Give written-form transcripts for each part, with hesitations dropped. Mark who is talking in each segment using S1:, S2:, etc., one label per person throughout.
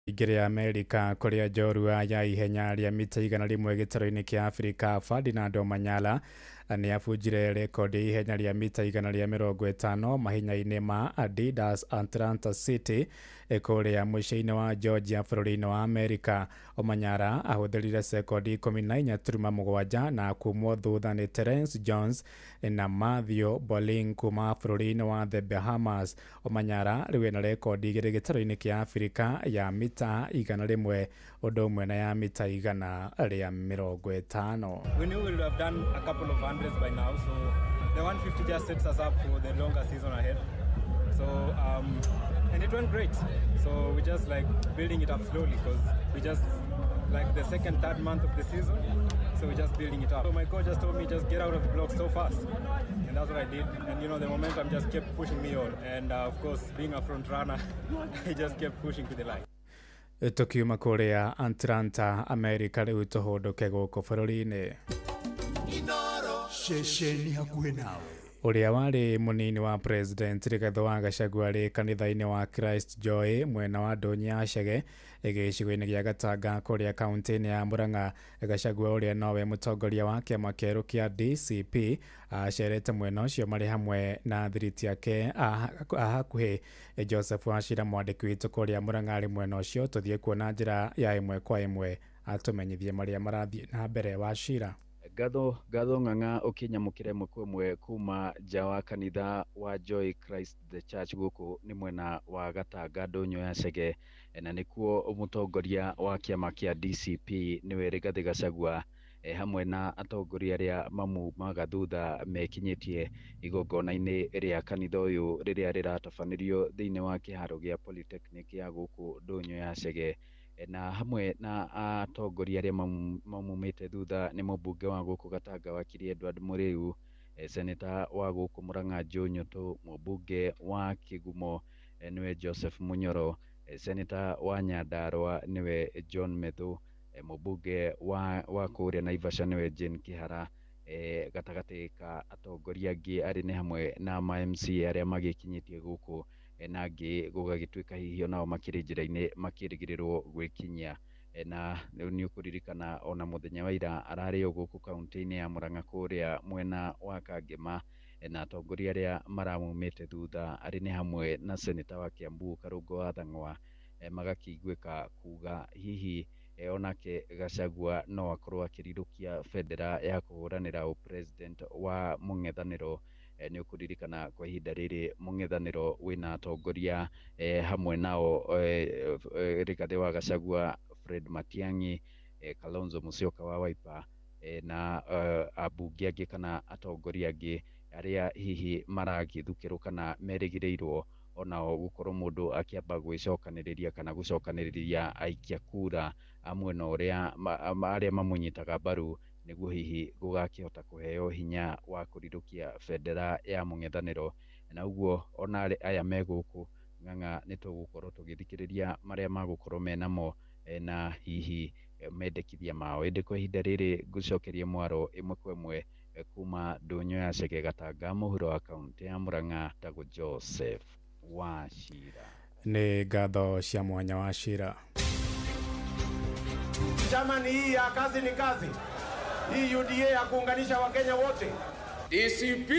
S1: Igiri ya Amerika kuria njorua ya ihenya ria mita 100 gitaro-ini kia Afrika Ferdinand Omanyala ni abunjire rekodi ihenya ria mita 150 mahinya-ini ma Adidas Atlanta City kuria muico-ini wa Georgia bururi-ini wa Amerika. Omanyala ahuthirire sekondi 14.7 na kumwo thutha ni Terence Jones na Matthew Bolin kuma bururi-ini wa the Bahamas. Omanyala riu ena rekodi igiri gitaro-ini kia Afrika ya mita 100 undu umwe na ya mita 150.
S2: We knew we would have done a couple of hundreds by now, so the 150 just sets us up for the longer season ahead. So and it went great. So we just like building it up slowly because we just like the second, third month of the season. So we're just building it up. So my coach just told me just get out of the blocks so fast. And that's what I did. And you know, the momentum just kept pushing me on. And of course, being a front runner, I just kept pushing to the line.
S1: Tukiuma kuria Atlanta, Amerika riu tuhunduke guku bururi-ini.
S3: Shesheni hakuhe nawe.
S1: Uria wari munini wa president Rigathi wa Gachagua ri kanitha-ini wa Christ Joy mwena wa Ndonyi Chege gicigo-ini gia Gatanga kuria kaunti-ini ya Murang'a. Gachagua uria nowe mutongoria wa kiama kieru kia DCP acerete mwena ucio mari hamwe na thiriti yake hakuhi. Joseph Wachira mwandiki witu kuria Murang'a ari mwena ucio tuthie kuona njira ya imwe kwa imwe atumenyithie maria marathie na mbere. Wachira:
S4: Gatho ng'ang'a ukinyamukire mwe kuma nja wa kanitha wa Joy Christ the Church guku ni mwena wa Gatanga Ndonyi Chege na nikuo mutongoria wa kiama kia DCP niwe Rigathi Gachagua hamwe na atongoria aria mamumaga thutha mekinyitie igongona-ini ria kanitha uyu riria riratabanirio thiini wa kiharo gia Polytechnic ya guku Ndonyi Chege na hamwe na atongoria aria mamumite thutha ni mubunge wa guku Gatanga wakiri Edward Muriu, seneta wa guku Murang'a Joe Nyoto, mubunge wa Kigumo niwe Joseph Munyoro, seneta wa Nyandarua niwe John Methu, mubunge wa kuria Naivasha niwe Jane Kihara. Gatagati ka atongoria angi ari ni hamwe na ma-MC aria magikinyitie guku na angi gugagituika hihi onao makiri njira-ini makirigirirwo gwikinyia. Na ni ukuririkana ona muthenya wa ira arari guku kaunti-ini ya Murang'a kuria mwena wa Kangema na atongoria aria maramumite thutha ari ni hamwe na seneta wa Kiambu Karungo wa Thang'wa magakiguika kuga hihi onake Gachagua no akorwo akirirukia bendera ya kuhuranira president wa mung'ethaniro. Ni ukuririkana kwa ihinda riri mung'ethaniro wina atongoria hamwe nao Rigathi wa Gachagua, Fred Matiang'i, Kalonzo Musyoka wa Wiper na abunge angi kana atongoria angi aria hihi maragithukirwo kana merigireirwo onao gukorwo mundu akiamba gwicokaniriria kana gucokaniriria aikia kura mwena uria aria mamunyitaga mbaru niguo hihi gugakihota kuheo hinya wa kurirukia bendera ya mung'ethaniro. Na uguo ona aya meguku ng'ang'a ni tugukorwo tugithikiriria maria magukorwo menamo na hihi mendekithia mao. Indi kwa ihinda riri ngucokerie mwaro imwe kwa imwe kuma Ndonyi Chege Gatanga muhuro wa kaunti ya Murang'a tago Joseph Wachira.
S1: Ni ngatho cia mwanya Wachira.
S5: Jamani, hii ya kazi ni kazi. Hii UDA ya kuunganisha Wakenya wote. DCP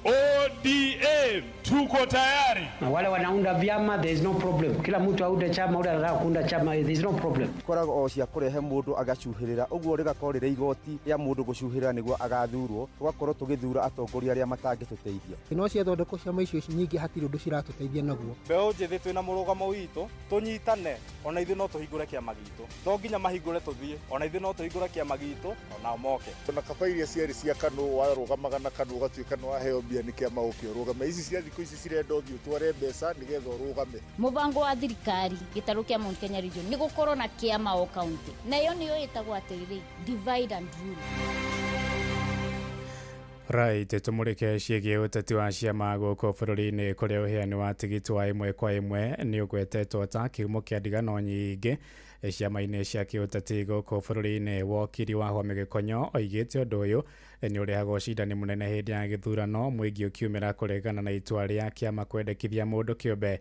S6: ODM tuko tayari.
S7: Na wale wanaunda vyama, there is no problem. Kila mtu aunde chama, ule anataka kuunda chama, there is no problem.
S8: Koraga o cia kurehe mundu agacuhirira uguo rigakorire igoti ya mundu gucuhirira niguo agathurwo tugakorwo tugithura atongoria aria matangituteithia.
S9: No cia thondeko cia maicio nyingi hatiri undu ciratuteithia naguo.
S10: Mbeu njithi twina murugamo witu tunyitane ona ithu no tuhingure kiama gitu. To nginya mahingure tuthie ona ithu no tuhingure kiama gitu ona moke.
S11: Na kaba iria ciari cia kanu warugamaga na kanu ugatuika no aheo mbia ni kiama ukirugama ici cia thiku ici cirenda uthio tware mbeca nigetha urugame.
S12: Mubango wa thirikari gitaru kia Mount Kenya region ni gukorwo na kiama o county na iyo niyo itagwo atiriri divide and rule.
S1: Right, tumurike ciĩgiĩ ũteti wa ciama gũkũ bũrũri-inĩ kũrĩa ũheani wa tigiti wa ĩmwe kwa ĩmwe nĩ ũgwetetwo ta kĩhumo kĩa ndigano nyingĩ ciama-inĩ cia kĩũteti gũkũ bũrũri-inĩ. Wakiri wa Wahome Gĩkonyo oigĩte ũndũ ũyũ nĩ ũrehaga ũcindani mũnene hĩndĩ ya gĩthurano, mũingĩ ũkiumĩra kũregana na itua rĩa kĩama kwendekithia mũndũ kĩũmbe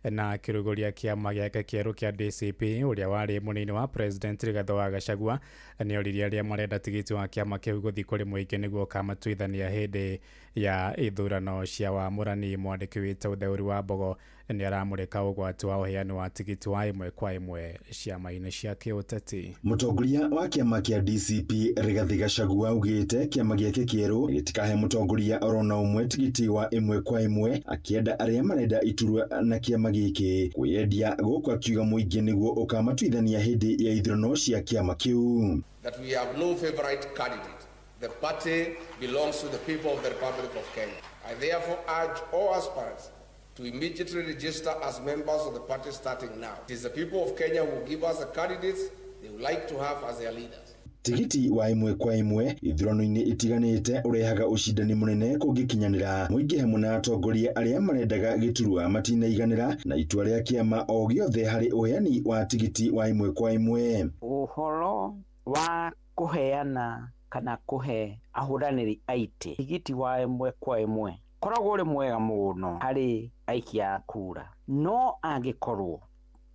S1: na kĩrugũria kĩama gĩake kĩerũ kĩa DCP. Ũrĩa warĩ mũnini wa President Rigathĩ wa Gachagua nĩ oririe arĩa marenda tigiti wa kĩama kĩu gũthiĩ kũrĩ mũingĩ nĩguo kamatuithania hĩndĩ ya ithurano cia wamũrani. Mwandĩki witũ Theuri wa Mbogo nĩ aramũrĩka ũgwati wa ũheani wa tigiti wa ĩmwe kwa ĩmwe ciama-inĩ cia kĩũteti.
S3: Mũtongoria wa kĩama kĩa DCP Rigathĩ Gachagua augĩte kĩama gĩake kĩerũ gĩtikahe mũtongoria orona ũmwe tigiti wa ĩmwe kwa ĩmwe, akĩenda arĩa marenda iturwa na kĩama gĩkĩ kwĩyendia gũkũ, akiuga mũingĩ nĩguo ũkamatuithania hĩndĩ ya ithurano cia kĩama kĩu.
S13: That we have no favorite candidate. The party belongs to the people of the Republic of Kenya. I therefore urge all aspirants to immediately register as members of the party starting now. It is the people of Kenya who give us the candidates they would like to have as their leaders.
S3: Tigiti wa ĩmwe kwa ĩmwe ithurano-inĩ itiganĩte ũrehaga ũcindani mũnene kũngĩkinyanĩra, mũingĩ hamwe na atongoria arĩa marendaga gĩturwa matinaiganĩra na itua rĩa kĩama o gĩothe harĩ ũheani wa tigiti wa ĩmwe kwa ĩmwe.
S7: Ũhoro wa kũheana kana kũhe ahũranĩri aitĩ tigiti wa ĩmwe kwa ĩmwe koragwo ũrĩ mwega mũno harĩ aikia a kura, no angĩkorwo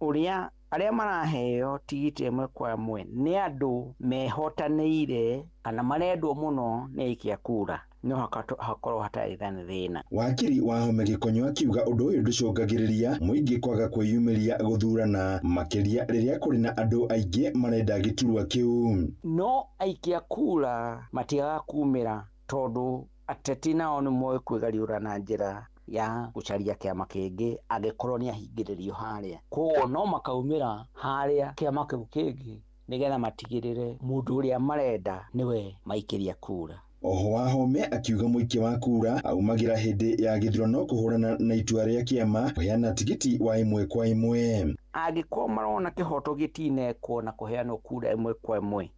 S7: ũrĩa arĩa maraheo tigiti ĩmwe kwa ĩmwe nĩ andũ mehotanĩire kana marendwo mũno nĩ aikia a kura, no hakorwo hatarĩ thĩna.
S3: Wakiri Wahome Gĩkonyo akiuga ũndũ ũyũ ndũcũngagĩrĩria mũingĩ kwaga kwĩyumĩria gũthurana, makĩria rĩrĩa kũrĩ na andũ aingĩ marenda gĩturwa kĩu.
S7: No aikia a kura matiaga kumĩra tondũ ateti nao nĩ moĩ kwĩgariũra na njĩra ya gũcaria kĩama kĩngĩ angĩkorwo nĩ ahingĩrĩrio harĩa. Koguo no makaumĩra harĩa kĩama kĩu kĩngĩ nĩgetha matigĩrĩre mũndũ ũrĩa marenda nĩwe maikĩria kura.
S3: Oho Wahome akiuga mũingĩ wa kura aumagĩra hĩndĩ ya gĩthurano kũhũrana na itua rĩa kĩama kũheana tigiti wa ĩmwe kwa ĩmwe.
S7: Angĩkorwo marona kĩhoto gĩtinekwo na kũheanwo kura ĩmwe kwa ĩmwe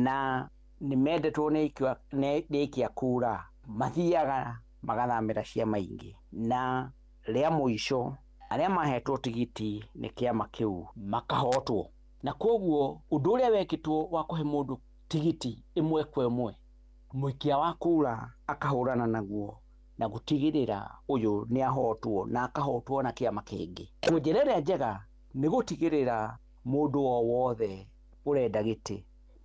S7: na nĩ mendetwo nĩ aikia kura, mathiaga magathamĩra ciama ingĩ, na rĩa mũico arĩa mahetwo tigiti nĩ kĩama kĩu makahotwo. Na koguo ũndũ ũrĩa wekĩtwo wa kũhe mũndũ tigiti ĩmwe kwa ĩmwe, mũikia wa kura akahũrana naguo na gũtigĩrĩra ũyũ nĩ ahotwo na akahotwo na kĩama kĩngĩ. Njĩra ĩrĩa njega nĩ gũtigĩrĩra mũndũ o wothe ũrenda gĩtĩ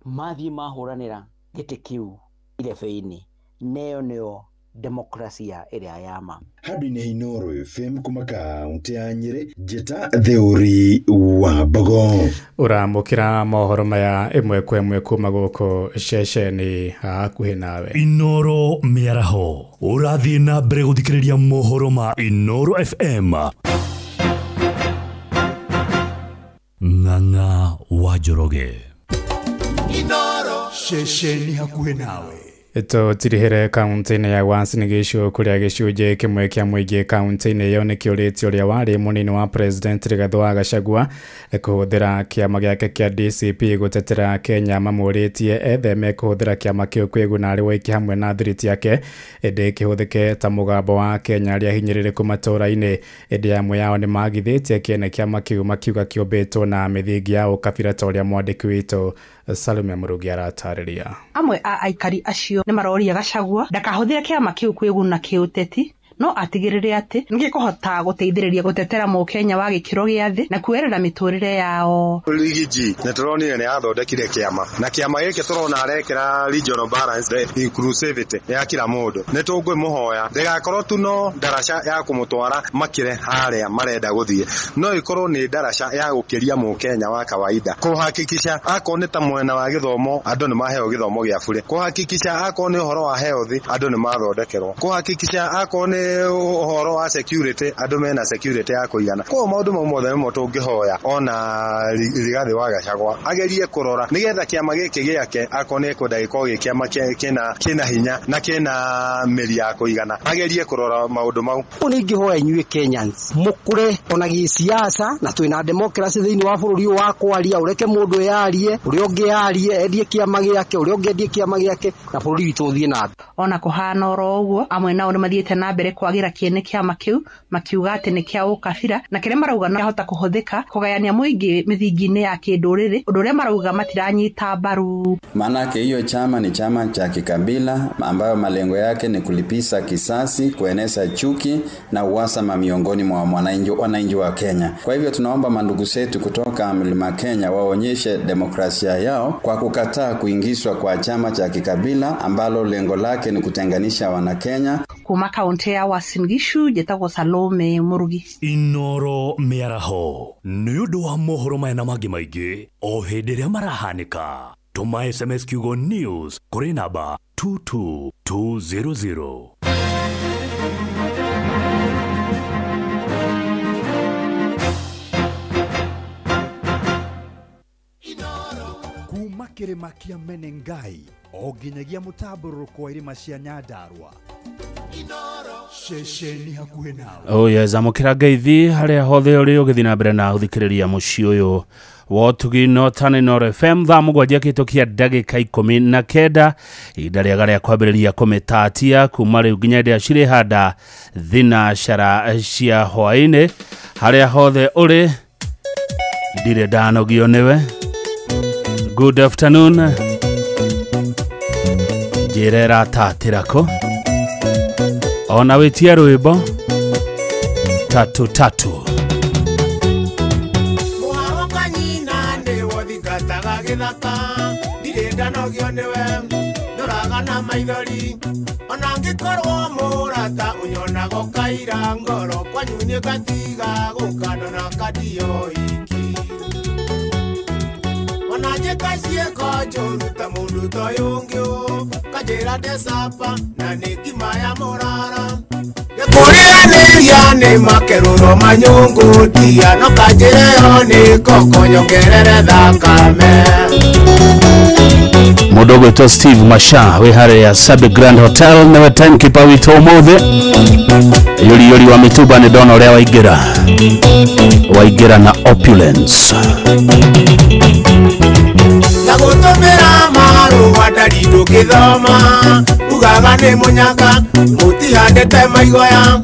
S7: mathiĩ mahũranĩra gĩtĩ kĩu irebebe-inĩ, neyo nĩyo demokrasia ĩrĩa yama.
S3: Handũ-inĩ Inooro FM kuma kaunti ya Nyĩrĩ, Njeta Theuri wa Mbogo.
S1: Ũramũkĩra mohoro maya ĩmwe kwa ĩmwe kuma gũkũ ceceni hakuhĩ nawe.
S6: Inooro mĩaraho, ũrathiĩ na mbere gũthikĩrĩria mohoro ma Inooro FM. Ng'ang'a wa Njoroge.
S14: Inooro
S6: ceceni hakuhĩ nawe.
S1: Tũtirihĩre kaunti-inĩ ya Uasin Gishu kũrĩa gĩcunjĩ kĩmwe kĩa mũingĩ kaunti-inĩ ĩyo nĩ kĩũrĩtie ũrĩa warĩ mũnini wa President Rigathĩ wa Gachagua kũhũthĩra kĩama gĩake kĩa DCP gũtetera Kenya, mamũrĩtie etheme kũhũthĩra kĩama kĩu kwĩguna arĩ woiki hamwe na thiriti yake, ĩndĩ kĩhũthĩke ta mũgambo wa Kenya arĩa hinyĩrĩrĩku matũũra-inĩ. Ĩndĩ amwe yao nĩ magithĩtie kĩene kĩama kĩu makiuga kĩũmbĩtwo na mĩthingi ya ũkabira ta ũrĩa mwandĩki witũ Salome Murugi aratarĩria.
S15: Amwe a aikari acio nĩ maroria Gachagua ndakahũthĩre kĩama kĩu kwĩguna kĩũteti, no atigĩrĩre atĩ nĩ gĩkũhota gũteithĩrĩria gũtetera mũkenya wa gĩkĩro gĩa thĩ na kuerera mĩtũrĩre yao.
S16: Rigiji nĩ tũronire nĩ athondekire kĩama, na kĩama gĩkĩ tũrona arekĩra regional balance, the inclusivity ya kila mũndũ. Nĩ tũngĩmũhoya ndĩgakorwo tu no ndaraca ya kũmũtwara makĩre harĩa marenda gũthiĩ, no ĩkorwo nĩ ndaraca ya gũkĩria mũkenya wa kawaida, kũhakikisha akorwo nĩ ta mwena wa gĩthomo andũ nĩ maheo gĩthomo gĩa bure, kũhakikisha akorwo nĩ ũhoro wa health andũ nĩ mathondekerwo, kũhakikisha akorwo nĩ ũhoro wa security andũ mena security ya kũigana. Kwa maũndũ mau mothe nĩmo tũngĩhoya ona Rigathĩ wa Gachagua agerie kũrora nĩgetha kĩama gĩkĩ gĩake akorwo nĩ kwenda gĩkorwo kĩama kĩna hinya na kĩna mĩri ya kũigana, agerie kũrora maũndũ mau.
S7: Nĩ ingĩhoya inyuĩ Kenyans mũkũre ona gĩsiasa na twĩna democracy thĩinĩ wa bũrũri wa kwaria, ũreke mũndũ yarie, ũrĩa ũngĩ yarie, endie kĩama gĩake, ũrĩa ũngĩ endie kĩama gĩake na bũrũri witũ ũthiĩ na mbere.
S15: Ona kũhana oro ũguo, amwe nao nĩ mathiĩte na mbere kwagira kiene kia makiu makiuga ati ni kia ukabira na kire marauga no hota kuhuthika kugayania muingi mithingi-ini ya kinduriri undu uria marauga matiranyita mbaru.
S17: Maanake hiyo chama ni chama cha kikabila ambayo malengo yake ni kulipisa kisasi, kueneza chuki na uhasama miongoni mwa wananchi wa Kenya. Kwa hivyo tunaomba mandugu zetu kutoka Mlima Kenya waonyeshe demokrasia yao kwa kukataa kuingizwa kwa chama cha kikabila ambalo lengo lake ni kutenganisha wana Kenya.
S15: Kuma kaunti ya Uasin Gishu jetagwo Salome Murugi.
S6: Inoro miaraho niundu wa mohoro mena mangi maingi o hindi ria marahanika. Tuma SMS kiugo news kuri namba 22200.
S18: Kuma kirima kia Menengai o nginyagia mutaburuko wa irima cia Nyandarua. Shesheni hakuhe nawe.
S19: Yes, amukira ngeithi haria hothe uri ugithi na mbere na uthikiriria muci uyu wotugi no tane no FM tha mugwajia kitukia ndagika 19 ihinda riega ria kwambiriria kumitatia kuma riu nginya ndia ciri handa thina cara cia hwaini haria hothe uri ndire ndanogio niwe. Good afternoon. Jirera tatirako. Ona wetia rwimbo. Tatu tatu.
S14: Muharo kanyina ndi wothingataga githaka. Ndire ndanogio niwe. Ndoragana maithori. Ona ngikorwo murata unyonago kaira ngoro kwanyu ni gatiga gukano na kadio iki. Onaje kasie kojoruta mundu toyungyo kajera desapa na nikima ya morara Gekuria ni makeruro manyungu dia no kajere ni kokonyo kerere thakame.
S19: Mudogo to Steve Masha we hare ya Sabe Grand Hotel newe timekeeper wito mothe yuri wa mituba ni dono rea waigira na opulence.
S14: Nagutumira maru wadarido kithoma ugaga ni munyaka mutihandete maigoya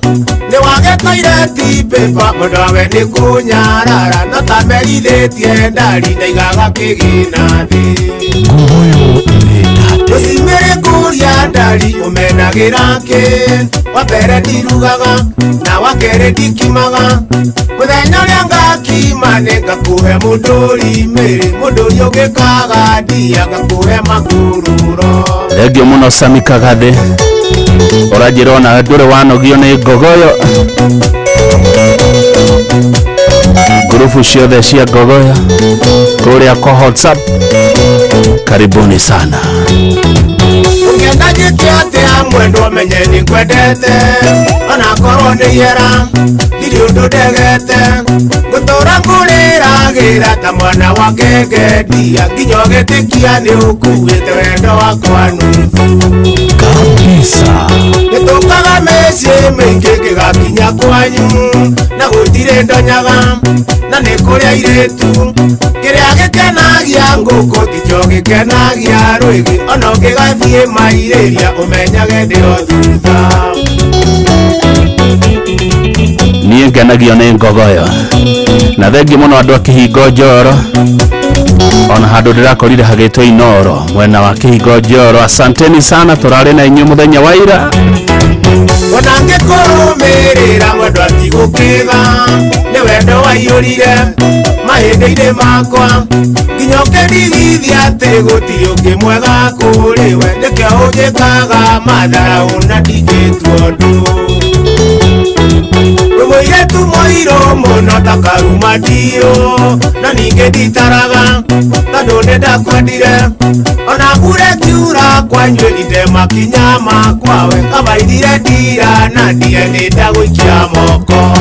S14: ni wagetoire ti pepa mudawe ni kunyarara no tamerithitie ndari ndaigaga kigina thi usimere kuria ndari umenagira ki wambere ndirugaga na wakere ndikimaga muthenya uria ngakima ni ngakuhe munduri miri munduri ugikaga ndia ngakuhe makururo.
S19: Thengio muno Sami Kagathe urajirona ndure wanogio ni ngogoyo grupu ciothe cia ngogoyo kuria kwa WhatsApp karibuni sana.
S14: Ungenda jikiate amwendo menye ni kwendete ona korwo ni yera ndiri undu ndegete gutura ngurira gira ta mwana wa ngenge ndia nginya gitikia ni ukuite wendo wakwa nuthu
S6: kabisa.
S14: Gitukaga meci maingi gigakinya kwanyu na gutire ndonyaga na ni kuria iritu kiria gikenagia nguku tikio gikenagia rwigi ona ngigathie mairiria umenyage ndio thutha.
S19: Niĩ ngenagio nĩ ngogoyo na thengi muno andu a Kihingo Njoro ona handu ndirakorire hagitwo Inoro mwena wa Kihingo Njoro. Asanteni sana turari na inyu muthenya wa ira.
S14: Ona ngikurumirira mwendo atigukiga ni wendo waiyurire mahindi-ini makwa nginya ukendigithia ati gutiri ungi mwega kuri we nikio ungikaga matharaũ na ndingĩtua ndu Rumuiretu moiro muno takaruma ndio na ningĩ nditaraga tondũ nĩndakwendire ona mbura ĩkiura kwanyu ndemakinya makwa we kabaithire ndira na ndie nĩndagũikia moko.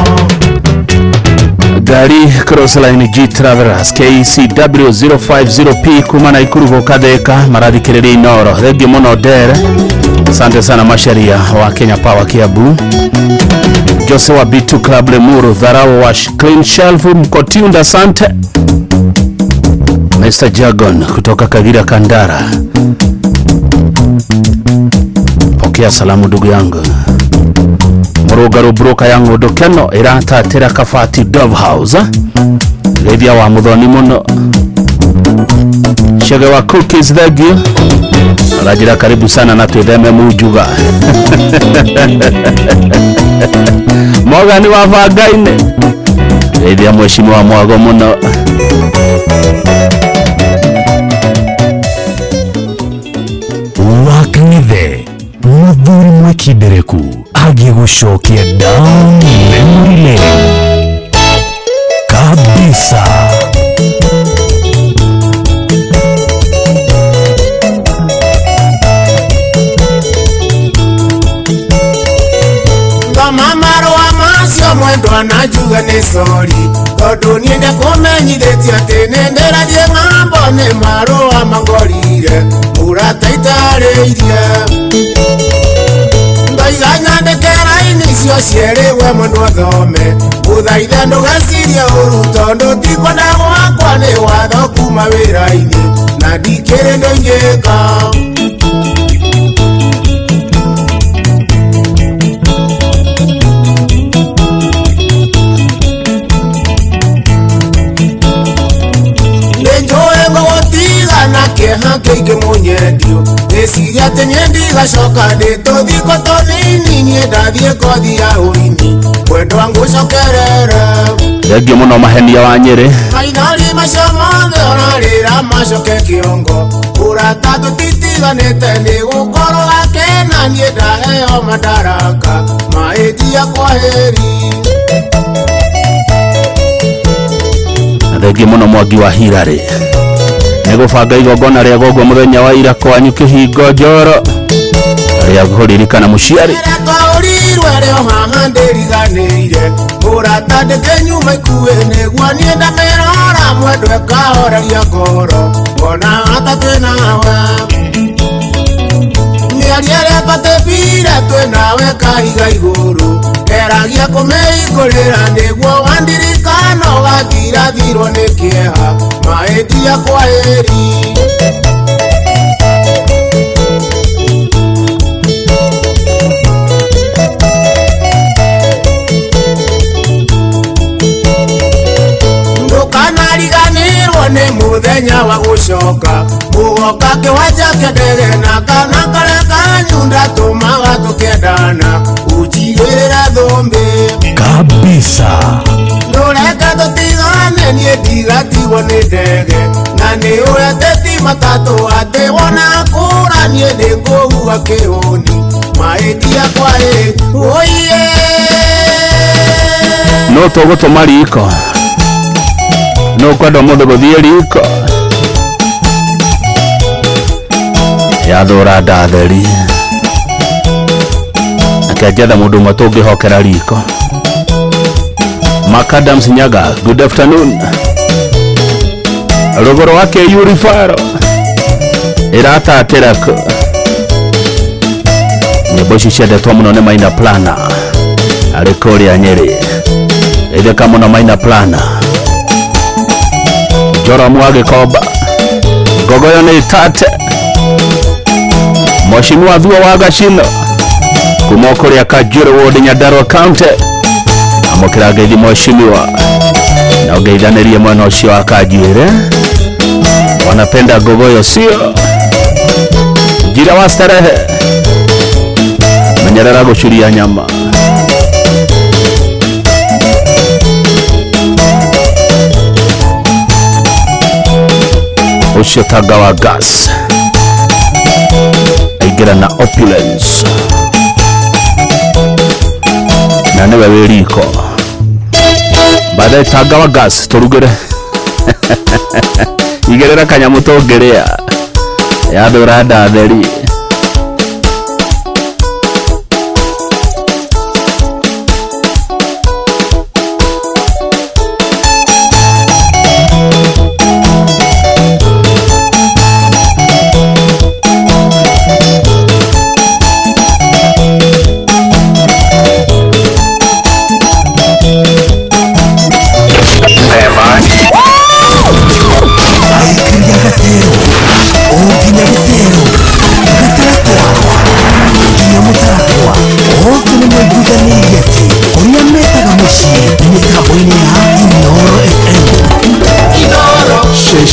S19: Gari Crossline G Travelers KCW 050P kuma Naikuru gukatheka marathikiriria Inoro. Thengi muno Dere. Asante sana Masharia wa Kenya Power Kiambu. Jose wa B2 Club Lemuru, Dharau wa Clean Shelf Mkotiunda, asante. Mr. Jagon kutoka Kagira Kandara. Pokea salamu ndugu yangu. Murugaro broker ya Ng'ondo Keno iratatira Kabati Dove House Geithia wa muthoni muno Shege wa cookies thegio Rajira karibu sana na twitheme mujuga Morgan wa Vagaine Geithia mheshimiwa mwago muno
S6: Wakangithe Muthuri Mwekindereku agiye gũcokia down memory lane kabisa.
S14: Marũa macio mwendwa najuga nĩ sorry tondũ niĩ ndakũmenyithĩtie atĩ nĩndĩrathiĩ ng'ambo nĩ marũa mangorire mũrata itarĩirie ndoiga nyandĩke raini icio cierĩ we mwendwa thome gũthaitha ndũgecirie ũru tondũ tikwenda gwakwa nĩ watho kuma wĩra-inĩ na ndikĩrĩ ndũingĩka Keha keike munyendio Nesiria ate nyendi gacoka Ndĩtũthiko tũnini Niĩ ndathiĩ kothi ya ũini Wendo wangu cokerere
S19: Thengio mũno mahenia wa Nyĩrĩ
S14: Maithori macio mothe Orarĩra macoke kĩongo Ũrata tũtitiganĩte Nĩgũkorwo gakena Niĩ ndaheo madaraka Mahĩtia kwaheri
S19: Thengio mũno Mwangi wa Hirarĩ Negũbanga igongona rĩa gogwo mũthenya wa ira kwanyu Kĩhingo Njoro rĩa kũririkana mũciari
S14: twaũrirwe rĩo haha ndĩriganĩire ũrata ndĩkĩnyuma ikuĩ nĩguo niĩ ndamĩrora mwendwa ĩkahoreria ngoro ona hata twĩnawe mĩario ĩrĩa twatĩbire twĩnawe kahiga igũrũ ngeragia kũmĩhingũrĩra nĩguo wandirikana ũgathirathirwo nĩ kĩeha mahĩtia kwaheri ndũkanariganĩrwo nĩ mũthenya wa gũcoka ũgoka kĩwanja kĩa ndege na kana karĩa kanyunda tũmaga tũkĩendana ũnjigĩrĩra thũmbĩ
S6: kabisa
S14: ndũreka tũtigane niĩ ndigatigwo nĩ ndege na nĩ ũreteti matatũ atĩ wona kũra niĩ nĩngũhua kĩhũni mahĩtia kwahĩ ũiye
S19: no tũgũtũma riko no kwenda mũndũ gũthiĩ riko yathũra ndatheri akĩanjetha mũndũ ũmwe tũngĩhokera riko Macadams Nyaga, good afternoon. Rũgũrũ wake Yurifaro ĩratatĩra nyĩmbo ici ciendetwo mũno nĩ Maina Plana arĩ kũrĩa Nyĩrĩ ĩtheka mũno Maina Plana Joramu wa Gĩkomba Gogoyo nĩ tate Mheshimiwa Thuo wa Gacino kuma kũrĩa Kajuru Ward Nyandarua County amũkĩra ngeithi mheshimiwa na ũngeithanĩrie mwena ũcio wa Kanjuĩrĩ wanapenda Gogoyo sio njira wa starehe menyerera gũcuria nyama ũcio Tanga wa gas aingĩra na opulence na nĩwe wĩ riko baadaye Tanga wa gas tũrugĩre igĩrĩra kanyamũ tũngĩrĩa yathũra ndatheri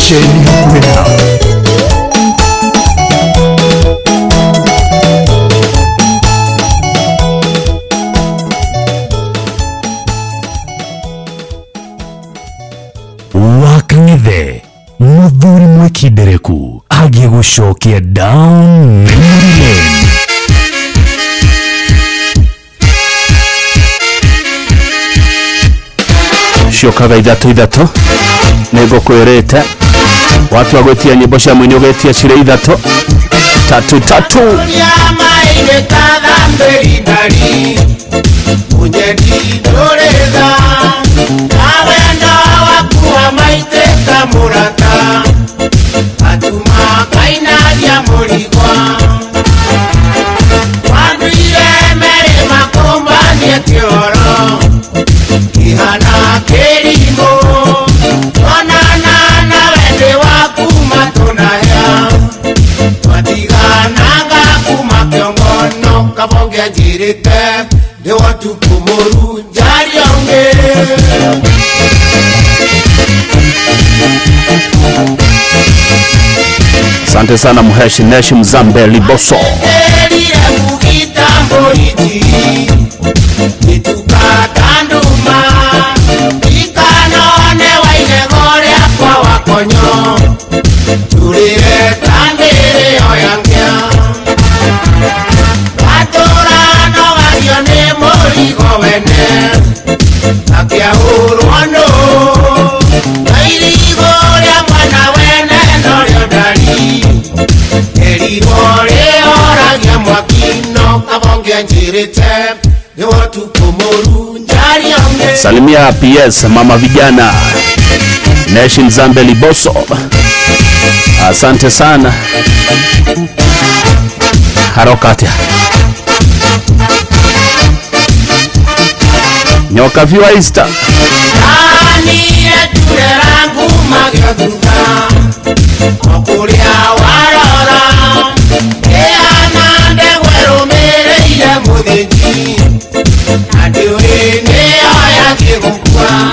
S6: stesheni hakuena wakang'ethe muthuri mwekindereku agie gucokia down memory lane.
S19: Ciokaga ithatũ nĩngũkwĩrĩte watu agwetia nyĩmbo cia mũini ũgetia cirĩ ithatũ tatu
S14: ihana kerimo onana na wende waku matonaya watigananga kuma kiongono kabonge njirite ndi watu kumuru njari onge.
S19: Asante sana Muheshi Neshi Mzambe Liboso.
S14: Tukatanduma ikanone waine gore kwa wakonyo tulire tandire oyangia batorano gagione morigo wene akia uruano nairigo ria mwana wene norio ndari erigore oragia mwakino kabonge njirite.
S19: Salimia PS mama vijana Neshi Mzambe Liboso, asante sana. Harokatia nyoka viwa Insta
S14: nani etule rangu magyoduka okulia warora eana ndegwero mere ile mutheji adiwe ne aya kigukwa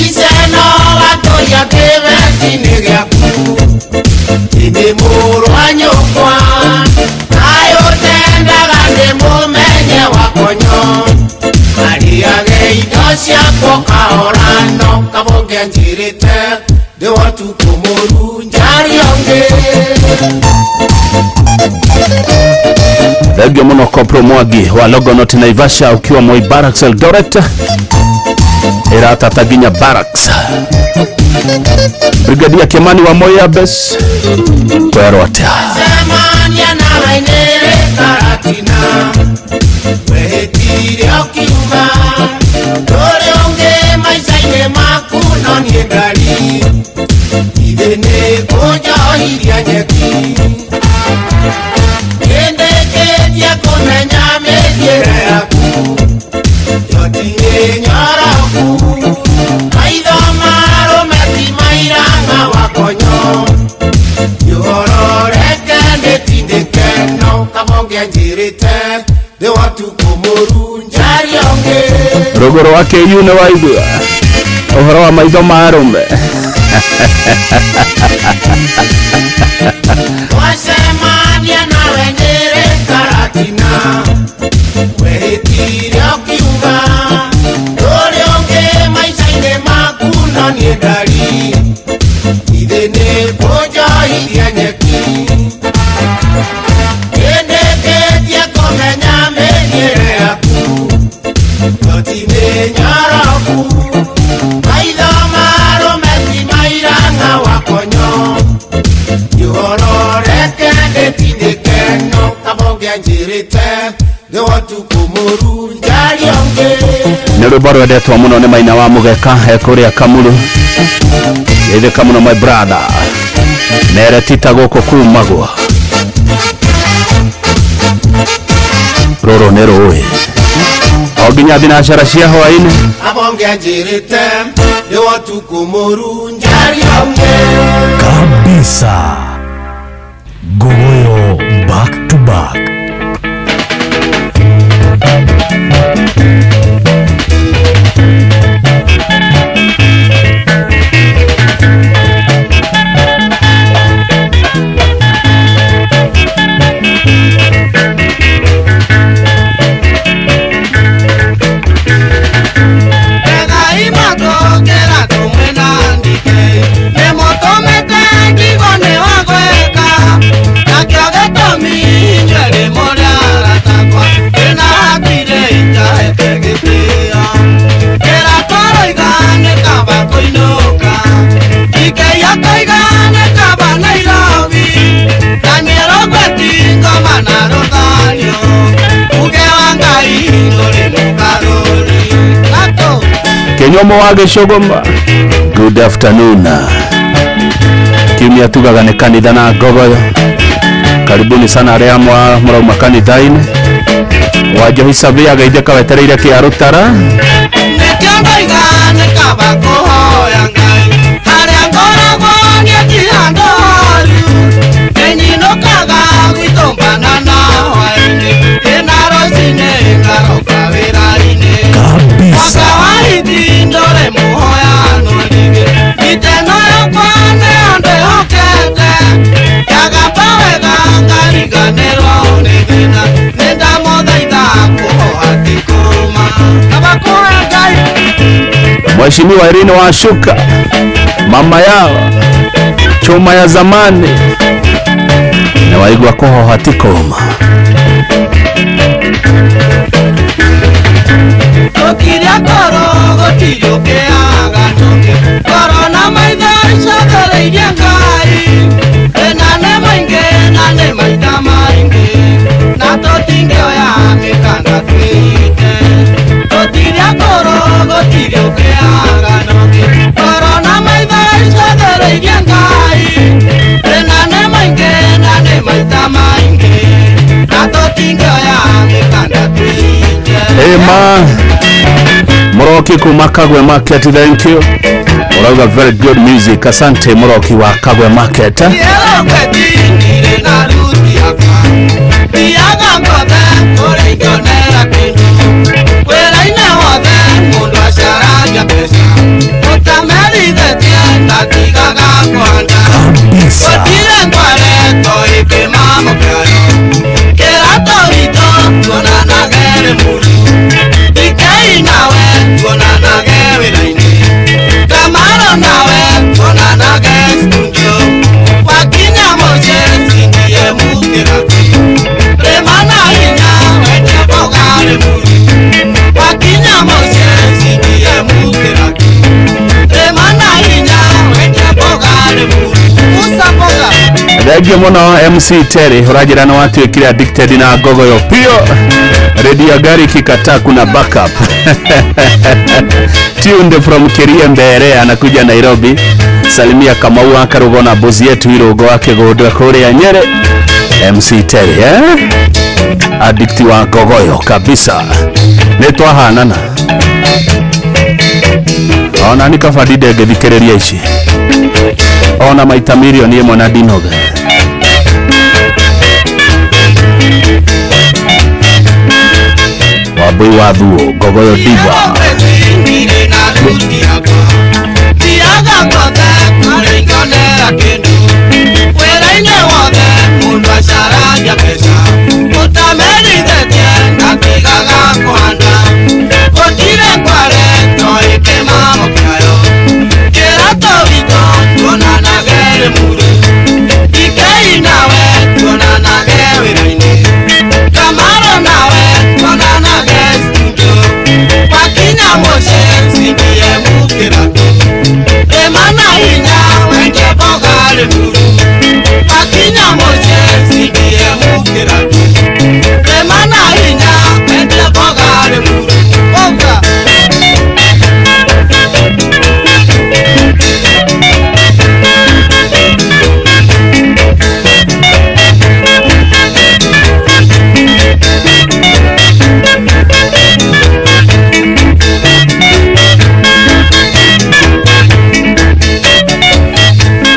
S14: iseno watoya kebeti negyaku ide muru anyokwa ayo tenda gande mumenye wakonyo aliage idosya koka orano kabonge njirite de watu kumuru njari onge.
S19: Regio Mono Kopro Mwagi wa Logonot Naivasha ukiwa Moi Barracks Eldoret Irata Taginya Barracks. Brigadia Kimani wa Moi Abes Kwerotea
S14: Semania na wainere karatina wehitire okiuga dole onge maisaine makuno niegari idene koja hiria nyeki kendeketia kumenya mediere yaku yotine nyoraku maitho maro meti mairanga wakonyo yuhororeke netindekeno kabonge njirite de watu kumuru njari onge.
S19: Rogoro wake yune waigua uhoro wa maitho marume
S14: wasemania na wendere karatina wehitire okiuga dole onge maisaine makuno niendari idene koja hiria nyeki kendeketie kumenya mediere yaku yotine nyoraku maitho maro meti mairanga wakonyo yuhororeke ndetindekeno kabonge njirite de watu kumuru njari onge.
S19: Nirubaro edetwa muno ni maina wa mugeka ekuria Kamulu Ede Kamulu my brother Nere tita goko kumagwa Roro nero oe Oginya binashara shia hawaine
S14: abonge njirite de watu kumuru njari onge.
S6: kabisa. Gogoyo back to back.
S19: Enyomo wa Gĩcũgũma. Good afternoon. Kimya tugaga nĩ kanitha na Ngogoyo. Karibuni sana arĩa murauma kanitha-inĩ. Wanjohi Savia geithia kawetereire kĩa Rũtara. Mheshimiwa Irene Washuka, mama yao chuma ya zamani na waigwa kuhoha tikoma.
S14: Okiria korogo tiyokeaga toke korona maitha ishagereirie Ngai enane mainge nane maitha maingi na totingioya mikanga twite okiria korogo tiyokeaga toke korona maitha ishagereirie Ngai enane mainge nane maitha maingi na totingioya mikanga twite.
S19: Ema Moroki kuma Kagwe Market, thank you. Urauga very good music. Asante Moroki wa Kagwe Market. Thank you mono MC Terry, urajira na watu ekiri addicted na Ngogoyo pio. Radio gari kikata kuna backup. Tunde from Kiriembere anakuja Nairobi. Salimia Kamau akarugona bozi yetu irogo wake godwa kore ya Nyere. MC Terry addicti wa Ngogoyo kabisa. Netwa hanana. Ona nikafadide ngethikereria ici. Ona maita milioni ĩmwe na ndinoga. Wabui wa Thuo, Ngogoyo Diva.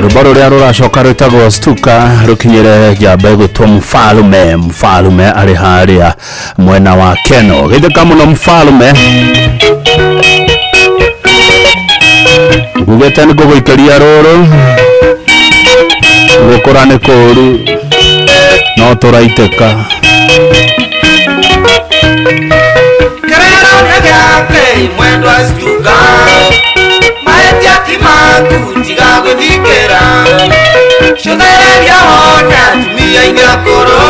S19: Rubaro ria ruracoka rwitagwo Stuka rukinyire jambe gutwo Mfalume ari haria mwena wa Keno. Githeka muno Mfalume. Ngugete ni guguikaria ruru gukorane kuru no turaiteka
S14: Kerero nyake mwendwa Stuka Maku tiga guthikira Shuthereria honya tumia ingira kuru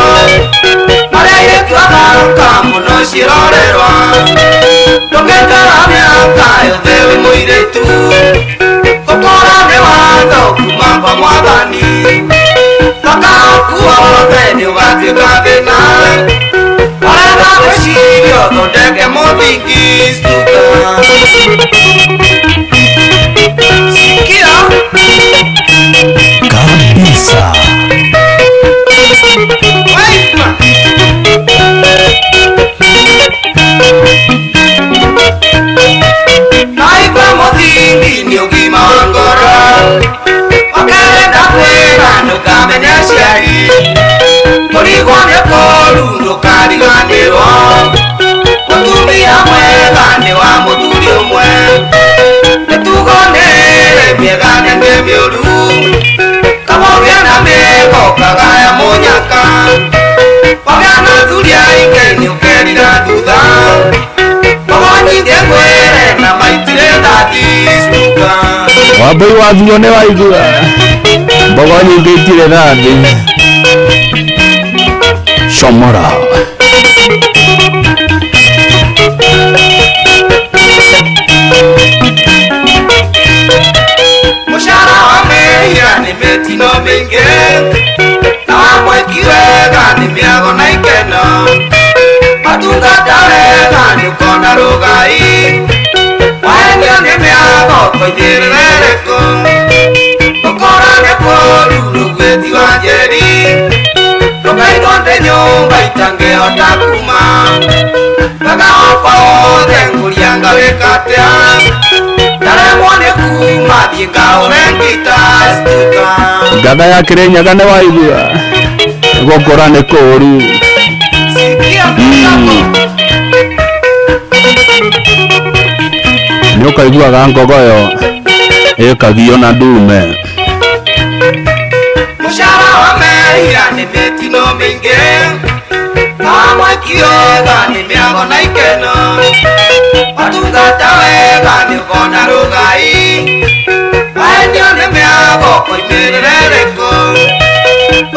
S14: Maria twagaruka muno cirorerwa Ndũngĩikara mĩaka yothe wĩ mũirĩtu Gũkũra nĩ watho kuma kwa Mwathani Thaka waku wothe nĩ ũgatuĩka thĩna Warenda gwĩciria ũthondeke mũthingi Stuka merira thutha mogonyithie mwere na maitire ndathi stuka
S19: Wambui wathirio nĩ waigua mbogo nyingĩ itirĩ ndathi Shomora
S14: mushara wa mehia nĩ mĩtino mĩingĩ na wamweki wega nĩ mĩago na ikeno matungata wega nĩ ũkona rũgai waendio nĩ mĩago koithĩrĩre rĩkũ ũkora nĩ kũru rũgwĩti wa njeri rũkainwo ndĩ nyũmba itangĩhota kuma gagaoka othe ngũrianga wĩkatea ndaremwo nĩ kuma thiĩ ngaũre ngita stuka
S19: ngatha ya Kĩrĩnyaga nĩ waigua gũkora nĩ kũũru nĩ ũkaiguaga ngogoyo ĩkagio na ndume
S14: mushara wa mehia nĩ mĩtino mĩingĩ na mwaki wega nĩ mĩago na ikeno matungata wega nĩ ũkona rũgai waendio nĩ mĩago koimĩrĩre rĩkũ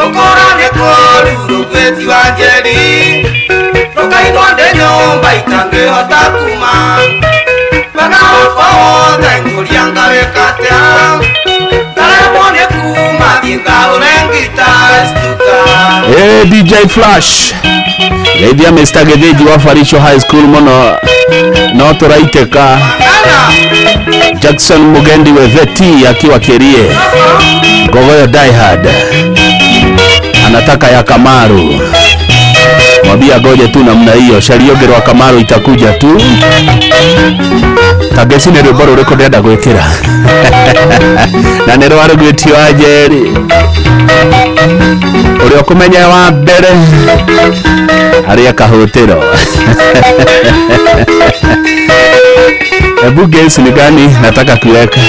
S14: ũkora nĩ kũru rũgwĩti wa njeri rũkainwo ndĩ nyũmba itangĩhota kuma magaoka wothe ngũrianga wĩkatea ndaremwo nĩ kuma thiĩ ngaũre ngita stuka
S19: DJ Flash Geithia Mr. Githĩnji wa Farisho High School mũno no tũraitĩka Jackson Mugendi Weveti akiwa Kerie Ngogoyo Die Hard anataka ya Kamaru mwambia goje tu namna hiyo Sharioge wa Kamaru itakuja tu Tagesi nĩ rwĩmbo rũrĩkũ ndĩrenda gwĩkĩra na nĩ rwa rũgwĩti wa Njeri ũrĩa ũkũmenya wa mbere harĩa kahũtĩro Ebu gesi ni gani nataka kuweka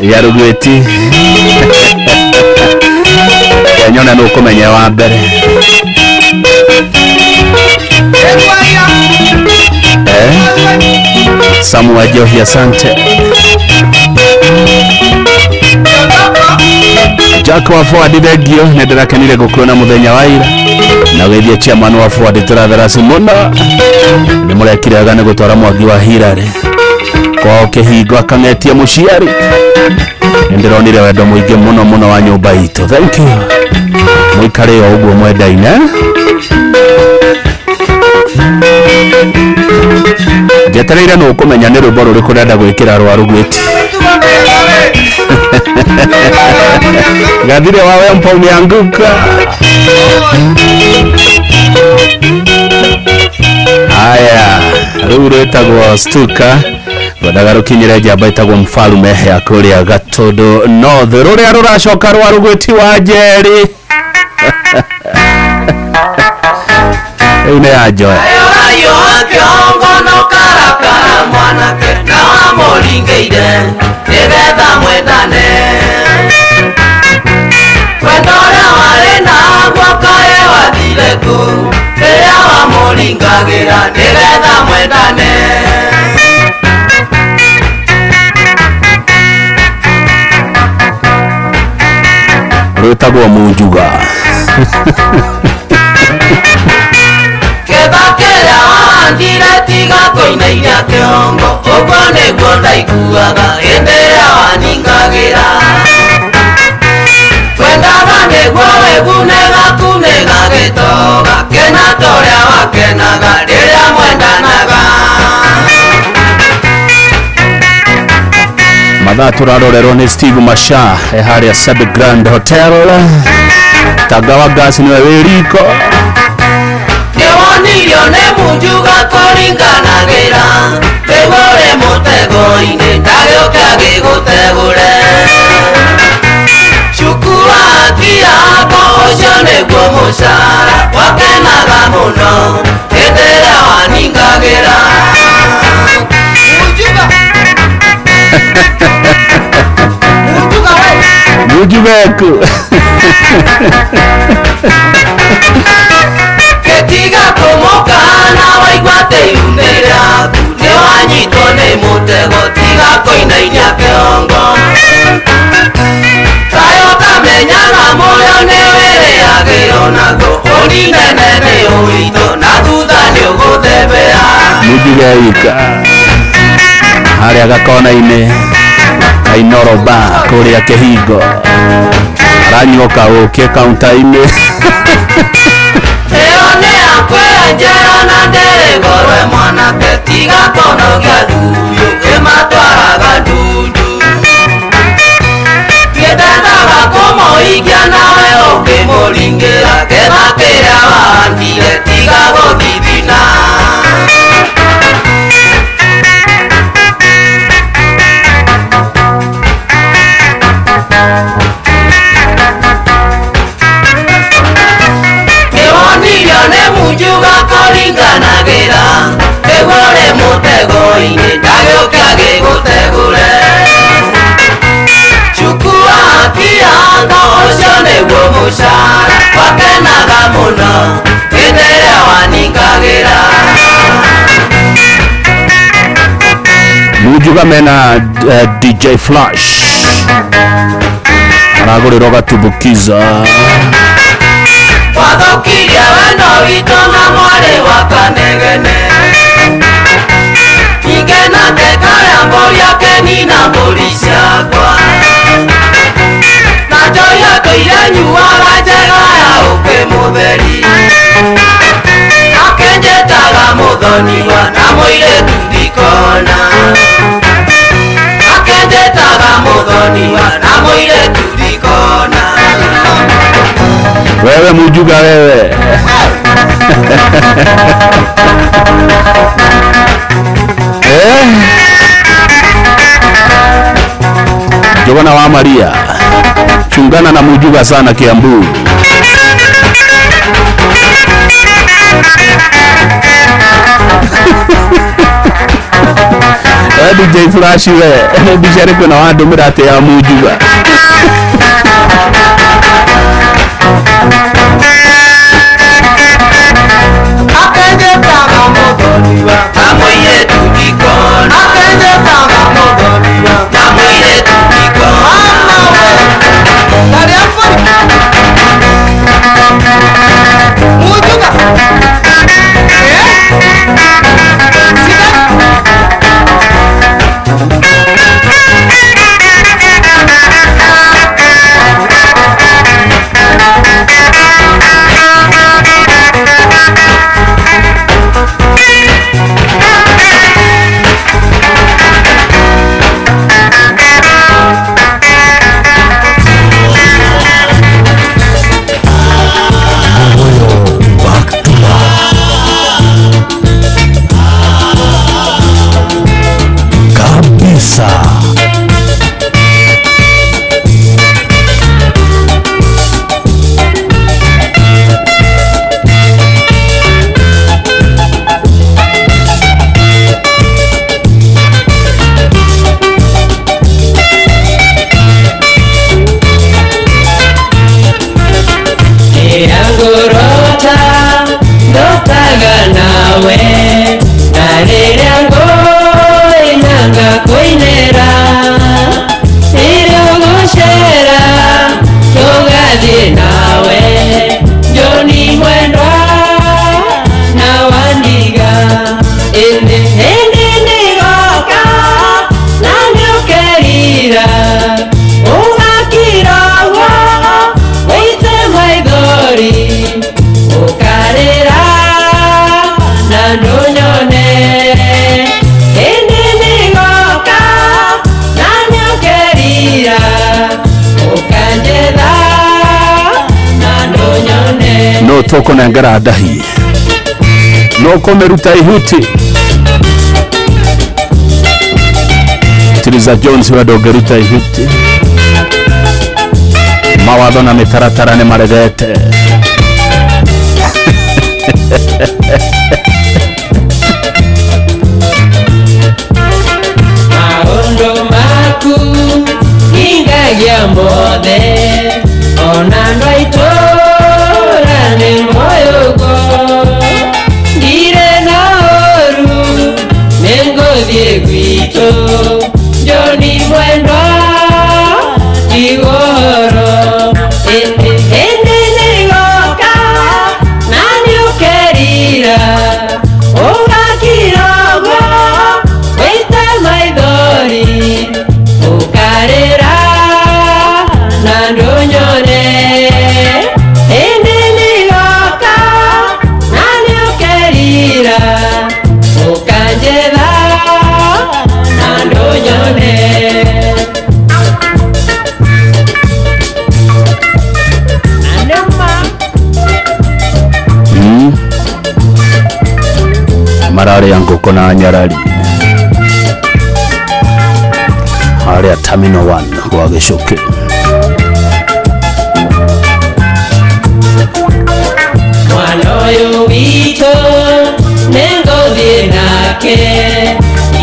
S19: ya rugweti nyona nĩ ũkũmenya wa mbere Samuel Johi asante Jack wa Forward Radio nĩndĩrakenire gũkuona mũthenya wa ira na gĩthie chairman wa Forward Travellers mũno nĩmũrekire wega nĩ gũtwara Mwangi wa Hirare kwao kĩhingo akang'etie mũciari nĩndĩronire wendo mũingĩ mũno mũno wa nyũmba itũ thank you mũikare o ũguo mwendaine njetereire nĩ ũkũmenya nĩ rwĩmbo rũrĩkũ ndĩrenda gwĩkĩra rwa rũgwĩti Gathire wawe mpa umeanguka Aya rĩu rwĩtagwo Stuka rwendaga rũkinyĩre njamba ĩtagwo Mfalume ya kũrĩa Gatũndũ North rũrĩa rũracoka rwa rũgwĩti wa Njeri rĩu nĩ ya Joy
S14: mwanake na wamũringĩire nĩgetha mwendane wendo ũrĩa warĩ naguo kaĩ wathire kũ rĩrĩa wamũringagĩra nĩgetha mwendane
S19: rwĩtagwo Mũnjuga
S14: kĩrĩa wandire tiga kũinainia kĩongo ũguo nĩguo ndaiguaga hĩndĩ ĩrĩa waningagĩra kwendaga nĩguo wĩgunĩga kunĩga gĩtoga kena torĩa wakenaga rĩrĩa mwendanaga
S19: mathaa tũrarorerwo nĩ Steve Masha harĩa Sub Grand Hotel Tagawa Gas nĩwe wĩriko
S14: nĩwonirio nĩ Mũnjuga kũringanagĩra rĩgũrĩ mũtego-inĩ ndagĩũke agĩgũtegũre cukuru akiako ũcio nĩguo mũcara wakenaga mũno hĩndĩ ĩrĩa waningagĩra
S19: Mũnjugeku
S14: gĩtiga nago oninene ni uito na thutha ni uguthebea
S19: mujugaika haria gakona-ini kainoroba kuria kihingo aranyuoka ukie kaunta-ini
S14: eo ni akwenjera na nderigorwe mwanake tiga kono gia thuyo imatwaraga ndundu ngendaga kumuhikia nawe ukimuringira ketha kiria wahandire tiga guthithina kiwonirio ni mujuga kuringanagira kigore mutego-ini ndagiokia gigutegure chukua kianga ucio niguo mucara wakenaga muno kindiria waningagira
S19: mujuga mena DJ Flash aragurirwo gatumbukiza
S14: wathukirie wendo witũ na mwarĩ wa kanegene ingenake karĩa mbũri akenina mbũri ciakwa na njoya ndũire nyuaga njega ya ũkĩmũtheri akenjĩtaga mũthoniwa na mũirĩtu ndikona akenjĩtaga mũthoniwa na mũirĩtu ndikona
S19: wewe mujuga wewe Jogana wa Maria chungana na mujuga sana Kiambu DJ Flash we bishare kuna wadu mirate ya mujuga
S14: akenjetaga mũthoniwa na mũirĩtu ndikona akenjetaga mũthoniwa na mũirĩtu ndikona tarĩa mujuga
S19: no toko na ngara dahi no komeruta ihuti Tiriza Jones wadogeruta ihuti mawatho na mitaratara nĩ maregete
S14: maũndũ maku hingagia mothe ona andũ aitũra nĩ moyũgo ndirĩ na ũru nĩ ngũthiĩ gwitũ Joni mwendwa igoro ende nĩgoka
S19: kona Nyarari haria Terminal 1 gwa Gicuki.
S20: Mwana uyu witũ nĩngũthiĩ nake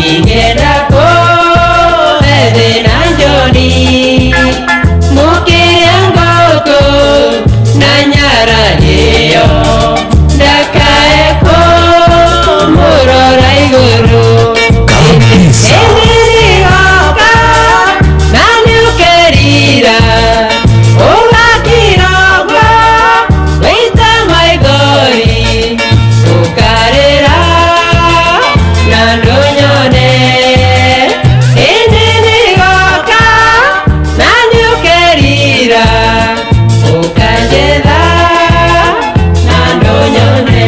S20: ingĩenda kũhe thĩna njoni mũkĩrĩa ngũkũ na nyaragĩyo ndakae kũmũrora igũrũ ĩnĩrĩgoka na nĩũkerira ũgakirogwo wĩta maigori ũkarĩra na ndũnyone ĩnĩrĩgoka na nĩũkerira ũkanjetha na ndũnyone.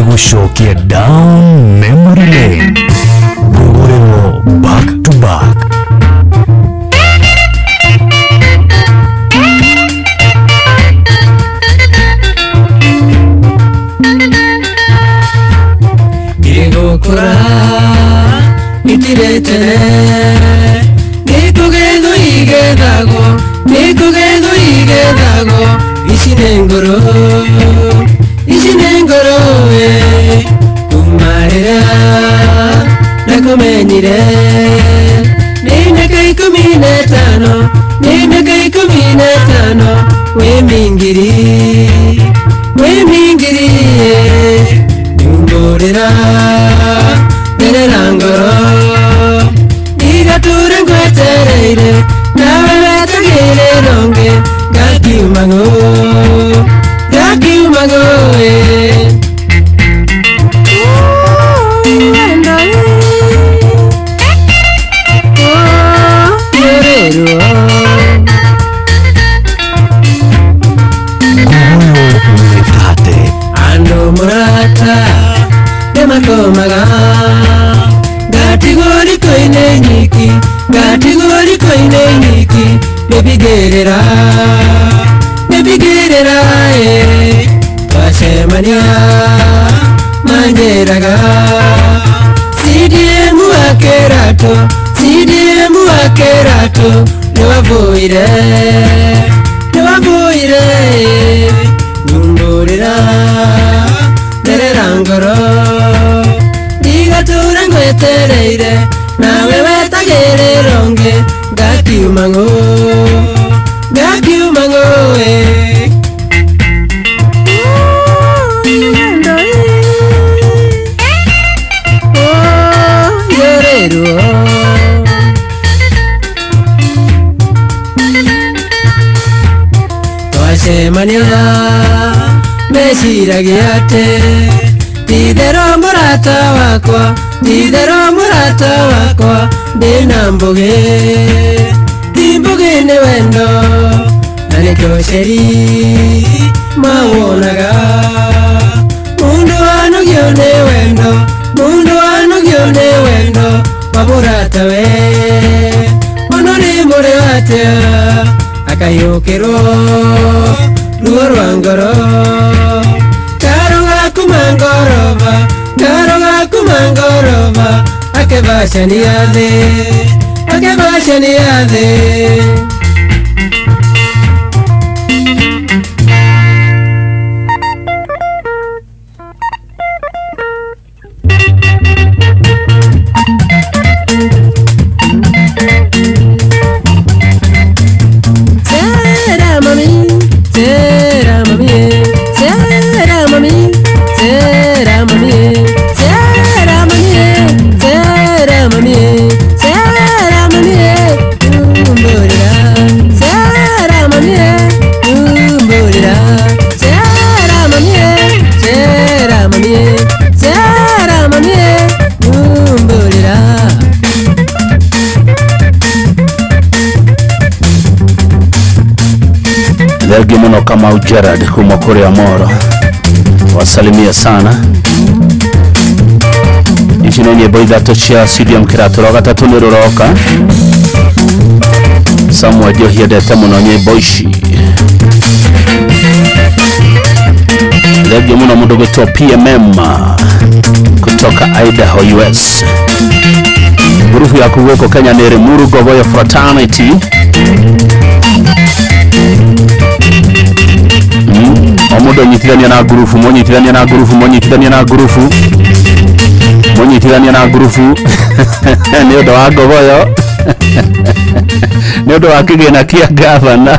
S6: Gũcokia down memory lane gũgũrĩrwo back to back.
S20: Ngĩgũkũra itirĩtene nĩkũgethwo igethagwo ici nĩ ngoro kumarĩra nakũmenyire nĩ mĩaka 15 wĩ mingiri ngũrĩra nderera ngoro igature ngwetereire nawe wetagĩrĩra ronge ngakiuma ngũ andũ mũrata nĩmakomaga ngatigũriko-inĩ nyiki nĩbigĩrĩra twacemania manjĩraga CDM wa kĩratũ nĩwavũire ngũmbũrĩra nderera ngoro ndigature ngwetereire nawe wetagĩrĩra ronge ngakiuma ngũ twacemania meciragia atĩ titherũ mũrata wakwa ndĩna mbũgĩ ti mbũgĩ nĩ wendo na nĩ tũceri mawonaga mundu wanogio nĩ wendo wa mũrata we ono nĩ mũrĩ watea akayũkĩrwo ruo rwa ngoro karo gaku mangorova akebacania thĩ
S19: Legi muno kama Gerard kuma Korea Moro. Wasalimia sana. Ichino nyebo idhato chia CDM kiraturo gatatu niroroka. Samuel Johia dete muno nyebo ishi. Legi muno mudogo to PMM kutoka Idaho US. Grupu ya kuweko Kenya nere Muru Goboyo Fraternity. Omudo nyitirania na grupu, monyitirania na grupu. Niodo wa Goboyo. Niodo wa kigena kia gavana.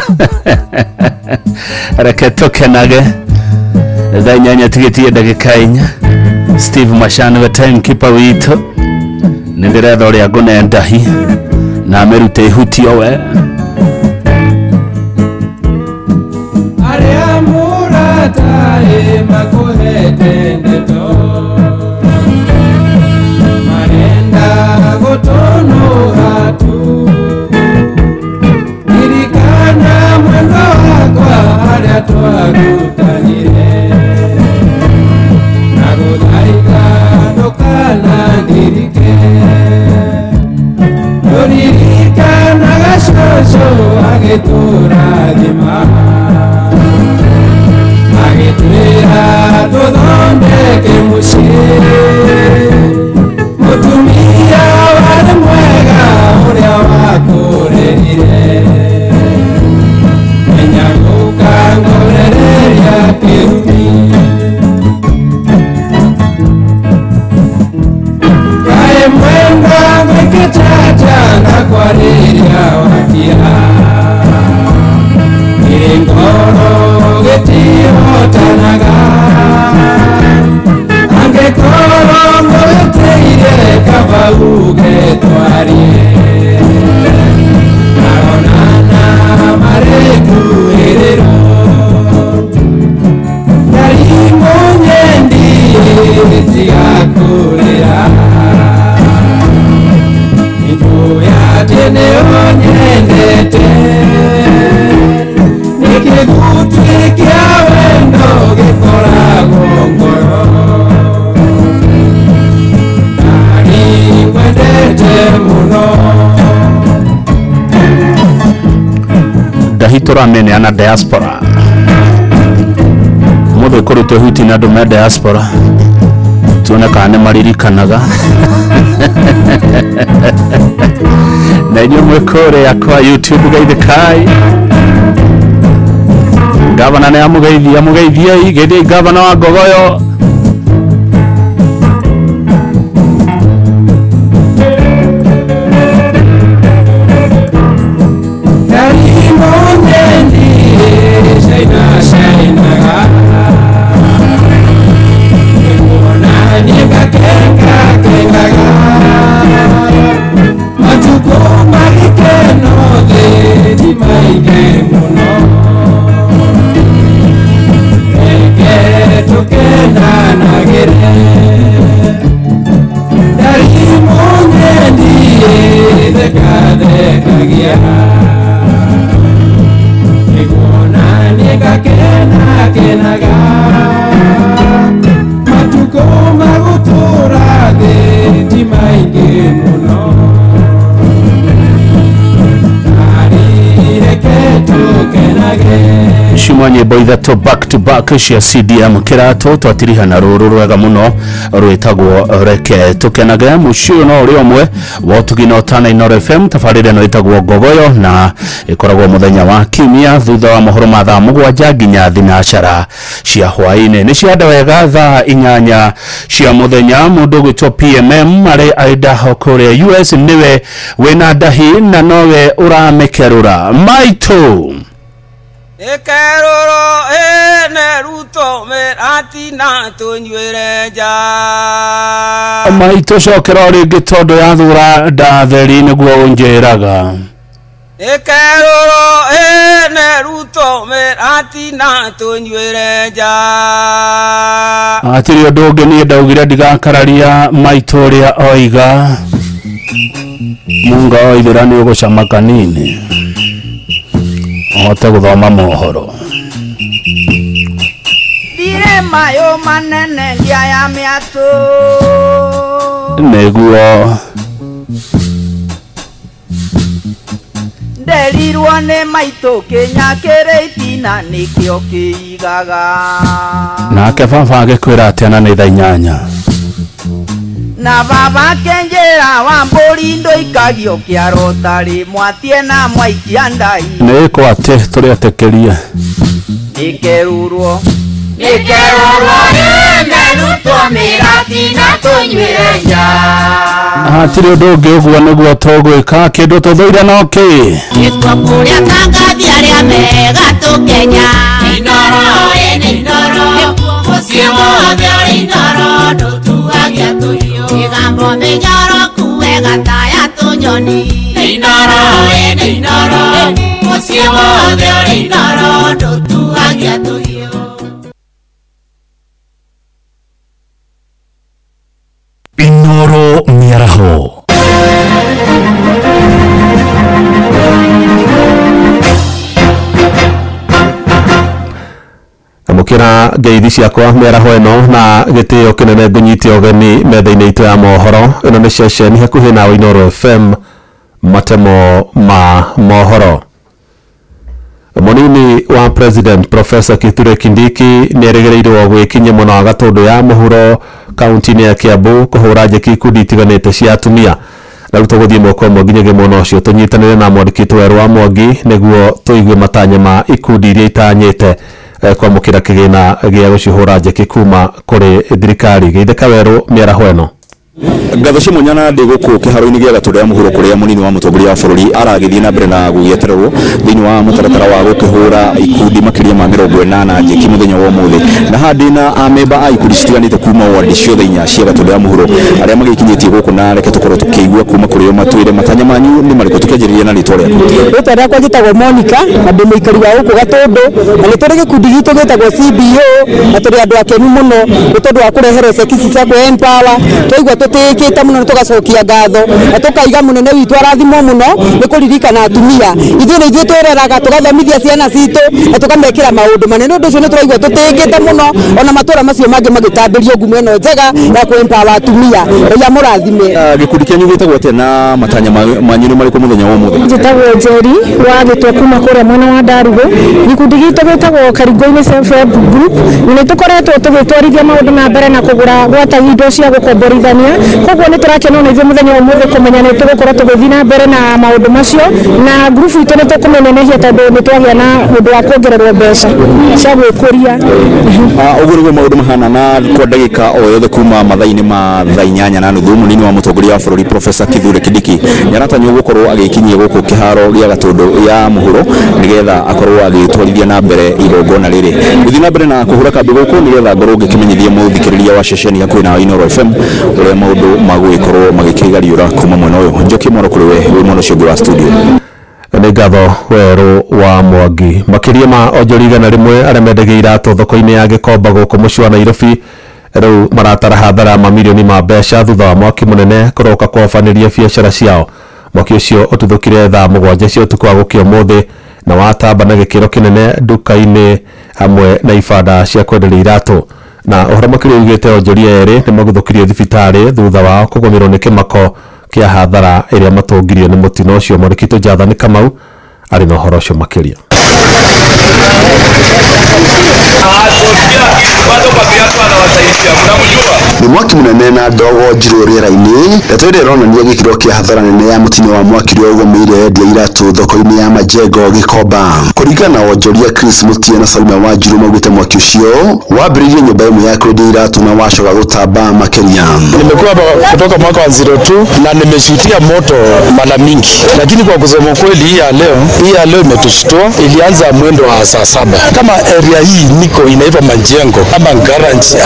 S19: Reketoke nage. Nyanya tigetie dagikainya. Steve Mashano wa timekeeper wito. Nindire thori agone ndahi na merute huti owe.
S20: Aria murata makohete ndeto marenda gotono hatu irikana mwendo wakwa aria twagutanire naguthaitha ndukana ndirike Doririkana gashosho agiturathima agitwira tuthondeke mucii mutumia wari mwega uria wakurerire menya gukangurereria kirumi kae mwenda mwikitaja na kwariria wakia Ngoro getiotanaga angekoro ngoeteire kabau getwarie naonana mareku erero yarimo nyendi tigakurira injoya teneo nyendete Nikigutu kia wendo gikora gongoro Nani kwendete muno
S19: Dahitora mene ana diaspora. Mudwe kurute huti na dume diaspora. Tuone kane maririkanaga. Na inyo mwekore ya kwa YouTube gaithikai. Gavana na amugeithia igethia gavana wa Gogoyo. Shimanye boithato back to back cia CDM kirato twatiriha na ruru rwega muno rwitagwo reke tukenage mucio no uri omwe wotugino tana Inoro FM tafarire no itagwo Gogoyo na ikoragwo muthenya wa kimia thutha wa mohoro ma thaa mugwanja nginya thinacara cia hwaine ni cia wega thaa inyanya cia muthenya mundu gwitwo PMM ari Idaho Korea US niwe wina ndahi na nowe uramekerura maito
S21: Ekeroro neruto merati na tunywereja
S19: Maito cokera ringi tondu ya thura ndatheri niguo unjiraga
S21: Ekeroro neruto merati na tunywereja
S19: Atiri undu ungi ni ndaugire ndigakararia maito ria oiga Munga oithira ni ugucama kanini hote guthoma mohoro
S21: Dire mayo manene ngia ya miatu
S19: neguo
S21: Nderirwo ne maito Kenya kereitina nikio kiigaga
S19: nake baba agikwira ati ana ni thaa 8
S21: na baba kenjera wa mborindo ikagio kiaro tari mwatie na mwaikia ndai
S19: niko ate turi atekerie
S21: nikerurwo
S20: nerutwo mirati na tunywire nja
S19: hatiri undu ungi uguo niguo tugwika kindu tuthuire no ki
S20: gitwa kuria tangathi aria mega tukenya Indoro mucie wothe uri Indoro ndutuagia tuhiu igambo minyoro kuwega taya tunyoni Indoro mucie wothe uri Indoro ndutuagia tuhiu
S6: Inoro miaraho
S2: amukira ngeithi ciakwa miaraho eno na gitio kinene ngunyite ogeni metha-ini itu ya mohoro ino ni session hakuhi na Inoro FM matemo ma mohoro. Munini wa President Professor Kithure Kindiki nĩerĩgĩrĩirwo gwĩkinyia mwena wa Gatundu ya mũhuro kaunti-inĩ ya Kiambu kũhũra njeki ikundi itiganĩte cia atumia na rĩu tũgũthiĩ mwaka ũmwe nginyagia mwena ũcio tũnyitanĩre na mwandĩki Werũ wa Mwangi nĩguo tũigue matanya ma ikundi iria itanyĩte kwamũkĩra kĩgĩna gĩa gũcihũra njeki kuma kũrĩ thirikari. Geithĩka Werũ mĩaraho ĩno.
S22: Ngatho cia munyana ndi guku kiharo-ini gia Gatundu ya muhuro kuria munini wa mutongoria wa bururi aragithie na mbere na gugietererwo thiini wa mutaratara wa gukihura ikundi makiria ma 80 njeki muthenya wa umuthi na handi na amemba a ikundi citiganite kuma wadi ciothe 4 cia Gatundu ya muhuro aria magikinyitie guku na reke tukorwo tukiigua kuma kuri o matwire matanya manyu ni mariko tukianjiriria na ritwa riaku
S23: rita riakwa njitagwo Monica na ndi muikari wa guku Gatundu na ni turi gikundi gitu gitagwo CBO na turi andu akenu muno ni tondu wa kureherwo cekisi cia empower twaigua tutikite muno tugacokia ngatho na tukaiga munene witu arathimo muno ni kuririkana atumia ithuĩ twĩreraga tugathomithia ciana citu na tukamekĩra maũndũ manene ũndũ ũcio nĩ tũraigua tutikite muno ona matũra macio mangĩ magĩtambĩrio ngumo ĩno njega ya kũempower atumia rĩrĩa mũrathime.
S22: Gikundi kĩanyu gĩtagwo atĩa na matanya manyu nĩ marĩkũ mũthenya wa ũmũthĩ?
S24: Njĩtagwo Njeri wa gĩtwa kuma kũrĩa mwena wa Ndarugũ. Gikundi gitũ gĩtagwo Karingo-inĩ Self Help Group nĩ tũkoretwo tũgĩtwarithia maũndũ na mbere na kũgũra gwata indo cia gũkomborithania koguo nĩ tũrakena na ithuĩ mũthenya wa ũmũthĩ kũmenya nĩ tũgũkorwo tũgĩthiĩ na mbere na maũndũ macio na grupu itũ nĩ tũkũmenenehia tondũ nĩ twagĩa na ũndũ wa kuongererwo mbeca cia gwĩkũria.
S22: Ũguo nĩguo maũndũ mahana na kwa ndagĩka o yothe kuma mathaa-inĩ ma thaa 8:30 mũnini wa mũtongoria wa bũrũri Professor Kithure Kindiki nĩaratanywo gũkorwo agĩkinyia gũkũ kĩharo gĩa Gatundu ya mũhuro nĩgetha akorwo agĩtwarithia na mbere igongona rĩrĩ gũthiĩ na mbere na kũhũra kambĩ gũkũ nĩgetha ngorwo ngĩkĩmenyithia mũthikĩrĩria wa ceceni hakuhĩ na Inoro FM ũrĩa maũndũ magũgĩkorwo magĩkĩgariũra kuma mwena ũyũ. Njoki mwana kũrĩ we wĩ mwena ũcio ũngĩ wa studio.
S2: Nĩ ngatho Werũ wa Mwangi. Makĩria ma onjori 100 arĩa mendagia iratũ thoko-inĩ ya Gĩkomba gũkũ mũciĩ wa Nairobi rĩu maratara hathara mamirioni ma mbeca thutha wa mwaki mũnene kũroka kũhobanĩria biacara ciao. Mwaki ũcio ũtuthũkire thaa 7 cia ũtukũ wa gũkĩa ũmũthĩ na watamba na gĩkĩro kĩnene nduka-inĩ hamwe na ibanda cia kwenderia iratũ na ũhoro makĩria ugĩte onjoria erĩ nĩ maguthũkirio thibitarĩ thutha wa kũgũmĩrwo nĩ kĩmako kĩa hathara ĩrĩa matũngirio nĩ mũtino ũcio. Mwandĩki Jonathan Kamau arĩ na ũhoro ũcio makĩria.
S25: Ni mwaki munene na ndogo njirũ rĩera-inĩ ndeto ĩrĩa ĩronania gĩkĩro kĩa hathara nene ya mũtino wa mwaki ũrĩa ũgũmĩire endia iratũ thoko-inĩ ya Majengo Gĩkomba. Kũringana na onjoria Chris Mutie na Salma Wanjiru maugĩte mwaki ũcio wambĩrĩirie nyũmba ĩmwe ya kwendia iratũ na wacoka gũtamba makĩria.
S26: Nimekuwa kutoka mwaka wa 02 na nimeshuhudia moto mara mingi, lakini kwa kusema kweli hii ya leo imetushtua. Ilianza mwendo wa saa 7 kama area hii niko inaitwa Majengo, ama garage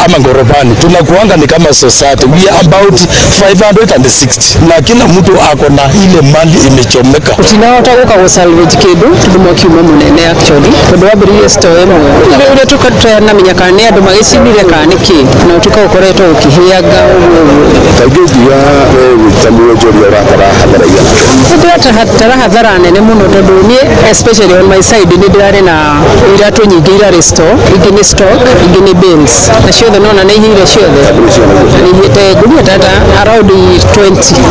S26: ama ngorobani, tunakuanga ni kama society. We are about 560 na kila mtu ako na ile mali imechomeka.
S23: Tunaotaka kwa salvage kidu tulimukiuma munene actually tondu wambiririe store eno ule tukatana minyakane andu magicindire kaniki na tuka ukoretwo ukihianga
S25: kaigithia witamuo joria ratara hadhara
S23: tara hadhara nene muno tondu ni especially on my side ni ndirare na iratu nyingi ira restore ingi ni stock ingi ni bills na ciothe nona na ihire ciothe ni hite gunia tata around 20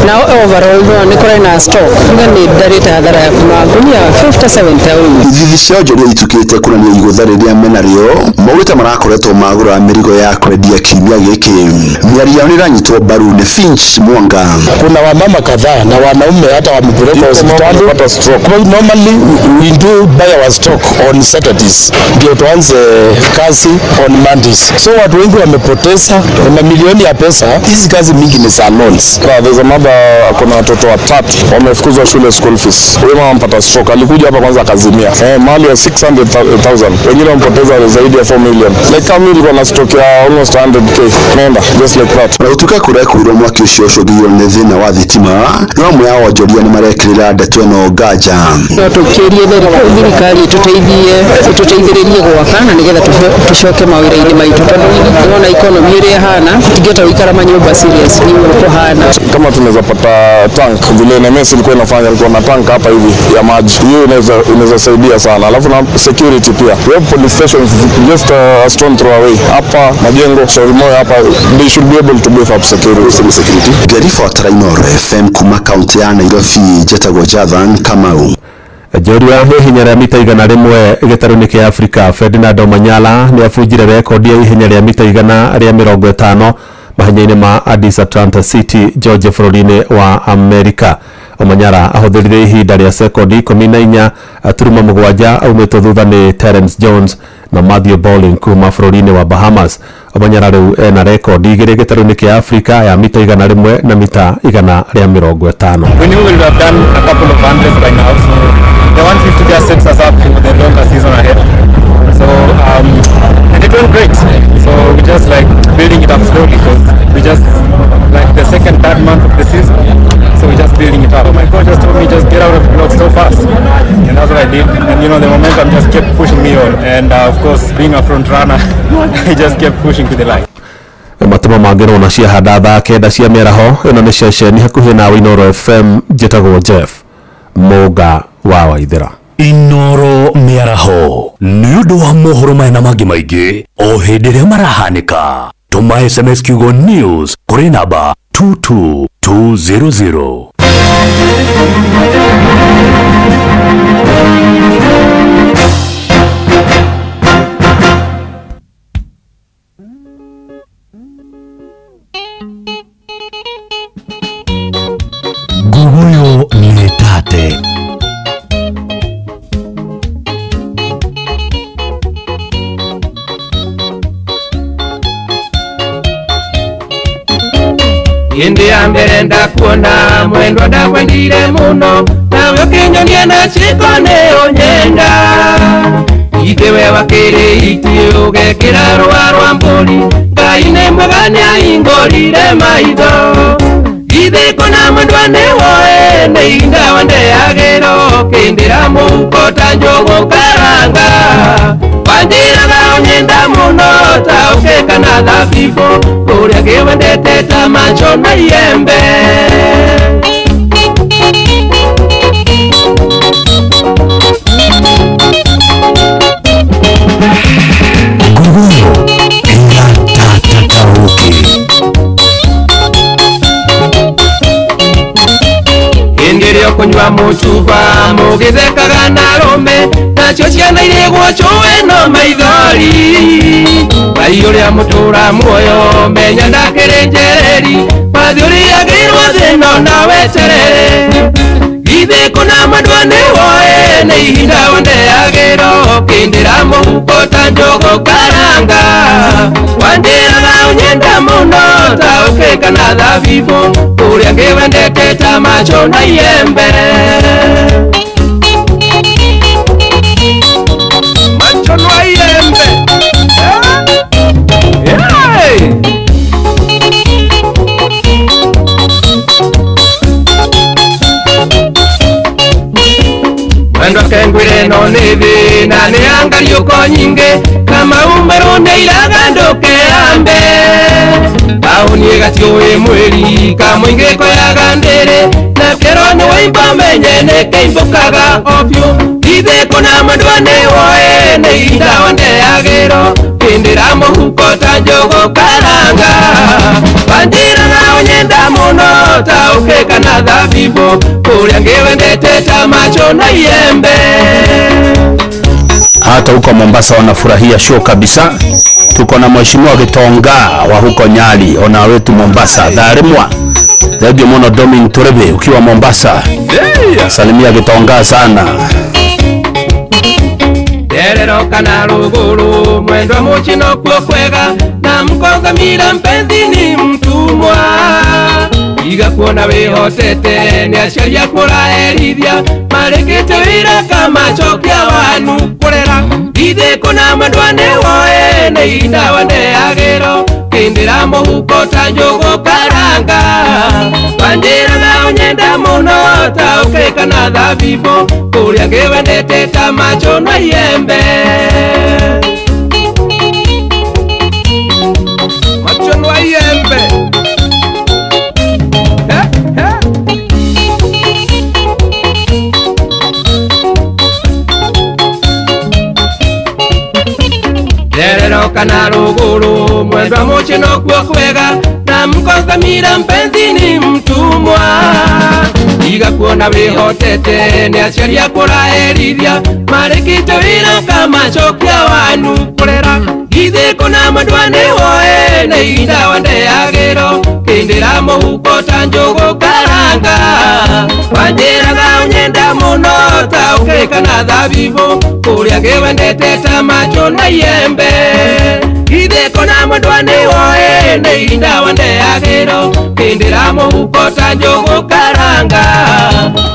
S23: now overall no ni kore na stock ni ndarite hadhara ya kuma gunia 57,000
S25: ithithi cia joria itukite kunania igutha riria menario maugite marakoretwo magura mirigo ya kwendia kiumia giki miario ni ranyitwo baru ni Finch Mwanga.
S26: Kuna wamama kadhaa na wanaume hata wamepelekwa hospitali kupata stroke. Normally we do buy our stock on Saturdays ndio tuanze kazi on Mondays. So watu wengi wamepoteza mamilioni ya pesa. Hizi kazi mingi ni za loans. There's a mother kuna watoto watatu wamefukuzwa shule school fees. Huyo mama mpata stroke alikuja hapa kwanza akazimia. Mali ya 600,000. Wengine wamepoteza zaidi ya 4 million. Like kama nilikuwa na stock ya almost 100k. Nenda just like that.
S25: Na utuka kurekurwo mwaki ucio ucugirwo ni thina wa thitima no amwe ya wonjoria ni marekirira ndeto eno nganja.
S23: No tukirie thirikari tuteithiririe gwaka na nigetha tucoke mawira-ini maitu tondu niona economy iri hana tingeta uikara manyumba serious ni kuhana.
S26: Kama tunaweza pata tank vile NMS ilikuwa inafanya, ilikuwa na tank hapa hivi ya maji, hiyo inaweza saidia sana. Alafu na security pia, we have police stations just a stone throw away hapa majengo Shaurimoyo hapa, they should be able to beef up security.
S25: Garifa Trainor FM kuma county ya Nairobi Jetago Jathan Kamau.
S2: Joria hinya rĩa mita 100 gĩtarũ-inĩ kĩa Afrika Ferdinand Omanyala nĩ abunjire rekondi ya ihenya rĩa mita 100 rĩa 50 mahenya-inĩ ma Addis Atlanta City Georgia bũrũri-inĩ wa Amerika. Omanyala ahũthĩrire ihinda rĩa sekondi 14.7 aumĩtwo thutha nĩ Terence Jones na Matthew Bowling kuma bũrũri-inĩ wa Bahamas. Omanyala rĩu ena rekondi igĩrĩ gĩtarũ-inĩ kĩa Afrika ya mita 100 na mita 150.
S4: We knew we would have done a couple of hundreds by now, so the 150 just sets us up for the longer season ahead. So and it went great. So we just like building it up slowly because we just like the second, third month of the season. So we're just building it up. My coach just told me just get out of the block so fast, and that's what I did. And you know the momentum just kept pushing me on, and of course being a front runner, I just kept pushing to the line.
S2: Matema mangĩrwo na ciahanda thaa kenda cia mĩaraho ĩno nĩ ceceni hakuhĩ na Inoro FM njĩtagwo Jeff Mũga wa Waithĩra.
S6: Inoro mĩaraho nĩ ũndũ wa mohoro maya na mangĩ maingĩ o hĩndĩ ĩrĩa marahanĩka. Tũma SMS kiugo news kũrĩ namba 22200. Guguyo Nitate.
S5: Indi ya mbere ndakuona mwendwa ndakwendire muno nawe ukinyonia na cikone onyenga ithiwe wakiri iti ugekira rwa rwa mburi Ngai nĩ mwega nĩahingũrire maitho ithi kona mwendwa nĩwoe nĩ ihinda wandeagĩro kĩndĩra mũhuko ta njogu karanga wanjĩraga ũnyenda mũno ta ũkĩka na thabibũ ũrĩa kĩwendete ta macho na iembe
S6: Guguyo Nitate Karaoke.
S5: Ingĩrĩa kunywa mũcuba mũgĩthekaga na arũme nacio ciana irĩgwo cũĩ no maithori Ngai ũrĩa mũtũra muoyo menya ndakĩrĩ njereri wathi ũrĩagĩrwo thĩno na weterere githĩ kũna mwendwa nĩwoĩ nĩ ihinda wandeagĩro kĩndĩra mũhuko ta njogu karanga wandĩraga ũnyenda mũno ta ũkĩka na thabibũ ũrĩa ngĩwendete ta macho na iembe macho na iembe na neangali uko nyinge kama umerunde ilaganduke ambe bauni gatio mweri kama inge ko yagandere na piero ni waimba menye ne keimbukaga opyo ide kona madwane woe ne inda wande agero kindira muhuko tanjogo karanga bandira na onyenda muno tauke kana dhabibu kuria ngewendete tamacho na yembe.
S19: Hata huko Mombasa wanafurahia show kabisa. Tuko na mheshimiwa Gitonga wa huko Nyali, ona wetu Mombasa dharimwa zaidi mono Domin Turebe ukiwa Mombasa. Salimia Gitonga sana.
S5: Derero kana ruguru mwendo muchino kwega na mkonga mira mpenzi ni mtumwa iga kuona wihotete ni asharia kura erithia marekete wira kama chokia wanu kurera ide kuna mandwane woe ne inda wande agero kindira muhuko tanjogo karanga bandira na onyenda muno tauke kana dhabibu kuria ngewendete tamacho na yembe macho na yembe. Derero kana ruguru mwendo muchino kwega na mkonga mira mpenzi ni mtumwa iga kuona wihotete ni asharia kura erithia marekite wira kama chokia wanu kurera ithe kuna madwane woe na inda wande agero kindira muhuko tanjogo karanga bandira ga onyenda muno tauke kana dhabibu kuria ngewendete tamacho na yembe ithe kuna madwane woe na inda wande agero kindira muhuko tanjogo karanga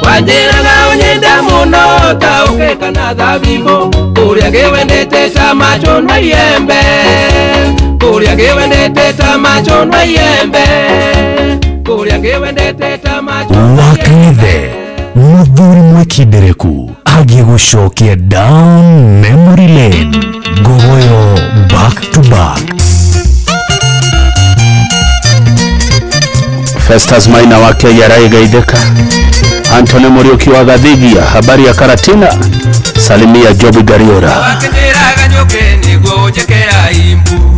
S5: bandira ga onyenda muno tauke kana dhabibu kuria ngewendete tamacho na yembe kuria ngewendete tamacho na yembe kuria ngewendete tamacho
S6: Wakithe muthuri mwekindereku agie gucokia down memory lane gogoyo back to back.
S19: Festus Maina wake Yarai Gaideka, Anthony Muriuki wa Gadhigia, habari ya Karatina, salimia Jobi Gariora.
S5: Wakendera ganyoke nigo jekera imbu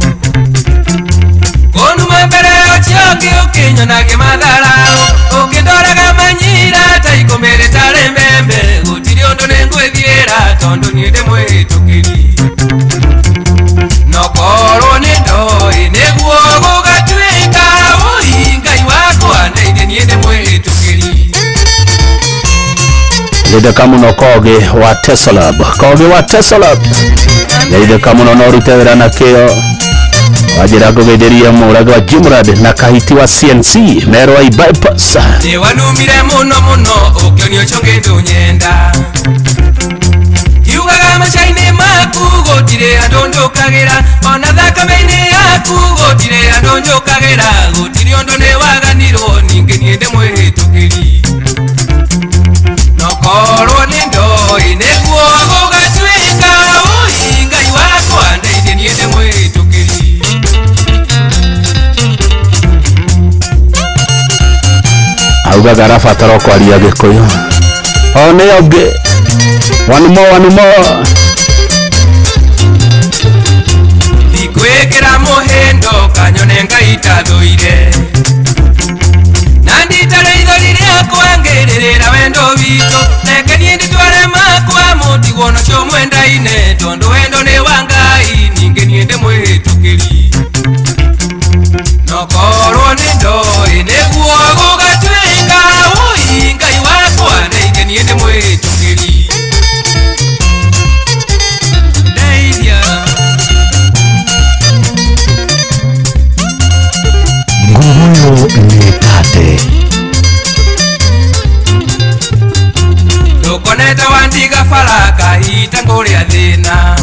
S5: Konu mambere ochioke ukinyo nage madharao Ukindora gamanyira taikomere tare mbembe Gutiri ondo nengwe thiera tondo niende mwetukiri Nokoro nindo ineguo gugatuika Uingai wakwa neide niende mwetukiri
S19: Lede kamuno Koge wa Tesalab, Koge wa Tesalab Lede kamuno norutewera na keo wajira kugederia muraga wa Jimrad na kahiti wa CNC mero wa bypass
S5: ni wanumire muno muno ukionio chonge dunyenda yugaga machaine maku gotire andonjo kagera ona thakame-ini yaku gotire andonjo kagera gotire ondo ne waganirwo ninge niende mwihitukiri nokorwo ni ndoi niguo gugatuika uingai wakwa ndeithie niende mwihitukiri
S19: auga garabatara kwaria Gikuyu one onge one more
S5: ikwekera muhendo kanyone ngaita thuire nanditara ithori riakwa ngirira wendo wito rekenie nditware makwa mutigo nocio mwendaine tondu wendo ni wa Ngai ninge niende mwihitukiri nokorwo ni ndoi niguo gugatuika uingai wakwa ndeithie niende mwihitukiri ndeithia
S6: Gogoyo ni tate
S5: tukoneta wandiga faraka hita nguria thina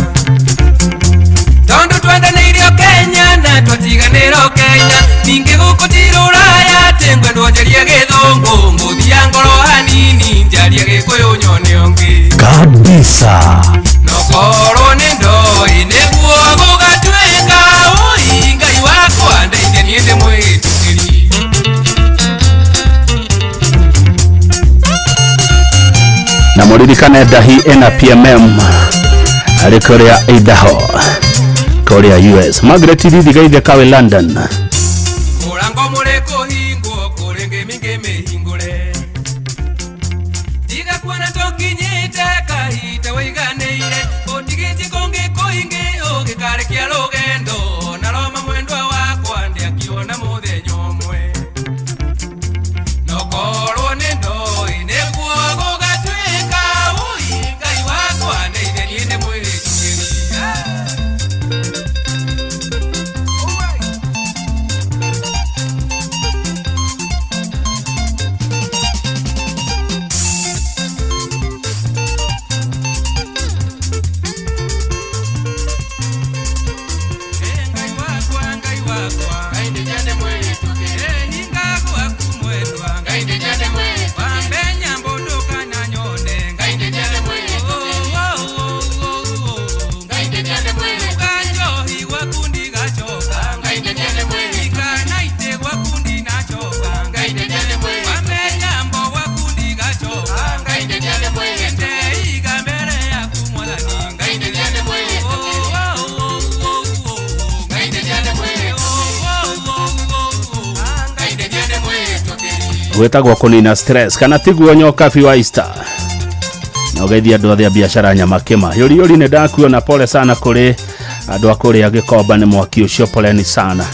S5: tondu twendaneirio Kenya na twatiganiro Kenya ningi gukutira uraya tengwe ndonjerie githungu nguthia ngoro hanini njarie Gikuyu nyone ongi
S6: kabisa
S5: no Nokoro nindoi neguo gugatwika ui ngai wakwa ndeithia niĩ ndĩ mwĩtĩkĩri.
S19: Na muririkane ndahi ena PMM arĩ kũrĩa Idaho kũrĩa US. Margaret Thithi gaithe kawe London.
S5: Mũrango mũrĩ kũhingwo kũrĩ ngĩmingĩ mĩhingũre. Tiga kuona tũkinyĩte kahinda wĩiganĩire ũtigĩtie kũngĩ kũingĩ ũgĩkarĩkia rũgendo na Roma mwendwa wakwa ndĩakiona mũthenya ũmwe. Nokorwo nĩ ndoi nĩguo gũgatuĩka ui ngai wakwa ndeithia niĩ ndĩ mwĩtĩkĩri.
S19: gwetagwo kunina stress kana tiguo nyoka wa Easter na ugeithia andu othe a biashara nyama kima yori ne ndakuona pole sana kuri andu akuri Gikomba ni mwaki ucio poleni sana.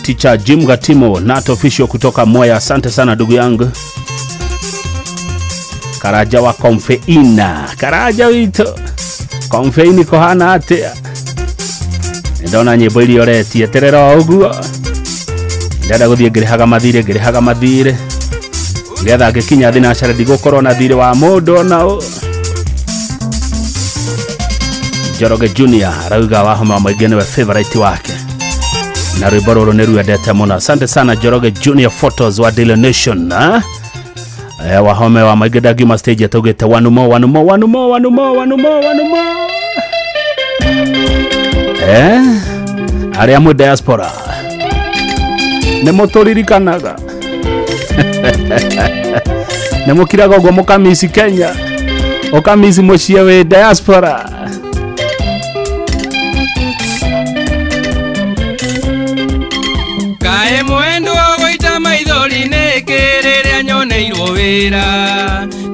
S19: Teacher Jim Gatimo Nato official kutoka Mwea, asante sana ndugu yangu. Karaja wa Konfeina, Karaja wito Konfeini kohana atia ndona nyimbo iria oretie terera uguo ndenda guthie ngirihaga mathire ngetha ngikinya thina cara ndigũkorwo na thire wa mũndũ nao. Njoroge Junior arauga wahoma maingĩ niwe favorite wake na rwĩmbo rũrũ nĩ rwendete mũno. Asante sana Njoroge Junior Photos wa Daily Nation. Wahome wa maingĩ ndagiuma stage atugĩte wanumo arĩa mu diaspora nĩ mũtũririkanaga nĩ mũkiraga ũguo mũkamisi Kenya ũkamisi mũciĩ wĩ diaspora.
S5: Kae mwendo gũita maithori-inĩ kĩrĩrĩa nyoneirwo wĩra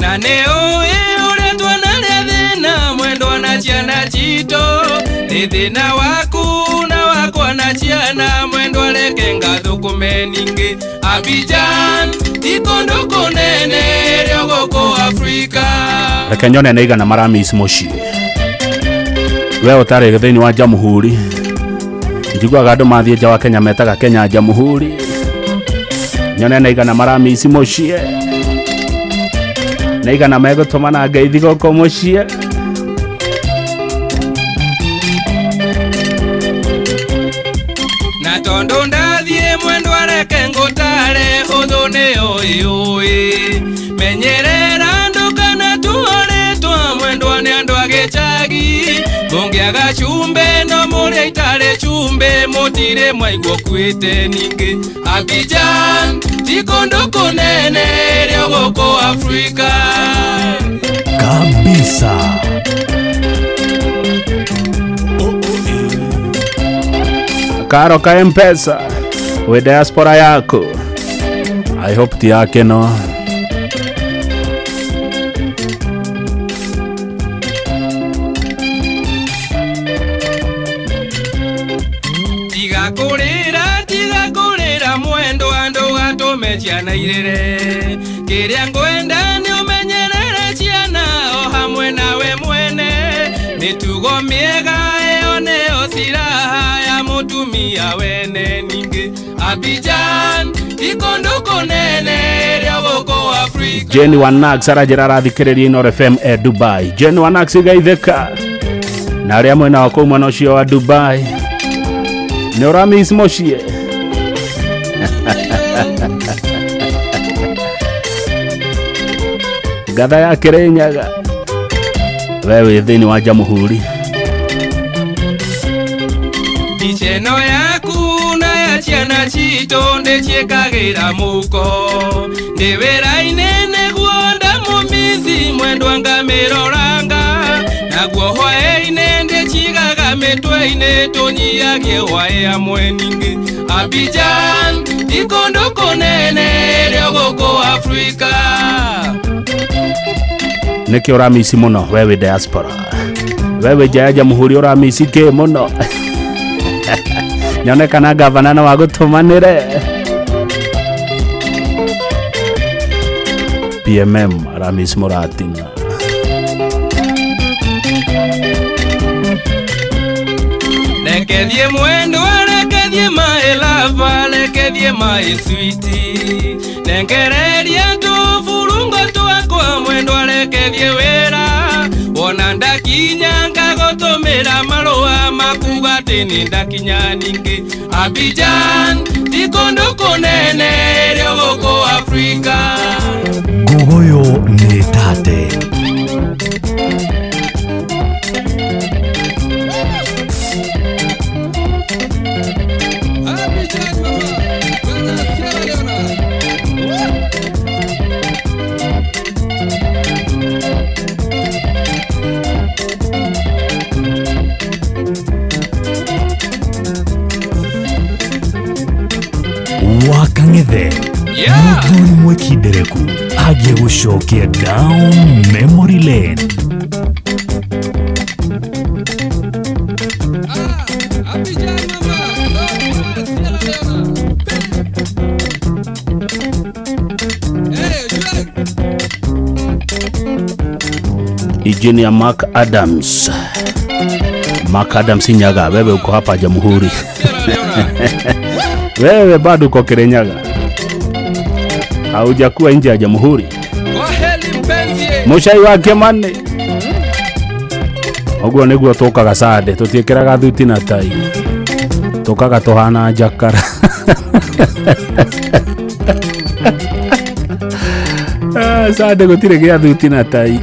S5: na nĩ ũĩ ũrĩa twanarĩa thĩna mwendwa na ciana citũ nĩ thĩna waku na wakwa na ciana mwendwa reke ngathũkũme ningĩ Abidjan ikondo kũnene rĩa gũkũ Afrika.
S19: Reke nyone nĩ igana maramisi mũciĩ we ũtarĩ thĩinĩ wa Jamhuri njiguaga andũ mathiĩ nja wa Kenya metaga Kenya Jamhuri nyone nĩ igana maramisi mũciĩ nĩ igana megũtũmana ngeithi gũkũ mũciĩ.
S5: Na tondo ndathie mwendwa reke ngũtare hũthũ nĩ ũĩ menyerera ndũkana tuoretwa mwendwa nĩ andũ a gĩcagi mũngĩaga cumbe no mũrĩa itarĩ cumbe mũtirĩ mwaigua kuĩte ningĩ Abidjan ikondo kũnene rĩa gũkũ Afrika
S6: kabisa.
S19: Karo ka M-Pesa we diaspora yako I hope ti yake no
S5: tiga kurira mwendo andu gatume ciana irere kiria ngwenda ni umenyerere ciana o hamwe nawe mwene mitugo miega eo neo siraha ya mutumia wene ningi Abidjan ikondo kũnene rĩa gũkũ Afrika.
S19: Jenny Wanax arajira arathikĩrĩria Ino FM Dubai. Jenny Wanax igaithĩka na arĩa mwena wa kũu mwena ũcio wa Dubai nĩ ũramisi mũciĩ gatha ya Kirinyaga wewe thini wa Jamhuri
S5: Icheno yaku na ya ciana cito ndeciekagira muko ndewera inene guonda mumizi mwendwa ngamiroranga naguo hwae-ine ndecigaga mitwe-ine tunyiagie hwae amwe ningi Abidjan ikondo kunene ryo guku Afrika
S19: niki uramisi muno wewe diaspora wewe jaya Jamhuri uramisi ke muno nyonekana gavana na wagutumanire PMM Ramis Muratina
S5: lekedie mwendo lekedie maelava lekedie maeswiti nengereria tu furungo twakwa mwendo lekedie wera wona ndakinya ngagotomera marua makuga tini ndakinya ningi Abidjan ikondo kunene ryo guku Afrika
S6: Gogoyo ni tate Wakang'ethe Muthuri Mwekindereku agiye gucokia down memory lane
S19: Engineer Mark Adams Nyaga, wewe uko hapa Jamhuri wewe bado uko Kirinyaga haujakuwa nje ya Jamhuri Mushai wa Kimani oguo niguo tukaga sade tutiekeraga thuti na tai tukaga tuhana jakara sade gutire gia thuti na tai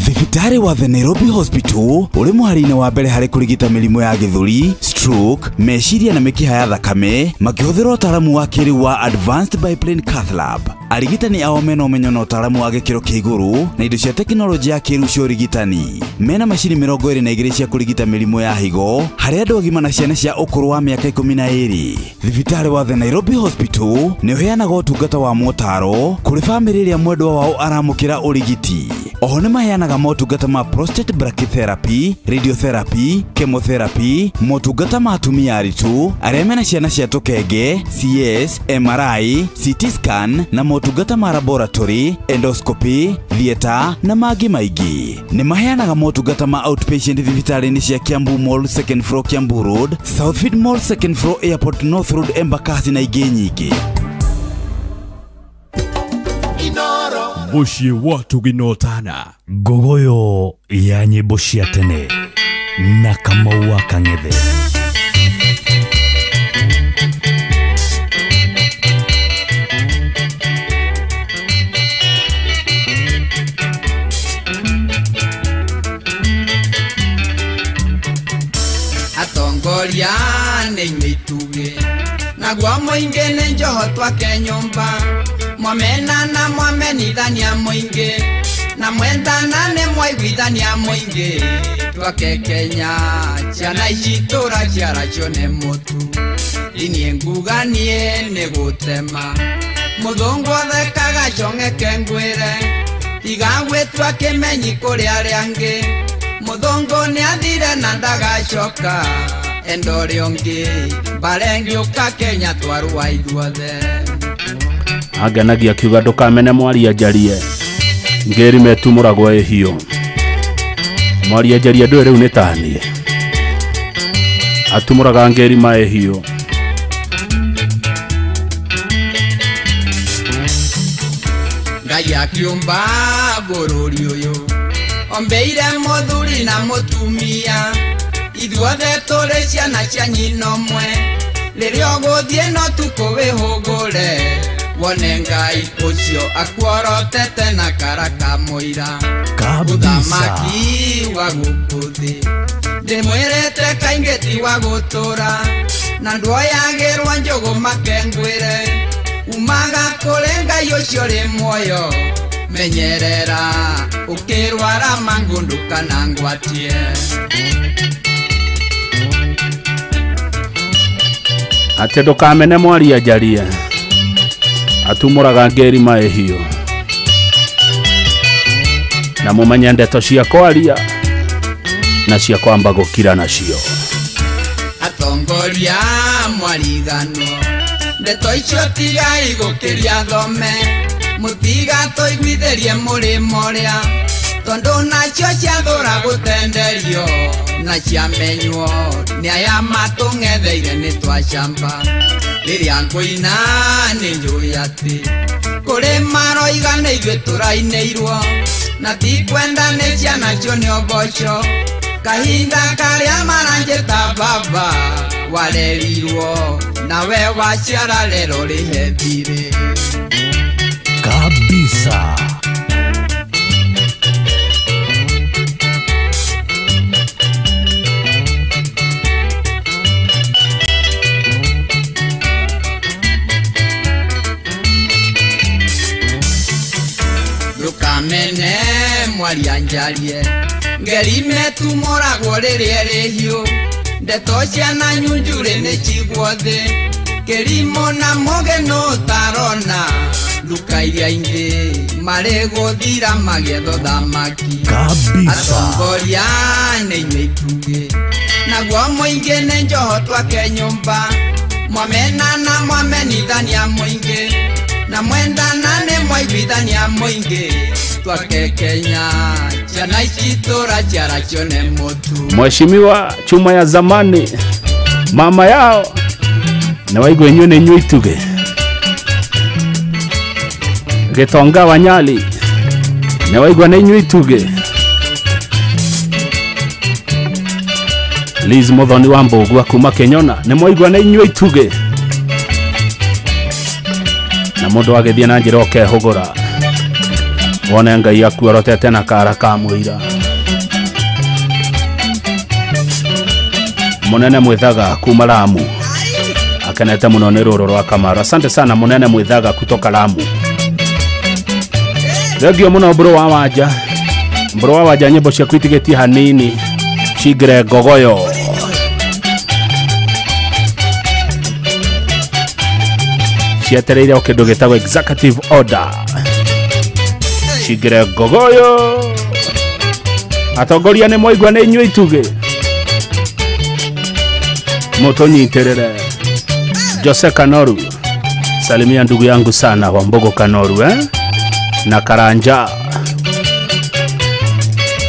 S8: Thibitarĩ wa The Nairobi Hospital uri muharine wa mbere hari kurigita mirimu ya githuri, stroke, meciria na mikiha ya thakame makihũthĩra ũtaramu wa kĩrĩu wa Advanced Biplane Cath Lab. Arigitani ao mena ũmenyo na ũtaramu wa gĩkĩro kĩa igũrũ na indo cia tekinoronjĩ ya kĩrĩu cia ũrigitani. Mena macini 22 cia kurigita mirimu ya higo harĩ andũ agima na ciana cia ũkũrũ wa mĩaka 12. Thibitarĩ wa The Nairobi Hospital nĩ ũheanaga ũtungata wa motaro kũrĩ famĩlĩ ĩrĩa mwendwa wao aramũkĩra ũrigiti. Oho nĩ maheanaga motungata ma prostate brachytherapy, radiotherapy, chemotherapy, motungata ma atumia aritũ arĩa mena ciana cia tũkenge, CS, MRI, CT scan na motungata ma laboratory, endoscopy, theater na mangĩ maingĩ. Nĩ maheanaga motungata ma outpatient thibitarĩ-inĩ cia Kiambu Mall second floor Kiambu Road, Southfield Mall second floor Airport North Road Embakasi na ingĩ nyingĩ.
S6: Muciĩ watu ginotana Gogoyo ya nyĩmbo cia tene na Kamau wa Kang'ethe.
S21: Atongoria nĩ mituge naguo mũingĩ nĩ njoho twake nyũmba mwamena na mwamenithania mũingĩ na mwendana nĩ mwaiguithania mũingĩ twake Kenya ciana ici tũraciaracio nĩ mũtu inie nguganie nĩ gũtema mũthũngũ thekaga cong'eke ngwĩre tiga gwĩtua kĩmenyi kũrĩ arĩa angĩ mũthũngũ nĩ athire na ndagacoka endore ũngĩ barengĩũka Kenya twarũa ithuothe
S19: agenagia kiuga ndukamene mwaria njarie ngeri metumuragwo ehio mwaria njarie ndwe riu ni tanie atumuraga ngeri maehio
S21: ngai akiumba bũrũri ũyũ ombeire mũthuri na mũtumia ithuothe tũrĩ ciana cia nyina ũmwe rĩrĩa ũgũthiĩ no tukũwĩhũngũre wone ngai ucio akuorotete na karaka muira uthamaki wa gukuthi ndimwirite kaingi ti wa gutura na nduoyagirwa njugu makengwire umaga kuri ngai ucio ri muoyo menyerera ukirwara mangundu kana ngwatie
S19: ate ndukamene mwaria njaria atumuraga ngeri maehio na mumenye ndeto cia kwaria na cia kwamba gukira nacio
S21: atongoria mwarigano ndeto icio tigai gukiria thome mutiga toiguitherie murimo ria tondu nacio ciathura gutenderio na ciamenywo ni aya matung'etheire ni twacamba riria nguina ni njui ati kuri maroigana ithuĩ tũrainĩirwo na ti kwenda nĩ ciana cio nĩ oboco kahinda karĩa maranjĩta baba warerirwo nawe waciara rero rĩhe thirĩ
S6: kabisa.
S21: Ndukamene mwaria njarie ngeri metumoragwo rĩrĩa rĩhiũ ndeto ciana nyunjure nĩ cigwo thĩ kĩrimũ na mũgeno ũtarona nduka iria ingĩ marĩ gũthira magĩetho thamaki atongoria nĩ inyuĩ ituge naguo mũingĩ nĩ njoho twake nyũmba mwamena na mwamenithania mũingĩ na mwendana nĩ mwaiguithania mũingĩ twake Kenya ciana ici tũra ciara cione mũtu
S19: Mheshimiwa chuma ya zamani mama yao na waigua inyuĩ nĩ inyuĩ ituge Gitonga Wanyali na waigua nĩ inyuĩ ituge Liz Muthoni wa Mbogu akuma Kenyona nĩ mwaigua nĩ inyuĩ ituge na mundu agithie na njira okehugura wone ngai akuorotete na kara ka muira munene mwithaga kuma Lamu akenete muno ni ruru rwa Kamara. Asante sana munene mwithaga kutoka Lamu. Thegio muno bro wa waja nyimbo cia kwitigetie hanini Shigre Gogoyo ciatereire o kindu gitagwo executive order Shigre Gogoyo atongoria ni mwaigua ni inyuĩ ituge mutonyiterere Jose Kanoru salimia ndugu yangu sana wa Mbogo Kanoru na Karanja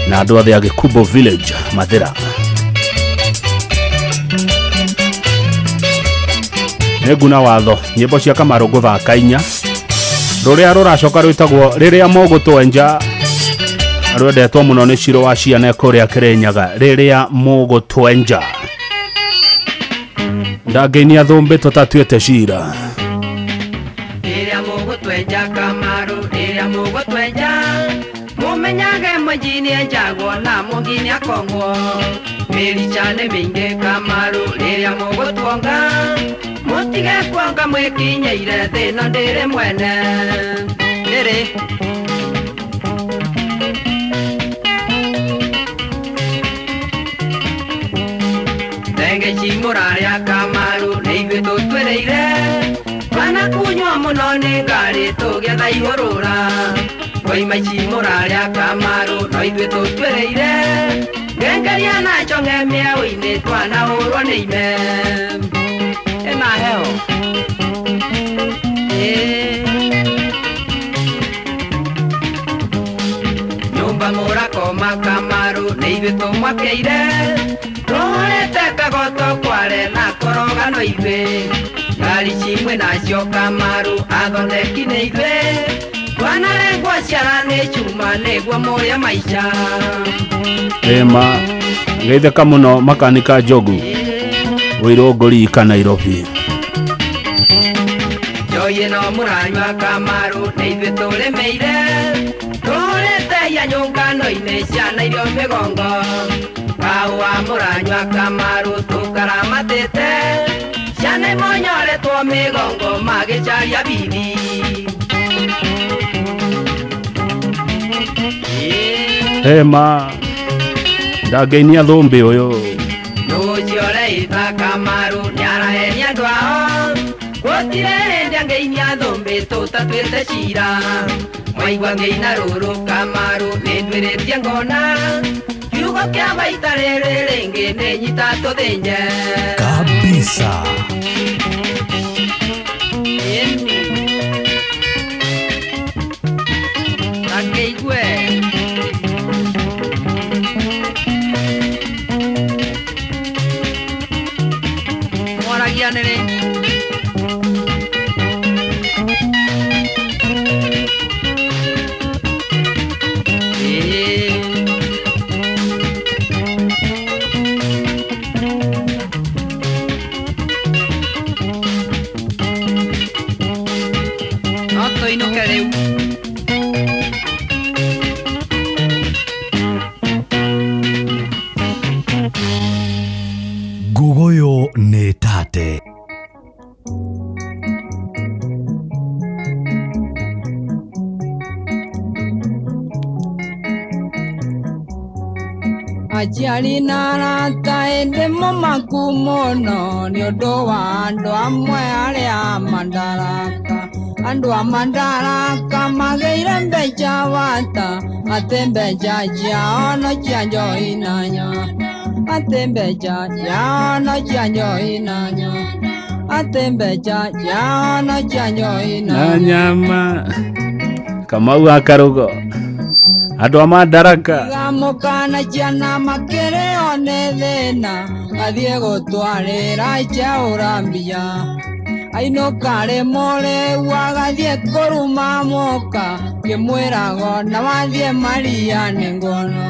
S19: na andũ othe a Gikubo village Mathira neguna watho nyimbo cia Kamaru guthaka inya ruria ruracoka rwitagwo riria mugutwenja rwendetwo muno ni Ciro wa ciana kuria Kirinyaga riria mugutwenja ndangenia thumbi tutatuete cira
S21: riria mugutwenja Kamaru riria mugutwenja mumenyage mwenjini enjagwo na mungini akongwo mirichane mingi Kamaru riria mugutwonga mutige kwanga mwikinyeire thina ndiri mwene ndiri Tenge chimuraria Kamaru ni ithuĩ tũtwereire bana kunywa muno ni ngari tugetha ihurura Koima chimuraria Kamaru no ithuĩ tũtwereire ngengeria na chonge miao-inĩ twanahũrwo nĩ ime ena heo nyũmba mũrakoma Kamaru nĩ ithuĩ tũmwakeire tũhũrĩte kagoto kware na korogano ithuĩ ngari cimwe nacio Kamaru athondeki nĩ ithuĩ twanarengwo ciara nĩ chuma nĩguo mũrĩa maica
S19: ema geitheka muno makanika Njogu Wĩrũngũri ka Nairobi
S21: yino muranywa kamaru na ithuĩ tũrĩmĩire tũrĩte nyũngano-inĩ ciana irio mĩgongo kahũa muranywa kamaru tũkaramatĩte ciana imonyoretwo mĩgongo magĩcaria bibi
S19: ma ndangĩinia thũmbĩ ũyũ
S21: nũciore itha kamaru nĩarahenia andũ ao gũtirĩ hĩndĩ angĩinia thũmbĩ tũtatuĩte cira mwaigua ngĩina rũrũ kamaru nĩnduĩrĩtie ngona kiugo kĩa maita rĩrĩ rĩngĩ nĩnyita tũthĩnje
S6: kabisa
S21: akĩigue moragia nĩrĩ tũinũke rĩu
S6: Gugoyo nĩ tate
S21: aciari na arata ĩndĩ mũmaku mũno nĩ ũndũ wa andũ amwe arĩa mandaraka andũ a mandaraka magĩire mbeca wata atĩ mbeca ciao no cia njohi na nyama atĩ mbeca ciao no cia njohi na nyama atĩ mbeca ciao no cia njohi
S19: na nyama Kamau akarugo andũ a mandaraka
S21: gamũkana ciana makĩrĩo nĩ thĩna athiĩ gũtwarĩra icaũra mbia ainũka rĩmwe rĩu agathiĩ kũruma mũka kĩmwĩrago na wathiĩ maria nĩ ngono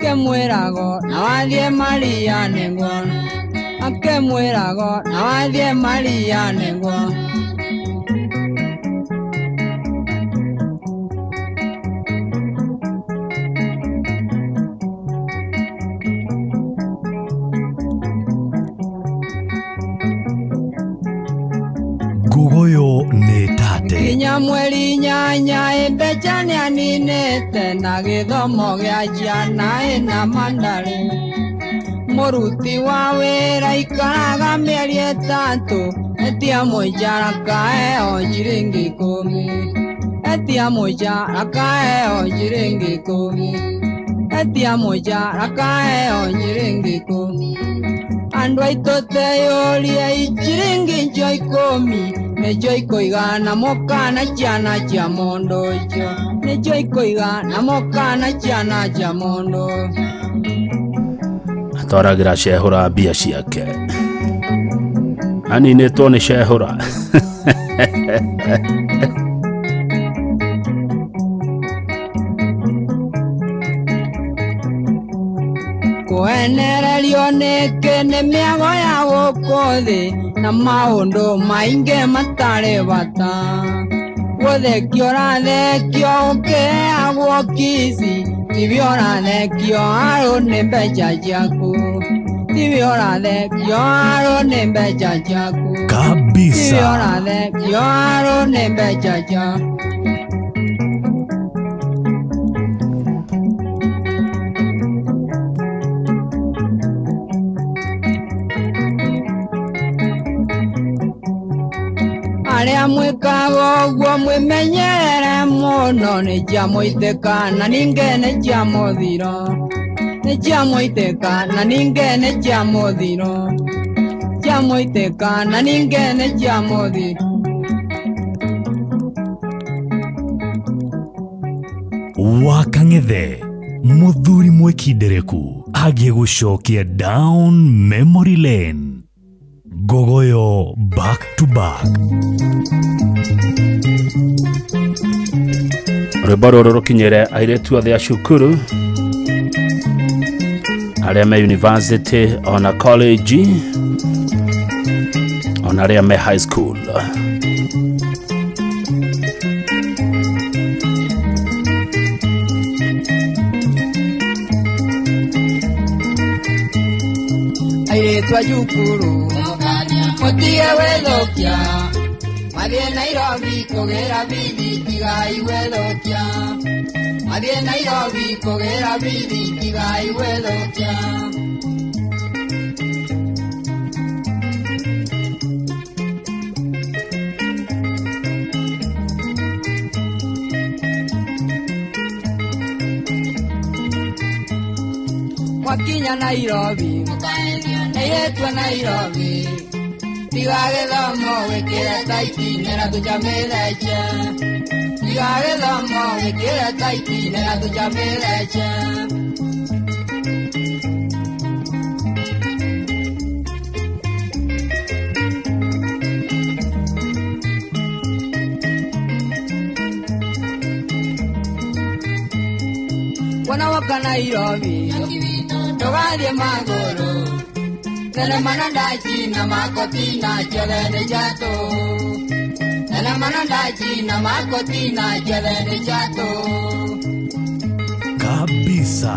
S21: kĩmwĩrago na wathiĩ maria nĩ ngono akĩmwĩrago na wathiĩ maria nĩ ngono
S6: Gugoyo nĩ tate
S21: kinya mweri nyanya mbeca nĩaninĩte na gĩthomo gĩa ciana ĩna mandarĩ mũruti wa wĩra ikaraga mĩeri ĩtatũ etia mũicara kaheo ciringi 10 etia mũicara kaheo ciringi 10 etia mũicara kaheo ciringi 10 andũ aitũ teyũrie ciringi njo 10 nĩcio ikũigana mũkana ciana cia mũndũ ũcio nĩcio ikũigana mũkana ciana cia mũndũ
S19: atwaragĩra cehũra mbia ciake aninĩtwo nĩ cehũra
S21: kũenererio nĩkĩ nĩ mĩago ya gũkũ thĩ na maũndũ maingĩ matarĩ bata gũthekio ũrathekio ũkĩheagwo kici tibio ũrathekio arũ nĩ mbeca ciaku tibio ũrathekio arũ nĩ mbeca ciaku
S6: kabisa
S21: tibio ũrathekio arũ nĩ mbeca ciaku arĩa mwĩkaga ũguo mwĩmenyerere mũno nĩ cia mũitĩka na ningĩ nĩ cia mũthiro nĩ cia mũitĩka na ningĩ nĩ cia mũthiro cia mũitĩka na ningĩ nĩ cia mũthiro
S6: wakang'ethe mũthuri mwĩkindereku agiĩ gũcokia down memory lane Gugoyo back to back
S19: rwĩmbo rũrũ rũkinyĩre airĩtu othe a cukuru arĩa me university ona college ona arĩa me high school
S21: airetwa jukuru mutige wethokia mathie Nairobi kugera bithi tigai wethokia mathie Nairobi kugera bithi tigai wethokia Wakinya Nairobi, airetwa Nairobi, tigage thamo wekere taiti nera tujamereche, tigage thamo wekere taiti nera tujamereche. Wanawaka Nairobi, togarie magoro, nene manandachi na makoti na chelene jato, nene manandachi na makoti na chelene jato.
S6: Kabisa.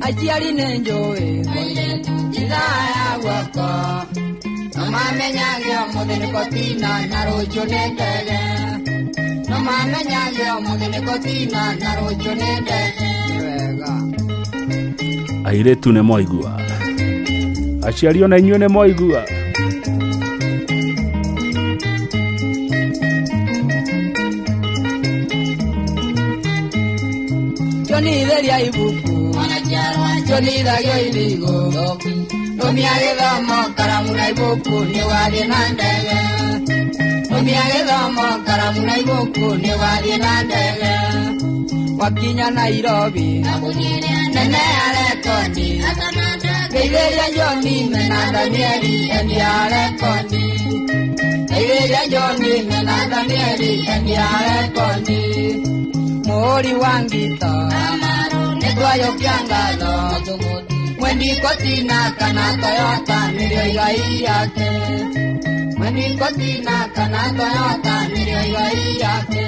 S21: Ajiari nenjoe, idaya wako. No mamenyage omudene kotina narocho nendege. No mamenyage omudene kotina narocho nendege.
S19: Airetu ne moigua. Aciari ona inyuĩ nĩ moigua.
S21: Johnny theria ibuku. Johnny thagio iligo. Omiage thamo karamuna ibuku ni wali na ndege. Omiage thamo karamuna ibuku ni wali na ndege. Wakinya Nairobi nene arekoni. Keideria Johnny mena Danieli endi arekoni. Keideria Johnny mena Danieli endi arekoni. Mori wangito netwayo kiangalo. Mwendi kotina kana Toyota nilio igai yake. Mwendi kotina kana Toyota nilio igai yake.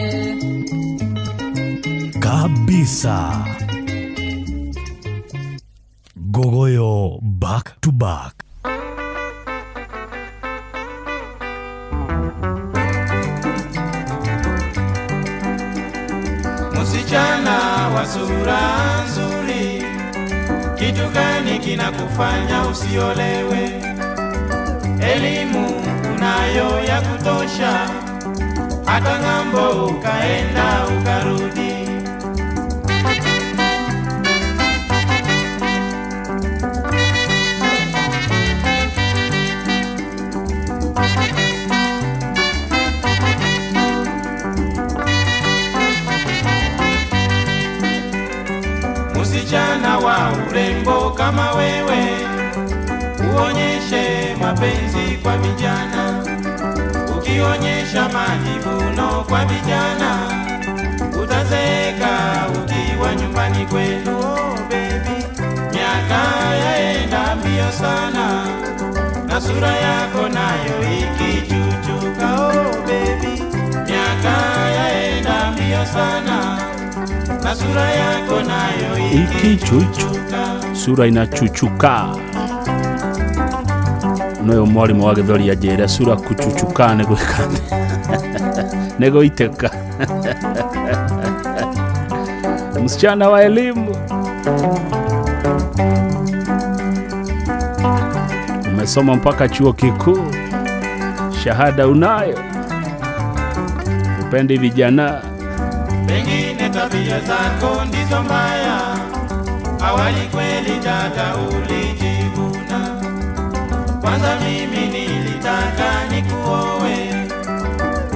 S6: Kabisa. Gogoyo back to back.
S3: Msichana wa sura nzuri, kitu gani kinakufanya usiolewe? Elimu unayo ya kutosha, hata ng'ambo ukaenda ukarudi. Msichana wa urembo kama wewe, uonyeshe mapenzi kwa vijana. Ukionyesha majivuno kwa vijana, utazeeka ukiwa nyumbani kwenu. Oh baby, miaka yaenda mbio sana, na sura yako nayo ikichuchuka. Oh baby, miaka yaenda mbio sana, na sura yako nayo
S19: ikichuchuka. Sura inachuchuka. Noyo mwalimu wa Gĩthweri anjĩra sura kuchuchuka nĩ gwĩka nĩ gũitĩka. Msichana wa elimu, umesoma mpaka chuo kikuu, shahada unayo, upendi vijana.
S3: Pengine tabia zako ndizo mbaya, awali kweli dada ulijivuna. Kwanza mimi nilitaka nikuowe,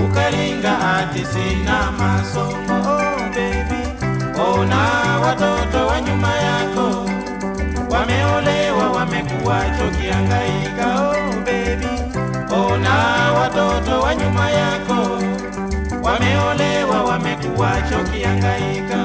S3: ukaringa ati sina masomo. Oh baby, ona watoto wa nyuma yako wameolewa, wamekuwa chokiangaika. Oh baby, ona watoto wa nyuma yako wameolewa, wamekuwa chokiangaika.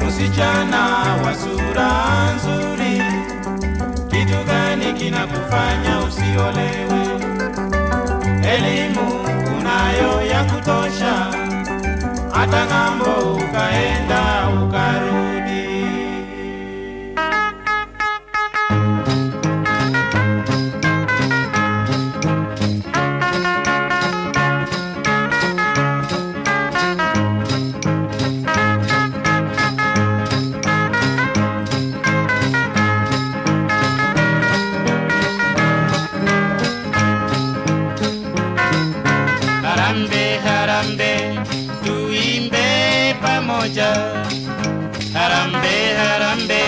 S3: Msichana wa sura nzuri, kitu gani kinakufanya usiolewe? Elimu unayo ya kutosha, hata ng'ambo ukaenda ukarudi. Harambe, harambe, tuimbe pamoja. Harambe, harambe,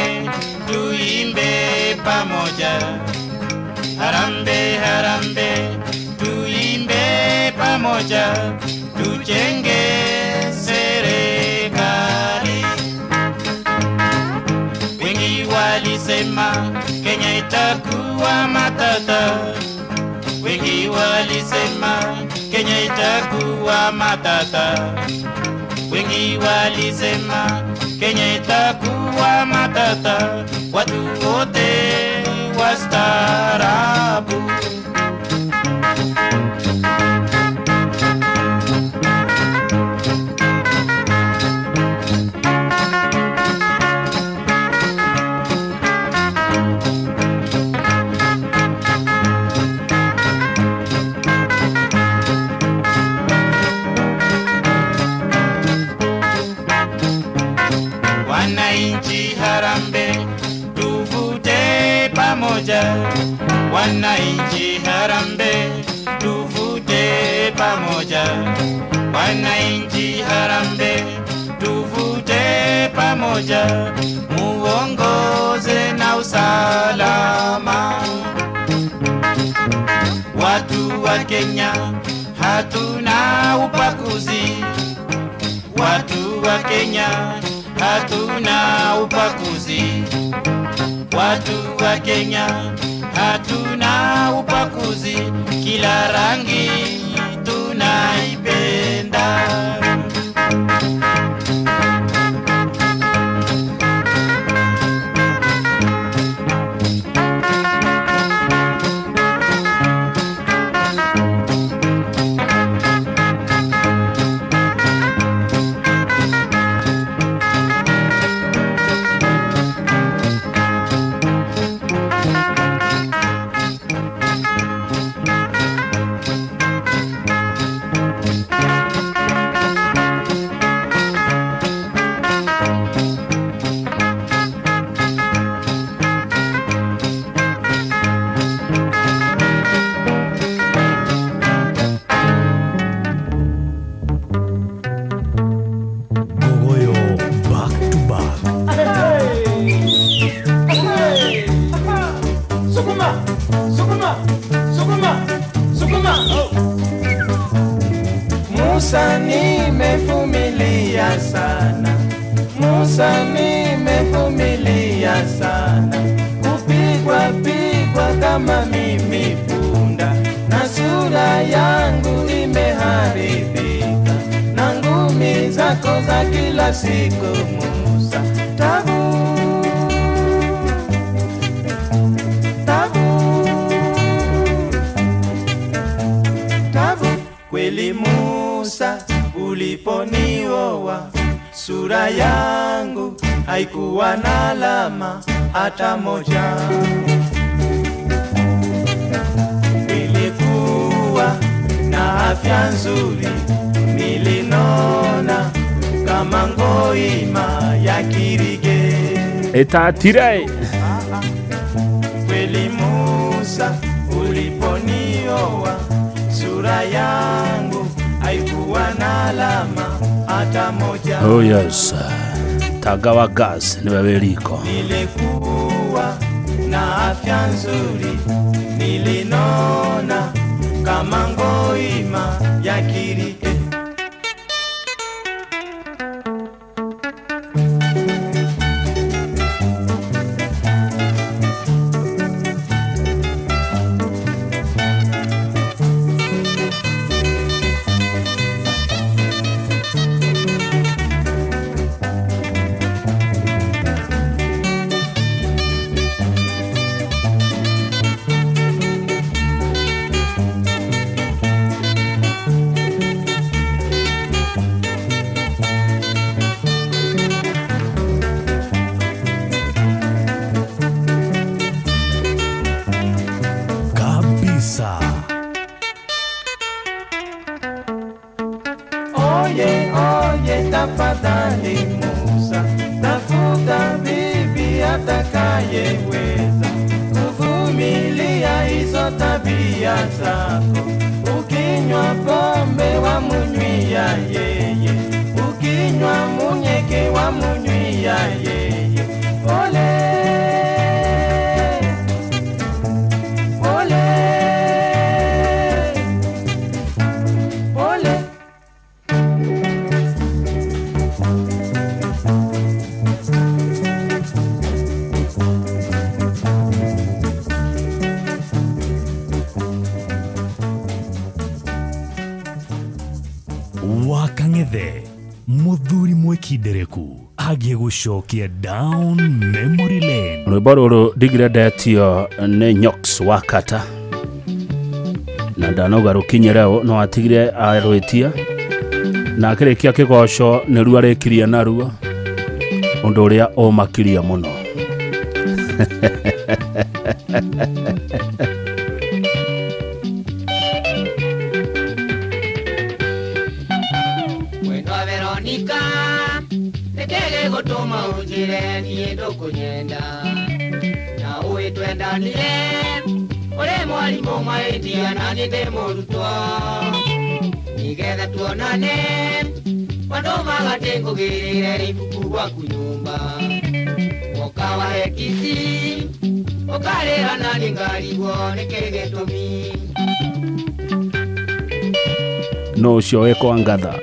S3: tuimbe pamoja. Harambe, harambe, tuimbe pamoja. Tujenge serikali. Wengi walisema Kenya itakuwa matata. Wengi walisema Kenya itakuwa matata. Wengi walisema Kenya itakuwa matata. Watu wote wastaarabu. Wananchi harambe, tuvute pamoja. Wananchi harambe, tuvute pamoja. Wananchi harambe, tuvute pamoja. Muongoze na usalama. Watu wa Kenya hatuna ubaguzi. Watu wa Kenya hatuna ubaguzi. Watu wa Kenya hatuna ubaguzi. Kila rangi tunaipenda. Musa nimevumilia sana, Musa nimevumilia sana, kupigwa pigwa kama mimi punda, na sura yangu imeharibika, na ngumi zako za kila siku Musa. Tabu, tabu, tabu kweli Musa, uliponioa sura yangu haikuwa na alama hata moja. Nilikuwa na afya nzuri, nilinona kama ngoima ya kirige.
S19: Etatire
S3: kweli Musa, uliponioa sura yangu haikuwa na alama hata moja.
S19: Oh yes, Tagawa Gas ni weweliko.
S3: Nilikuwa na afya nzuri, nilinona kama ngoima ya kirike. Oye, oye, tafadhali Musa, tafuta bibi atakayeweza kuvumilia hizo tabia zako. Ukinywa pombe wamunywia yeye, ukinywa munyeke wamunywia yeye. Ole, ole, ole.
S6: Wakang'ethe muthuri mwekindereku agie gucokia down memory lane.
S19: Rwimbo ruru ndigirendetio nĩ Nyox wa Kata na ndanoga rukinyereo no atigire arwitia na akirikia kigoco nĩ ruo arikiria naruo undu uria umakiria muno.
S21: Mwendwa Veronica nekege gutuma unjire niĩ ndukunyenda na uitwendanire uri mwarimu maitia na niĩ ndĩ mũrutwo nigetha tuonane andũ magatĩngũgĩrĩre ibuku gwaku nyũmba ũkawahe kisi ũkarĩra na niĩ ngarigwo nĩkĩ gĩtũmi
S19: no ũcio wĩkwa ngatha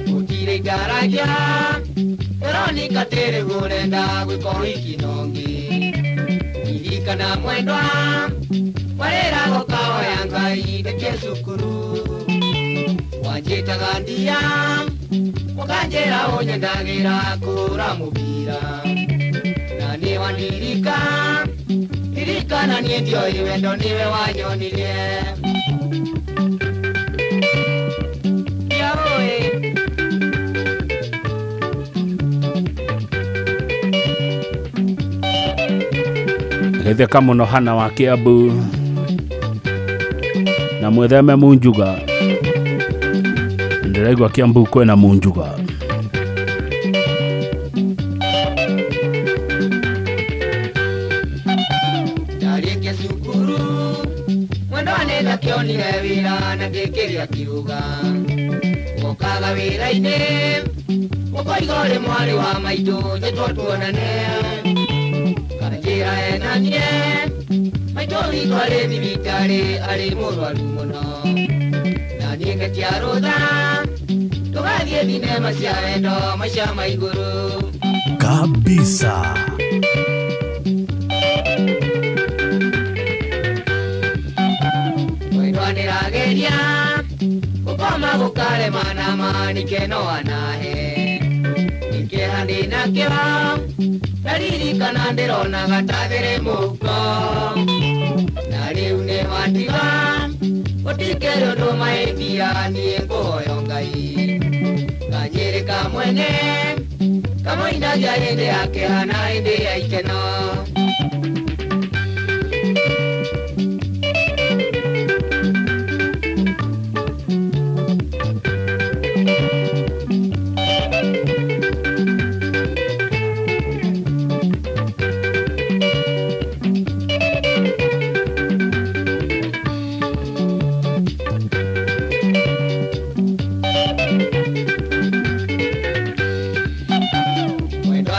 S21: gũtirĩ ngaragia Veronica tĩrĩ gũrenda gwĩka ũhiki nongĩ ririkana mwendwa warĩra gũkahoya Ngai ndĩke cukuru wanjĩtaga ndia ũkanjĩra ũnyendagĩra kũhũra mũbira na nĩ wandirika ririkana niĩ ndioĩ wendo nĩwe wanyonirie
S19: getheka muno hana wa Kiambu na mwetheme munjuga ndiraigua Kiambu kwena munjuga
S21: ndarĩkia cukuru mwendwa nĩnda kĩonire wĩra na ngĩkĩria kiuga ũkaga wĩra-inĩ ũkoiga ũrĩ mwarĩ wa maitũ njĩtwo tuonane kanjĩra enanie maitũ witũ arĩ thibitarĩ arĩ mũrwaru mũno na niĩ ngetia rũtha tũgathiĩ thinema cia wendo maica ma igũrũ
S6: kabisa.
S21: mwendwa nĩrageria gũkoma gũkaremana manikeno anahe nĩkĩeha ndĩnakĩo ndaririkana ndĩronaga tathĩrĩ mũhuko na rĩu nĩ wandiga gũtikĩrĩ ũndũ mahĩtia niĩ ngũhoyo Ngai kanjĩrĩka mwene kamũindagia hĩndĩ ya kĩeha na hĩndĩ ya ikeno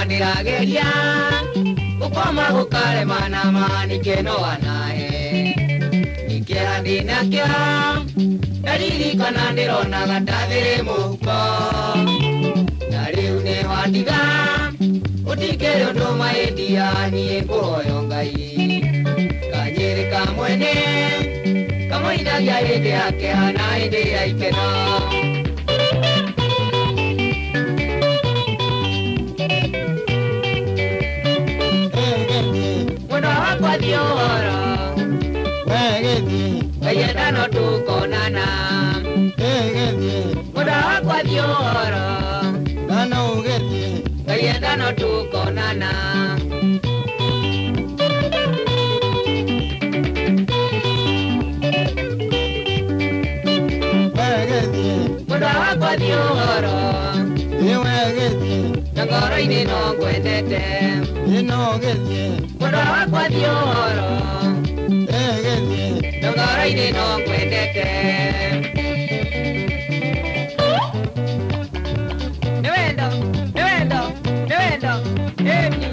S21: ndĩrageria gũkoma gũkaremana manikeno anahe nĩkĩeha ndĩnakĩo ndaririkana ndĩronaga ndathĩrĩ mũhuko na rĩu nĩ wandiga gũtikĩrĩ ũndũ mahĩtia niĩ ngũhoyo Ngai kanjĩrĩka mwene kamũindagia hĩndĩ ya kĩeha na hĩndĩ ya ikeno Diora, Kayeda no tukonana, Muda kwa Diora, Kayeda no tukonana. kwathiũhoro
S14: nĩwegĩthiĩ
S21: ndogoro-inĩ no ngwendete
S14: nĩnogĩthiĩ
S21: mũndũ wakwa thiũhoro
S14: egĩthiĩ
S21: ndogoro-inĩ no ngwendete nĩ wendo nĩ wendo nĩ wendo ĩni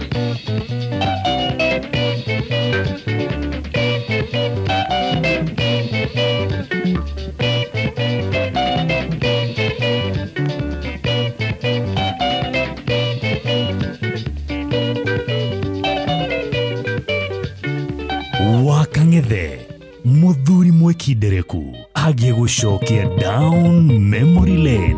S6: Wakang'ethe muthuri mwekindereku agie gucokia down memory lane.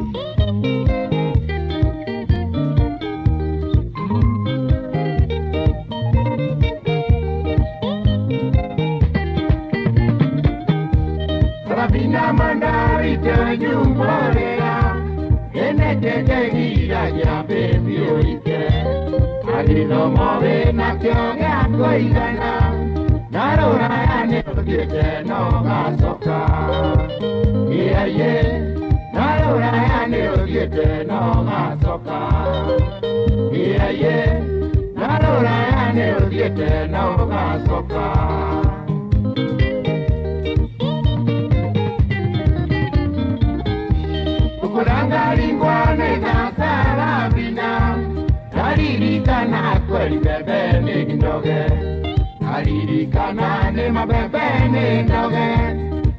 S14: Rabina mandari te jumbolera enete te gira ya baby oike alino move na kyoge akoigana narora ane ogete no gasoka iye narora ane ogete no gasoka iye narora ane ogete no gasoka Kurangaringwane na sarabina Naririkana kweli bebe ni ndoge Naririkana ni mabebe ni ndoge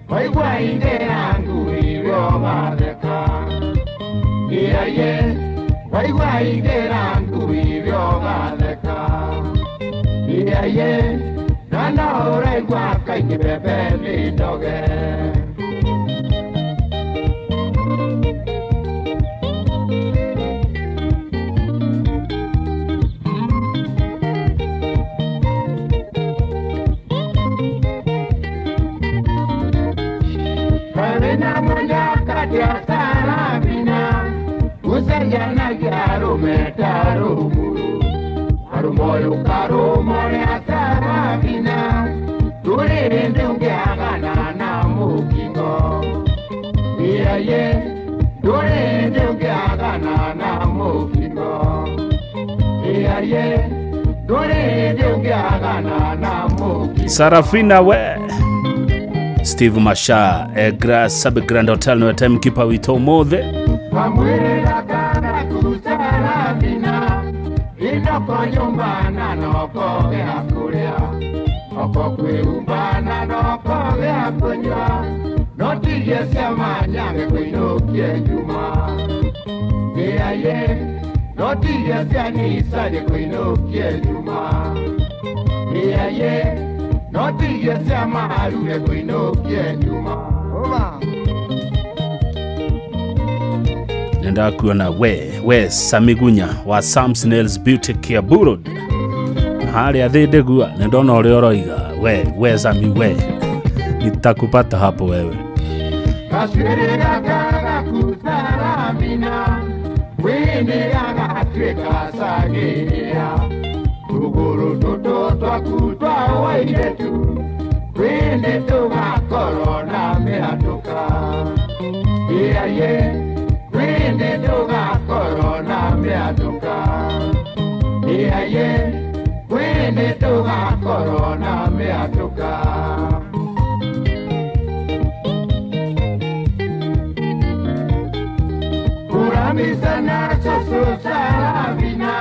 S14: Waigwa inde yangu hivyo madeka Iye Waigwa inde yangu hivyo madeka Iye Nana uregwa kaini bebe ni ndoge Ya sarabina usajana gyaru metaru arumoyo karumo ya sarabina turende ungana na mukingo iye turende ungana na mukingo iye turende ungana na mukingo
S19: Sarafina we Steve Masha Sabe Grand Hotel no time keeper wito mothe
S14: Pamwela kana kusarabina Inoko nyumbana noko gea kurea Oko kwe umbana noko gea kunywa Notiye sema nyange kwinukie juma Gea ye Notiye sema nisaje kwinukie juma Gea ye Notiye sema alule kwinukie juma
S19: Nenda kuona we Samigunya wa Sam Snails Beauty Care Burod hali ya dhidegua nendona ule oroiga we Sami we nitakupata hapo wewe
S14: Kaswirira kaga kusarabina Wini yaga tweka sagiria Uguru tuto twakutwa waidetu Wini tuga korona meatuka Iye Wini tuga korona meatuka Iye Wini tuga korona meatuka Uramisana soso salavina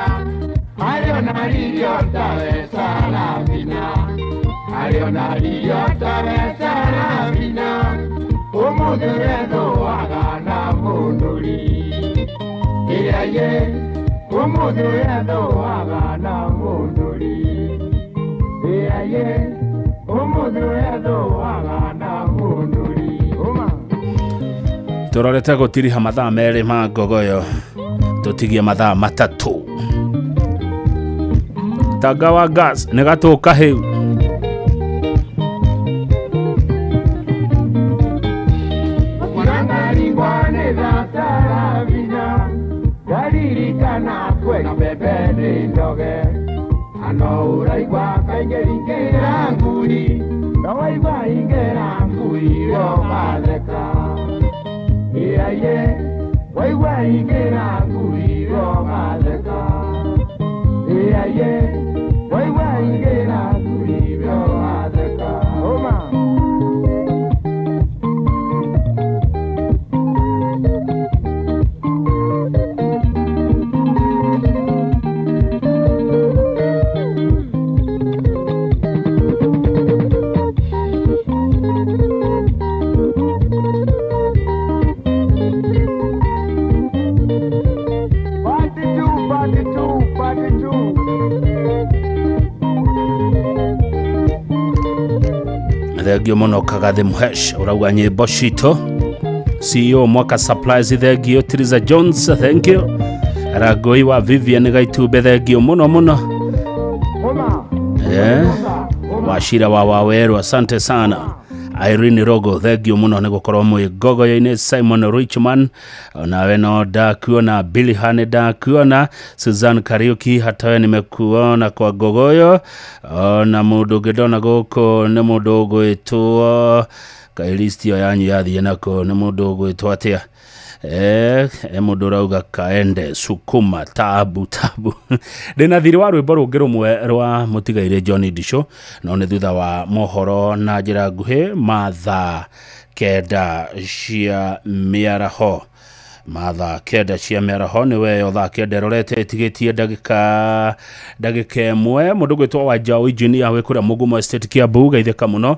S14: Aliona liota ve salavina Aliona liota ve salavina Umuduredo agana munduli Iye Umuduredo agana munduli Iye Umuduredo agana munduli
S19: turorete gutiriha mathaa meri ma ngogoyo tutigie mathaa matatu tanga wa gas nĩ gatũka hĩu
S14: Ndaririkana kwena bebe nĩ ndoge ano uraigua kaingĩ ingĩra nguri no waigua ingĩra nguri yo matheka Iye
S19: Thengio muno Kagathi Muhesh urauga nyimbo cito. CEO Mwaka Supplies thengio. Tiriza Jones thengio. Ragoi wa Vivian Gaitumbe thengio muno. Washira wa Waweru asante sana. Irene Rogo thengio muno ni gukorwo mwi gogo yaine. Simon Richman nawe no ndakuona. Billy Hane ndakuona. Susan Kariuki hatawe nimekuona kwa gogoyo. Na mundu ngidona guko ni mundu gwitwo kailistio yanyu yathie nako ni mundu gwitwo atia mundu rauga kaende sukuma tabu ndina thiri wa rwimbo rungi rumwe rwa mutigaire John Disho no ni thutha wa mohoro na njira nguhi matha kenda cia miaraho. Matha kenda cia miaraho ni we otha kenda rorete tigitie ndagika imwe mundu gwitwo wa Jao Engineer we kuria Mugumo Estate Kiambu geitheka muno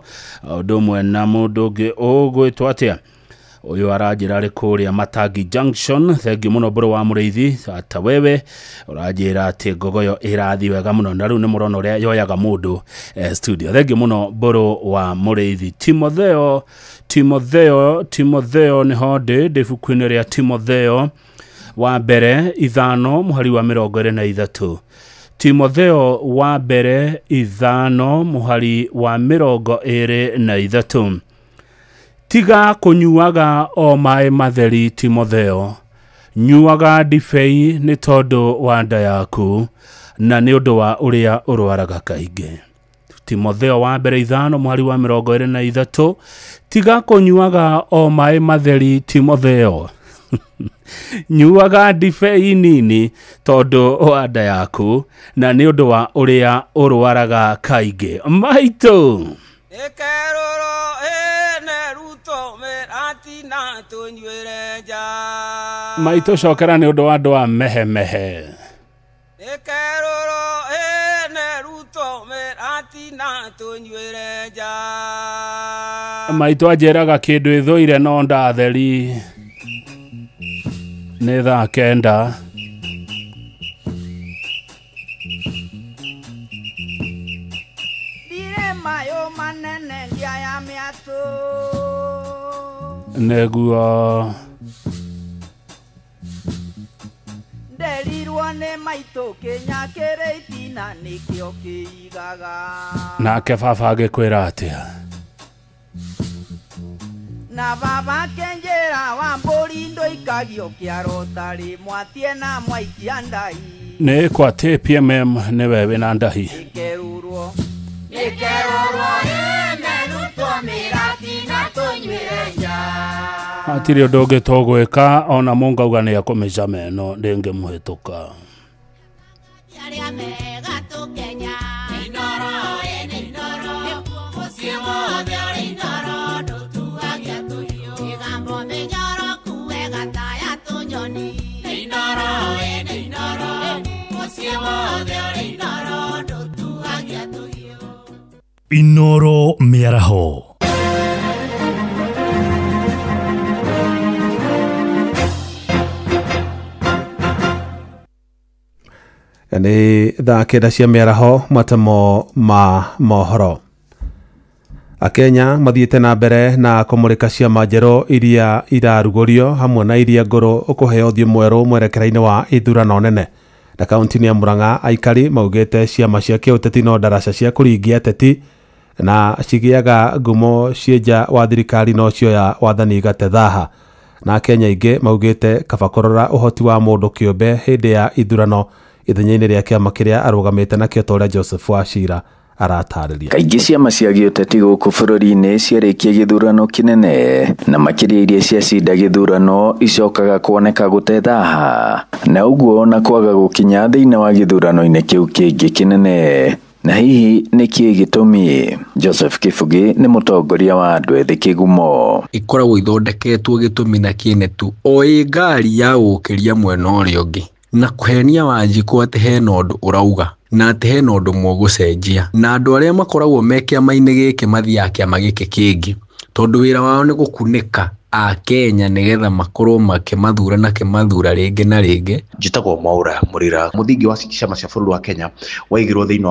S19: undu mwe na mundu ngi ugwitwo atia uyu arajira ari kuria Matangi Junction. Thengi muno bro wa Mureithi ata wewe urajira ati gogoyo irathi wega muno na riu ni murona uria yoyaga mundu studio. Thengi muno bro wa Mureithi. Timotheo ni hode defukwini ria Timotheo wa mbere 5 muhari wa 23. Timotheo wa mbere 5 muhari wa 23. Tiga kunyuaga o mai matheri Timotheo. Nyuaga ndibei ni tondu wa nda yaku na ni undu wa uria urwaraga kaingi. Timotheo wa mbere 5 muhari wa 23. Tiga kunyuaga o mai matheri Timotheo. Nyuaga ndibei nini tondu wa nda yaku na ni undu wa uria urwaraga kaingi. Maito Maito cokera ni undu wa andu a mehe. Maito ajeraga kindu ithuire no ndatheri ni thaa kenda. Neguo nderirwo ni maito kinyakire itina nikio kiigaga nake baba agikwira atia na baba kenjera wa mburi ndo ikagio kiarotari mwatie na mwaikia ndai ni kwa TPMM ni wewe na ndahi ikerurwo neruto mirati na tunyweja atiri undu ngitogwika ona mungauga ni akumeja meno ndinge muhituka aria mega tukenya inoro musimo de inoro tutuagia tuyo igambo mejoro kuega taya tunyoni inoro musimo de inoro tutuagia tuyo
S6: Inoro miaraho.
S2: Ni thaa kenda cia miaraho matamo ma mohoro. Akenya mathiete na mbere na kumurika ciama njeru iria irarugurio hamwe na iria nguru ukuheo thio mweru mwerekera-ini wa ithurano nene. Na kaunti ya Murang'a aikari maugite ciama cia kiuteti no daraca cia kuringia ateti na cigiaga ngumo cienja wa thirikari no cioya wathani gatethaha. Na Kenya ingi maugite kabakorora uhoti wa mundu kiumbe hindi ya ithurano ithenya-ini ria kiama kiria arugamite na kio toria Joseph Wachira aratarĩria.
S1: Kaingĩ ciama cia gĩũteti gũkũ bũrũri-inĩ ciarĩkia gĩthurano kĩnene na makĩria iria ciacinda gĩthurano icokaga kuoneka gũtethaha na ũguo na kwaga gũkinya thĩinĩ wa gĩthurano-inĩ kĩu kĩngĩ kĩnene. Na hihi nĩkĩ gĩtũmi? Joseph Kibugi nĩ mũtongoria wa andũ ethĩ Kĩgumo.
S9: Ikoragwo ithondeketwo gĩtũmi na kĩene tu o ngari ya gũkĩria mwena ũrĩa ũngĩ na kũhenia Wanjikũ atĩ hena ũndũ ũrauga na atĩ hena ũndũ mũgũcenjia na andũ arĩa makoragwo me kĩama-inĩ gĩkĩ mathiaga kĩama gĩkĩ kĩngĩ tondũ wĩra wao nĩ gũkunĩka a Kenya nĩgetha makorwo makĩmathura na kĩmathura rĩngĩ na rĩngĩ.
S10: Njĩtagwo Mwaura Mũrĩra, mũthingi wa ciama cia bũrũri wa Kenya waigirwo thĩinĩ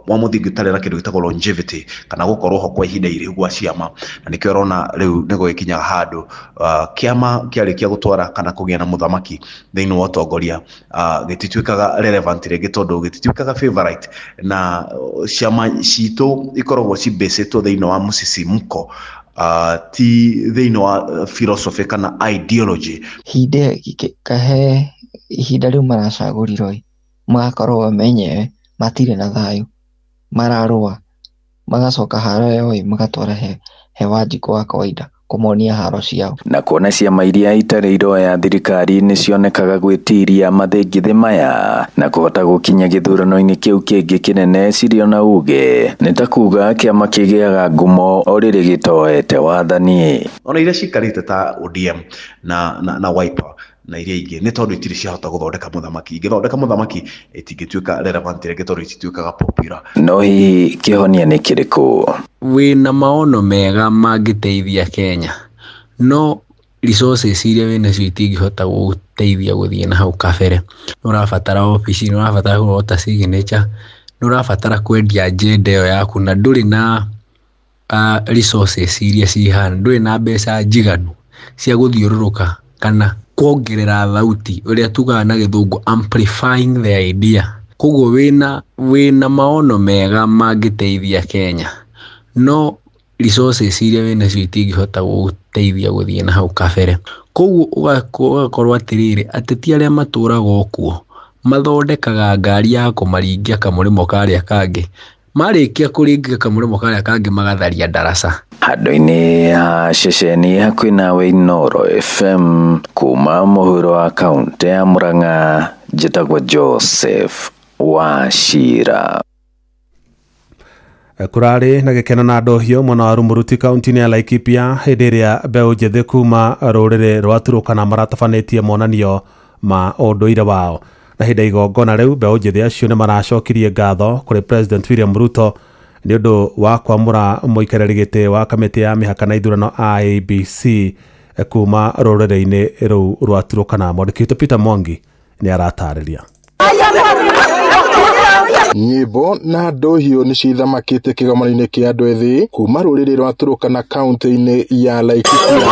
S10: wa mũthingi ũtarĩ na kĩndũ gĩtagwo longevity kana gũkorwo ho kwa ihinda iraihu gwa ciama, na nĩkĩo ũrona rĩu nĩ gũgĩkinyaga handũ kĩama kĩarĩkia gũtwara kana kũgĩa na mũthamaki thĩinĩ wa ũtongoria gĩtituĩkaga relevant rĩngĩ tondũ gĩtituĩkaga favorite na ciama citũ ikoragwo cibĩcĩtwo thĩinĩ wa mũcisimko ti thĩinĩ wa philosophy kana ideology.
S11: Kahe ihinda rĩu maracagũrirwo magakorwo menyewe matirĩ na thayũ mararũa magacoka haro yao magatwara he Wanjikũ wa kawaida kũmonia haro ciao.
S1: Na kuona ciama iria itarĩ iroya thirikari nĩ cionekaga gwĩtiria mathĩngithĩ maya na kũhota gũkinya gĩthurano-inĩ kĩu kĩngĩ kĩnene cirĩ na uge nĩ ta kuga kĩama kĩgĩaga ngumo o rĩrĩ gĩtoete wathani.
S10: Ona iria cikarĩte ta ODM na Wiper na iria ingĩ nĩ tondũ itirĩ ciahota gũthondeka mũthamaki. Ingĩthondeka mũthamaki itingĩtuĩka relevant rĩngĩ tondũ itituĩkaga popular.
S1: No hihi kĩhonia nĩ kĩrĩkũ?
S9: Wĩna maono mega mangĩteithia Kenya no resources iria wĩnacio itingĩhota gũteithia gũthiĩ na hau kabere. Nĩ ũrabatara ofici, nĩ ũrabatara kũhota signature, nĩ ũrabatara kwendia agenda ĩyo yaku na ndũrĩ na resources iria cihana, ndũrĩ na mbeca njiganu cia gũthiũrũrũka kana kuongerera thauti ũrĩa tugaga na gĩthũngũ amplifying the idea. Koguo wĩna maono mega mangĩteithia Kenya no resources iria wĩnacio itingĩhota gũteithia gũthiĩ na hau kabere. Koguo ũgakorwo atĩrĩrĩ ateti arĩa matũraga okuo mathondekaga ngari ya kũmaringia kamũrĩmo karĩa kangĩ, marĩkia kũringia kamũrĩmo karĩa kangĩ magatharia ndaraca.
S1: Handũ-inĩ ha ceceni hakuhĩ nawe Inooro FM kuma mũhuro wa kaunti ya Murang'a, njĩtagwo Joseph Wachira.
S2: Kurarĩ na gĩkeno na ndohio mwena wa Rumuruti kaunti-inĩ ya Laikipia hĩndĩ ĩrĩa mbeũ njĩthĩ kuma rũrĩrĩ rwa Turkana maratabanĩtie monanio ma ũndũire wao. Na hĩndĩ igongona rĩu mbeũ njĩthĩ acio nĩ maracokirie ngatho kũrĩ President William Ruto nĩ ũndũ wa kwamũra mũikarĩri gĩtĩ wa kamĩtĩ ya mĩhaka na ithurano IEBC kuma rũrĩrĩ-inĩ rũu rwa Turkana. Mwandĩki witũ Peter Mwangi nĩ aratarĩria.
S12: Nyĩmbo na ndohio nĩ cithamakĩte kĩgomano-inĩ kĩa andũ ethĩ kuma rũrĩrĩ rwa Turkana kaunti-inĩ ya Laikipia.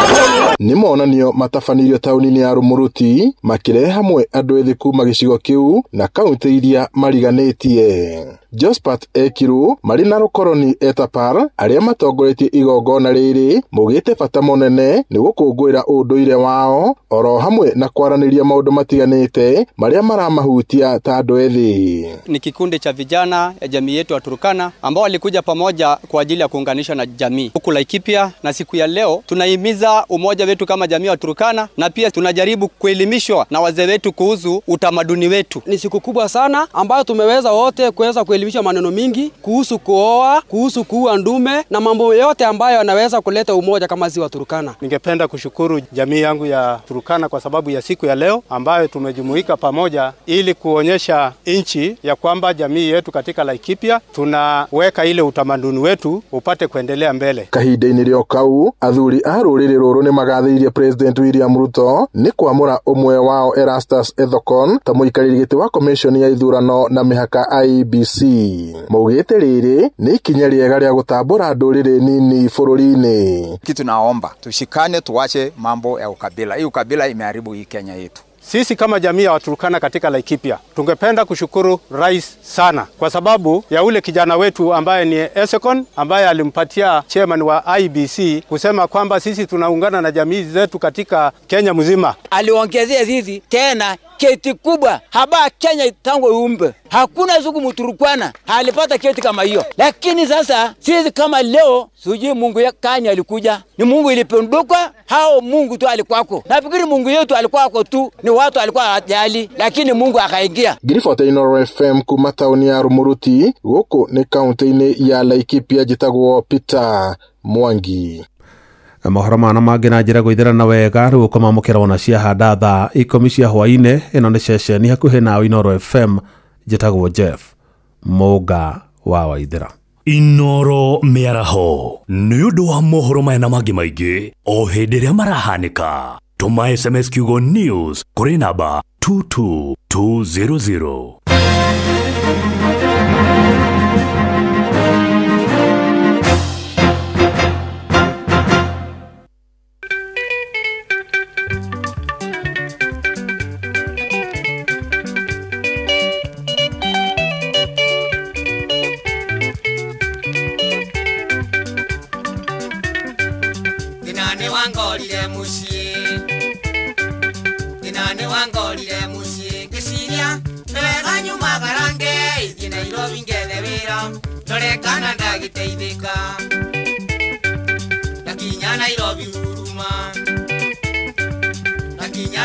S12: Nĩ monanio matabanĩirio taũni-inĩ ya Rumuruti makĩrehe hamwe andũ ethĩ kuma gĩcigo kĩu na kaunti iria mariganĩtie. Jospat Ekiru marĩ na rũkoroni Etapar arĩa matongoretie igongona rĩrĩ maugĩte bata mũnene nĩ gũkũngũĩra ũndũire wao oro hamwe na kwaranĩria maũndũ matiganĩte marĩa maramahutia ta andũ ethĩ.
S13: Ni kikundi cha vijana ya jamii yetu ya Turkana ambao walikuja pamoja kwa ajili ya kuunganisha na jamii huku Laikipia, na siku ya leo tunahimiza umoja wetu kama jamii ya Turkana na pia tunajaribu kuelimishwa na wazee wetu kuhusu utamaduni wetu.
S27: Ni siku kubwa sana ambayo tumeweza wote kuelimisha maneno mingi kuhusu kuoa, kuhusu kuua ndume na mambo yote ambayo yanaweza kuleta umoja kama ziwa Turkana.
S28: Ningependa kushukuru jamii yangu ya Turkana kwa sababu ya siku ya leo ambayo tumejumuika pamoja ili kuonyesha nchi ya kwamba jamii yetu katika Laikipia tunaweka ile utamaduni wetu upate kuendelea mbele.
S12: Kahinda-inĩ rĩo kau athuri a rũrĩrĩ rũrũ nĩ magathĩrĩirie President William Ruto nĩ kwamũra ũmwe wao Erastus Ethekon ta mũikarĩri gĩtĩ wa commission ya ithurano na mĩhaka IEBC. Maugĩte rĩrĩ nĩ ikinya rĩega rĩa gũtambũra ndũrĩrĩ nini bũrũri-inĩ.
S29: Kitu naomba tushikane, tuache mambo ya ukabila. Hii ukabila imeharibu hii Kenya yetu.
S28: sisi kama jamii ya Waturkana katika Laikipia tungependa kushukuru rais sana kwa sababu ya ule kijana wetu ambaye ni Esekon ambaye alimpatia chairman wa IBC kusema kwamba sisi tunaungana na jamii zetu katika Kenya mzima.
S7: Aliongezea sisi tena keti kubwa haba Kenya tangu iumbe. Hakuna siku Mturukana alipata keti kama hiyo. Lakini sasa sisi kama leo sijui Mungu ya Kenya alikuja. Ni Mungu ilipenduka hao Mungu tu alikuwako. Nafikiri Mungu yetu alikuwako tu ni watu alikuwa ajali lakini Mungu akaingia.
S12: Giribota Inooro FM kuma tauni ya Rumuruti guku ni kaunti-ini ya Laikipia jitagwo Peter Mwangi.
S2: Mohoro mana mangĩ na njĩra gũithĩrana wega rĩu kũmamũkĩra ona ciahanda thaa 10 cia hwaĩ-inĩ. Ĩno nĩ ceceni hakuhĩ na Inooro FM njĩtagwo Jeff Mũnga wa Waithĩra.
S6: Inooro mĩaraho nĩ ũndũ wa mohoro maya na mangĩ maingĩ o hĩndĩ ĩrĩa marahanĩka. Tũma SMS kiugo news kũrĩ namba 22200.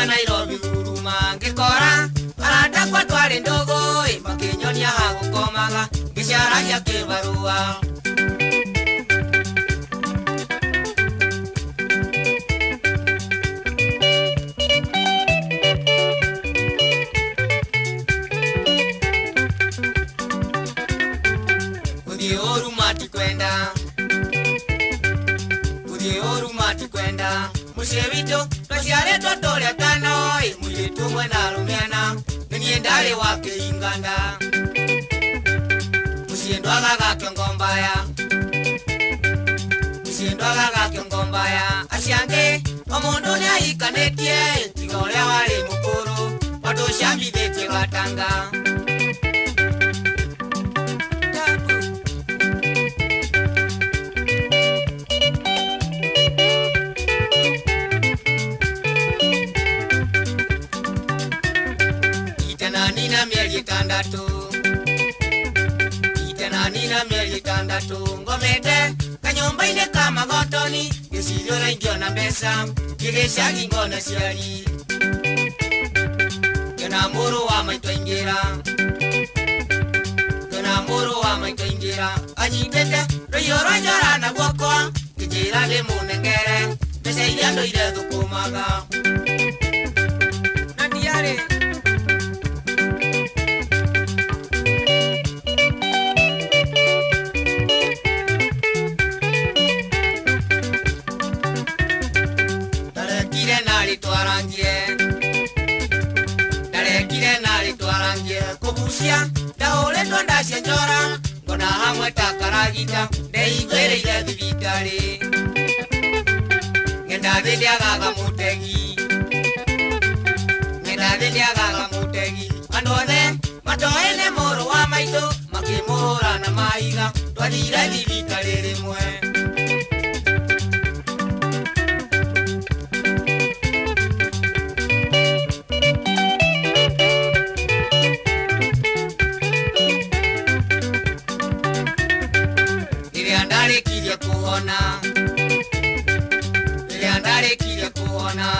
S14: Nairobi huruma ngikora aranda kwa twari ndogo makinyonia hagukomaga gicaragia kibarua Udhiorumati kwenda Mushewito twasiare totole tano mulitu mwena rumiana Niniendale wake inganda Musiendwaga ga kiongombaya Asiange omundu ni ahikanetie Tigolea wali mukuru Watu shambidete watanga Nina mieli tandatu ngomete kanyomba ine kama gotoni Gesirio na ingio na besa Gigesha gingona siari Kena muru wa maito ingira Anyitete royoro njora na guokoa Gijira le munengere Besa iliando ile dhukumaga Nandiare Kubusia daole tonda senjora Gona hamwe takaragita Deigwere ile dhibitari Ngenda dhidi agaga mutegi Andone matoene moro wa maito Makimura na maiga Twadira dhibitari rimwe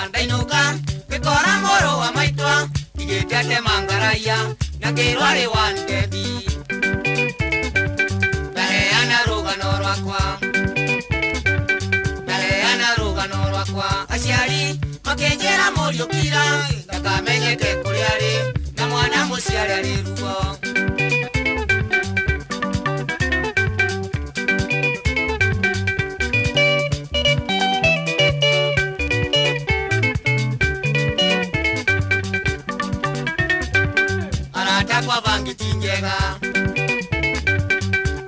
S14: Ndainuka Kekora moro wa maitwa Igetiate mangaraya Nagirwari wantedi Daheana rugano rwakwa Asiari makenjera morio kira Takamenyeke kuriari Na mwana musiari aliruo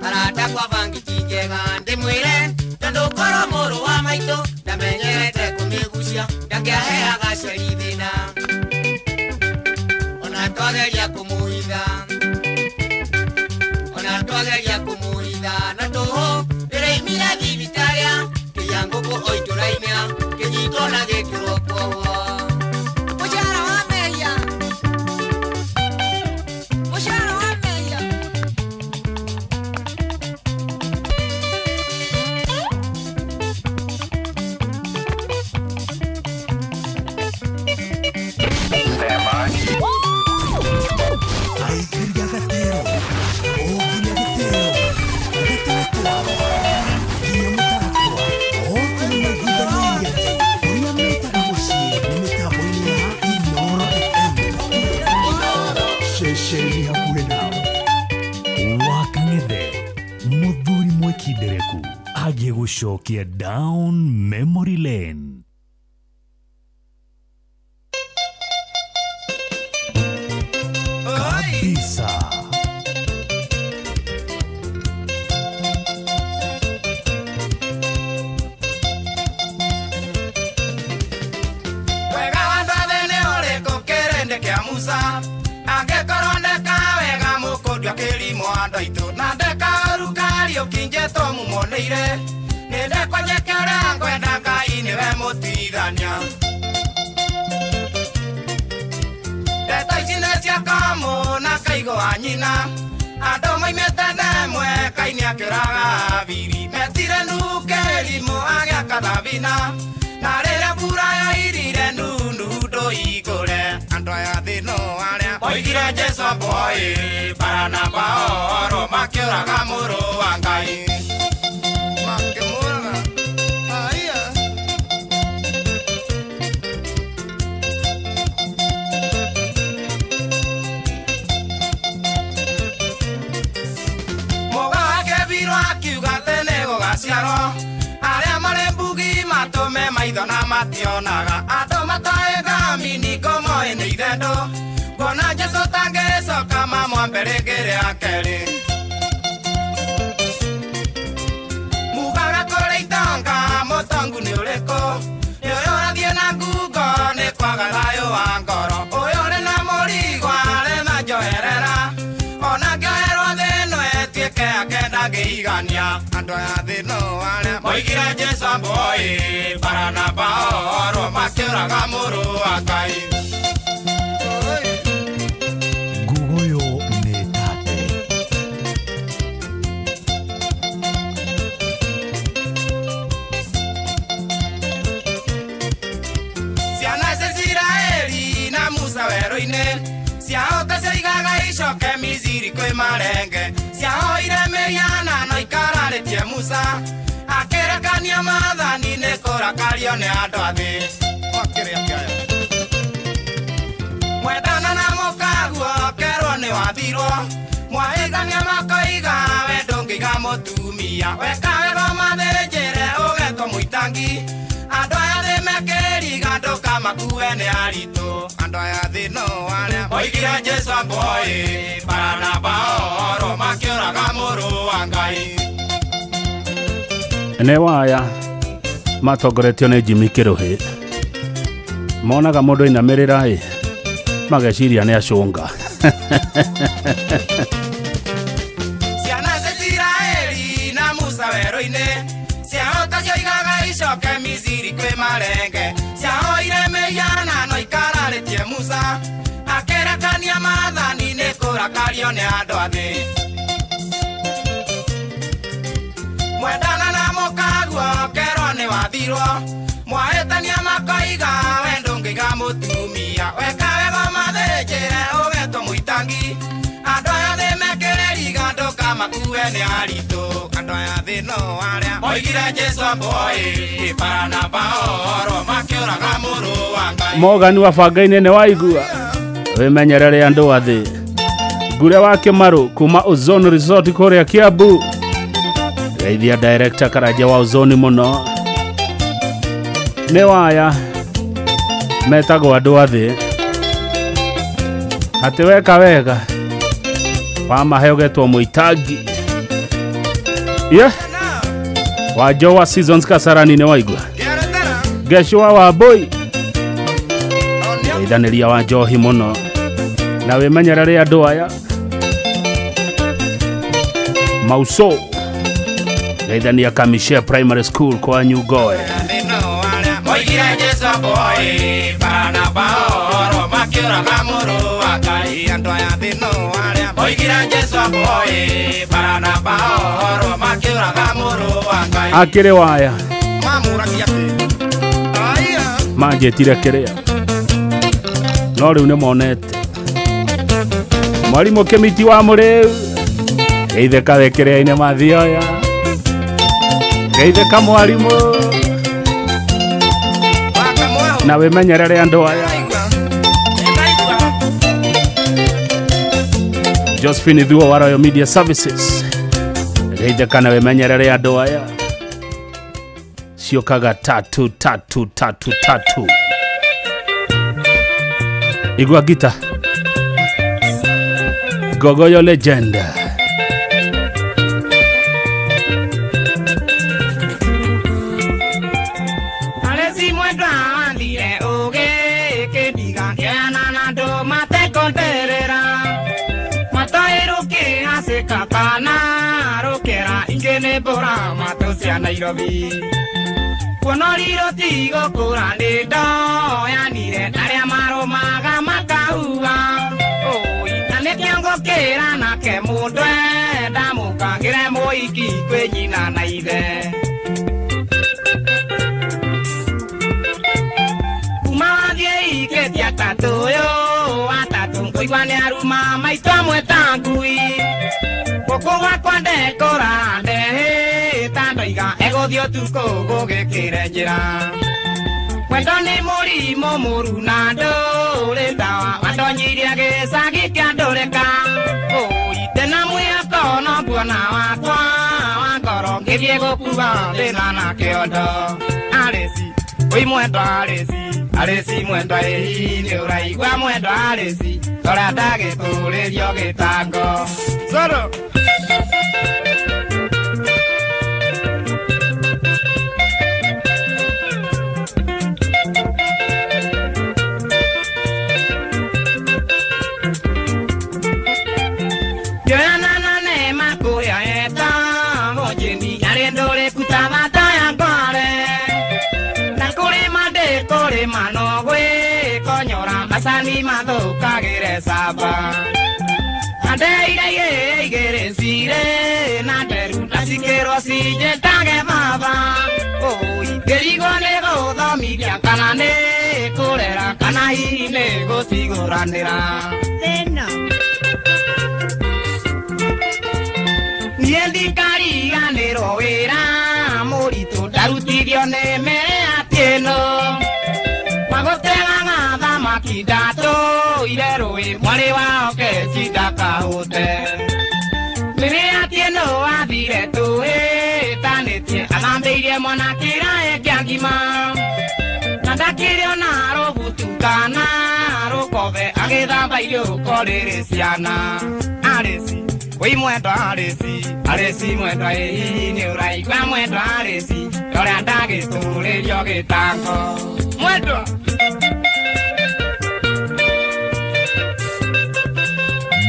S14: Arata kwa vangi tinjega Ndimwire Tondo koro moro wa maito Ndamenyerete kumigusia Ndangia hea gasheri thina twageria kumuhitha ona twageria kumuhitha na toho ireimira thibitaria kiyanguko oituraimia kinyitwo na gikirwo kwoguo mushara wa meya
S6: Muthuri mwekindereku agie gucokia down memory lane. Kabisa.
S14: wega wandathene uriko kirende kia Musa angekorwo ndeka wega mukundu akirimo andu aitu na ndeka rukari ukinjeto mumoneire nindekwa njekera ngwenda Ngai niwe mutithania ndeto ici nĩ cia kamu na kaigo wa nyina andũ maimĩte ndemwe Kaini akĩũraga Habili metire Nuhu kĩrimũ agĩaka thabina na rĩrĩa mbura yoirire nundu ndũihingũre andũ aya thĩno arĩa moigire Jesũ mboĩ Baranaba oro makĩũraga mũrũ wa Ngai makĩmũraga aiya mũga wake birwo akiuga tene gũgaciarwo arĩa marĩ mbugi matũme maitho na mationaga andũ matoĩ ngamini ngomoĩ nĩ ithendũ ngona Jesũ tangĩcoka mamwambe rĩngĩ rĩa kerĩ mugaga kũrĩ itonga mũtongu nĩ ũrĩkũ nĩ ũyũ ũrathiĩ na ngungo nĩ kwaga thayũ wa ngoro ũyũ ũrĩ na mũrigo arema njoherera ona ngĩoherwo thĩno etuĩke akenda ngĩigania andũ aya thĩno arĩa moigire Jesũ mboĩ Baranaba oro makĩũraga mũrũ wa Ngai
S6: Gugoyo nĩ tate.
S14: ciana cia Isiraeli na Musa werũ-inĩ ciahota ciaigaga icoke Misiri kwĩ marenge ciahoire mĩhiana no ikararĩtie Musa akĩrekania maathani nĩ kũrakario nĩ andũ a thĩ mwendana na mũkaguo kerwo nĩ wathirwo mwaĩgania makoiga we ndũngĩiga mũtumia weka wega mathĩnjĩre ũgetwo mũitangi andũ aya thĩ mekĩriga ndũkamakue nĩ aritũ andũ aya thĩ no arĩa moigire Jesũ mboĩ Baranaba oro makĩũraga mũrũ wa Ngai
S19: nĩ waya matongoretio nĩ Jimmy Kĩrũhĩ monaga mũndũ ainamĩrĩra mageciria nĩ acũnga
S14: ciana cia Isiraeli na Musa werũ-inĩ ciahota cioigaga icoke Misiri kwĩ marenge ciahoire mĩhiana no ikararĩtie Musa akĩrekania maathani nĩ kũrakario nĩ andũ a thĩ mwendana na mũkaguo kerwo nĩ wathirwo mwahĩtania makoiga we ndũngĩiga mũtumia weka wega mathĩnjĩre ũgetwo mũitangi andũ aya thĩ mekĩrĩriga ndũkamakue nĩ aritũ andũ aya thĩ no arĩa moigire Jesũ mboĩ Baranaba oro makĩũraga mũrũ wa Ngai
S19: Morgan wa Bangaine nĩ waigua wĩmenyerere andũ a thĩ Ngure wa Kĩmarũ kuma Ozone Resort kũrĩa Kiambu geithia director Karanja wa Ozone mũno nĩ waya metagwo andũ a thĩ atĩ weka wega wamahe ũgetwo mũitangi wa Jowa Seasons Kasarani nĩ waigua Geshua wa Boy geithanĩria wa Njohi mũno na wĩmenyera rĩ andũ aya Mauso Geithania Kamishe Primary School kwa Nyugoe
S14: Moigira Jesu boy bana baoro makiora gamuru akai andu aya thino aria Moigira Jesu boy bana baoro makiora gamuru akai
S19: akire waya
S14: mamura kiate aya
S19: manjetire kiria no riu ni monete mwarimu Kimiti wa Muriu geitheka wekiria-ine mathioya geitheka mwarimu na wĩmenyerere andũ aya Josephine Thuo wa Royal Media Services geitheka na wĩmenyerere andũ aya ciokaga tatu igua gita Gogoyo Legend
S14: Bora matosia Nairobi Kunoriro tigo kurande do yanire taria maro maga makaua oi nane kyango kera na ke mundwe damuka gire moiki kwenyina na ithe Kumathie iketia tatu yo atatu koigwane aruma maitwa mwetangui Kokowa kwande korande tandoiga egothio tuko gogekire njira Mwendo ni murimo murunando Rindawa wadonyirie gicagi kia ndurika Oi tena mwiyako no guona wakwa Wangoro ngithie gukua thina na kiondo Arisi, oi mwendo arisi mwendo ĩhi nĩ ũraigua mwendo arisi Toria ndagĩtũrĩrio gĩtango Solo Sani mado kagere saba Ande ire igere sire Na deru nasikero sije tage baba Oi gerigo nego domiria kanane Kurera kanahi nego sigoranera Tena Niendi kari ganero era Morito darutirio ne mere atieno Kidato irero e mwale wa oke chitaka hote Mire atieno adire tu e tanetie Alambeire mwana kira e kiangima Nanda kirio na robutu kana Rokove ageda bailio korere siana Aresi, oi mwendo aresi mwendo e ni uraigwa mwendo aresi Yore andage tule yoge tango Mwendo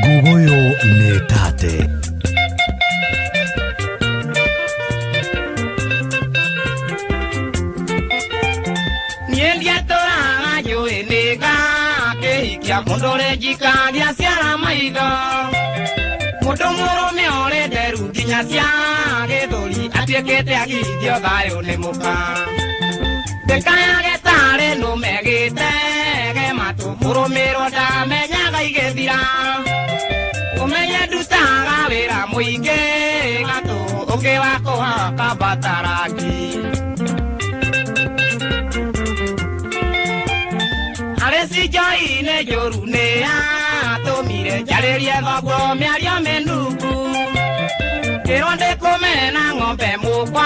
S6: Gogoyo Metate
S14: Niendia tora yo enega Kehikia mondore jika dia siara maido Motomoro meore deru ginya siage dori Atiekete agidio dayo nemuka Dekaya getare no megete Gematu muromero da menyaga igethira Umenya dutaga wera muinge Gato oke wako haka bataraki Aresi joi ne joru ne ya Tomire jarerie gogo miario menuku Kironde kome na ngombe mukwa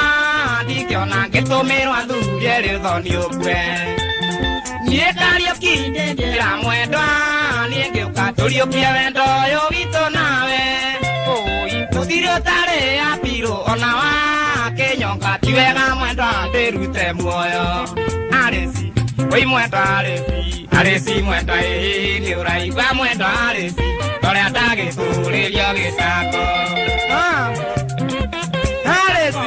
S14: Dikyo na getomero adhurie ridhoni ukwe Nie kario kinde jira mwendwa Nie geuka turio kia wendo yo vito nawe Oi, tutiro tare apiro onawa Kenyonga tiwega mwendwa derute muoyo Aresi,
S21: Oi mwendo aresi mwendo ni uraigwa mwendo aresi tore atagĩtũrĩrio gĩcango aresi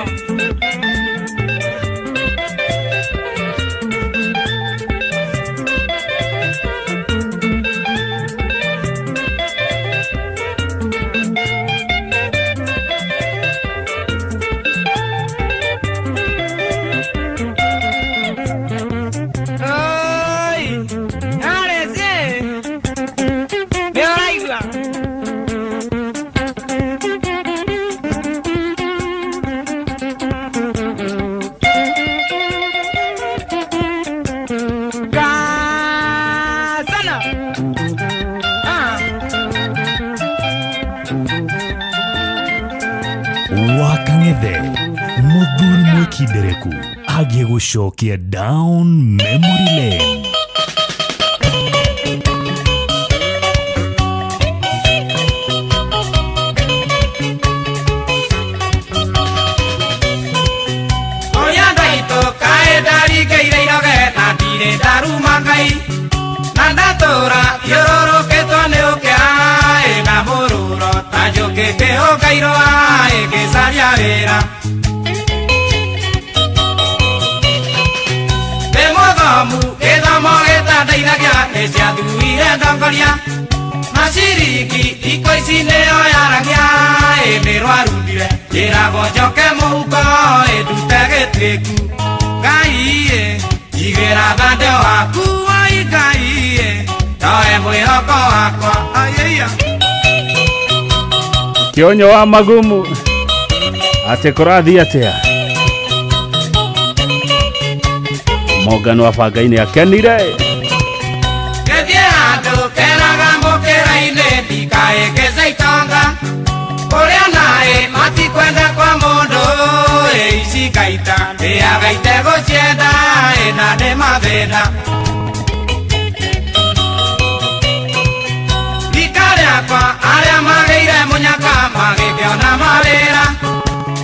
S6: Wakang'ethe muthuri mwikindereku agie gucokia down memory lane.
S21: Nandatora yororo ketone okai na moruro tajoke ke okairo ai ke sariarera Bemogamu edamo eta dainagia nesia duire dongoria Masiriki ikoisine oyaragia emerwarundire Yerago joke muko edutegetreku Gaiye igera dande waku aigai tae mwihoko wakwa ayeya
S19: Kionyo wa magumu ate kurathi atia Morgan wa Fagaini akenire
S21: Kedie ando keraga mokeraine dikae kesaitonga Korea nae mati kwenda kwa mondo isi kaita Dea gaite gochienda ena de madena Dikare akwa aria mageire munyaka magekeona mawera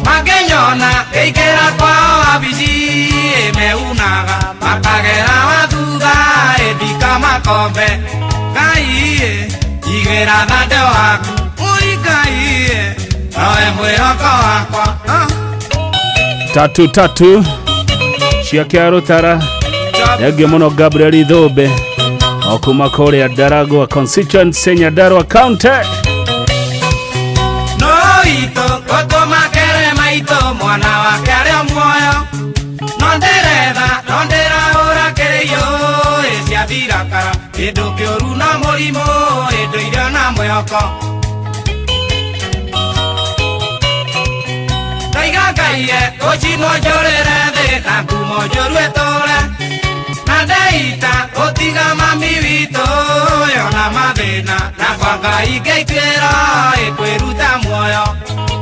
S21: Magenyona eikera kwa abisi emeunaga Makagera wathuga edika makombe Gaiye igera thande waku Uigaiye Oe mwihoko wakwa
S19: Tatu Shiakia Rutara Ege muno Gabriel Idhobe Okuma Korea Daragwa Constituency Nyandarua County
S21: No ito koto makere maito mwana wa kare moyo Nondera ora kere yo Esia virakara Edo kioru na morimo Edo ira na mwihoko Kaiye ochino jorere de tankumo joruetore Nadeita otiga mami vito yona madena na kwanga ikeitera ekweruta moyo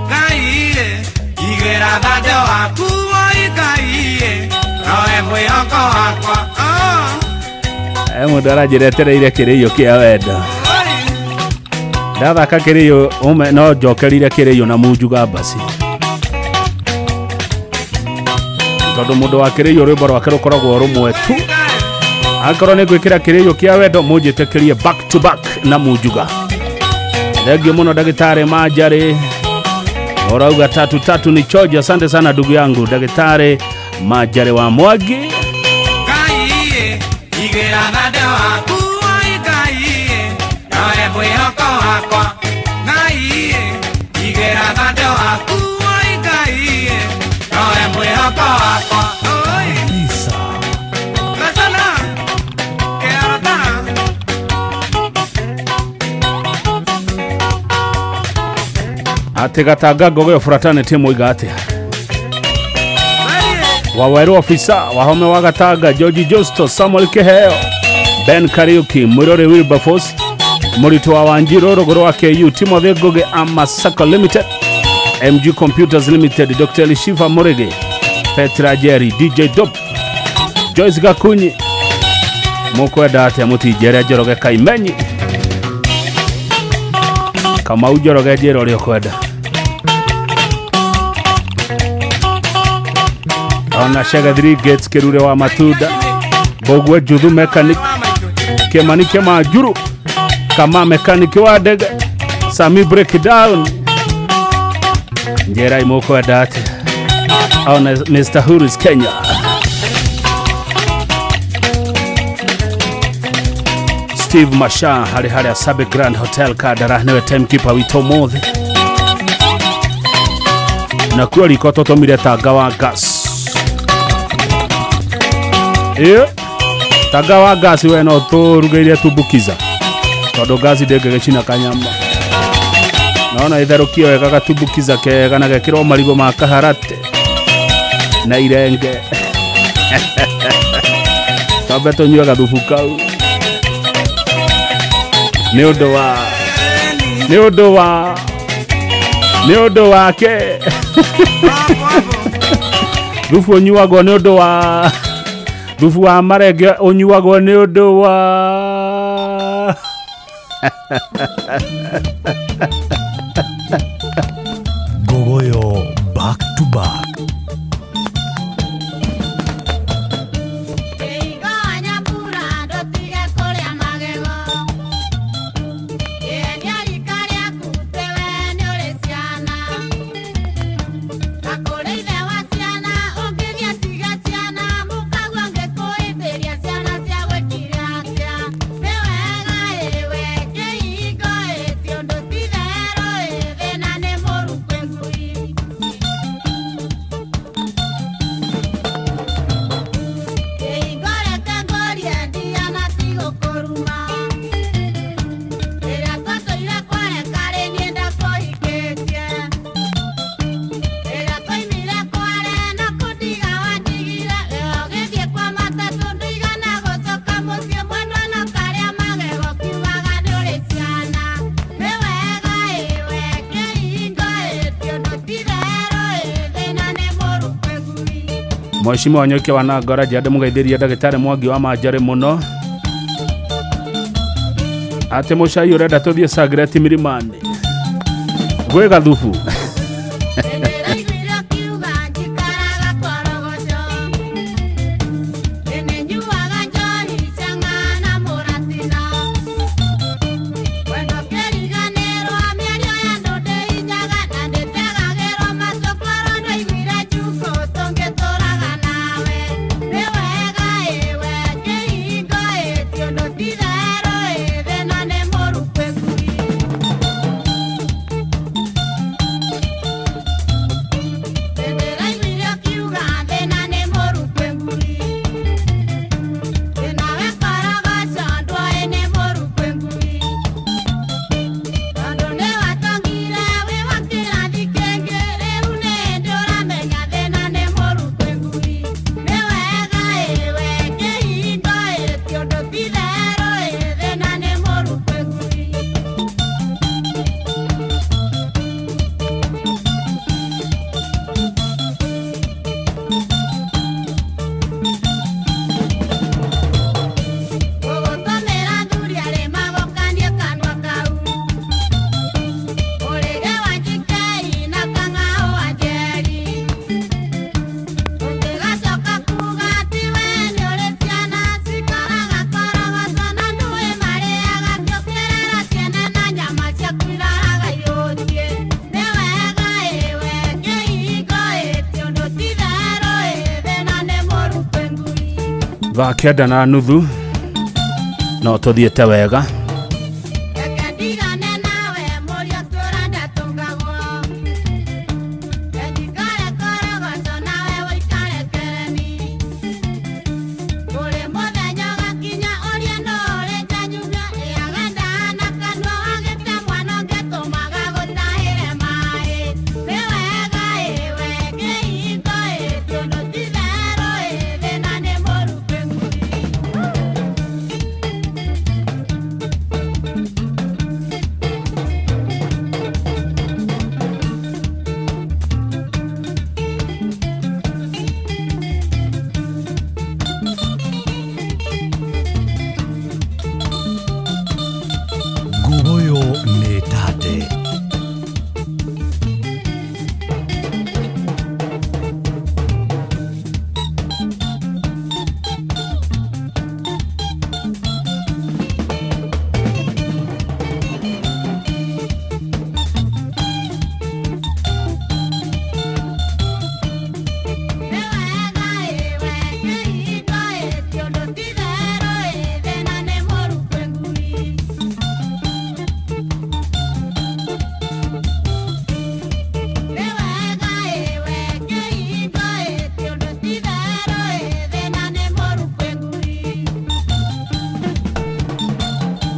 S21: Kaiye igera dade waku ikaiye noe mwihoko wakwa
S19: Mudara jiretereire kiriyo kia wenda Ndathaka kiriyo ume no njokerire kiriyo na mujuga basi Tondu mundu wa kiriyo rwimbo rwake rukoragwo rumwe tu akorwo ni gwikira kiriyo kia wendo munjitekerie back to back na mujuga Thengio muno Dagitari Majari Orauga tatu ni choja asante sana ndugu yangu Dagitari Majari wa Mwagi
S21: Kaiye igera thande waku ikaiye noe mwihoko wakwa Kaiye igera thande waku ikaiye noe mwihoko wakwa
S19: Ate gatanga gogo yo furatane timu igate Waweru ofisa wahome wa Gatanga George Justo Samuel Keheo Ben Kariuki Murore Wilberforce Murito wa Wanjiro Rogoro wa KU Timothy Goge Amasaka Limited MG Computers Limited Dr. Elishiva Murege Petra Jerry DJ Dop Joyce Gakunyi Mukweda ate mutijere Joroge Kaimenyi Kama ujoroge jero lio kweda Ona Shagadri Gates Kerure wa Matuda Bogwe Juthu mechanic Kemani Kema Juru Kama mechanic wa dege Sami breakdown Njera imoko adate Au Mr. Hurus Kenya Steve Masha hali Asabe Grand Hotel Kadara newe timekeeper wito mothi na kuwa liko toto mire tagawa gas tagawa gas we no to rugeire tubukiza todo gas dege gechina kanyamba naona itherukio wega gatubukiza kega na gekiro marigo ma kaharate na irenge tabeto nyuga thufuka Neodo wake Dhufu onyuagwo neodo wa Dhufu wa marege onyuagwo neodo wa
S6: Gogoyo back to back.
S19: Mheshimiwa Wanyoike wa Nagora jade mugaithiria ndagitari Mwangi wa Manjare muno ate mucai urenda tuthie Sagreti Milimani gwega thufu thaa kenda na nuthu no tuthiete wega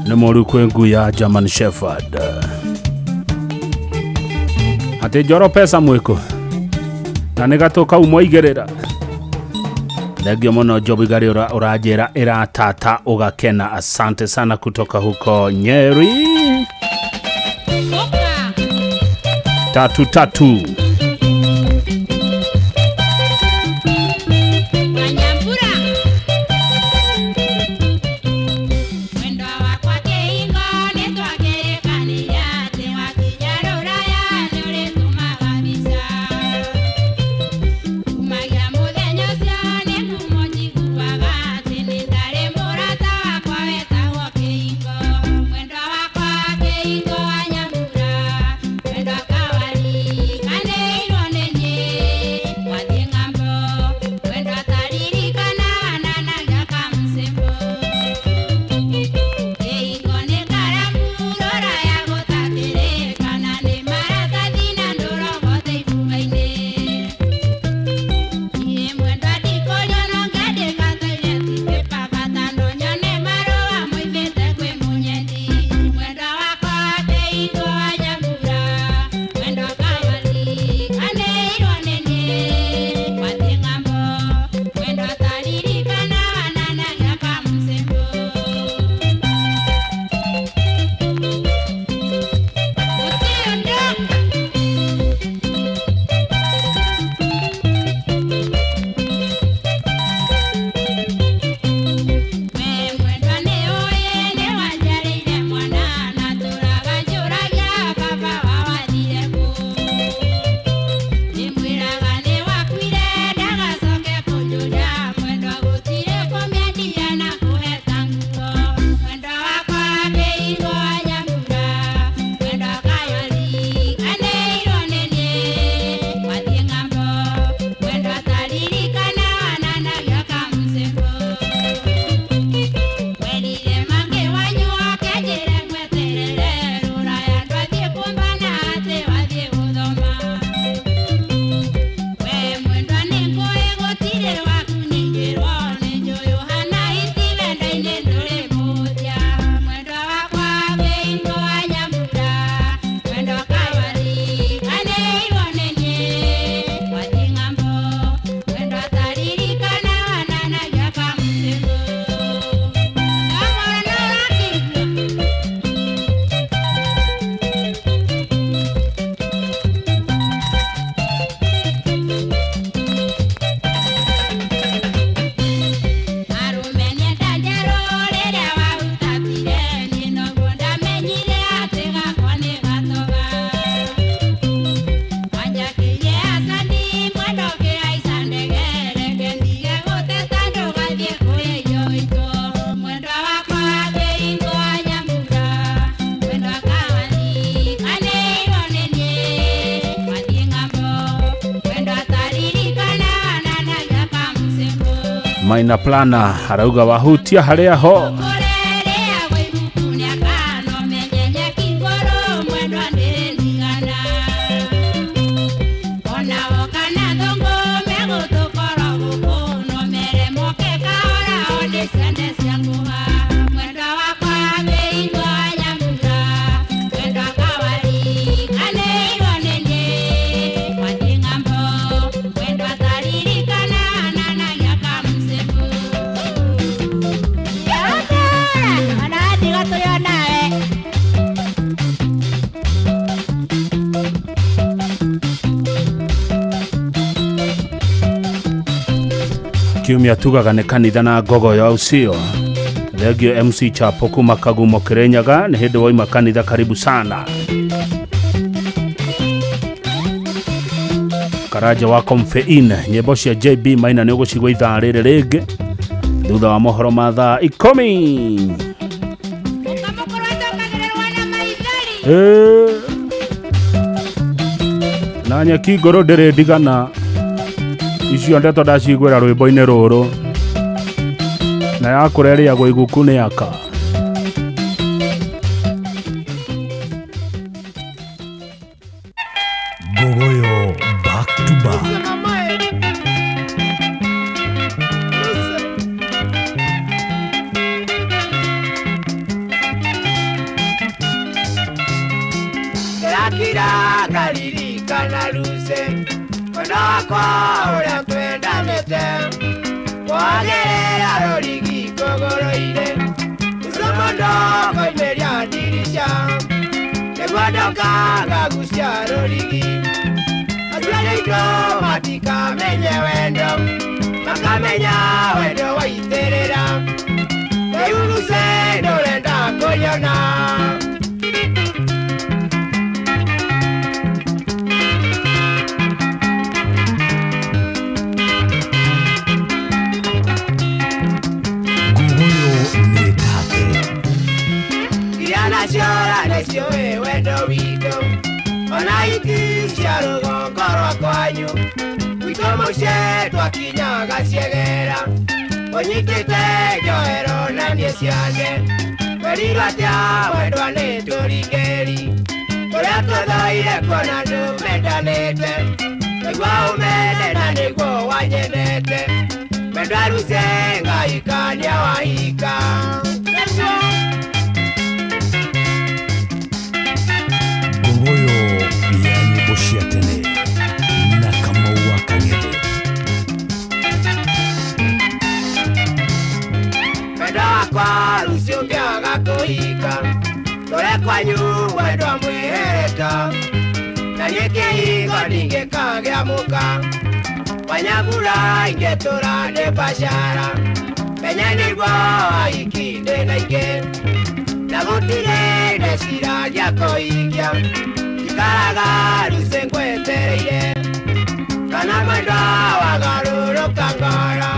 S19: nĩ mũru kwĩ ngui ya German Shepherd. Atĩ Njoro pesa mwĩkũ na nĩ gatũ kau mwaigĩrĩra. Thengio mũno Job Igari ũranjĩra ĩratata ũgakena. Asante sana kutoka huko Nyeri. Tatu. Maina Plana arauga wahutia haria ho. Kiumia tugaga nĩ kanitha na ngogo ya usio. Thengio MC Chapo kuma Kagumo Kirenyaga, nĩ hĩndĩ woima kanitha, karibu sana. Karaja wa Komfein, nyĩmbo cia JB Maina nĩ ũgũcigwa ithaa rĩrĩ rĩngĩ thutha wa mohoro ma thaa 10. Na nyeki ngoro ndĩrĩ ndigana icio ndeto ndacigwĩra rwĩmbo-inĩ rũrũ na yakũrerĩagwo iguku nĩ aka.
S6: Gogoyo back to back.
S14: wakwa uria twendanite wagerera rorigi kũgũrũ-inĩ ucio mũndũ koimeria ndirisha nĩguo ndokaga gucia rorigi acio nĩ indo matikamenye wendo makamenya wendo waitĩrĩra rĩu ruce ndũrenda kũnyona ciora necio wendo witũ ona ikicia rũgongo rwa kwanyu gwitũ mũciĩ twakinyaga ciegera ũnyitĩte njohero na niĩ ciande twerirwo atĩa wendwa nĩ tũringĩri ũrĩa tũthoire kuona ndũmendanĩte nĩguo ũmende na nĩguo wanyendete wendwa ruce ngaikania wahika
S6: Ngũngũyũ ya nyĩmbo cia tene na Kamau wa Kang'ethe.
S14: Wendo wakwa rucio ũngĩaga kũhika tũre kwanyu wendwa mwĩhĩta na niĩ kĩhingo ndingĩkagĩa mũka wanyagura ingĩtũra ndĩ mbacara menye nĩguo ahiki ndĩ na ingĩ na gũtirĩ ndĩciragia kũhikia ikaraga ruce ngwetereire kana mwendwa wagarũrũka ngara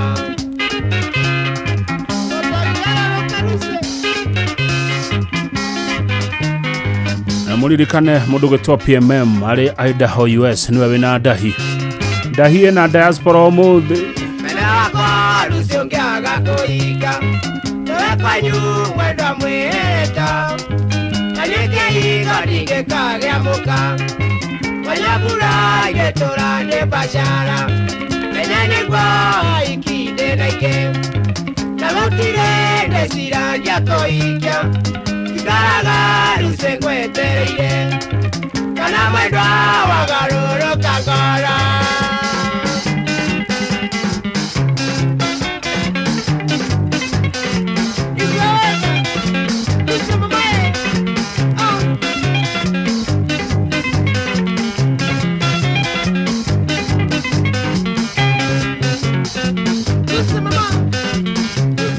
S19: na mũririkane mũndũ gwĩtwo PMM arĩ Idaho US nĩwe wĩna ndahi ĩna diaspora ũmũthĩ
S14: wendo wakwa ruce ũngĩaga kũhika tũre kwanyu wendwa mwĩhĩta na niĩ kĩhingo ndingĩkagĩa mũka wanyagura ingĩtũra ndĩ mbacara menye nĩguo ahiki ndĩ na ingĩ na gũtirĩ ndĩciragia kũhikia ikaraga ruce ngwetereire kana mwendwa wagarũrũka ngara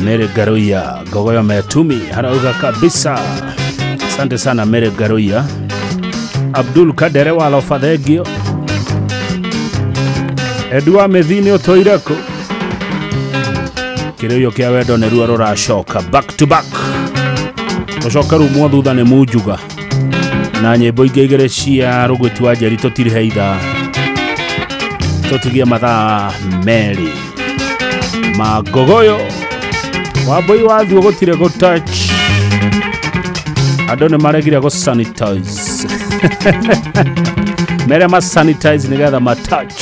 S19: Mere Garoya Gogoyo Metumi harauga kabisa. Asante sana Mere Garoya. Abdul Kadere wa Lofadhegio Edua Medhini Otoireko Kireyo kia wedo nerua rora shoka back to back Oshoka rumwa thutha nĩ mujuga na nyĩmbo ingĩ igĩrĩ cia rũgwĩti wa njeri tũtirĩ heitha tũtigia mathaa merĩ Magogoyo Waboi wathiĩ gũtirĩ gũtouch andũ nĩ maregire gũsanitize mere masanitize nĩgetha matouch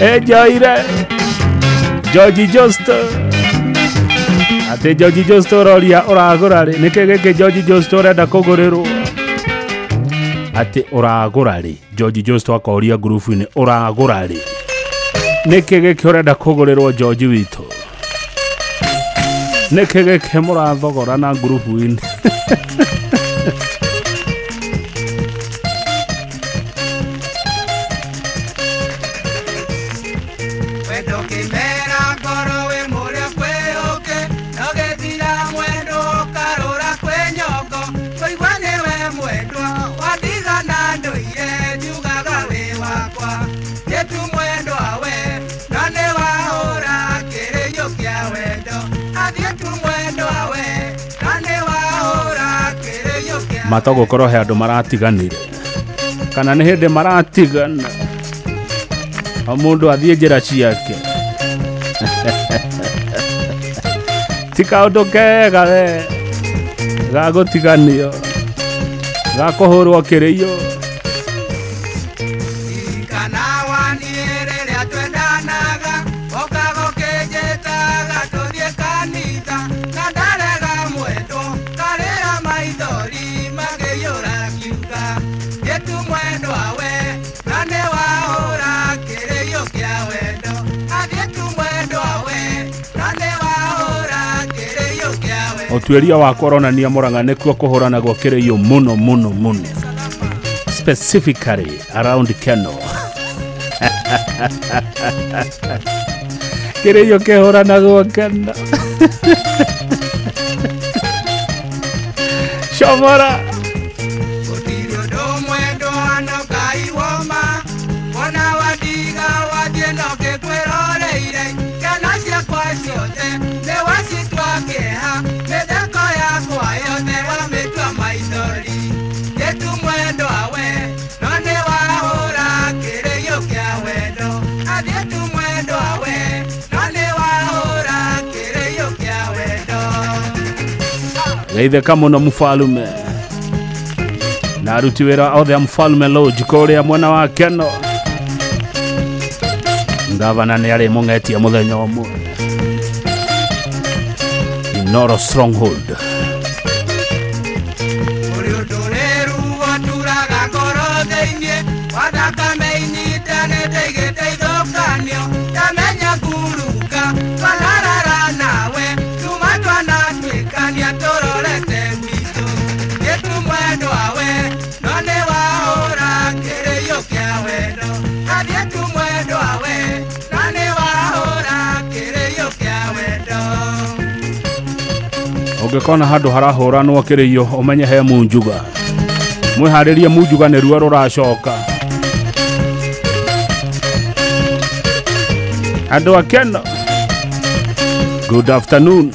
S19: ejoire George Josto ate George Josto roria ũragũra rĩ nĩkĩ gĩkĩ George Josto ũrenda kũgũrĩrwo ate ũragũra rĩ George Josto akoria grupu-inĩ ũragũra rĩ nĩkĩ gĩkĩ ũrenda kũgũrĩrwo George witũ nĩkĩ gĩkĩ mũrathogora na grupu-inĩ matogo korwo he andũ maratiganire kana nĩ hĩndĩ maratigana o mũndũ athiĩ njĩra ciake ti kaũndũ kega we ga gũtiganio ga kũhũrwo kĩrĩio
S14: Yetu mwendo awe, nane wa
S19: Utuĩria wa koronania Murang'a nĩkuo kũhũranagwo kĩrĩio mũno specifically around Keno. Kĩrĩio kĩhũranagwo Keno. Shomora geithĩka mũno mũfalume na aruti wĩra othe a Mũfalume Lodge kũrĩa mwena wa Keno. Ngavana nĩ arĩ mũng'etie mũthenya ũmwe Inoro Stronghold. Ũngĩkona handũ harahũranwo kĩrĩio ũmenye he Munjuga. Mwĩharĩrie Munjuga nĩ ruo rũracoka. Andũ a Keno, good afternoon.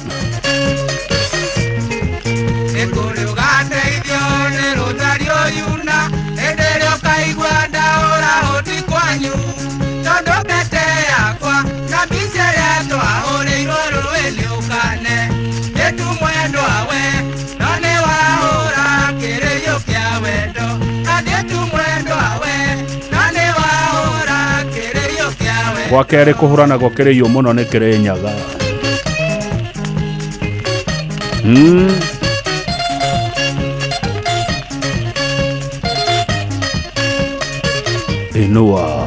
S19: Kwa kerĩ kũhũranagwo kĩrĩio mũno nĩ Kĩrĩnyaga. Inua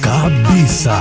S6: kabisa.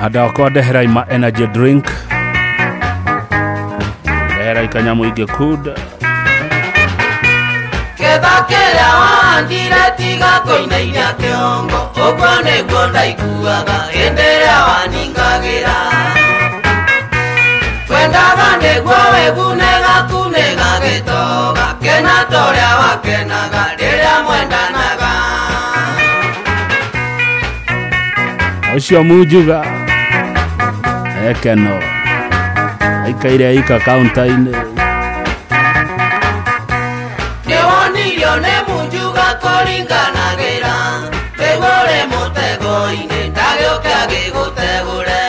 S19: Adakwa dehera ima energy drink. Dehera ikanyamu ige kuda.
S21: Ketha kĩrĩa wahandire tiga kũinainia kĩongo, ũguo nĩguo ndaiguaga hĩndĩ ĩrĩa waningagĩra. Kwendaga nĩguo wĩgunĩga kunĩga gĩtoga, kena ta ũrĩa wakenaga rĩrĩa mwendanaga.
S19: Ũcio Munjuga Keno aikaire aika kaunta-inĩ.
S21: Nĩwonirio nĩ Munjuga kũringanagĩra, wĩgũre mũtego-inĩ ndagĩũke agĩgũtegũre.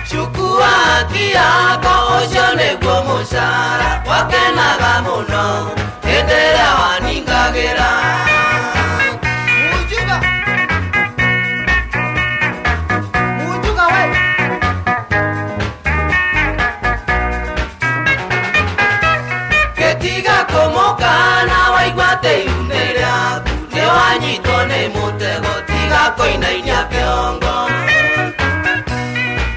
S21: Cukua haki yako ũcio nĩguo mũcara, wakenaga mũno hĩndĩ ĩrĩa waningagĩra. Koinainia kĩongo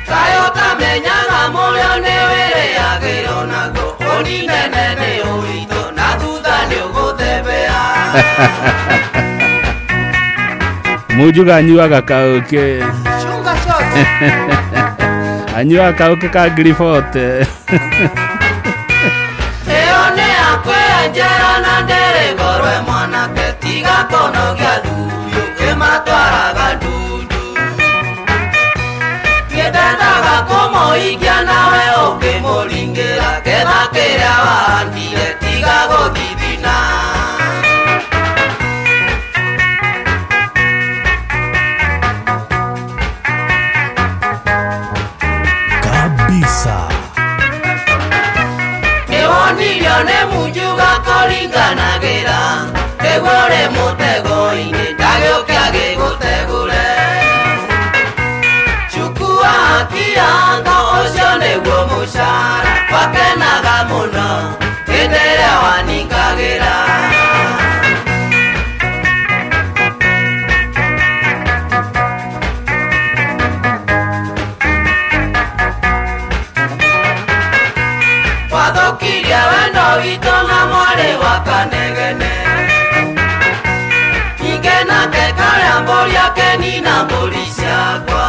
S21: kayo tamenyaga mũrĩa nĩ wĩrĩagĩrwo naguo ũninene nĩ ũritũ na thutha nĩ ũgũthembea.
S19: Munjuga anyuaga kaũkĩ anyuaga kaũkĩ ka ngiribote.
S21: kono gya thuyo kematwaraga ndundu ngedendaga kumuikia nawe ukimuringira ketha kiria wahandire tiga guthithina
S6: kabisa
S21: niwonirio ni munjuga kuringanagira tegure mutego-ini ndagiokia gigutegure chukua kiango ucio niguo mucara wakenaga muno hĩndĩ ĩrĩa waningagĩra wathukirie wendo witũ na mwarĩ wa kanegene ningĩ nake karĩa mbũri akenina mbũri ciakwa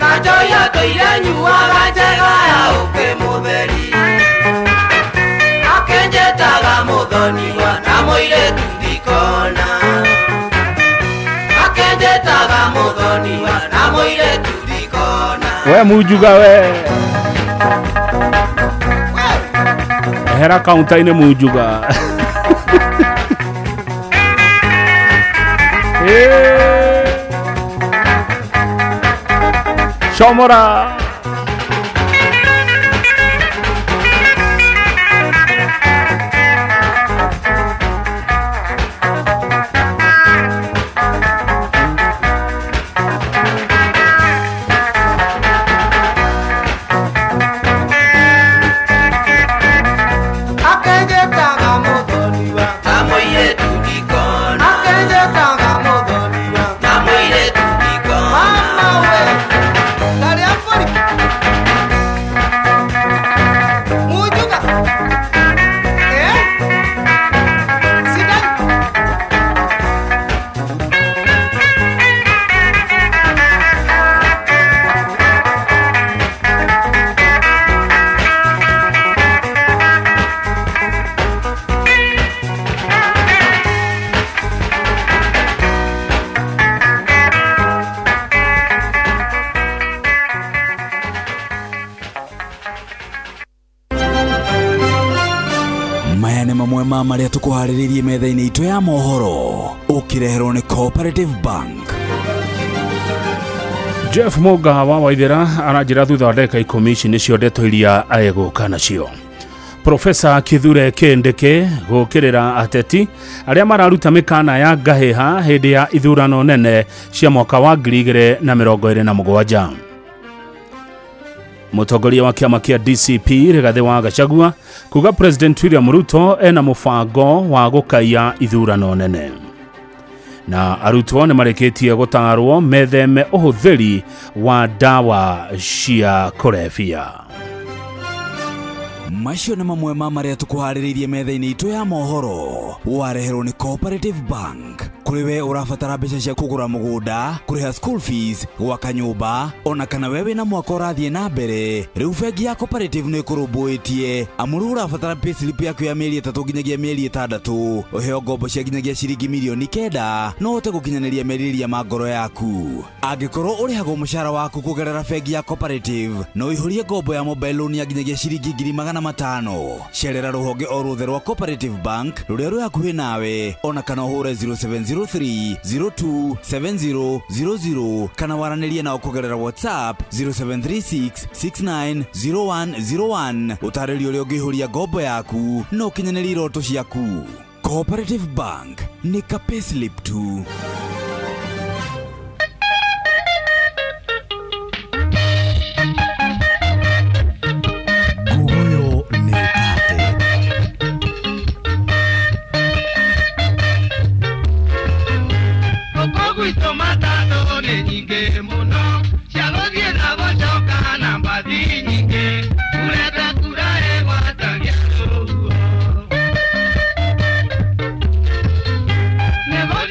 S21: na njoya tũire nyuaga njega ya ũkĩmũtheri akenjetaga mũthoniwa na mũirĩtu ndikona akenjetaga mũthoniwa na mũirĩtu ndikona
S19: we munjuga we hera kaunta-inĩ munjuga Shomora
S8: maria tukuhariririe metha-ini itu ya mohoro ukireherwo ni Cooperative Bank.
S19: Jeff Moga wa Waithera aranjira thutha wa ndeka 10 ici nicio ndeto iria aeguka nacio. Profesa Kithure Kindiki gukirira ateti aria mararuta mikana ya ngahiha hindi ya ithurano nene cia mwaka wa 2027. Mutongoria wa kiama kia DCP Rigathi wa Gachagua kuga President William Ruto ena mubango wa gukaiya ithurano nene. Na arutwo ni mareketie gutarwo metheme uhuthiri wa dawa cia kulevya.
S8: Macio nĩ mamwe ma maria tukuharĩrĩirie metha-inĩ itu ya mohoro wareherwo ni Cooperative Bank. Kuri we urabatara mbeca cia kugura mugunda, kuriha school fees, gwaka nyumba, ona kana wewe na mwaka ũrathiĩ na mbere, riu bengi ya Cooperative nĩ ĩkũrũmbũĩtie amuru urabatara payslip yaku ya mĩeri 3 nginyagia mĩeri 6, ũheo ngombo cia nginyagia ciringi milioni 9 no ũhote gũkinyanĩria merirĩria ma ngoro yaku. Angĩkorwo ũrĩhagwo mũcara waku kũgerera bengi ya Cooperative no ihũrie ngombo ya mobile loan ya nginyagia ciringi 500,000. Cerera rũhonge o rũthe rwa Cooperative Bank rũrĩa rwĩ hakuhĩ nawe, ona kana ũhũre 0703027000 kana waranĩrie nao kũgerera WhatsApp 0736690101 ũtarĩrio ũrĩa ũngĩihũria ngombo yaku no ũkinyanĩrie iroto ciaku. Cooperative Bank nĩ ka payslip tu.
S21: Never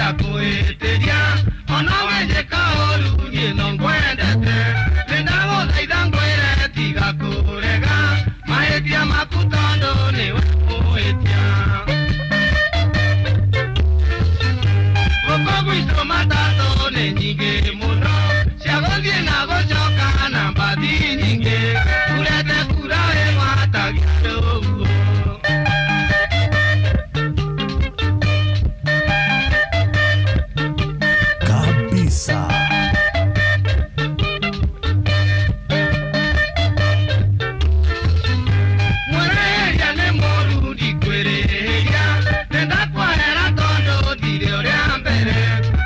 S21: ndakuĩtĩria ona wenjeka ũru niĩ no ngwendete nĩndagũthaitha ngwĩre tiga kũrega mahĩtia maku tondũ nĩwe mũhĩtia gũkũ gwitũ matatũ nĩ nyingĩ mũno cia gũthiĩ na gũcoka na mbathi nyingĩ urete kura ĩmatagia ũguo
S6: kabisa.
S21: Mwereria nĩ mũru ndikwĩrĩhĩria nĩndakwahera tondũ thirĩ ũrĩa mbere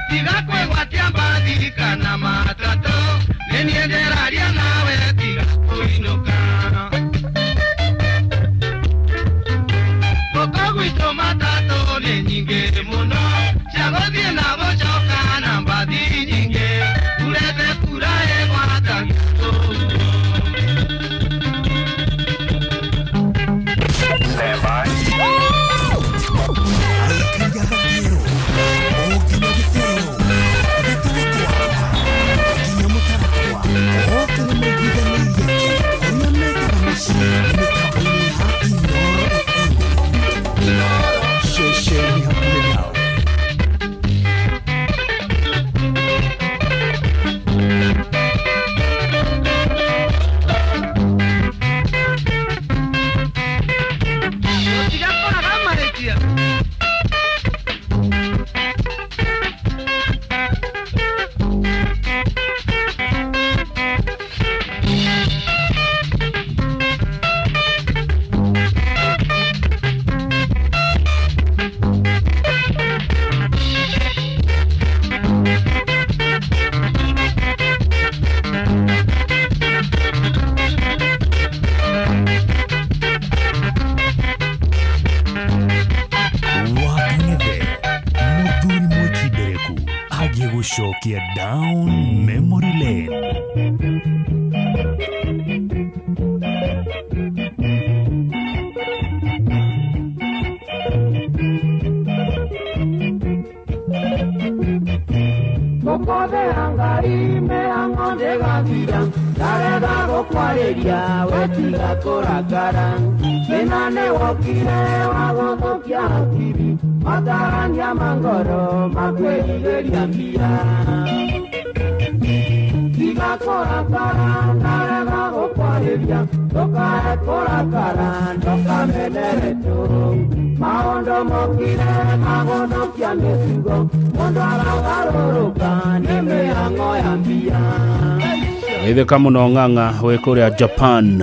S21: tiga kwĩgwatia mbathi kana matatũ nĩ niĩ ndĩraria nawe tiga kũinũka gũkũ gwitũ matatũ nĩ nyingĩ mũno cia gũthiĩ na gũcoka na mbathi nyingĩ urete kura ĩgwatagia
S6: Gũcokia down memory lane.
S21: Gũkothe angari mĩhang'o ndĩgathira ndarenda gũkwarĩria wetiga kũrakara thĩna nĩ wokire wa gũthũkia hakiri matarania mangoro makwĩrirĩria mbia tiga kũrakara ndarenda gũkwarĩria ndũkae kũrakara ndũkamenere tu maũndũ mokire magũthũkia mĩtugo mũndũ aragarũrũka nĩ mĩhang'o ya mbia
S19: Itheka mũno ng'ang'a wĩ kũrĩa Japan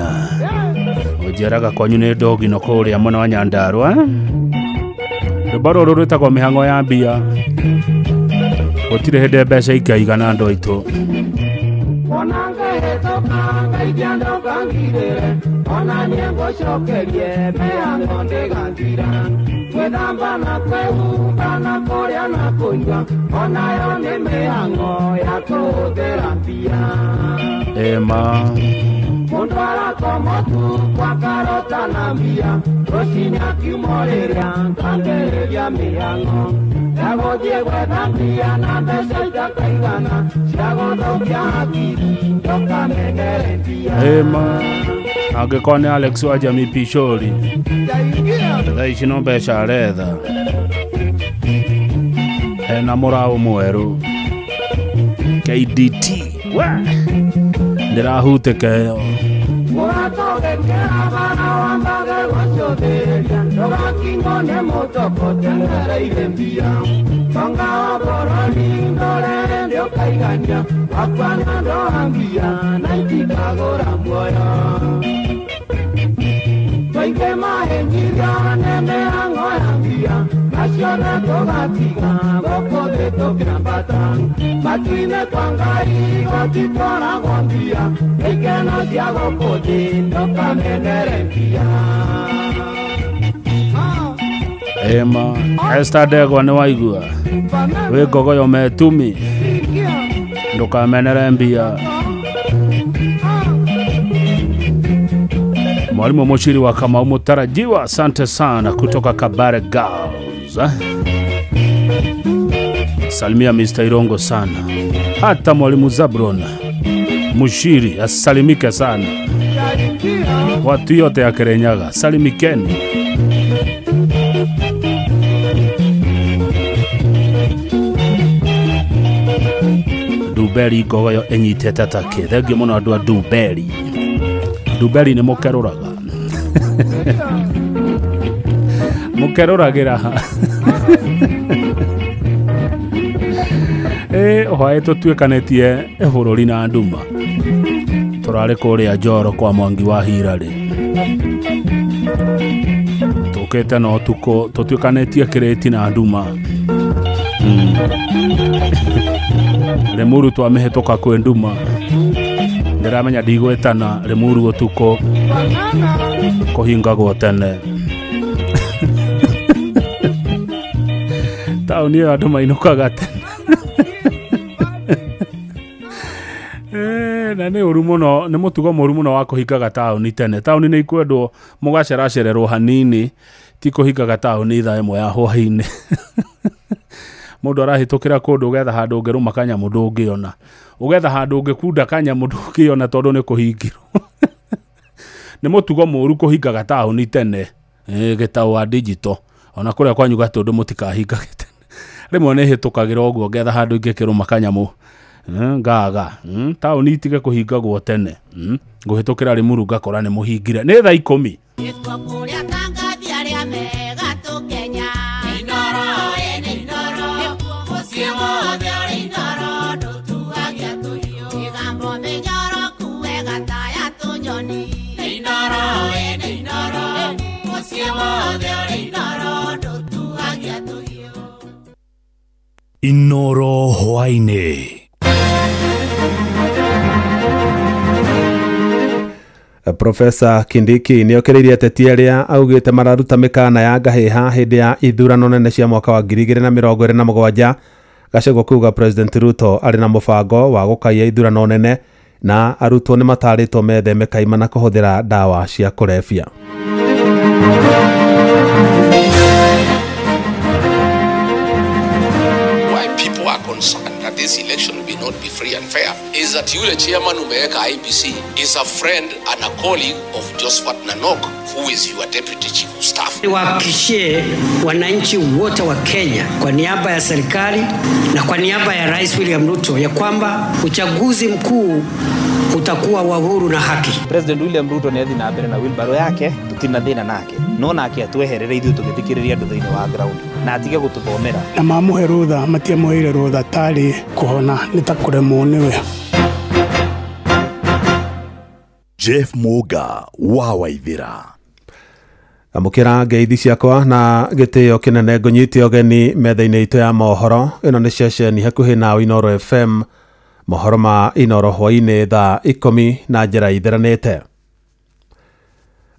S19: ũnjeraga kwanyu nĩ ndogino kũrĩa mwena wa Nyandarua rũmba rũrũ rwĩtagwo mĩhang'o ya mbia gũtirĩ hĩndĩ mbeca ikaigana andũ aitũ
S21: ona ngahĩtũka ngaigua ndũkangirĩre ona niĩ ngũcokerie mĩhang'o ndĩgathira gwĩthamba na kwĩhumba na kũrĩa na kũnyua onayo nĩ mĩhang'o ya kũhũthĩra mbia
S19: ema
S21: mũndũ arakoma tu kwa karota na mbia rũcinĩ akiuma rĩrĩa ngambĩrĩria mĩhang'o ya gũthiĩ gwetha mbia na mbeca itakaigana cia gũthũkia hakiri ndũkamenere mbia
S19: ema angĩkorwo nĩ Alex wa Jamii Pishori thaa ici no mbeca aretha hena mũraũ mwerũ KDT ndĩrahutĩka ĩyo
S21: mũratogekera bana wambage gũcũthĩrĩria ndũgakingwo nĩ mũtoko tengereire mbia tonga wa bũrũri ndorere ndĩũkaigania wakwana ndoha mbia na itikagũra muoyo tũingĩ mahĩnjiria nĩ mĩhang'o ya mbia nacio nĩ tũgatiga gũkũ thĩ tũkĩambata matu-inĩ kwa Ngai gũtitwaragwo mbia ikeno cia gũkũ thĩ ndũkamenere mbia
S19: ema Esther Ndegwa nĩ waigua wĩ ngogoyo metumi ndũkamenere mbia Mwalimu Muchiri wa Kamau mtarajiwa, asante sana kutoka Kabare Girls. Salimia Mr. Irongo sana. Hata mwalimu Zabron Mushiri asalimike sana. Watu yote ya Kirinyaga salimikeni. Duberi goyo enyite tatake. Thegi muno andũ a Duberi. Duberi ni mukeruraga. Mukeruragira. Ohae tutwikanetie bururi na nduma. Turare kuria Njoro kwa Mwangi wa Hirari. Tukete no tuko tutwikanetie kireti na nduma. Lemuru twamehetoka kwe nduma. Ndiramenya ndigwetana Lemuru utuko kuhingagwo tene. Tauni ya andũ mainũkaga tene. Na nĩ ũru mũno, nĩ mũtugo mũru mũno wa kũhingaga taũni tene. Taũni nĩ ikwendwo mũgaceracererwo hanini, ti kũhingaga taũni thaa ĩmwe ya hwaĩ-inĩ. Mũndũ arahĩtũkĩra kũndũ ũgetha handũ ũngĩrũma kanyamũ ndũngĩona. Ũgetha handũ ũngĩkunda kanyamũ ndũngĩona tondũ nĩ kũhingirwo. Nĩ mũtugo mũru kũhingaga taũni tene. Gĩtaũ wa digital. Ona kũrĩa kwanyu Gatũndũ mũtikahingage tene. Rĩmwe nĩ hĩtũkagĩra ũguo ngetha handũ ingĩkĩrũma kanyamũ ngaga. Taũni itige kũhingagwo tene. Ngũhĩtũkĩra Limuru ngakora nĩ mũhingire. Nĩ thaa 10.
S6: Inoro hwaine.
S2: Profesa Kindiki nĩ okĩrĩirie ateti arĩa augĩte mararuta mĩkana ya ngahĩha hĩndĩ ya ithurano nene cia mwaka wa 2027. Gachagua kuuga President Ruto arĩ na mũbango wa gũkaia ithurano nene na arutwo nĩ matarĩtwo metheme kaimana kũhũthĩra ndawa cia kũrebia.
S15: That this election will not be free and fair is that yule chairman umeweka IBC is a friend and a colleague of Josephat Nanok, who is your deputy chief of staff.
S16: Niwahakikishie wananchi wote wa Kenya kwa niaba ya serikali na kwa niaba ya Rais William Ruto ya kwamba uchaguzi mkuu utakuwa wa huru na haki.
S17: President William Ruto nĩ athi na mbere na wheelbarrow yake, tutina thina nake no nake atweherere ithuĩ tũgĩthikĩrĩria andũ thĩinĩ wa ground na atige gũtũthomera
S18: na mamũhe rũtha matiamũheire rũtha tarĩ kũhona nĩ ta kũremwo nĩwe.
S6: Jeff Muga wa Waithira.
S2: Amũkĩra ngeithi ciakwa na gĩtĩo kĩnene ngũnyite ũgeni metha-inĩ itũ ya mohoro. Ĩno nĩ ceceni hakuhĩ na Inoro FM, mohoro ma Inoro hwainĩ thaa 10 na njĩra itheranĩte.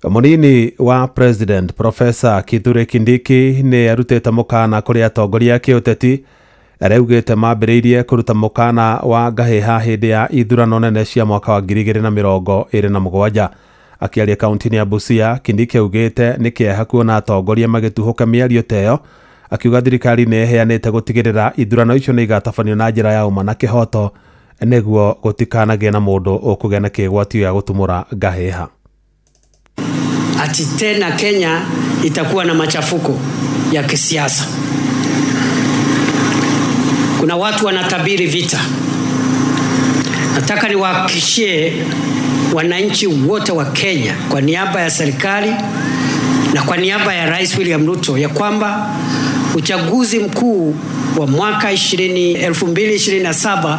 S2: Mũnini wa President Profesa Kithure Kindiki nĩ arutĩte mũkana kũrĩ atongoria a kĩũteti arĩa augĩte mambĩrĩirie kũruta mũkana wa ngahĩha hĩndĩ ya ithurano nene cia mwaka wa 2027. Akĩaria kaunti-inĩ ya Busia, Kindiki augĩte nĩ kĩeha kuona atongoria magĩtuhũka mĩario ta ĩyo, akiuga thirikari nĩ ĩheanĩte gũtigĩrĩra ithurano icio nĩ igatabanio na njĩra ya ũma na kĩhoto nĩguo gũtikanagĩe na mũndũ ũkũgĩa na kĩgwatio ya gũtumũra ngahĩha.
S16: Ati tena Kenya itakuwa na machafuko ya kisiasa. Kuna watu wanatabiri vita. Nataka niwahakikishie wananchi wote wa Kenya kwa niaba ya serikali na kwa niaba ya Rais William Ruto ya kwamba uchaguzi mkuu wa mwaka 2027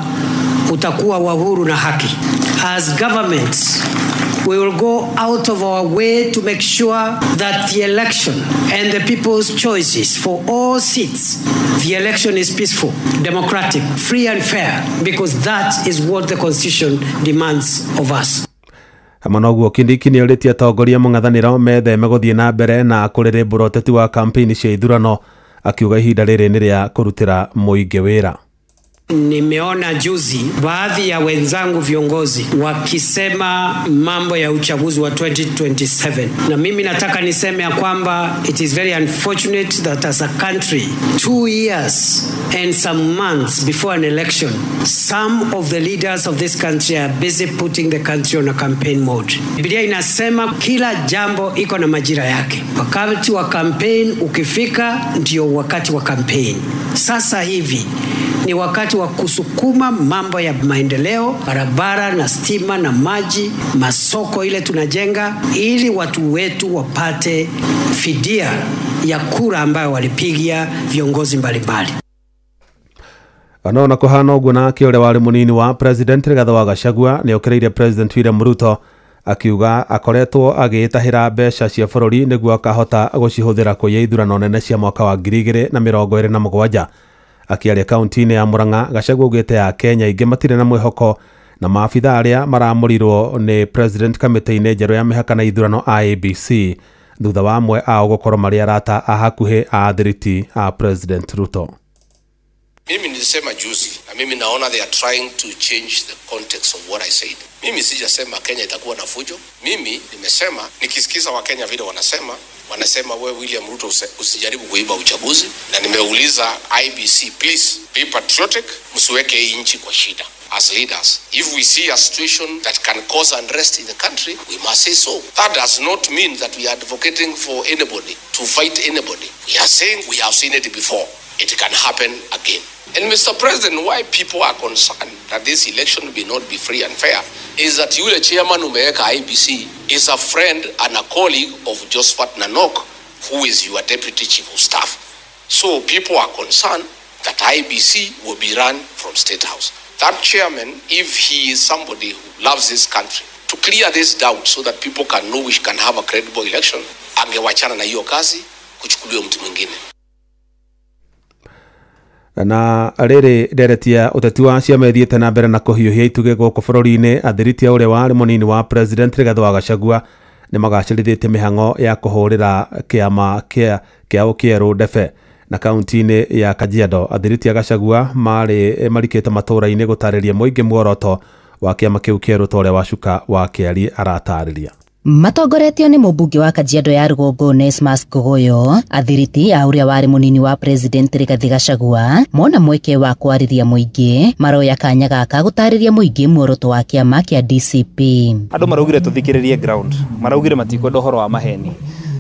S16: utakuwa wa huru na haki. As governments, we will go out of our way to make sure that the election and the people's choices for all seats, the election is peaceful, democratic, free and fair, because that is what the Constitution demands of us.
S2: Hamanoguo Kindiki nĩ ũrĩtie atongoria mũng'ethanĩro metheme gũthiĩ na mbere na kũrĩrĩmbũra ũteti wa kampeni cia ithurano, akiuga ihinda rĩrĩ nĩ rĩa kũrutĩra mũingĩ wĩra.
S16: Nimeona juzi baadhi ya wenzangu viongozi wakisema mambo ya uchaguzi wa 2027, na mimi nataka niseme ya kwamba it is very unfortunate that as a country 2 years and some months before an election, some of the leaders of this country are busy putting the country on a campaign mode. Biblia inasema kila jambo iko na majira yake. Wakati wa campaign ukifika ndio wakati wa campaign. Sasa hivi ni wakati wa kusukuma mambo ya maendeleo, barabara na stima na maji, masoko ile tunajenga, ili watu wetu wapate fidia ya kura ambayo walipigia viongozi mbalimbali.
S2: Anona kuhana uguo nake uria wari munini wa President Rigathi wa Gachagua ni okereire President William Ruto akiuga akoretwo agitahira mbeca cia bururi niguo akahota gucihuthira kuya ithurano nene cia mwaka wa 2027. Akiaria kaunti-ini ya Murang'a, Gachagua ugite ya Kenya ingi matire na mwihoko na maabitha aria maramurirwo ni President Committee-ini njeru ya mihaka na ithurano IEBC thutha wa amwe ao gukorwo mari arata ahakuhi a thiriti a President Ruto.
S15: Mimi nilisema juzi na mimi naona they are trying to change the context of what I said. Mimi sijasema Kenya itakuwa na fujo. Mimi nimesema nikisikiza wa Kenya vile wanasema wewe William Ruto usijaribu kuiba uchaguzi, na nimeuliza IEBC, please be patriotic, msiweke hii nchi kwa shida. As leaders, if we see a situation that can cause unrest in the country, we must say so. That does not mean that we are advocating for anybody to fight anybody. We are saying we have seen it before. It can happen again. And Mr. President, why people are concerned that this election will not be free and fair is that yule chairman umeweka IEBC is a friend and a colleague of Josphat Nanok, who is your deputy chief of staff. So people are concerned that IEBC will be run from State House. That chairman, if he is somebody who loves this country, to clear this doubt so that people can know we can have a credible election, angewachana na hiyo kazi, kuchukuliwa mtu mwingine.
S2: Na riri nderetia uteti wa ciama ithiete na mbere na kuhiuhia ituge guku bururi-ini, athiriti uria wari munini wa President Rigathi wa Gachagua ni magacirithĩtie mĩhang'o ya kuhurira kiama kiao kieru Ndebe na kaunti-ini ya Kajiado. Athiriti a Gachagua marikite matura-ini gutariria muingi muoroto wa kiama kiu kieru tore wa Cuka wa Kiari aratariria.
S4: Matongoretio ni mubunge wa Kajiado ya Rugongo Onesmus Gogoyo, athiriti a uria wari munini wa President Rigathi Gachagua mona mweke wa kwariria muingi maroya kanya gaka gutariria muingi muoroto wa kiama kia DCP.
S17: Andu maraugire tuthikiririe ground, maraugire matikwenda uhoro wa maheni.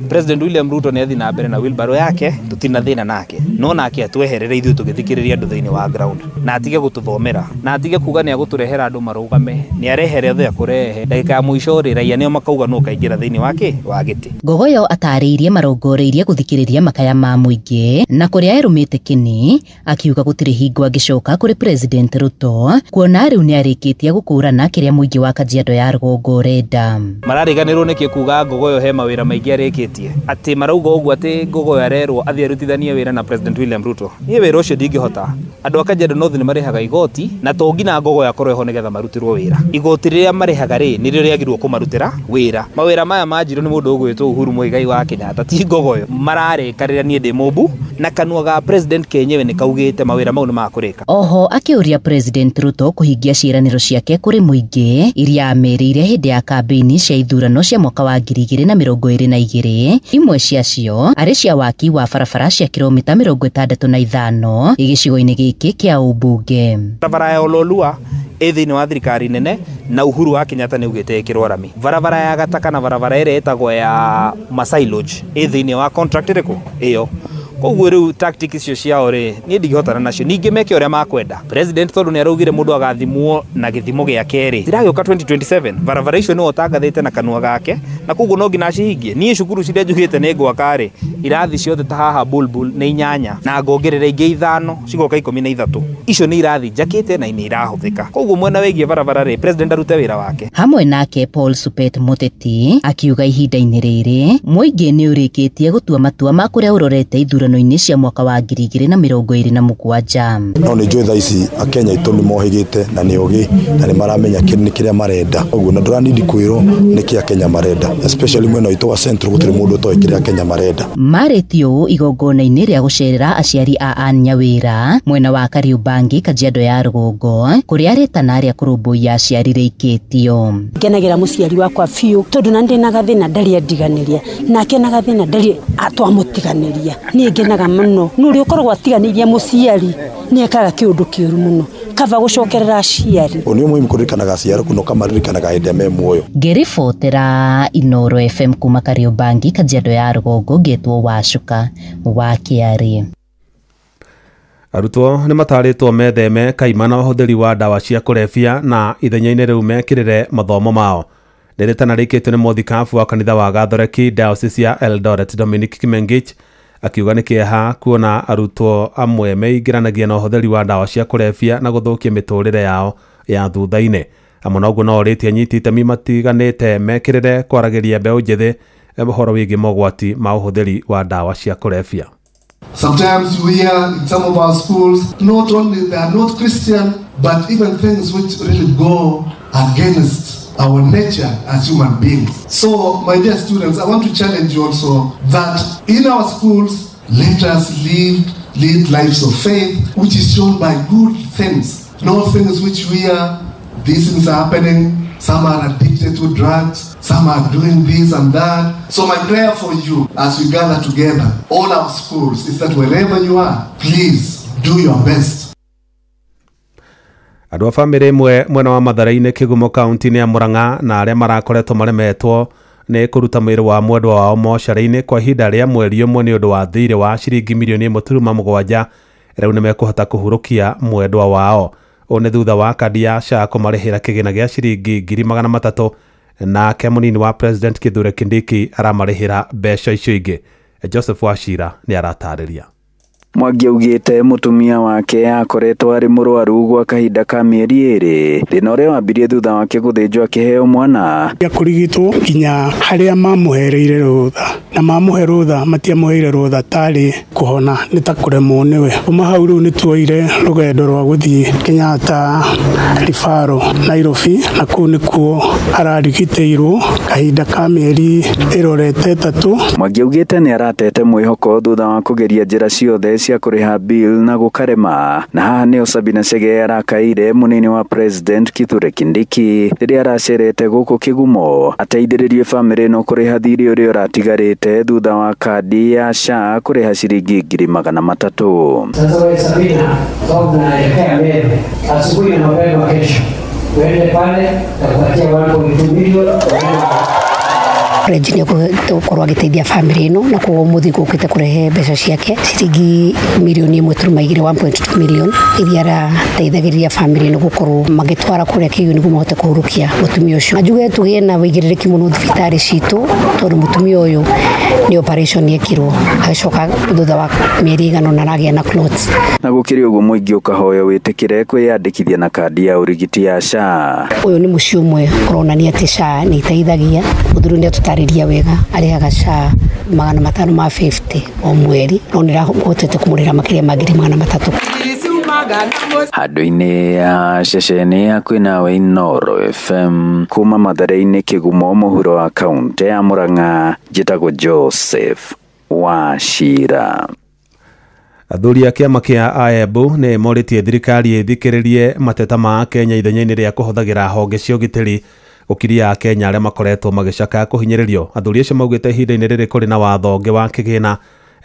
S17: President William Ruto ni athi na mbere na wheelbarrow yake, tutina thina nake no nake atweherere ithuĩ tũgĩthikĩrĩria andũ thĩinĩ wa ground, na atige gũtũthomera, na atige kuga nĩ agũtũrehera andũ marũgame, nĩ arehere othe akũrehe ndagĩka ya mũico rĩ raia nĩo makauga no kaingĩra thĩinĩ wa gĩtĩ. Gogoyo atarĩirie marongoreirie gũthikĩrĩria makaya ma mũingĩ na kũrĩa erũmĩte kĩni, akiuga gũtirĩ hingo angĩcoka kũrĩ President Ruto kuona rĩu nĩ arĩkĩtie gũkũrana kĩrĩa mũingĩ wa Kajiado ya Rugongo ũrenda. Marariganĩrwo nĩkĩ kuga Gogoyo he mawĩra maingĩ arĩkĩtie ati marauga uguo ati Gogoyo arerwo athie arutithanie wira na President William Ruto. Ni wira ucio ndingihota. Andu a Kajiado North ni marehaga igoti na to ngina Gogoyo akorwo ho nigetha marutirwo wira. Igoti riria marehaga ri ni riria agirwo kumarutira wira. Mawira maya manjiro ni mundu ugwitwo Uhuru Muigai wa Kenyatta ti Gogoyo. Mararĩkarĩra nie ndi mumbu na kanua ga President kenyewe ni kaugite mawira mau ni makurika. Oho akiuria President Ruto kuhingia ciiraniro ciake kuri muingi iria amerire hindi ya kampeni cia ithurano cia mwaka wa 2022. Imwe ciacio arĩ cia waki wa barabara cia kilomita 65 igicigo-inĩ gĩkĩ kĩa ũmbunge. Barabara ya Ololua thĩinĩ wa thirikari nene na Uhuru wa Kenyatta nĩ ugĩte ĩkĩrwo rami. Barabara ya Gataka na barabara ĩrĩa ĩtagwo ya Masai Lodge thĩinĩ wa contract ĩrĩkũ ĩyo. Koguo rĩu tactics icio ciao rĩ niĩ ndingĩhotana nacio. Ningĩ meke ũrĩa makwenda. President tondũ nĩ araugire mũndũ agathimwo na gĩthimo gĩake rĩ ndiragĩũka 2027 barabara icio nĩwe ũtangathĩte na kanua gake na koguo no nginya cihingie. Niĩ cukuru ciria njugĩte nĩ ngwaka rĩ irathi ciothe ta haha Bulbul nĩ 8 na ngongerera ingĩ 5 cigoka 13. Icio nĩ irathi njakĩte na nĩ irahũthĩka. Koguo mwena wĩgiĩ barabara rĩ President arute wĩra wake. Hamwe nake Paul Supet Muteti akiuga ihinda-inĩ rĩrĩ mũingĩ nĩ ũrĩkĩtie gũtua matua ma kũrĩa ũrorete ithurano-inĩ cia mwaka wa 2027.
S5: No nĩ njũĩ thaa ici Akenya aitũ nĩ mohĩgĩte na nĩ ũgĩ na nĩ maramenya kĩrĩa marenda. Koguo na ndũranindi kwĩrwo nĩkĩ Akenya marenda. especially mwena witũ wa Central gũtirĩ mũndũ ũtoĩ kĩrĩa Kenya marenda.
S4: Marĩtio igongona-inĩ rĩa gũcerera aciari a Anne Nyawĩra mwena wa Kariobangi Kajiado ya Rũgongo kũrĩa arĩtana arĩa kũrũmbũiya aciari rĩikĩtio.
S3: Ngenagĩra mũciari wakwa biũ tondũ na ndĩ na gathĩna ndarĩ ndiganĩria nake na gathĩna ndarĩ atwamũtiganĩria. Niĩ ngenaga mũno nũrĩ ũkoragwo atiganĩirie mũciari nĩ ekaga kĩũndũ kĩũru mũno kava gũcokerera aciari.
S5: Ũnĩ mũhimu kũririkanaga aciari kuno kamaririkanaga hĩndĩ me muoyo.
S4: Ngĩribotera Inooro FM kuma Kariobangi Kajiado ya Rũgongo ngĩtwo Wacuka wa Kĩarĩ.
S2: Arutwo nĩ matarĩtwo metheme kaima na ũhũthĩri wa ndawa cia kũrebia na ithenya-inĩ rĩu mekĩrĩre mathomo mao. Nĩrĩtana rĩkĩtwo nĩ mũthikabu wa kanitha wa Gathoreki Diocese ya Eldoret Dominic Kimengich akiuga nĩ kĩeha kuona arutwo amwe meingĩranagia na ũhũthĩri wa ndawa cia kũrebia na gũthũkia mĩtũrĩre yao ya thutha-inĩ. Amwe noguo no orĩtie anyiti itemi matiganĩte mekĩrĩre kwaragĩria mbeũ njĩthĩ ũhoro wĩgiĩ mogwati ma ũhũthĩri wa ndawa cia kũrebia.
S11: Sometimes we hear in some of our schools, not only they are not Christian, but even things which really go against our nature as human beings. So, my dear students, I want to challenge you also that in our schools, let us lead lives of faith, which is shown by good things, not things which we are, these things are happening. Some are addicted to drugs, some are doing this and that. So my prayer for you as we gather together, all our schools, is that wherever you are, please do your best.
S2: Andũ a bamĩrĩ ĩmwe mwena wa Mathare-inĩ Kĩgumo kaunti-inĩ ya Murang'a na arĩa marakoretwo maremetwo nĩ kũruta mwĩrĩ wa mwendwa wao mocarĩ-inĩ kwa ihinda rĩa mweri ũmwe nĩ ũndũ wa thirĩ wa ciringi mirioni 1.7 rĩu nĩ mekũhota kũhurũkia mwendwa wao. Ũũ nĩ thutha wa kandi ya SHA kũmarĩhĩra kĩgĩna gĩa ciringi 300,000 nake mũnini wa President Kithure Kindiki aramarĩhĩra mbeca icio ingĩ. Joseph Wachira nĩ aratarĩria.
S1: Mwangi augĩte mũtumia wake akoretwo arĩ mũrwaru gwa kahinda ka mĩeri 2 thĩna ũrĩa wambirie thutha wake gũthĩnjwo akĩheo mwana.
S18: Kũrigitwo nginya harĩa mamũhereire rũtha na mamũhe rũtha matiamũheire rũtha tarĩ kũhona nĩ ta kũremwo nĩwe. Kuma hau rĩu nĩ tuoire rũgendo rwa gũthiĩ Kenyatta Rifaro Nairobi na kũu nĩkuo ararigitĩirwo kahinda ka mĩeri ĩrorete 3.
S1: Mwangi augĩte nĩ aratete mwĩhoko thutha wa kũgeria njĩra ciothe cia kũrĩha bill na gũkarema, na haha nĩo Sabina Chege arakaire mũnini wa President Kithure Kindiki rĩrĩa aracerete gũkũ Kĩgumo ateithĩrĩrie bamĩrĩ ĩno kũrĩha thirĩ ũrĩa ũratigarĩte thutha wa kandi ya SHA kũrĩha ciringi 300,000.
S16: Sasa wewe Sabina, sababu naelekea mbele asubuhi na mapema kesho uende pale takupatia 1.2 milioni Regina gũkorwo agĩteithia bamĩrĩ ĩno na koguo mũthĩ gũkĩte kũrehe mbeca ciake ciringi mirioni 1.2 milioni iria arateithagĩrĩria bamĩrĩ ĩno gũkorwo magĩtwara kũrĩa Kĩgumo nĩguo mahote kũhurũkia mũtumia ũcio. Njuge tũgĩe na wĩigĩrĩrĩki mũno thibitarĩ citũ tondũ mũtumia ũyũ nĩ operation yekirwo agĩcoka thutha wa mĩeri ĩigana ũna aragĩa na clots.
S1: Na gũkĩrĩ ũguo mũingĩ ũkahoya wĩtĩkĩre kwĩyandĩkithia na kandi ya ũrigiti ya SHA.
S16: Ũyũ nĩ mũciĩ ũmwe ũronania atĩ SHA nĩ iteithagia mũthuri nĩ atũtarĩria wega arĩhaga SHA 550 o mweri no nĩ rahotete kũmũrĩra makĩria ma 300,000.
S1: Handũ-inĩ ya ceceni ya kwĩnawe Inooro FM kuma Mathare-inĩ Kĩgumo mũhuro wa kaunti ya Murang'a njĩtagwo Joseph Wachira.
S2: Athuri a kĩama kĩa AEBU nĩ morĩtie thirikari ĩthikĩrĩrie mateta ma Kenya ithenya-inĩ rĩa kũhũthagĩra honge cia ũgitĩri gũkiria Kenya arĩa makoretwo magĩcaka kũhinyĩrĩrio. Athuri acio maugĩte ihinda-inĩ rĩrĩ kũrĩ na watho ũngĩ wa kĩgĩna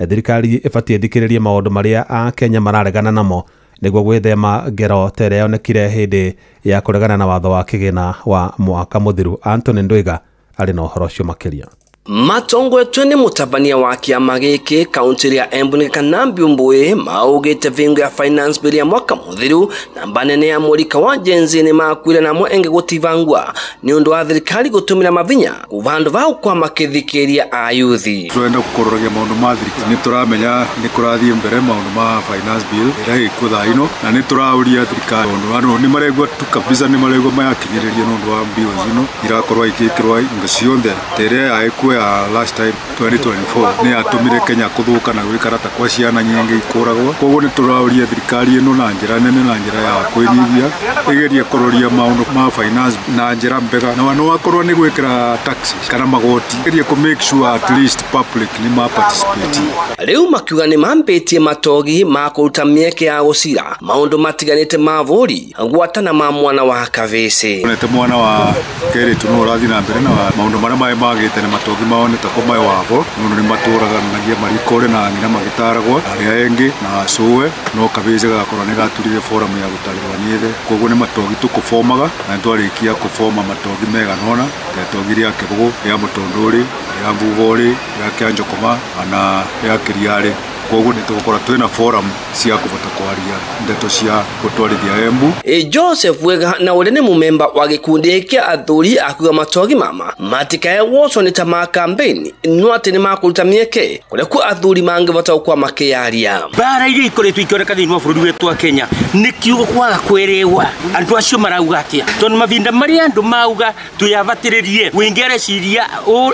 S2: thirikari ĩbatiĩ ĩthikĩrĩrie maũndũ marĩa a Kenya mararegana namo nĩguo gwĩthema ngero ta ĩrĩa yonekire hĩndĩ ya kũregana na watho wa kĩgĩna wa mwaka mũthiru. Anthony Ndwiga arĩ na ũhoro ũcio makĩria.
S20: Matongwetwe nĩ mũtabania wa kĩama gĩkĩ kaunti ya Embu Kanambi Mbui maugĩte vingo ya finance bill ya mwaka mũthiru na mbanene ya mũrika wa jenzi nĩ makwire na mwenge gũtivangwa nĩ ũndũ wa thirikari gũtũmĩra mavinya kũvandu vau kwa makithikĩria ayuthi.
S22: Twenda gũkororagia maũndũ ma thirikari, nĩ tũramenya nĩ kũrathiĩ mbere maũndũ ma finance bill ĩrĩa ĩkũtha ino na nĩ tũrauria thirikari maũndũ nĩ maregwa tu kabisa nĩ maregwa mayakinyĩrĩria nĩ ũndũ wa bill ino irakorwo igĩkĩrwo ingo ciothe tere aikwe mĩtugo ya last time 2024 nĩ yatũmire Kenya kũthũka na gwĩkarata kwa ciana nyingĩ ikoragwo. Koguo nĩ tũraũria thirikari ĩno na njĩra nene na njĩra ya kwĩnyihia ĩgerie kũroria maũndũ ma finance na njĩra mbega na no akorwo nĩ gwĩkĩra taxes kana magoti ĩgerie ku make sure at least public nĩ ma participate.
S20: Rĩu makiuga nĩ mambĩtie matogi ma kũruta mĩeke ya gũcira maũndũ matiganĩte ma bũrũri gwatana ma mwana wa Kavese.
S22: Nete mwana wa Kerry no ũrathiĩ na mbere na maũndũ marĩa magĩte nĩ matogi mao nĩ ta koma wavo no nĩ matũraga nagia marikore na ngina magitaragwo arĩa engĩ na Cũwe no Kavese gakorwo nĩ gaturire forum ya gũtarĩrwo nĩthe. Koguo nĩ matogi tũkũbomaga na twarĩkia kũboma matogi mega nona togi rĩa Kĩbũgũ rĩa Mũtondũri rĩa Mbugori rĩa Kĩanjũkũma na rĩa Kĩriarĩ. Koguo nĩ tũgũkorwo twĩna forum cia kũbota kwaria ndeto cia gũtwarithia Embu.
S20: Joseph Wega na ũrĩa nĩ mũmemba wa gĩkundi kĩa athuri akuga matogi mama matikae woco nĩ ta ma campaign no atĩ nĩ makũruta mĩeke kũrĩa kwa athuri mangĩbota kwa makĩaria.
S9: Bara iria ikoretwo ikĩoneka thĩinĩ wa bũrũri wetu wa Kenya nĩ kiugo kwaga kwĩrĩwa andũ acio marauga atĩa tondũ mavinda marĩa andũ mauga tuyabatĩrĩrie wĩngĩ areciria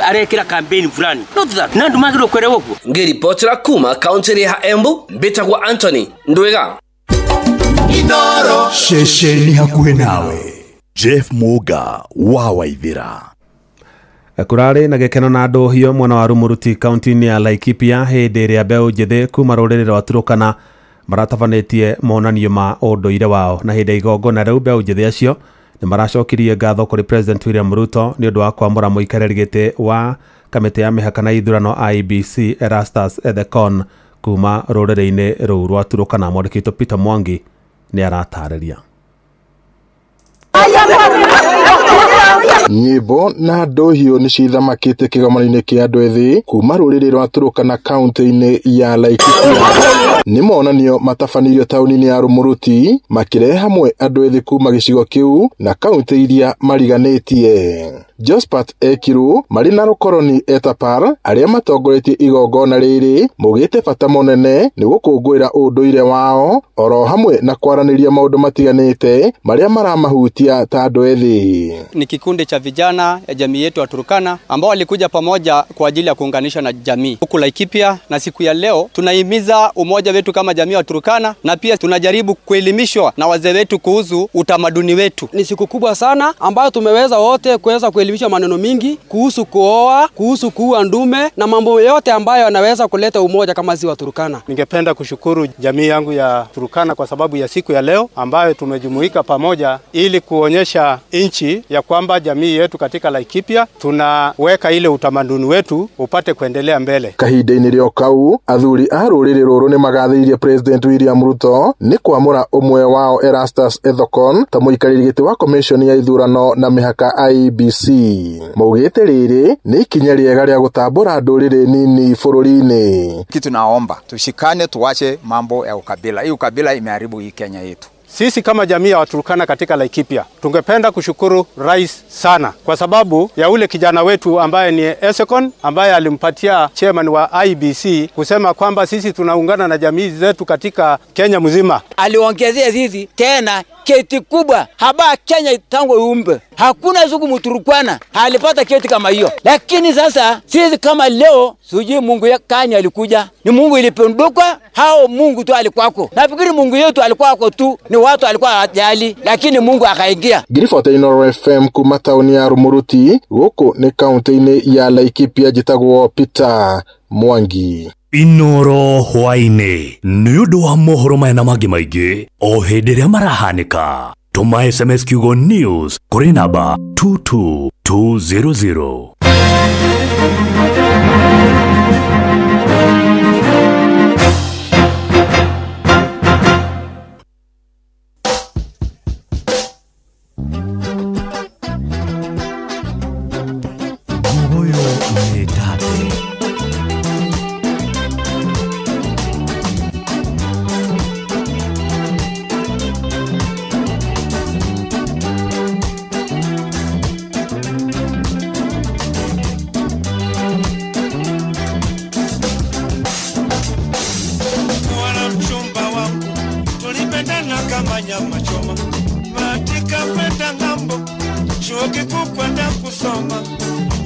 S9: arekĩra campaign fulani no that na andũ magĩrĩirwo kwĩrĩwa ũguo.
S20: Ngĩribotera kuma kaunti ya Embu mbĩtagwo Anthony Ndwĩga.
S8: Inoro shesheni hakuhĩ nawe. Jeff Muga wa Waithĩra.
S2: Kurarĩ na gĩkeno na andũ hiyo mwana wa Rumuruti kaunti-inĩ ya Laikipia hĩndĩ ĩrĩa mbeũ njĩthĩ kuma rũrĩrĩ rwa Turkana maratabanĩtie monanio ma ũndũire wao na hĩndĩ igongona rĩu mbeũ njĩthĩ acio nĩ maracokirie ngatho kũrĩ President William Ruto nĩ ũndũ wa kwamũra mũikarĩri gĩtĩ wa kamĩtĩ ya mĩhaka na ithurano IEBC Erastus Ethekon kuma rũrĩrĩ-inĩ rũu rwa Turkana. Mwandĩki Peter Mwangi nĩ aratarĩria.
S12: Nyĩmbo na ndohio nĩ cithamakĩte kĩgomano-inĩ kĩa andũ ethĩ kuma rũrĩrĩ rwa Turkana kaunti-inĩ ya Laikipia. Nĩ monanio matabanirio taũni-inĩ ya Rumuruti makĩrehe hamwe andũ ethĩ kuma gĩcigo kĩu na kaunti iria mariganĩtie. Jospat Ekiru marĩ na rũkoroni Etapar arĩa matongoretie igongona rĩrĩ mugĩte bata mũnene nĩ gũkũngũĩra ũndũire wao oro hamwe na kwaranĩria maũndũ matiganĩte marĩa maramahutia ta andũ ethĩ.
S28: Ni kikundi cha vijana ya jamii yetu ya Turkana ambao walikuja pamoja kwa ajili ya kuunganisha na jamii huku Laikipia, na siku ya leo tunahimiza umoja wetu kama jamii ya Turkana na pia tunajaribu kuelimishwa na wazee wetu kuhusu utamaduni wetu.
S10: Ni siku kubwa sana ambayo tumeweza wote kuelimisha maneno mingi kuhusu kuoa, kuhusu kuua ndume na mambo yote ambayo yanaweza kuleta umoja kama ziwa Turkana.
S28: Ningependa kushukuru jamii yangu ya Turkana kwa sababu ya siku ya leo ambayo tumejumuika pamoja ili kuonyesha nchi ya kwamba jamii yetu katika Laikipia tunaweka ile utamaduni wetu upate kuendelea mbele.
S12: Kahinda-inĩ rĩo kau athuri a rũrĩrĩ rũrũ nĩ magathĩrĩirie President William Ruto nĩ kwamũra ũmwe wao Erastus Ethekon ta mũikarĩri gĩtĩ wa commission ya ithurano na mĩhaka IEBC. Maugĩte rĩrĩ nĩ ikinya rĩega rĩa gũtambũra ndũrĩrĩ nini bũrũri-inĩ.
S13: Kitu naomba tushikane, tuache mambo ya ukabila. Hii ukabila imeharibu hii Kenya yetu.
S28: Sisi kama jamii ya Waturkana katika Laikipia tungependa kushukuru rais sana kwa sababu ya ule kijana wetu ambaye ni Ethekon ambaye alimpatia chairman wa IEBC kusema kwamba sisi tunaungana na jamii zetu katika Kenya mzima.
S7: Aliongezea sisi tena keti kubwa haba Kenya tangu iumbe. Hakuna zugu Mturkana alipata keti kama hiyo. Lakini sasa sisi kama leo sujui Mungu ya Kenya alikuja. Ni Mungu ilipenduka hao Mungu tu alikuwako. Nafikiri Mungu yetu alikuwako tu ni watu alikuwa ajali lakini Mungu akaingia.
S12: Ngiribota Inoro FM kuma tauni ya Rumuruti gũkũ nĩ kaunti-inĩ ya Laikipia njĩtagwo Peter Mwangi.
S6: Inoro hwainĩ nĩ ũndũ wa mohoro maya na mangĩ maingĩ o hĩndĩ ĩrĩa marahanĩka. Tũma SMS kiugo news kũrĩ namba 22200.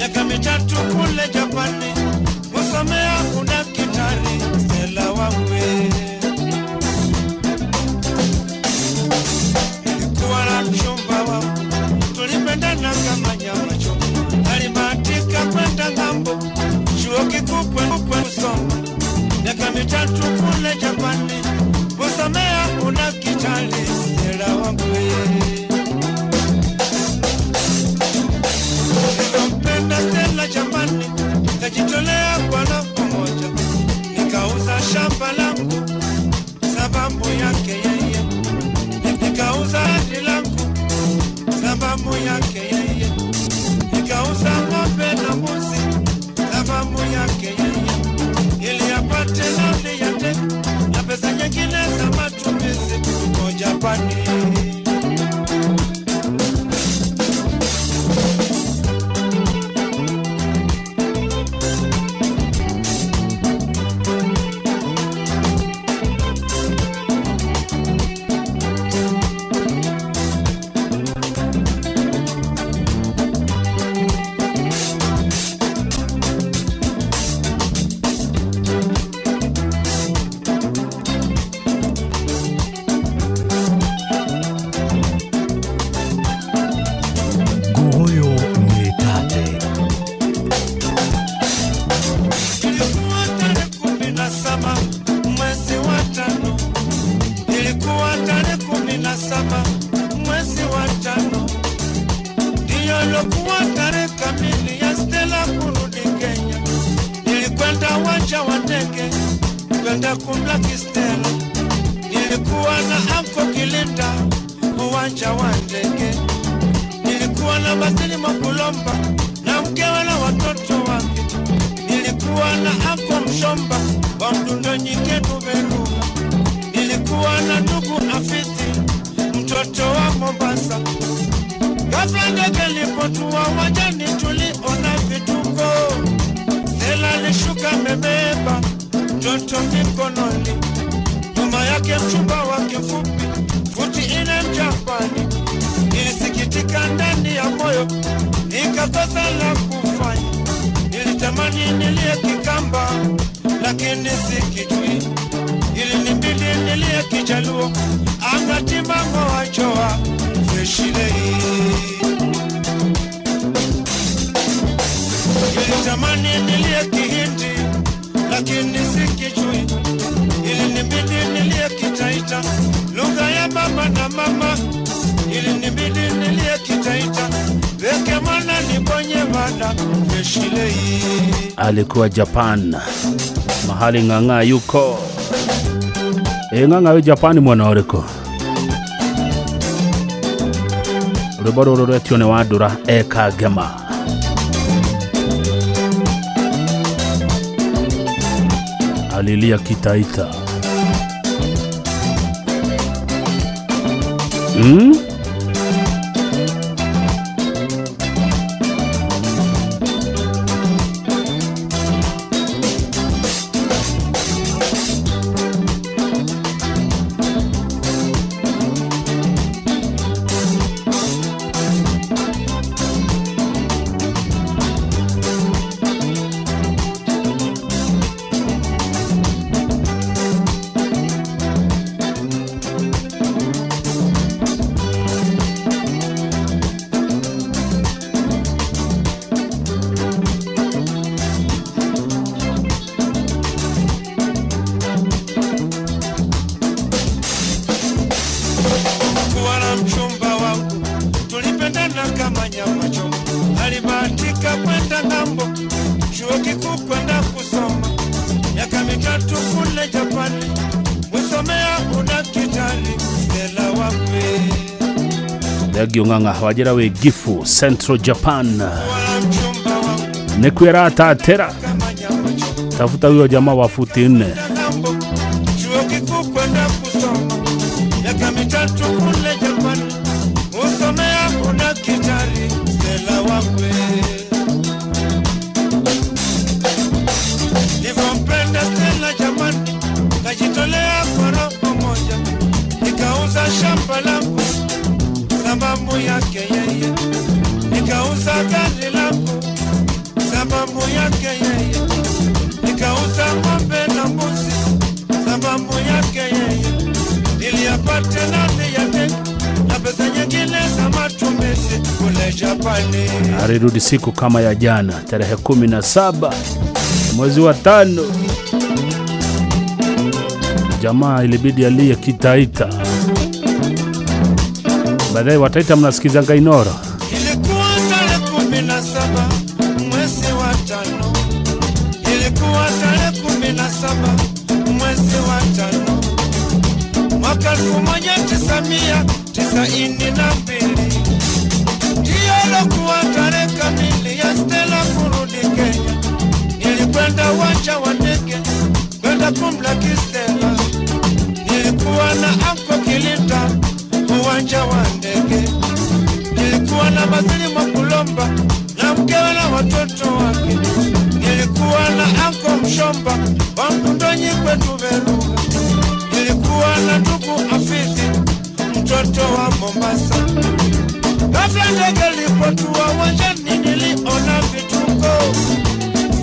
S14: miaka mitatu kule Japani, kusomea udaktari Stella Wangwe. Nilikuwa na mchumba wangu, tulipendana kama nyama choma, alibahatika kwenda ng'ambo, chuo kikuu kusoma, miaka mitatu kule Japani, kusomea udaktari Stella Wangwe. Nilimpenda Stella Japani, nikajitolea kwa nafsi moja, nikauza shamba langu sababu yake yeye, nikauza ardhi langu sababu yake yeye, nikauza ng'ombe na mbuzi sababu yake yeye, ili apate nauli ya ndege na pesa nyingine za matumizi kwa Japani.
S19: Alikuwa Japan, mahali Ng'ang'a yuko. Ng'ang'a yu Japan mwana oriko. Rubaro ruretione ne wadura Kagema. Alilia Kitaita. Ng'ang'a wajira we Gifu Central Japan. Nekwera tatera. Tafuta huyo jamaa wa futi 4.
S14: Shamba langu sababu yake yeye, nikauza gari langu sababu yake yeye. Nikauza ng'ombe na mbuzi sababu yake yeye. Niliyapata nani yake na pesa nyingine za matumizi kule Japani.
S19: Alirudi siku kama ya jana tarehe 17 mwezi wa 5. Jamaa ilibidi alie Kitaita. Baadaye Wataita mnasikiza Ngainora.
S14: Ilikuwa tarehe 17 mwezi wa 5. Ilikuwa tarehe 17 mwezi wa 5. Mwaka 1992. Ndiyo ilikuwa tarehe kamili ya Stella kurudi Kenya. Nilikwenda uwanja wa ndege kwenda kumlaki Stella. Nilikuwa na Anko Kilinda uwanja wa ndege. Nilikuwa na Bazili Makulomba na mkewe na watoto wake. Nilikuwa na Anko Mshomba wa Mkundonyi kwetu Veruga. Nilikuwa na ndugu Afisi mtoto wa Mombasa. Kabla ndege lipotua uwanjani niliona vituko.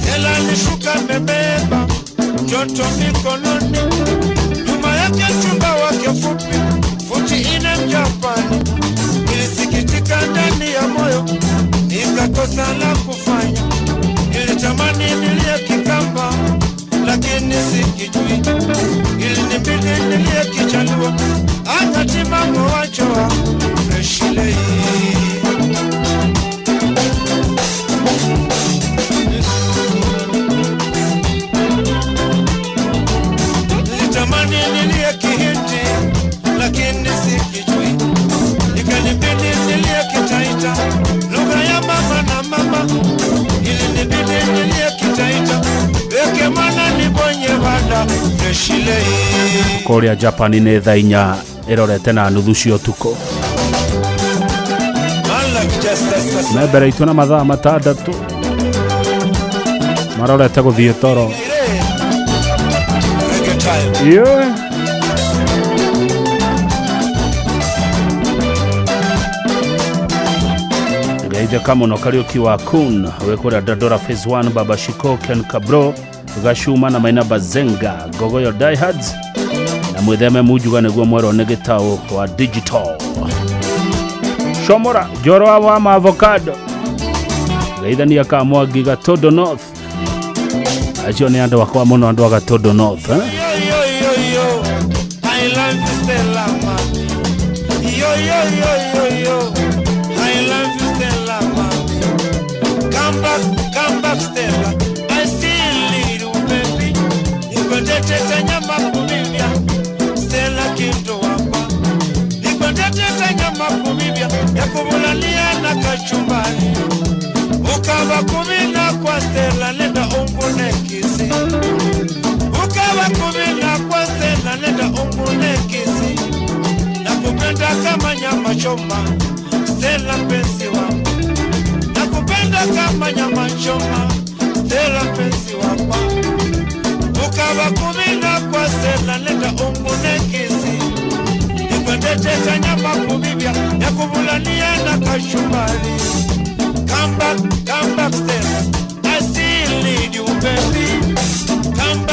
S14: Stella alishuka amebeba mtoto mikononi. Nyuma yake chumba wake fupi futi 4 Mjapani. Nilisikitika ndani ya moyo, nikakosa la kufanya. Nilitamani nilie Kikamba lakini sikijui. Ilinibidi nilie Kijaluo akatima mwachoa freshile. Nilitamani nilie Kihindi lakini sikijui. Ikanibidi nilie Kitaita lugha ya mama na mama. Ilinibidi nilie Kitaita weke mana nibonye bada freshile.
S19: Korea Japani ne thainya erorete na nuthu cio tuko. Mebere ituna mathaa 6 marorete guthie toro. Yeah. Gaida kama no Kariuki wa Kun wekora Dadora Phase 1 Baba Shiko Ken Kabro Gashuma na Maina Bazenga Gogoyo Diehards na mwitheme mujuga neguo mwero negitao wa digital. Shomora joro wa avocado gaida ni akamwa giga Todo North. Acho ni ando wakwa muno ando wa Todo North.
S14: Yo yo yo yo, I love you Stella mami. Yo yo yo yo yo, I love you Stella mami. Come back Stella, I still need you baby. Nikondete nyama kumibia, Stella kinto wapa. Nikondete nyama kumibia, ya kubulalia na kachumbari. Ukawa kumina kwa Stella nenda ungune kisi. Ukawa kumina kwa Stella nenda ungune kisi. Nakupenda kama nyama choma, Stella penzi wangu. Nakupenda kama nyama choma, Stella penzi wangu. Ukawa kumina kwa Stella nenda ungune kisi. Nikondete nyama kumibia, ya kubulania na kachumbari. Come back Stella, I still need you baby. Come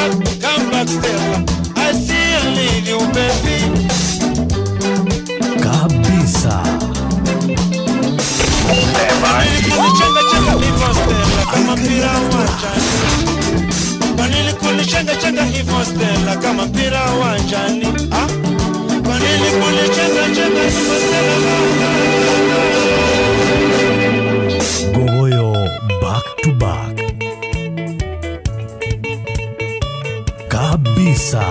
S14: back Stella, I still need you baby.
S6: Kabisa.
S14: Kunichenga hivyo Stella kama mpira uwanjani. Kwanini kunichenga hivyo Stella kama mpira uwanjani? Ah? Kwanini kunichenga hivyo Stella?
S6: Gogoyo back to back. Kabisa.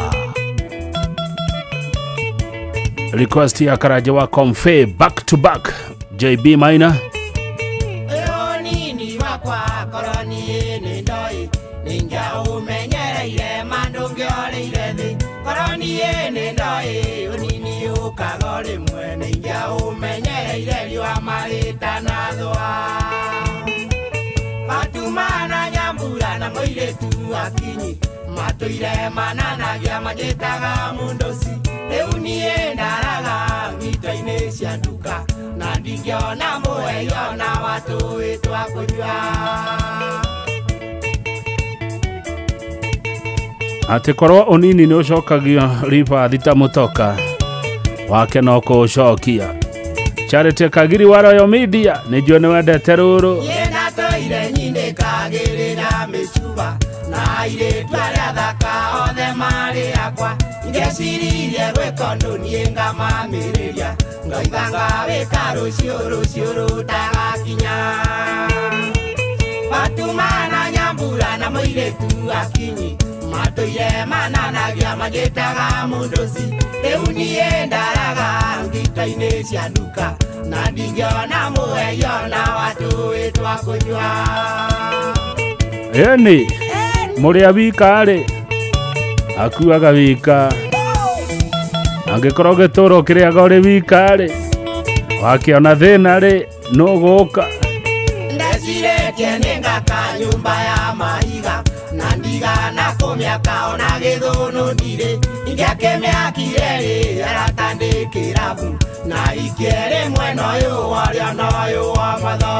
S19: Request ya Karaja wa Konfe back to back. JB Maina.
S15: Nini wakwa koroni ni ndoi ninja umenyere ile mandungi ole ile thi koroni ni ndoi nini ukagore mwe ninja umenyere ile liwa marita na thwa Fatumana nyambura na moire tu akinyi matuire mananagia majetaga mundosi eunie ndaraga ngitoine cia nduka na ndingiona mueyo na watu itwa kunywa
S19: ati korwo unini ni ucokagio riba thita mutoka wake no kucokia. Charity Kagiri wa Royal Media ni jua ni wendete ruru.
S15: Yena toire nyinde kagirira mechuba na ile tware thaka othe mari akwa ngeciririe gwekondo nienga mamiriria ngaithanga wika rucio rutagakinya Fatumana Nyambura na muiretu akinyi matuire mananagia magitaga mundosi riu nie ndaraga ngita-ini cia nduka na ndingiona muheyo na watu witwa kunywa.
S19: Eni muria wika ri akuaga wika angikorwo gituro kiriaga uri wika ri wakiona thina ri no guka
S15: ndeciretie ningaka nyumba ya mahiga na ndiga na kumyaka ona githununire ingĩakĩmĩakire rĩ aratandĩkĩra bu na ikĩrĩ mwena ũyũ waria na ũyũ wa matho.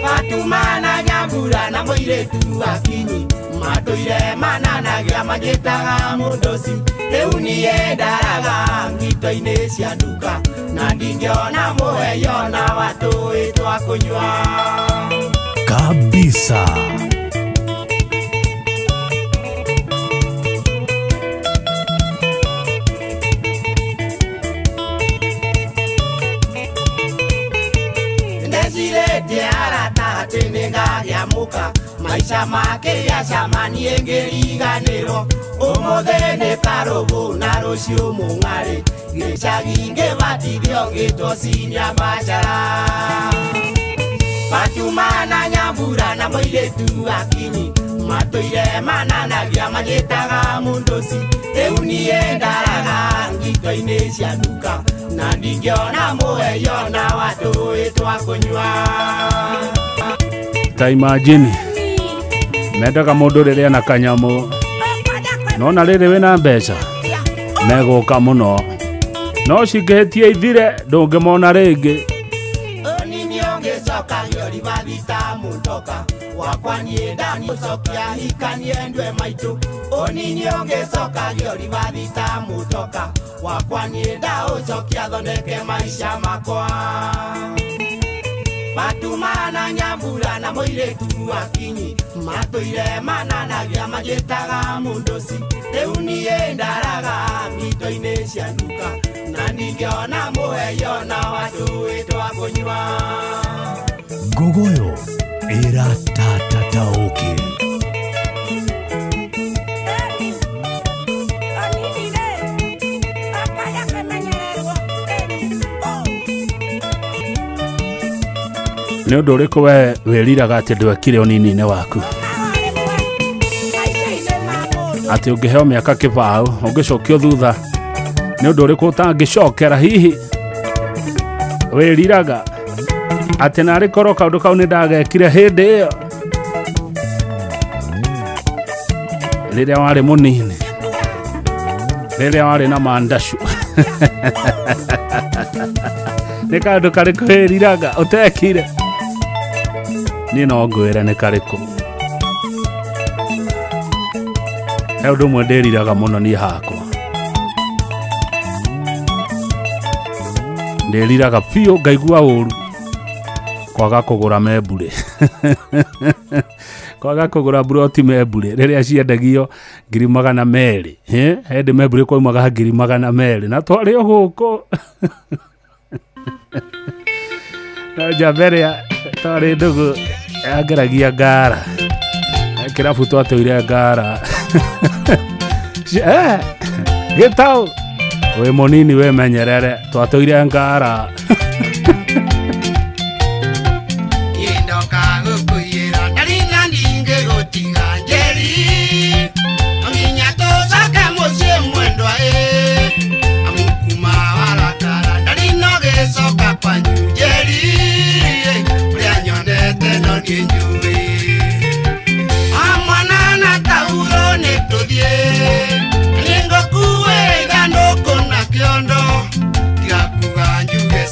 S15: Fatumana Nyambura na mũirĩtu akinyi matũire mananagia magĩtaga mũndoci rĩu niĩ ndaraga ngito-inĩ cia nduka na ndingĩona mũheyo na watu witwa kunywa
S6: kabisa.
S15: Muka maisha make ya shamani engeriganiro umuthe ni karobo na rucio mung'ari gicagi ngĩbatithio ngĩtocinia machara. Fatumana Nyambura na mũirĩtu akinyi matũire mananagia magĩtaga mũndoci rĩu niĩ ndaraga ngito-inĩ cia nduka na ndingĩona mũheyo na watu witwa kunywa.
S19: Ta imagine mendaga mundu riria na kanyamu nona riri wina mbeca meguka muno no cingihitie ithire ndungimona ringi.
S15: Onini ongicokagio ribathita mundoka wakwa niĩ ndanicokia hikanie ndwe maitũ onini ongicokagio ribathita mundoka wakwa niĩ ndaũcokia thondeke maica makwa. Fatumana Nyambura na mũirĩtu akinyi matũire mananagia magĩtaga mũndoci rĩu niĩ ndaraga ngito-inĩ cia nduka na ndingĩona mũheyo na watu witwa kunywa.
S6: Gogoyo ĩratatataũki.
S19: Nĩ ũndũ ũrĩkũ we wĩriraga atĩ ndwekire ũnini-inĩ waku atĩ ũngĩheo mĩaka kĩbaũ ũngĩcokio thutha nĩ ũndũ ũrĩkũ ũtangĩcokera hihi wĩriraga atĩ narĩ korwo kaũndũ kau nĩ ndagekire hĩndĩ ĩyo rĩrĩa warĩ mũnini rĩrĩa warĩ na mandacu nĩ kaũndũ karĩkũ wĩriraga ũtekire? Niĩ no ngwĩre nĩ karĩkũ. He ũndũ ũmwe ndĩriraga mũno niĩ hakwa, ndĩriraga biũ ngaigua ũru kwaga kũgũra membure kwaga kũgũra buroti membure rĩrĩa ciendagio 200,000 hĩndĩ membure kwaumaga 200,000 na twarĩ o gũkũ na njambere twarĩ ndũgũ yangeragia ngara kĩrabu twatũire ngara gĩtaũ wĩ mũnini wĩmenyerere twatũire ngara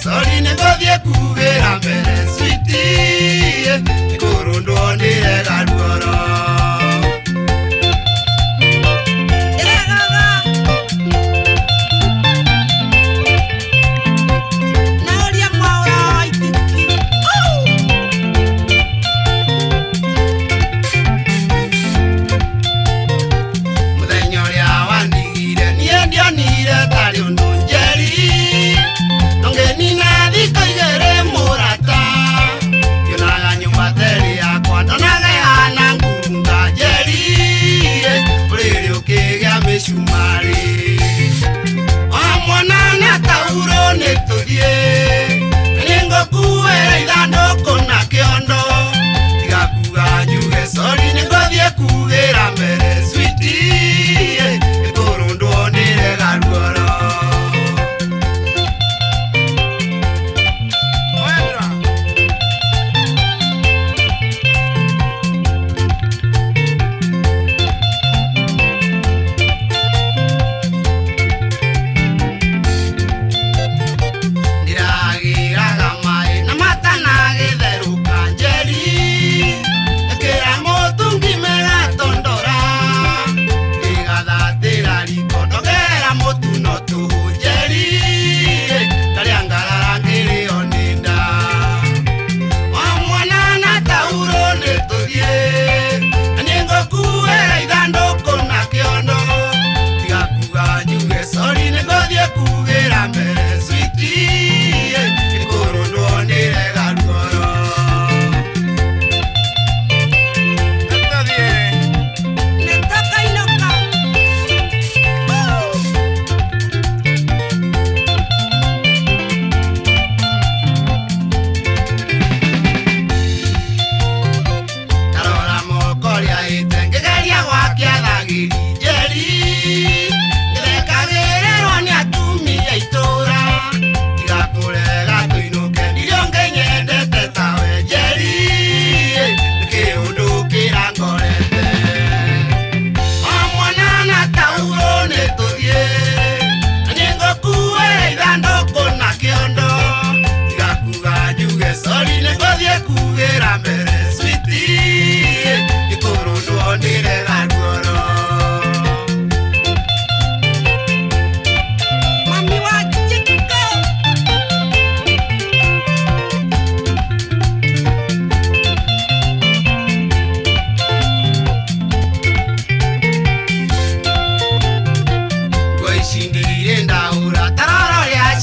S15: Sorry,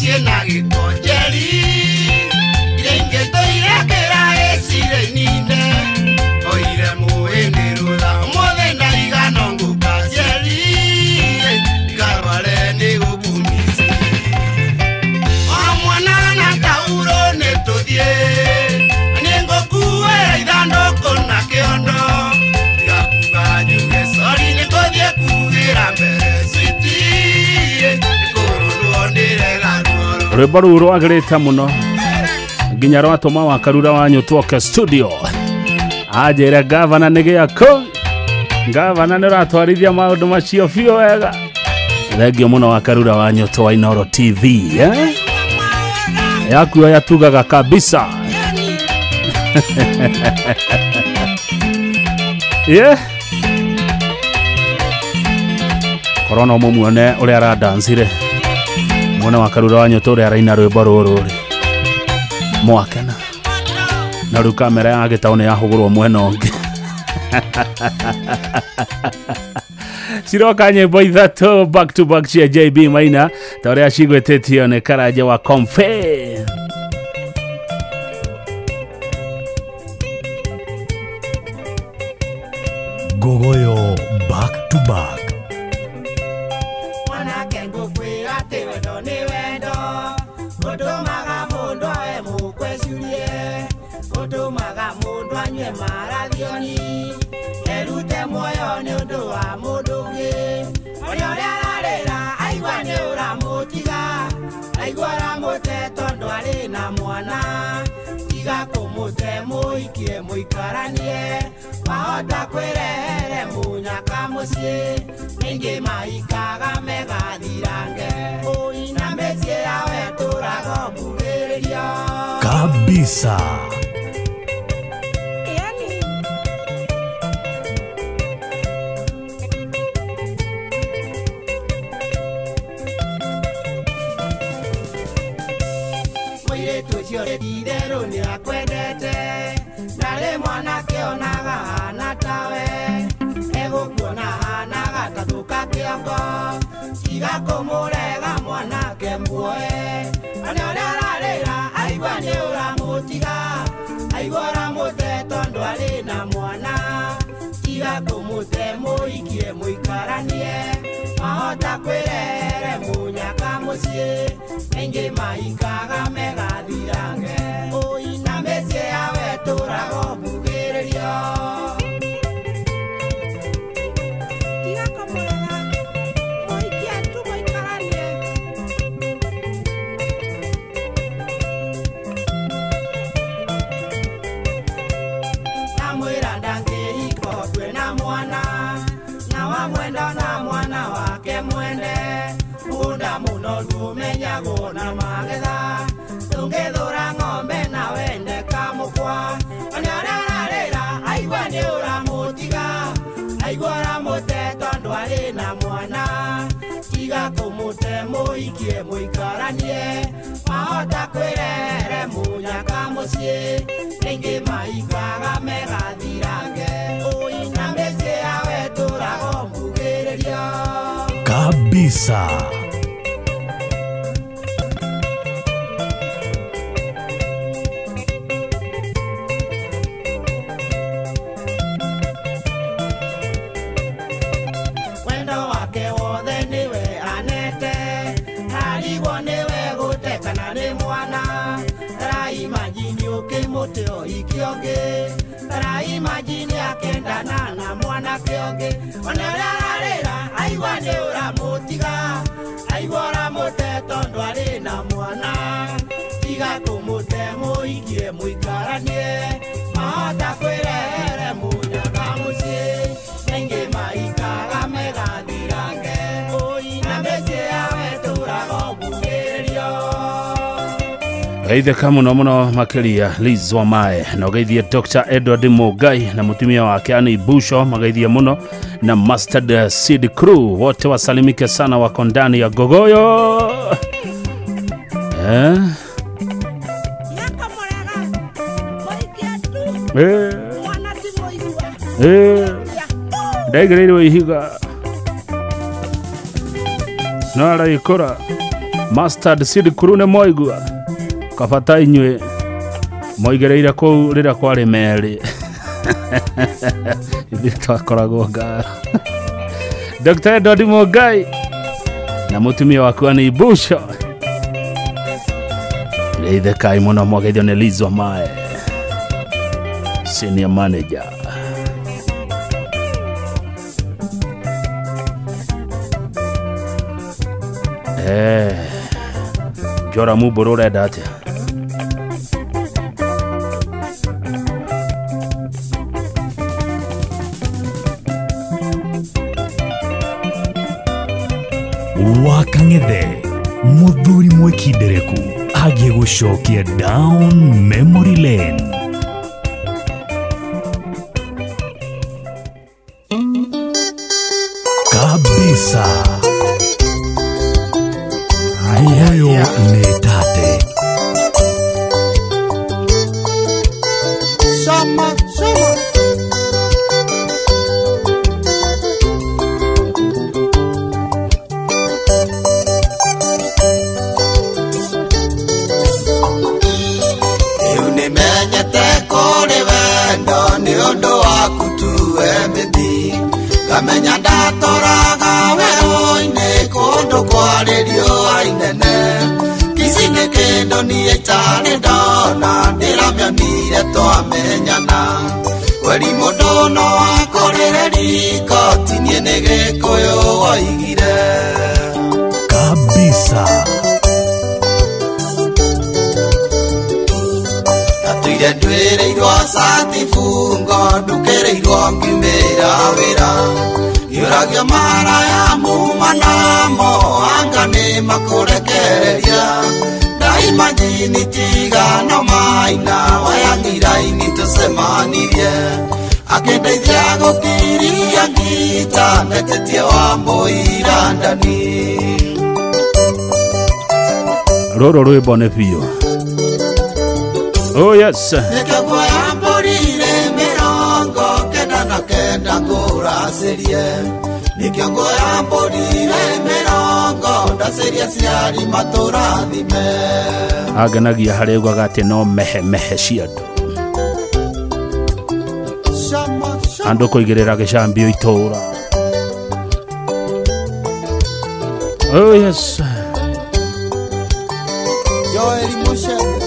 S15: ciena gĩkonjeri irenge toirekera esire ninde oire muende rutha mothe na igano ngukajeri ikarware ni gukumisi omwana na tauro netuthie ningokuwe ithandũkũ na kĩondo igakuga njuge sori nĩngũthiĩ kugira mbere switi kũrũrwo ndĩrega ruoro
S19: rwĩmbo rũu rwagĩrĩte mũno nginya rwatũma wa Karura wanyu twoke studio anjĩre gavana nĩ gĩako gavana nĩ ratwarithia maũndũ macio biũ wega thengio mũno wa Karura wanyu twa Inooro TV yakuo yatugaga kabisa yeah korona mũmuone ũrĩa aradancire muone wa Karura wanyu tũrĩa araina rwĩmbo rũrũ mwakena na rĩu kamera ya gĩtaũ nĩ yahũgũrwo mwena ũngĩ ciroka nyĩmbo ithatũ back to back cia JB Maina ta ũrĩa cigwĩtĩtio nĩ Karanja wa Comfe.
S6: Gogoyo back to back.
S15: mwanake ngũkwĩra atĩ wendo nĩ wendo gũtũmaga mũndũ awe mũkweciurie gũtũmaga mũndũ anyue marathioni erute muoyo nĩ ũndũ wa mũndũ ũngĩ ũrĩa ararĩra aigua nĩ ũramũtiga aigua ũramũte tondũ arĩ na mwana tiga kũmũte mũikie mũikaranie wahota kwĩrehere mũnyaka mũciĩ ningĩ maikaga megathirange na mĩciĩ yawe tũraga mbugĩrĩrio
S6: Kabisa.
S15: mũirĩtu ũcio itherũ nĩ akwendete ndarĩ mwanake onaga hana tawe egũkuona hana gatathũka kĩongo tiga kũmũrega mwanake muoe ona ũrĩa ararĩra aigua nĩ ũramũtiga aigua ũramũte tondũ arĩ na mwana tiga kũmũte mũikie mũikaranie mahota kwĩrehere mũnyaka mũciĩ aingĩ maikaga megathirange na mĩciĩ yawe tũraga mbugĩrĩrio tiga kũmũrega mũikie tu mũikaranie namwĩra ndangĩhiko kwĩna mwana na wamwenda na mwana wake mwende mũgũnda mũnoru ũmenyagwo na magetha ndũngĩthũra ng'ombe na wende kamũkwa ona ũrĩa ararĩra aigua nĩ ũramũtiga aigua ũramũte tondũ arĩ na mwana tiga kũmũte mũikie mũikaranie mahota kwĩrehere mũnyaka mũciĩ rĩngĩ maikaga megathirange na mĩciĩ yawe tũraga mbugĩrĩrio
S6: Kabisa.
S15: wendo wake wothe nĩwe anete arigwo nĩwe gũtekana nĩ mwana raimajini ũkĩmũte ũhiki ũngĩ raimajini akendana na mwanake ũngĩ ona ũrĩa ararĩra aigua nĩ ũramũtiga aigua ũramũte tondũ arĩ na mwana tiga kũmũte mũikie mũikaranie mahota kwĩrehere mũnyaka mũciĩ rĩngĩ maikaga megathirange na mĩciĩ yawe tũraga mbugĩrĩrio
S19: geithĩka mũno mũno makĩria Liz Wamae na geithie Dr. Edward Mugai na mutumia wake Annie Busho mageithie mũno na Mustard Seed Crew wote wasalimike sana wako ndani ya Gogoyo ndaigereirwo ihiga no araikũra Mustard seed kurune moigua kabata inywe moigereire ko rira kwari meri ithi twakoragwo nga Dr. Dodi Mogai na mutumia waku ni Busho Leithe kai muno mwageithio ni Lizo Mae senior manager. Jora Muboro urenda atia?
S6: Wakang'ethe muthuri mwikindereku agie gucokia down memory lane. Kabisa Gugoyo Netate.
S15: Sama kamenya ndatoraga weho-inĩ kũndũ kwarĩrio ainene kici-inĩ kĩndũ niĩ itarĩ ndona ndĩramĩonire twamenyana kweri mũndũ no akorere riko tinie nĩ gĩkũyũ woigire
S6: kabisa
S15: natuire ndwĩrĩirwo satifungo ndukĩrĩirwo ngiumĩra wĩra Yuragio mara ya mumanamo anga ni makurekereria daima jini tigano maina wayangira ini tusemanirie akindeithia gukiria ngita netetie wamboira ndani
S19: Roro rwimbo nĩ biũ. Oh yes.
S15: Nĩkĩguoya mbũrire mĩrongo kenda na kenda ngũracĩrie Nikyo ngoya mbũrire mĩrongo ndaciria ciari matũrathime
S19: Agenagia harĩ gwaga atĩ no mehe cia andũ kũigĩrĩra gĩcambio itũra. Oh yes.
S15: Joeli Mushebe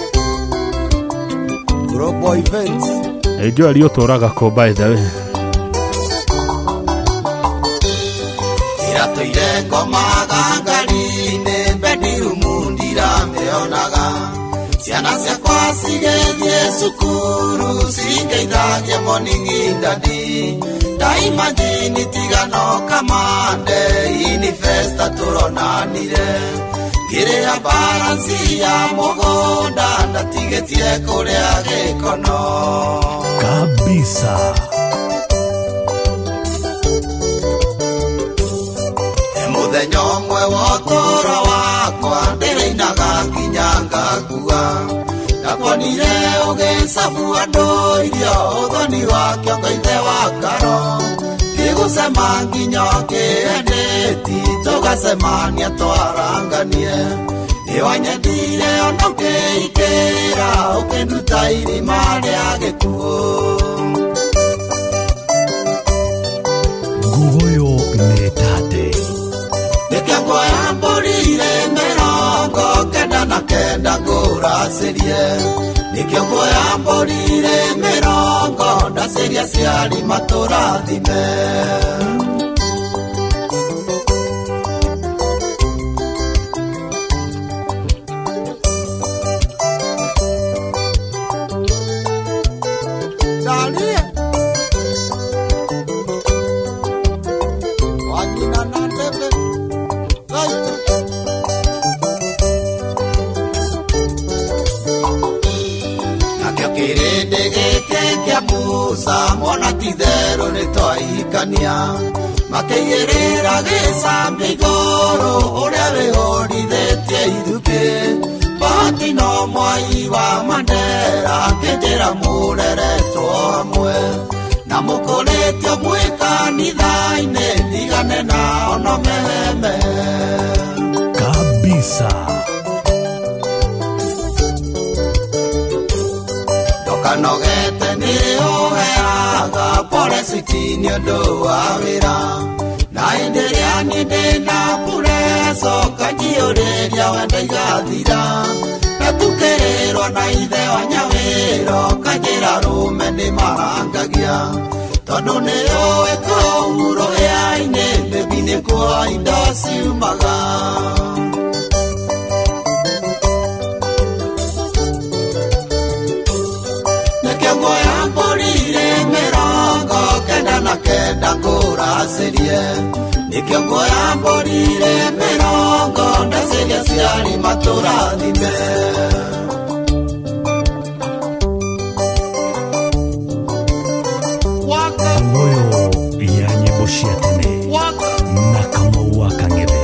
S15: Global Events
S19: Joeli ũtũraga kũ by the way?
S15: Toire ngomaga ngari-inĩ bedroom ndiramĩonaga ciana ciakwa cigĩthiĩ cukuru cingeithagia morning ndadi daima jini tigano kamande inifesta tũronanire ngĩrĩha baransi ya mũgũnda ndatigĩtie kũrĩa gĩkono
S6: kabisa
S15: Muthenya ũmwe wa ũtũũro wakwa ndĩrĩinaga nginya ngakua ndakuonire ũgĩcabu andũ irio ũthoni wa kĩongo ithe wa karo ngĩgũcema nginya kĩendeti tũgacemania twaranganie nĩwanyendire ona ũkĩikĩra ũkĩnduta irima rĩa gĩkuũ
S6: Gugoyo Netate
S15: Ngoya mbũrire mĩrongo kenda na kenda ngũracĩrie Nikyo ngoya mbũrire mĩrongo ndaciria ciari matũrathime Dalie Wanyina na ndebe Nakĩokĩrĩndĩ gĩkĩ kĩa Musa mwana titherũ nĩtwaikania makĩigĩrĩra gĩcambio igũrũ ũrĩa wĩhũrithĩtie ithuki Bahati no mwai wa Mandera kĩnjĩra mũreretwo hamwe na mũkũrĩtio mwĩ kanitha-inĩ ndigane nao no meheme
S6: kabisa.
S15: Ndokanogete nĩ ũheaga polisi nĩ ũndũ wa wĩra, na hĩndĩ ĩrĩa niĩ ndĩna pureco kanjiyũrĩria wenda igathira, ngatukĩrĩrwo na ithe wa Nyawĩro kanjĩra rũme nĩ marangagia, tondũ nĩ ũĩ kũu rũhĩa-inĩ baby nĩkuo indo ciumaga. Kenda ngũracĩrie nĩkĩo nguoya mbũrire mĩrongo ndacĩria ciari matũrathime.
S6: Ngũyũ ya nyĩmbo cia tene na Kamau wa Kang'ethe.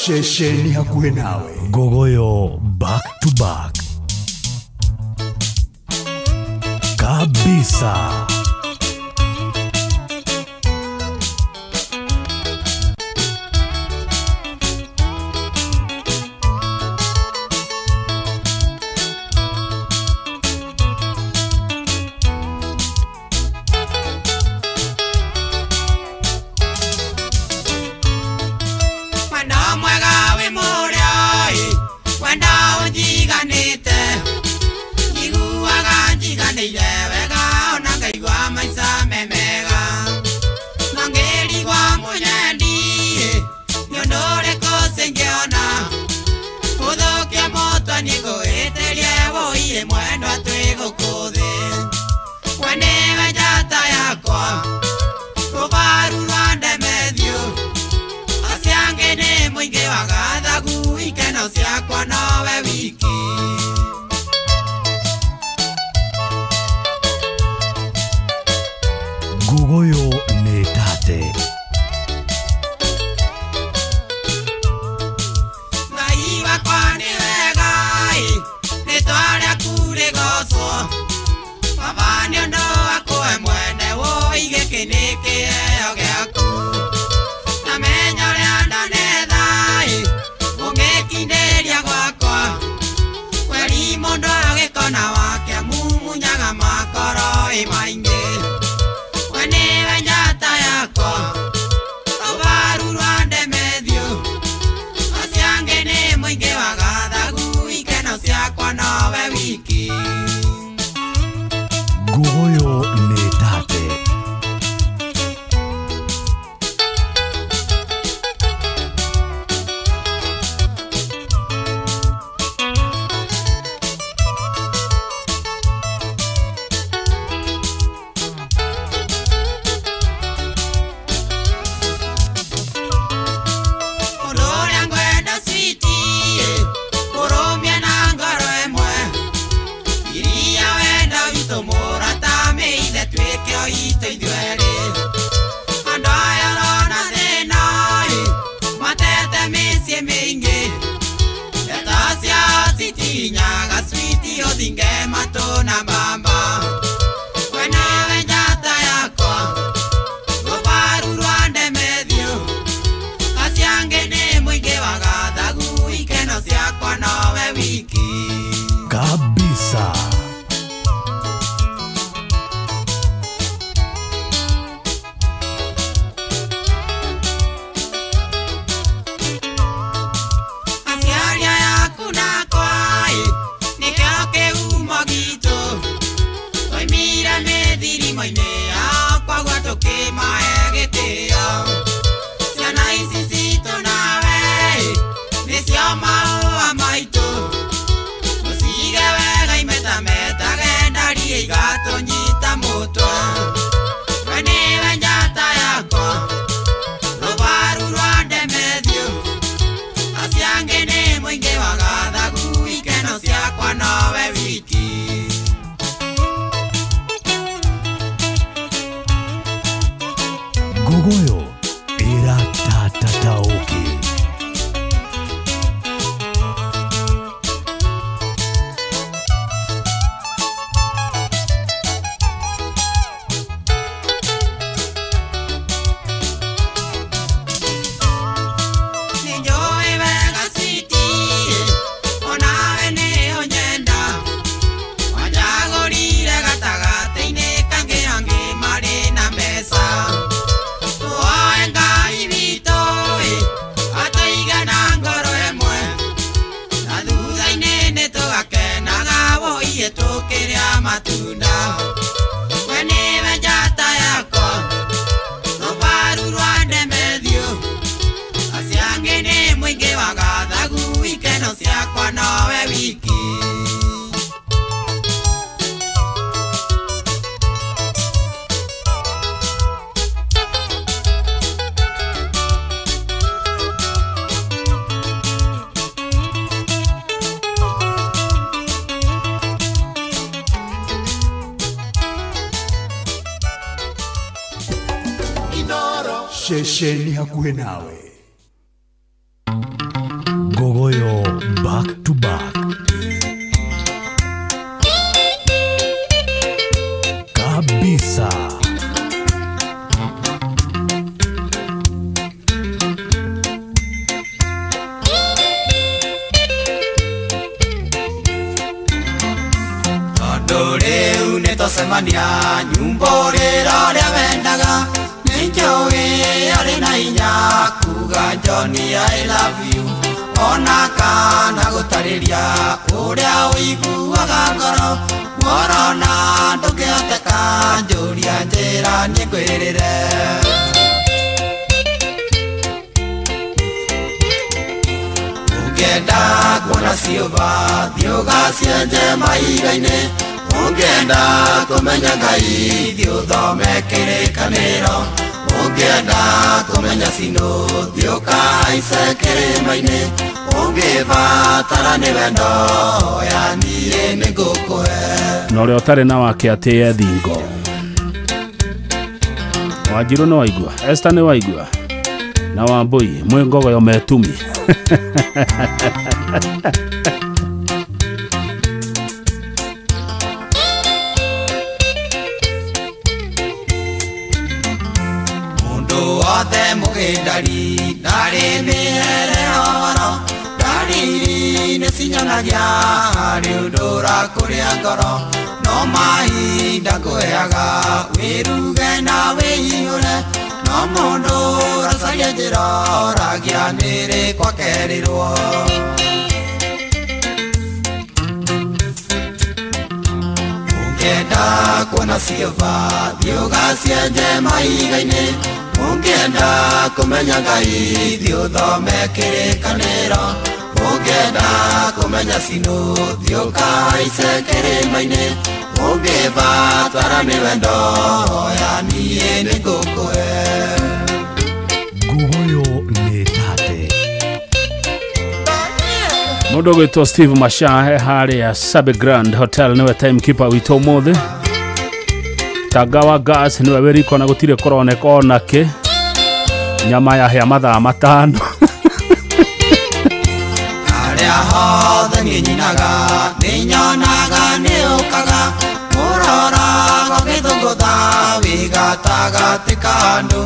S6: Shesheni hakuwe nawe. Gogoyo back to back kabisa.
S15: Wega ona ngaigua
S6: ceceni hakuhĩ nawe. Gogoyo back to back. Kabisa.
S15: Rĩu nĩtũcemania nyumba ũrĩa wendaga nĩnjũĩ arĩ na hinya kuga Johnny I love you ona kana gũtarĩria ũrĩa ũiguaga ngoro morona ndũngĩhoteka njũria njĩra niĩ ngwĩrĩre ũngĩenda kuona ciũba thiĩ ũgacienje mahiga-inĩ ũngĩenda kũmenya Ngai thiĩ ũthome kĩrĩkanĩro ũngĩenda kũmenya cino thiĩ ũkahaice kĩrĩma-inĩ ũngĩbatara nĩ wendo ya niĩ nĩngũkũhe
S19: na ũrĩa ũtarĩ na wake atĩe thingo. Wanjirũ nĩ waigua, Esther nĩ waigua, na Wambui mwĩ Ngogoyo metumi.
S15: Wothe mũgĩndari ndarĩ mĩhere horo ndariri nĩcinyonagia harĩ ũndũ ũrakũrĩa ngoro no mahinda ngũheaga wĩruge na wĩihũre no mũndũ ũracaria njĩra oragia nĩrĩ kwakerirwo ũngĩenda kuona ciũba thiĩ ũgacienje mahiga-inĩ ũngĩenda kũmenya Ngai thiĩ ũthome kĩrĩkanĩro ũngĩenda kũmenya cino thiĩ ũkahaice kĩrĩma-inĩ ũngĩbatara nĩ wendo ya niĩ nĩngũkũhe
S6: Gogoyo nĩ tate.
S19: Mũndũ gwĩtwo Steve Mashahe harĩa Sabe Grand Hotel nĩwe timekeeper witũ ũmũthĩ. Tagawa gas niwe wĩriko na gũtirĩ kũroneka onake nyama yahĩa mathaa matano
S15: harĩa hothe niĩ nyinaga nĩnyonaga nĩũkaga ũroraga gĩthũngũtha wĩ gatagatĩ ka andũ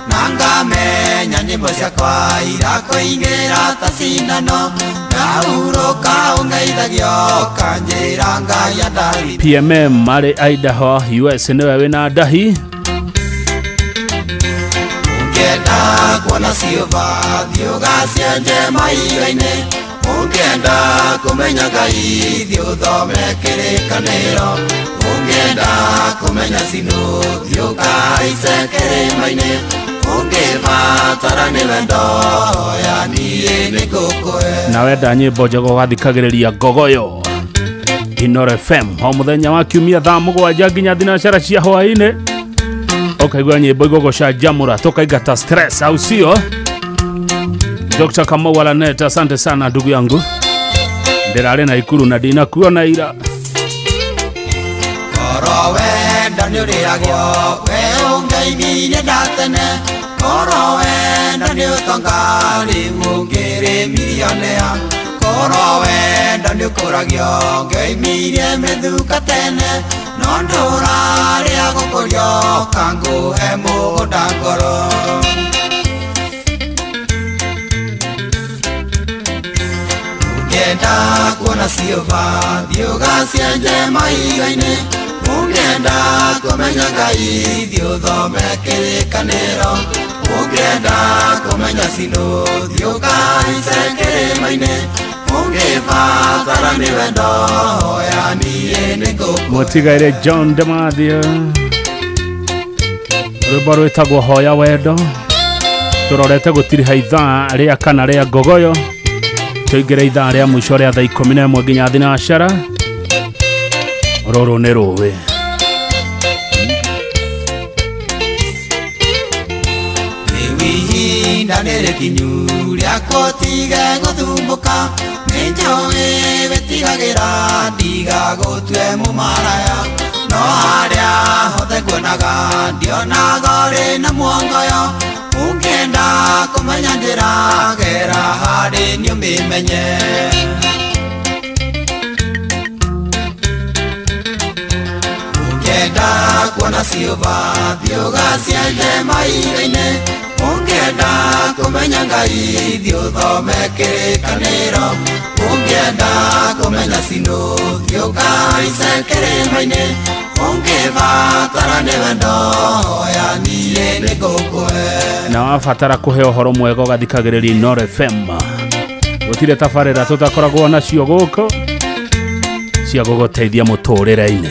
S15: na ngamenya nyĩmbo ciakwa irakũingĩra ta cindano ngahurũka ũngeithagio kanjĩra Ngai andathi.
S19: PMM arĩ Idaho US nĩwe wĩna ndahi.
S15: Ũngĩenda kuona ciũba thiĩ ũgacienje mahiga-inĩ ũngĩenda kũmenya Ngai thiĩ ũthome kĩrĩkanĩro ũngĩenda kũmenya cino thiĩ ũkahaice kĩrĩma-inĩ ũngĩbatara nĩ wendo ya niĩ nĩngũkũhe
S19: na wenda nyĩmbo njega ũgathikagĩrĩria Ngogoyo Inoro FM o mũthenya wa kiumia thaa 7 nginya thinacara cia hwaĩ-inĩ ũkaigua nyĩmbo igũgũcanjamũra tũkaingata stress au sio? Dr. Kamau Alanet, asante sana ndugu yangu. Ndirarĩ na ikuru na ndinakuona ira.
S15: Koro wenda nĩ ũrĩagio we ũngeithie ndatene koro wenda nĩ ũtonga rĩu ũngĩrĩ milionea koro wenda nĩ ũkũragio ngeimirie mĩthuka tene no ndũrarĩa gũkũrio kangũhe mũgũnda ngoro ũngĩenda kuona ciũba thiĩ ũgacienje mahiga-inĩ ũngĩenda kũmenya Ngai thiĩ ũthome kĩrĩkanĩro ũngĩenda kũmenya cino thiĩ ũkahaice kĩrĩma-inĩ ũngĩbatara nĩ wendo ya niĩ nĩngũkũhe.
S19: Mũtigaire John Demathia rwĩmbo rwĩtagwo hoya wendo tũrorete gũtiriha ithaa rĩa kana rĩa Ngogoyo tũingĩre ithaa rĩa mũico rĩa thaa 11 nginya thinacara rũrũ nĩ rũĩ
S15: ihinda nĩ rĩkinyu rĩa gũtige gũthumbũka nĩnjũĩ wĩtigagĩra ndigagũtue mũmaraya no harĩa hothe kuonaga ndionaga ũrĩ na muongoyo kumenya ndiragera hari ni umimenye ungenda kuona silva thioga ciende maire-ine ungenda kumenya ngai thiothome kĩrĩkanĩro ungenda kumenya sino thioga ice kĩrĩma-inĩ ungĩbatara nĩ wendo hoya niĩ nĩngũkũhe
S19: na wabatara kũhe ũhoro mwega ũgathikagĩrĩria Inooro FM gũtirĩ tabarĩra tũtakoragwo nacio gũkũ cia gũgũteithia mũtũrĩre-inĩ.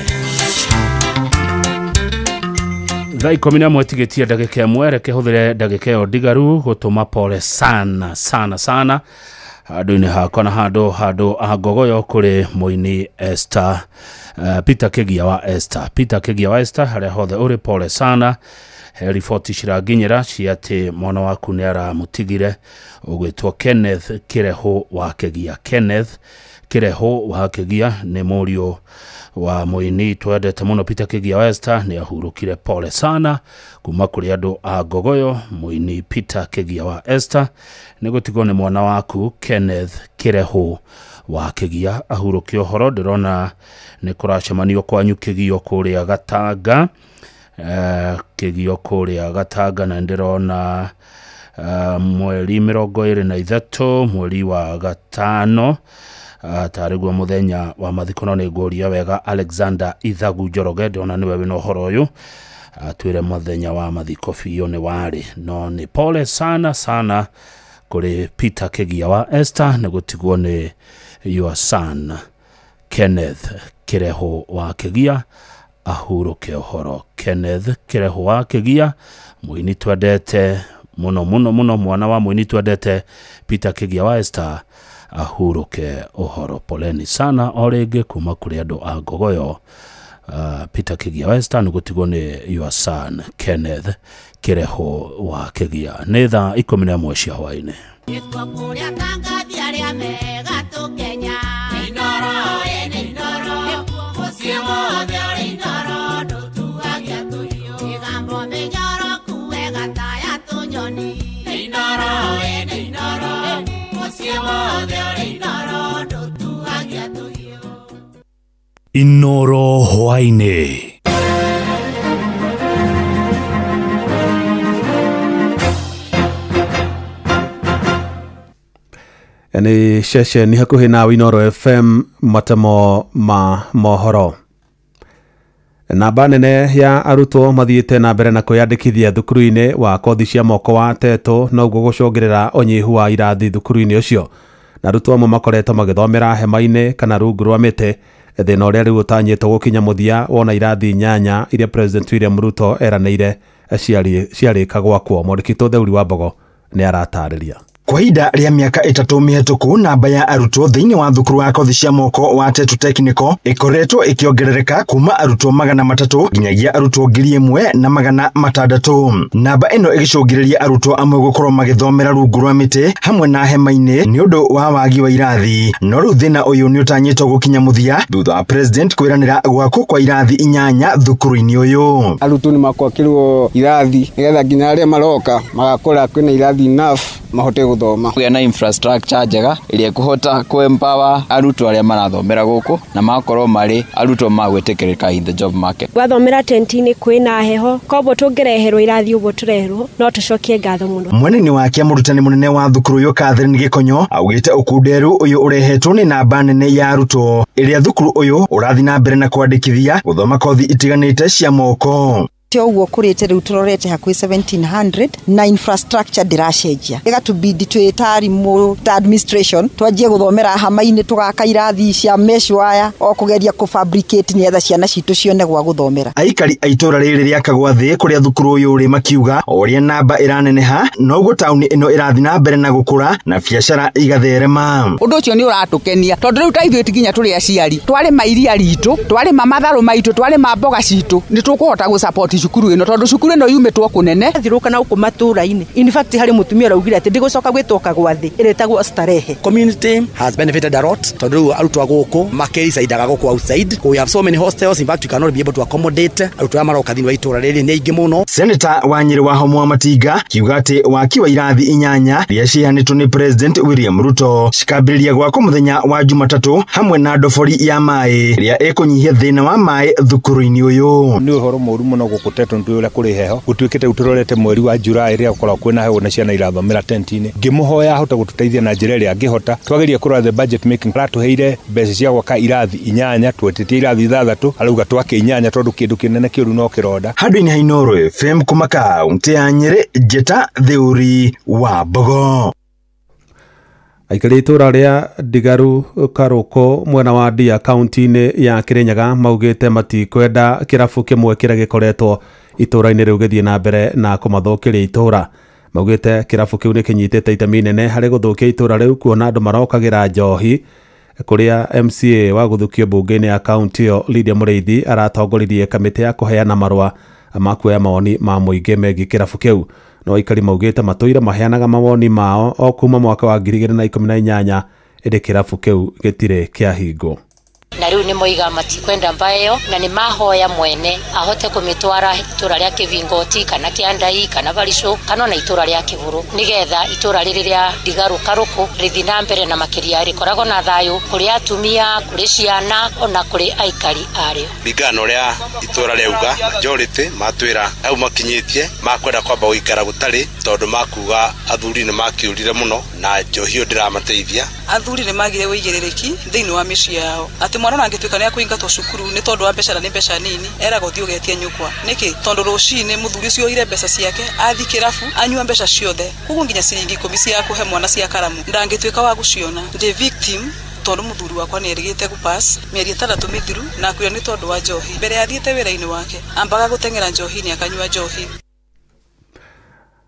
S19: Thaa 11 tigetia ndagĩka ĩmwe reke hũthĩre ndagĩka ĩyo ndigaru gũtũma pole sana handũ-inĩ hakwa na handũ agogoyo kũrĩ mũini Esther Peter Kĩgia wa Esther harĩa hothe ũrĩ pole sana. Riboti ciranginyĩra cia atĩ mwana waku nĩ aramũtigire ũgwĩtwo Kenneth Kĩreho wa Kĩgia nĩ mũriũ wa mũini twendete mũno Peter Kĩgia wa Esther nĩ ahurũkire. Pole sana kuma kũrĩ andũ a Gogoyo. Mũini Peter Kĩgia wa Esther nĩ gũtigwo nĩ mwana waku Kenneth Kĩreho wa Kĩgia ahurũkio. Ũhoro ndĩrona nĩ kũracemanio kwanyu Kĩgio kũrĩa Gatanga na ndĩrona mweri 23 mweri wa gatano tarĩguo mũthenya wa mathiko nĩ ngũria wega Alexander Ithagu Njoroge ndĩrona nĩwe wĩna ũhoro ũyũ atwĩre mũthenya wa mathiko biũ nĩ warĩ no nĩ pole sana kũrĩ Peter Kĩgia wa Esther nĩ gũtigwo nĩ your son Kenneth Kĩreho wa Kĩgia ahurũke. Ũhoro Kenneth Kĩreho wa Kĩgia mũini twendete mũno mwana wa mũini twendete Peter Kĩgia wa Esther ahurũke. Ũhoro poleni sana o rĩngĩ kuma kũrĩ andũ a Gogoyo. Peter Kĩgia wa Esther nĩ gũtigwo nĩ your son Kenneth Kĩreho wa Kĩgia. Nĩ thaa 11 cia hwaĩ-inĩ.
S6: Inooro hwaĩ-inĩ.
S2: Nĩ ceceni hakuhĩ na Inooro FM matamo ma mohoro. Namba nene ya arutwo mathiĩte na mbere na kwĩyandĩkithia thukuru-inĩ wa kothi cia moko wa teto no gũgũcũngĩrĩra ũnyihu wa irathi thukuru-inĩ ũcio. Na arutwo amwe makoretwo magĩthomera hema-inĩ kana rungu rwa mĩtĩ thĩna ũrĩa rĩu ũtanyĩtwo gũkinya mũthia wona irathi 8 iria President William Ruto eranĩire ciarĩka gwakwo. Mwandĩki Theuri wa Mbogo nĩ aratarĩria.
S3: Kwa ihinda rĩa mĩaka 3 mĩhĩtũku namba ya arutwo thĩinĩ wa thukuru wa kothi cia moko wa Tetu Technical ĩkoretwo ĩkĩongerereka kuma arutwo 300 nginyagia arutwo 1,600. Namba ĩno ĩgĩcũngĩrĩria arutwo amwe gũkorwo magĩthomera rungu rwa mĩtĩ hamwe na hema-inĩ nĩ ũndũ wa wagi wa irathi. No rĩu thĩna ũyũ nĩ ũtanyĩtwo gũkinya mũthia thutha wa president kwĩranĩra gwakwo kwa irathi 8 thukuru-inĩ ũyũ.
S17: Arutwo nĩ makwakĩrwo irathi nĩgetha nginya arĩa maroka magakora kwĩna irathi enough mahote gũthoma.
S21: Kwĩna na infrastructure njega ĩrĩa ĩkũhota kũ-empower arutwo arĩa marathomera gũkũ na makorwo marĩ arutwo magwĩtĩkĩrĩka in the job market.
S23: Gwathomera tenti-inĩ kwĩna heho koguo tũngĩreherwo irathi ũguo tũreherwo no tũcokie ngatho mũno.
S3: Mwene wake mũrutani mũnene wa thukuru ũyũ Catherine Gĩkonyo augĩte ũkunderu ũyũ ũrehetwo nĩ namba nene ya arutwo ĩrĩa thukuru ũyũ ũrathi na mbere na kwandĩkithia gũthoma kothi itiganĩte cia moko.
S24: Uguo kurite riu turorete hakuhi 1700 na infrastructure ndiracenjia igatubidi twitari mu administration twanjie guthomera hama-ini tugaka irathi cia mesh wire o kugeria ku fabricate nietha ciana citu cione gwa guthomera.
S3: Aikari aitora riri ria Kagwathi kuria thukuru uyu uri makiuga oria namba iraneneha noguo tauni ino irathi na mbere na gukura na biashara igatherema.
S25: Undu ucio ni uratukenia tondu riu taithwe tiginya turi aciari twari mairia ritu twari mamatharu maitu twari mamboga citu ni tukuhota gu support cukuru ino tondu cukuru ino yumetwo kunene thiruka na uku matura-ini. In fact hari mutumia raugire ati ndigucoka gwitwoka gwathi iretagwo starehe.
S1: Community has benefited a lot tondu arutwa guku makeri saidaga guku outside. We have so many hostels, in fact we cannot be able to accommodate arutwa maroka thini wa itura riri ni aingi muno.
S3: Senator Wanyiri Wahomwa Matinga kiuga ati wakiwa irathi inyanya ria cihanitwo ni President William Ruto cikambiriria gwakwo muthenya wa Jumatatu hamwe na ndobori ya mai ria ikunyihia thina wa mai thukuru-ini uyu.
S4: Ni uhoro moru muno gukutetwo ndu uria kuri heho gutwikite uturorete mweri wa Julai ria gukorwo kwina heho na ciana irathomera tenti-ini. Ngimuhoya ahota gututeithia na njira ria ngihota twageria kurora the budget making ratuheire mbeca cia gwaka irathi inyanya twetitie irathi 6 arauga twake inyanya tondu kindu kinene kiuru no kironda.
S3: Handũ-inĩ ha Inooro FM kuma kaunti ya Nyeri, Njeta Theuri wa Mbogo.
S2: Aikari itura ria Ndigaru Karuko mwena wa Ndia kaunti-inĩ ya Kirinyaga maugite matikwenda kirabu kimwe kira gikoretwo itura-inĩ riu githie na mbere na kumathukiria itura. Maugite kirabu kiu ni kinyitite itemi nene hari guthukia itura riu kuona andu marokagira njohi kuria MCA wa guthukio bunge-inĩ ya kaunti yo Lydia Mureithi aratongoririe kamiti ya kuheana marua makuoya mawoni ma muingi megie kirabu kiu. No aikari maugite matuire maheanaga mawoni mao o kuma mwaka wa 2018 indi kirabu kiu gitire kiahingo.
S5: Na riu ni moiga matikwenda mbayo na ni mahoya mwene ahote kumitwara itura ria Kivingoti kana Kiandai kana Barisho kana na itura ria Kiburu nigetha itura riri ria Ndigaru Karuku rithi na mbere na makiria rikoragwo na thayu kuri atumia kuri ciana ona kuri aikari ario.
S11: Bigano ria itura riuga majority matwira au makinyitie makwenda kwamba guikara gutari tondu makuga athuri ni makiurire muno na njohio ndiramateithia.
S16: Athuri ni magire wigiririki thiini wa micii yao ati mwana nangituika ni akuingatwo cukuru ni tondu wa mbeca na ni mbeca nini erago thio getie nyukwa niki tondu rucini muthuri ucio ire mbeca ciake athi kirafu anyua mbeca ciothe kugu nginya ciringi 10 cia kuhe mwana cia karamu ndangituika wa guciona ndi victim tondu muthuri wakwa ni erigite gupass mieri 3 mithiru na kuyo ni tondu wa njohi mbere athiete wira-ini wake ambaga gutengera njohi ni akanyua njohi.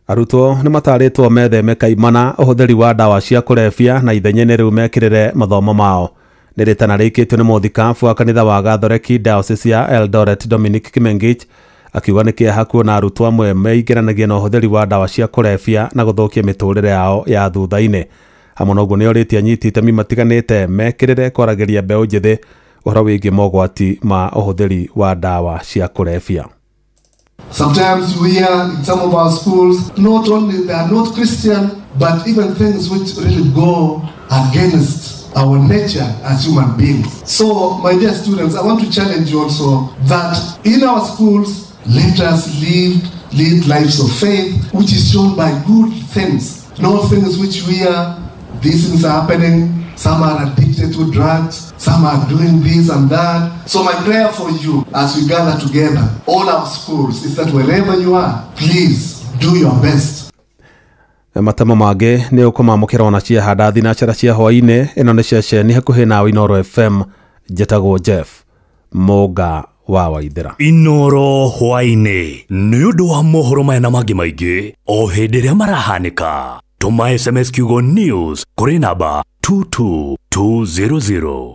S2: Arutwo ni mataritwo metheme kaimana uhuthiri wa dawa cia kulevya na ithenye riu mekirire mathomo mao. Niritana rikitwo ni muthikabu wa kanitha wa Gathoreki Diocese ya Eldoret Dominic Kimengich akiuga ni kieha kuona arutwo amwe meingiranagia na uhuthiri wa dawa cia kulevya na guthukia miturire yao ya thutha-ini. Hamwe noguo ni oritie anyiti itemi matiganite mekirire kwaragiria mbeu njithi uhoro wigie mogwati ma uhuthiri wa dawa cia kulevya.
S18: Sometimes we hear in some of our schools, not only they are not Christian, but even things which really go against our nature as human beings. So, my dear students, I want to challenge you also that in our schools, let us lead lives of faith, which is shown by good things, not things which we are, these things are happening. Some are addicted to drugs, some are doing this and that. So my prayer for you as we gather together, all our schools, is that wherever you are, please do your best.
S2: Matamo mage ni ukumamukira ona cia hada thinacara cia hwaine ino ni ceceni hakuhi na Inooro FM jetagwo Jeff Moga wa Waithira.
S6: Inooro hwaine ni undu wa mohoro maya na mangi maingi o hindi ria marahanika. Tuma SMS kiugo news kuri namba 22200.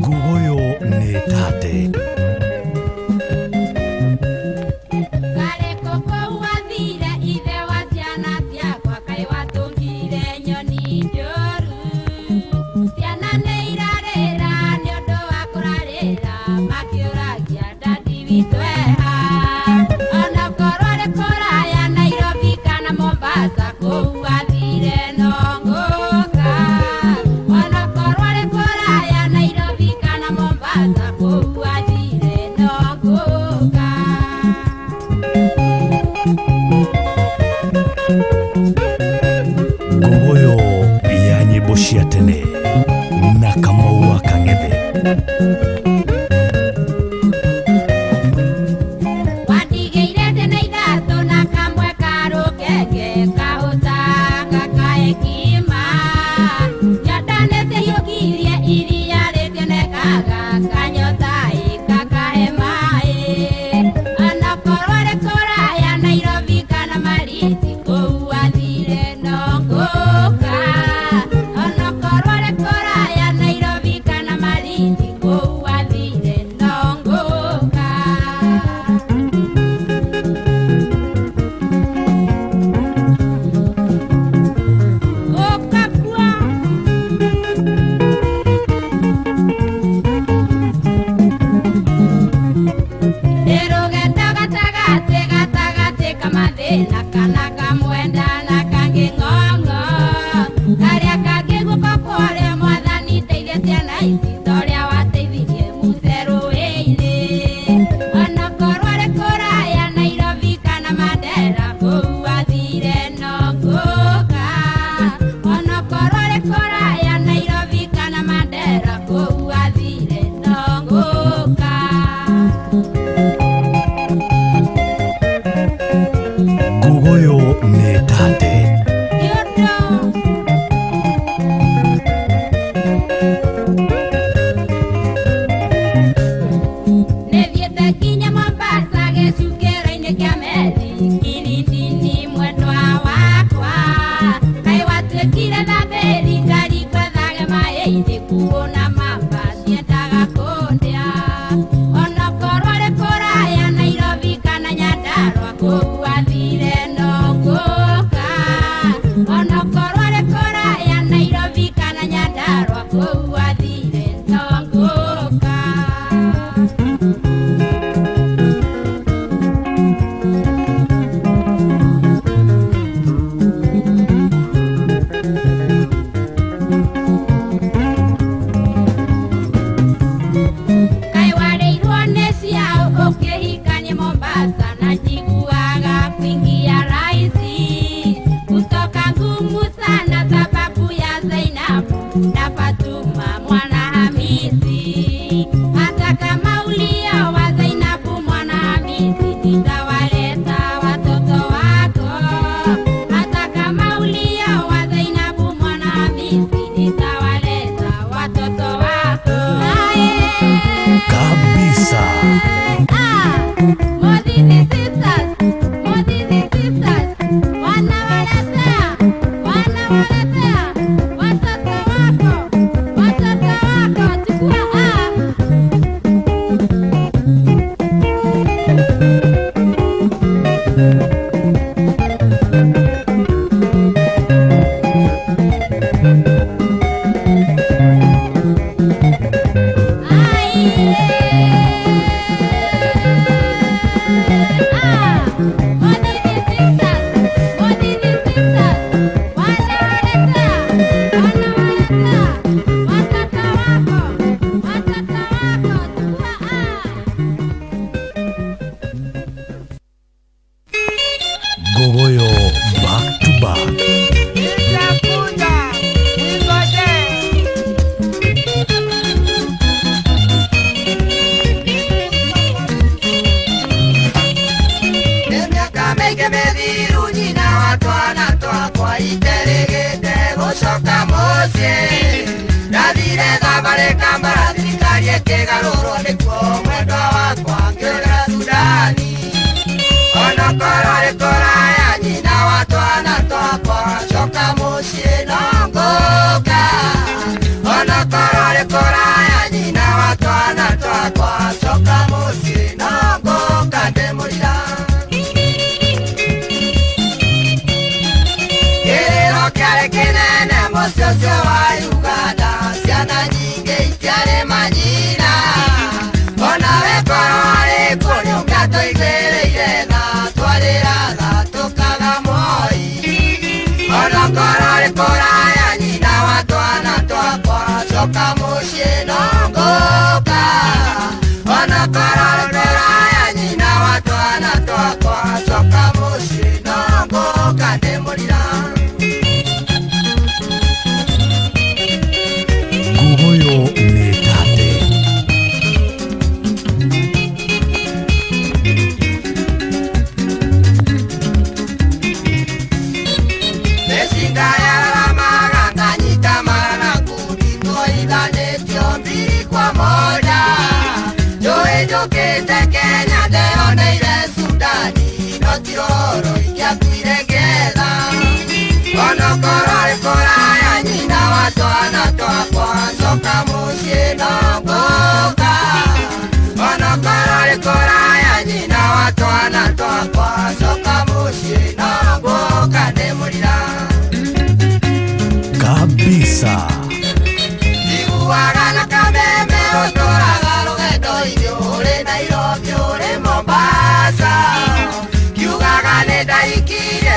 S6: Gugoyo ne tate. Gugoyo ya nyimbo cia tene na Kamau wa Kang'ethe.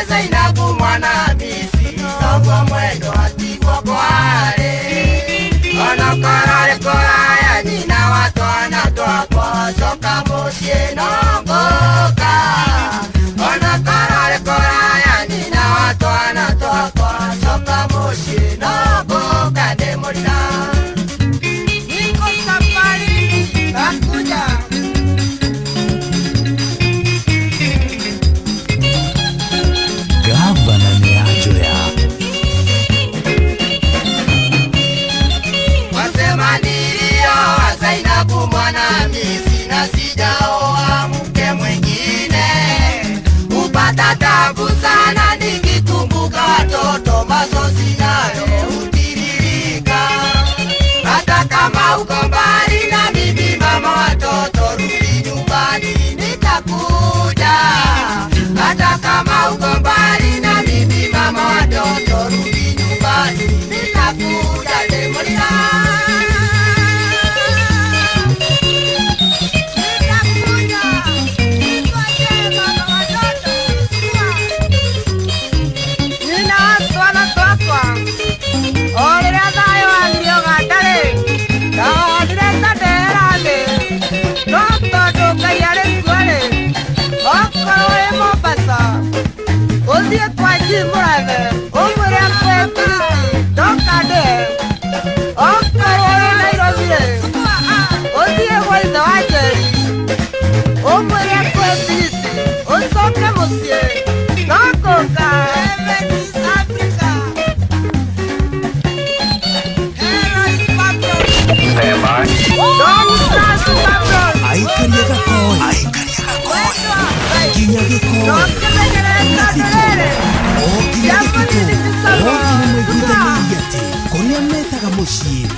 S15: Zainabu mwana Hamisi Togwa mwendo atigwa kware Ona karare koraya Nina watwana twakwa Soka musie nongoka Ona karare koraya Nina watwana twakwa Soka musie nongoka Demorina Niko safari Kakuja
S6: Gavana ni ajoya
S15: Wasema nilio Zainabu mwana Hamisi na sijaoa mke mwingine Upata tabu sana nikikumbuka watoto masosi nayo utiririka Hata kama uko mbali na mimi mama watoto rudi nyumbani nitakuja Hata kama uko mbali na mimi mama watoto rudi nyumbani nitakuja Demorina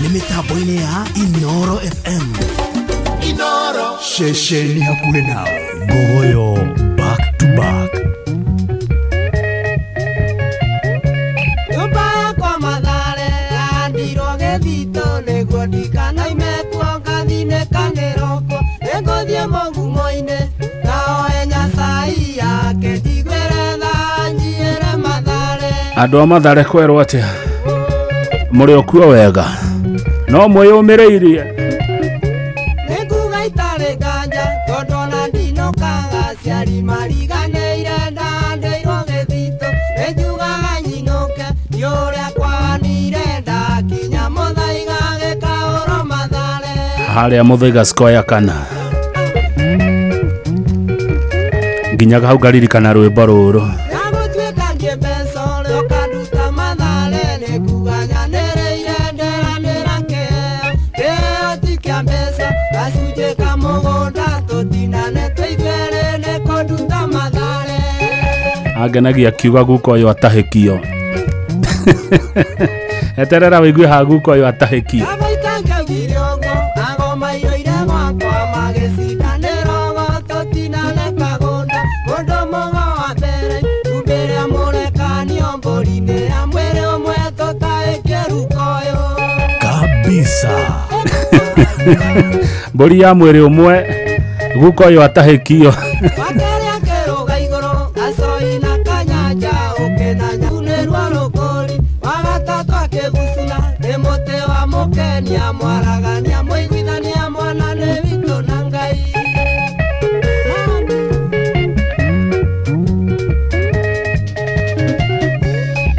S6: Nimitambo-ini ya Inoro FM Inoro Shesheni hakuhe nawe Gogoyo back to back
S15: Tupa kwa madhare Andiro gedito Nego dikana imekuwa Kadhine kangeroko Nego die mongu moine Kao enya sai yake Tigwereza njiere madhare
S19: Andũ a Mathare kwerwo atia muri okuo wega no mwiyumireirie
S15: Nikuga itare ganja Todo na ndino kaga Ciari mariganeire Ndandeirwo gethito Nejugaga nyinoke Yoria kwanire Ndakinya muthaiga Gikaoro Mathare
S19: haria muthaiga square kana nginyaga hau ngaririkana rwimbo ruru
S15: Nagutwika ndie mbeca Leo kaduta Mathare Nikuga nyanereire Nderanĩra keo Keo ti kia mbeca Gacunjĩ ka mũgũnda Tũtinane tũigwere Nĩkũnduta Mathare
S19: angenagia kiuga guko yo atahikio eterera wigue ha guko yo atahikio
S15: Abaitanga ngiriongo Agoma iroire gwakwa Magĩcindanĩra Tũtinane kagũnda Mũndũ mũgo wa mbere Tumbĩre amũrekanio Mbũri-inĩ ya mwĩrĩ ũmwe Tũtahĩkie rukoyo
S6: kabisa
S19: mbũri ya mwĩrĩ ũmwe guko yo atahikio
S15: Wakeria kĩrũga igũrũ Gacoi na kanyanja Ũkenanya Unĩrwa rũkũri Wagatatũ akĩgucina Nĩ mũtĩ wa mũkenia Mwaragania mũiguithania Mwana nĩ witũ na Ngai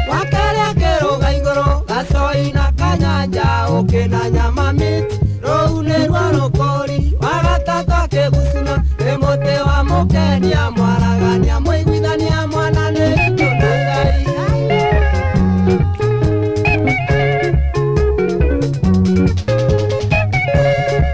S15: Wakeria kĩrũga igũrũ Gacoi na kanyanja Ũkenanya mamiti Rũunĩrwa rũkũri Wagatatũ akĩgucina Nĩ mũtĩ wa mũkenia Mwaragania mũiguithania Mwana nĩ witũ na Ngai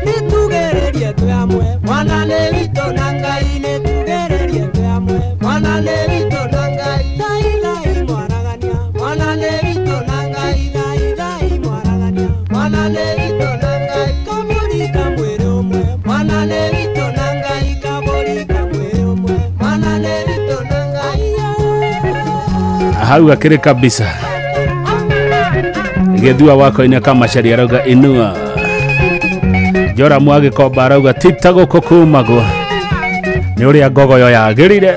S15: Nĩtugĩrĩrie twĩ amwe Mwana nĩ witũ na Ngai Nĩtugĩrĩrie twĩ amwe Mwana nĩ witũ na Ngai Thai thai Mwaragania Mwana nĩ witũ na Ngai Thai thai Mwaragania Mwana nĩ witũ na Ngai Kabũri ka mwĩrĩ ũmwe Mwana nĩ witũ na Ngai Kabũri ka mwĩrĩ ũmwe Mwana nĩ witũ na Ngai
S19: hau akĩrĩ kabisa gĩthua wako-inĩ kamacari arauga inua Jora Mwagikomba arauga tita gũkũ kumagwo nĩ ũrĩa ngogoyo yagĩrire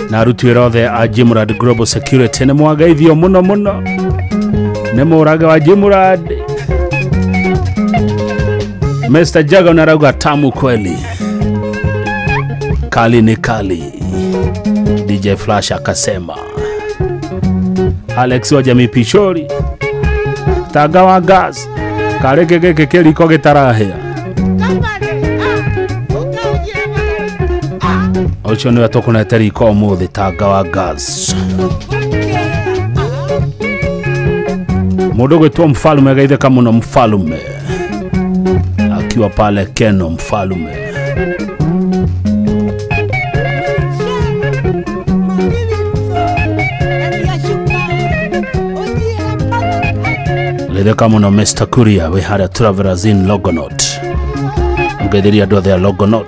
S19: na aruti wĩra othe a Jimrad Global Security nĩ mwagaithio mũno mũno nĩ mũraga wa Jimrad. Mr. Jago narauga tamu kweli, kali ni kali. DJ Flash akasema. Alex wa Jamii Pichori, taga wa gas kareke keke keliko gitarahia ocho nĩ atokuna teriko muthi taga wa gas. Mũndũ gwĩtwo Mfalume agaithĩka mũno Mfalume akiwa pale Keno Mfalume. Gaithĩka mũno Mr. Kuria we had a travelers in Logonaut. Ngaithĩria andũ othe a Logonaut.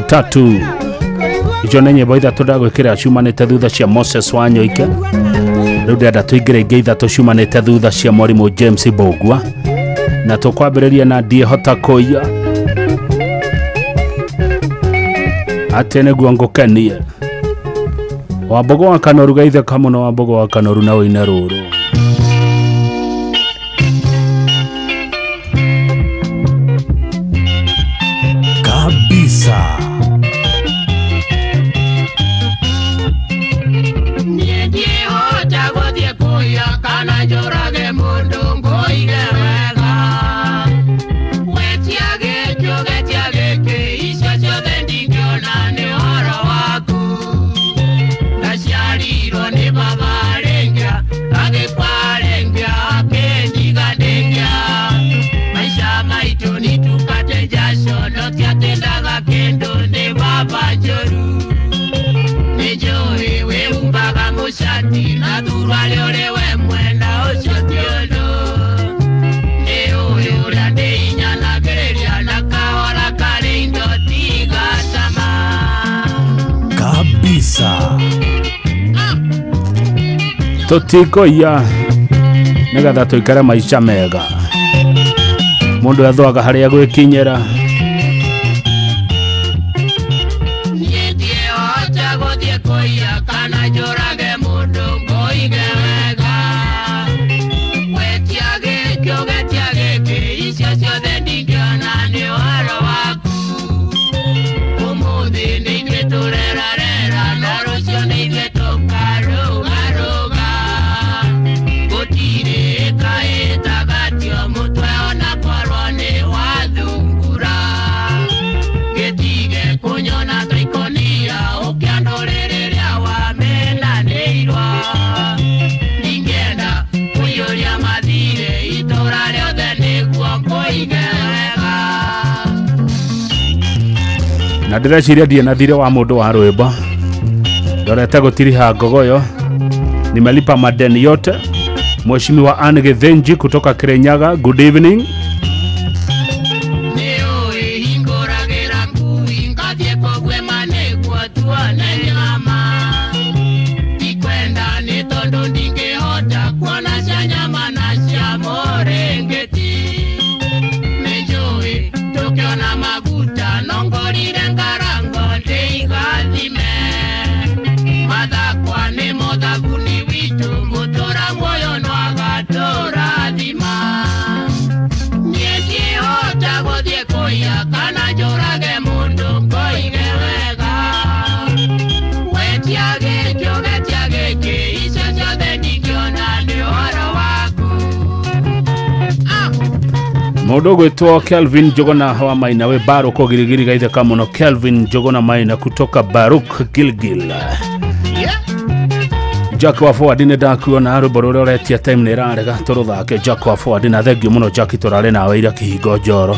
S19: Tatu ijo nĩ nyĩmbo ithatũ ndagwĩkĩra ciumanĩte thutha cia Moses Wanyoike. Rĩu ndĩrenda tũingĩre ingĩ ithatũ ciumanĩte thutha cia Mwarimũ James Bogua, na tũkwambĩrĩria na Ndiehota Kũiya atĩ nĩguo ngũkenie. Wambogo wa Kanoru gaithĩka mũno Wambogo wa Kanoru na ũine rũrũ.
S6: Kabisa.
S19: Tũtikoia nĩgetha tũikare maica mega. Mũndũ athwaga harĩa gwĩkinyĩra. Na ndĩreciria ndiĩ na thirĩ wa mũndũ wa rwĩmbo. Ndorete gũtiriha ngogoyo. Nimelipa madeni yote. Mheshimiwa Anne Githinji kutoka Kirinyaga, good evening. Mũndũ gwĩtwo Kelvin Jogona wa Maina we Baruk Gilgil gaithĩka mũno Kelvin Jogona Maina kutoka Baruk Gilgil. Jack wa Forward nĩ ndakuona rwĩmbo rũrĩa ũretia time nĩ rarega tũrũthake Jack wa Forward na thengio mũno Jack tũrarĩ nawe ira kĩhingo njoro.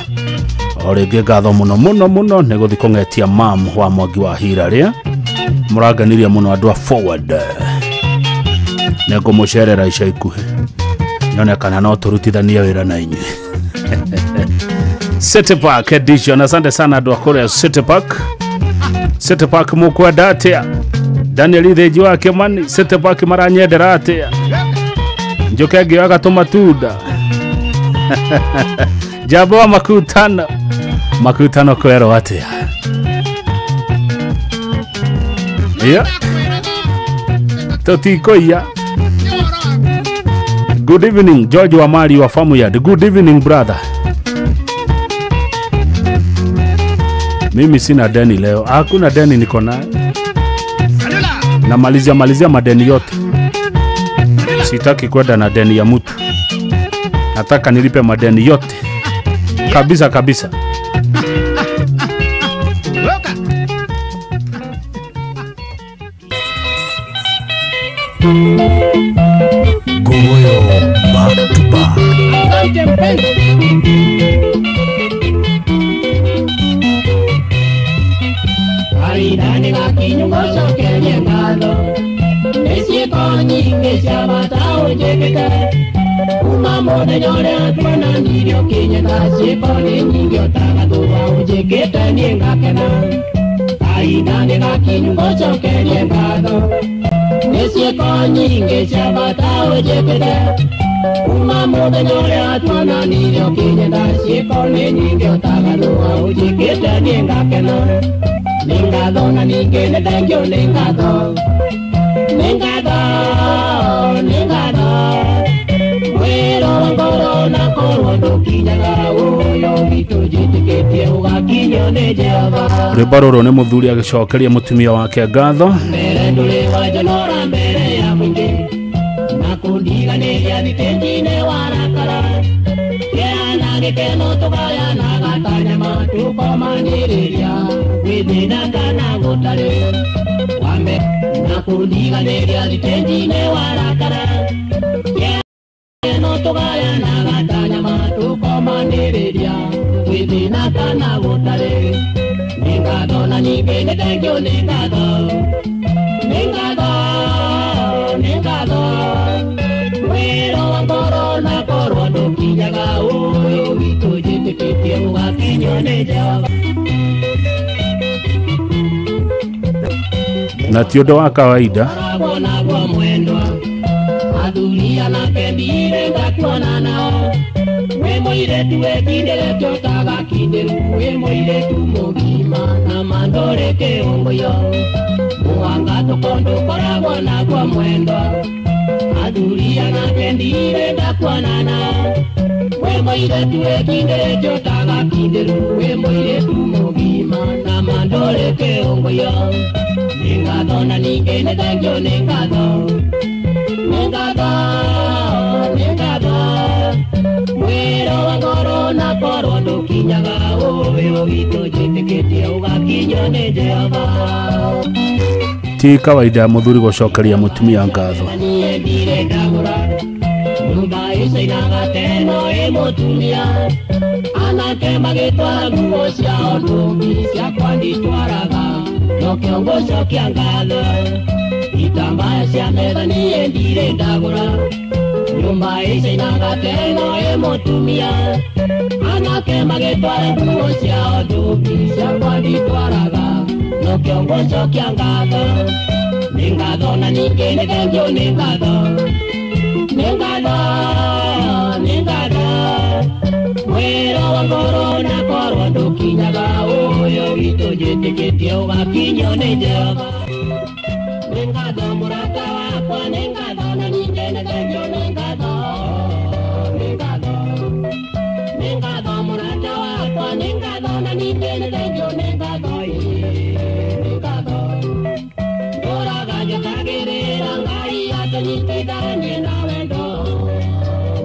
S19: O rĩngĩ ngatho mũno nĩ gũthiĩ kũng'etia mam wa Mwangi wa Hiraria. Mũranganirie mũno andũ a Forward. Nĩngũmũcerera ica ikuhĩ. Nyone kana no tũrutithanie wĩra na inyuĩ. City Park edition. Asante sana andũ a Korea City Park. City Park mukwenda atia. Daniel Itheji wa Kimani sete baki maranyendera atia njoke ngioga tumatuda Jabo wa makutano kwero atia Totikoya. Good evening George wa Mali wa Famu Yard. Good evening brother. Mimi sina deni leo. Hakuna deni niko nayo. Na malizia madeni yote. Sitaki kwenda na deni ya mtu. Nataka nilipe madeni yote. Kabisa.
S6: Goyo back to back.
S15: Aridane gakinyo ngosoke nyengado Esi konyi ngesha batao jekete Umamode nyore atwana nirio kinyeka Sipone nyingyo tagatuwa ujekete nyengakena Aridane gakinyo ngosoke nyengado Esi konyi ngesha batao jekete Umamode nyore atwana nirio kinyeka Sipone nyingyo tagatuwa ujekete nyengakena Ningado na ningene dengyo ningado Wero wangoro na koro dokinyaga Uyo gitu jitiketie ugakinyo nejeva
S19: Ribaroro ne muthuri agicokeria mutumia wake ngatho
S15: Mbere ndule wajonora mbere ya mwingi Na kundiganiria thitenjine warakara Keana gikeno tugaya na gatanyama tukomaniria Withina kana gutare Wambe na kundiganiria thitenjine warakara Keana tugaya na gatanyama tukomaniria Withina kana gutare Ningado na nyingene tengyo ningado Wero wangoro na koro dokinyaga Uyo gitu jitiketie ugakinyo nejava
S19: na tiondo wa kawaida
S15: Nagwa mwendwa Adulia na kendire ngatuana nao Wemoire tuwe kindere kyotaga kinderu Wemoire tumogima na mandore ke ongoyo Muanga tokondo koragwa nagwa mwendwa Adulia na kendire ngatuana nao Wemoire tuwe kindere kyotaga kinderu Wemoire tumogima na mandore ke ongoyo Ningado na ningene dengyo ningado Wero wangoro na koro dokinyaga Uyo gitu jitiketie ugakinyo nejeva
S19: ti kawaida muthuri gucokeria mutumia ngatho
S15: Niendire ndagura Nyumba icio inaga teno mutumia Anake magitwara nguo ciao ndungi ciakwa nditwaraga No kiongo cokia ngatho Itambaya cia metha niendire ndagura Nyumba icio inaga teno mutumia Anake magitwara nguo ciao ndungi ciakwa nditwaraga No kiongo cokia ngatho Ningado na ningene dengyo ningado Wero wangoro na koro dokinyaga Uyo gitu jitiketie ugakinyo nejeva Ningado murata wakwa Ningado na ningene dengyo ningado Ningado murata wakwa Ningado na ningene dengyo ningado Doraga jotagirira ngai atonyitithanie na wendo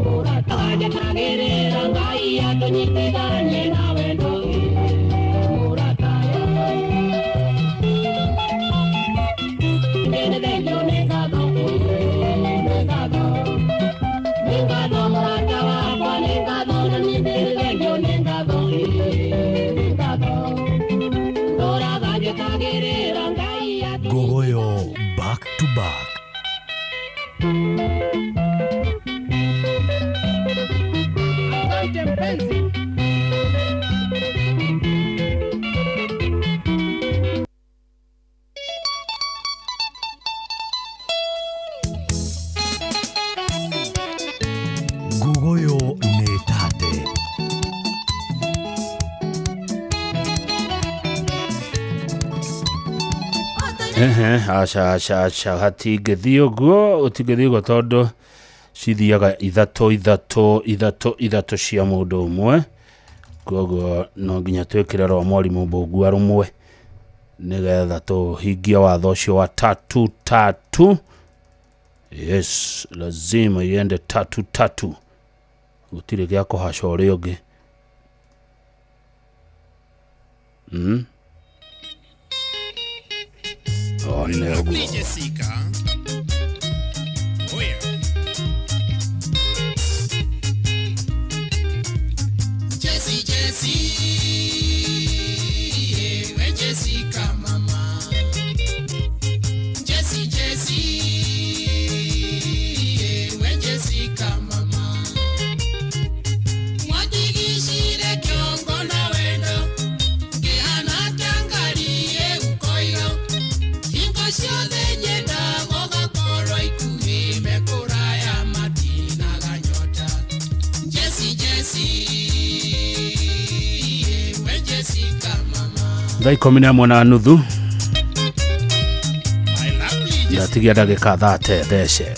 S15: Murata jotagirira ngai atonyitithanie na wendo Murata Ningene dengyo ningado Ningado murata wakwa Ningado na ningene dengyo ningado Doraga jotagirira ngai
S6: Gogoyo back to back.
S19: aca hatingĩthiĩ ũguo ũtingĩthiĩ ũguo tondũ cithiaga ithatũ cia mũndũ ũmwe, koguo no nginya twĩkĩre ro mwarimũ mbũngu arũmwe nĩgetha tũhingie watho ũcio wa tatu. Yes, lazima iende tatu gũtirĩ gĩa kũhaca ũrĩa ũngĩ. Thaa 11:30 ndatigia ndagĩka 30 thece.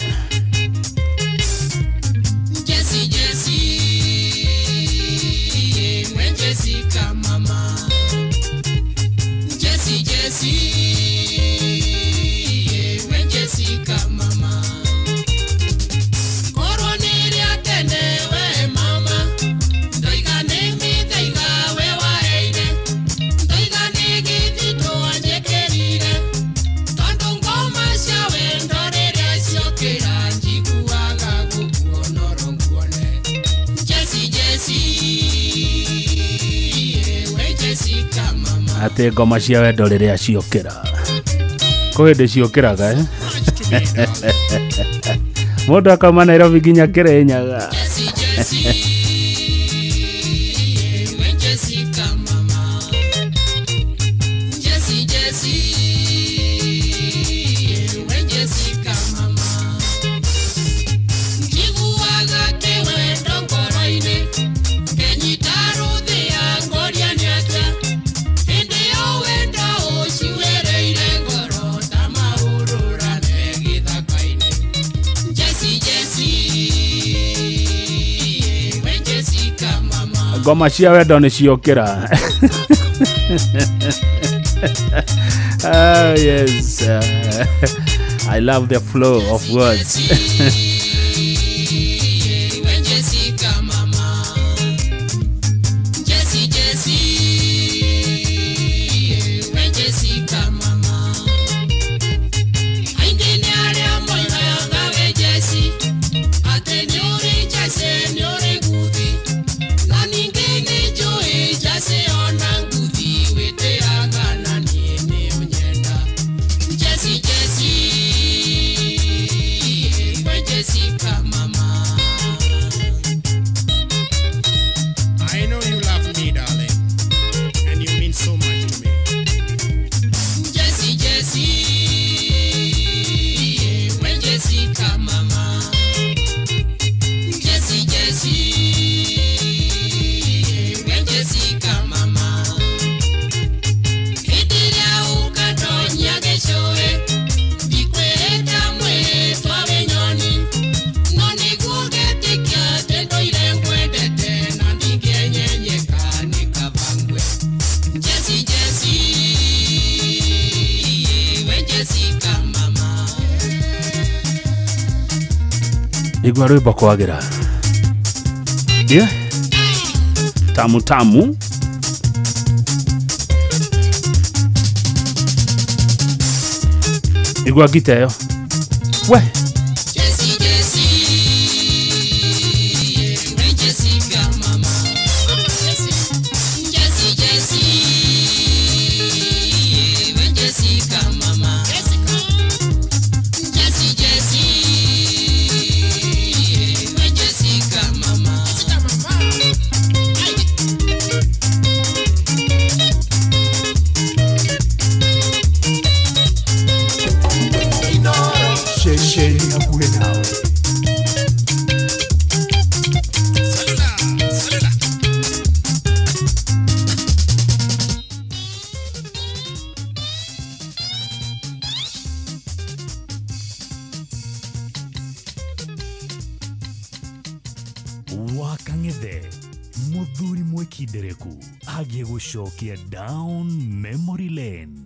S19: Ate ngoma cia wendo rĩrĩa ciokĩra ko hĩndĩ ciokĩraga mũndũ akauma Nairobi nginya Kĩrĩnyaga. Ngoma cia wendo nĩ ciokĩra. Oh yes, I love the flow of words. Igua rwĩmbo kwagĩra. Tamu. Igua gita ĩyo. We.
S6: wa Kang'ethe muthuri mwekindereku agie gucokia down memory lane.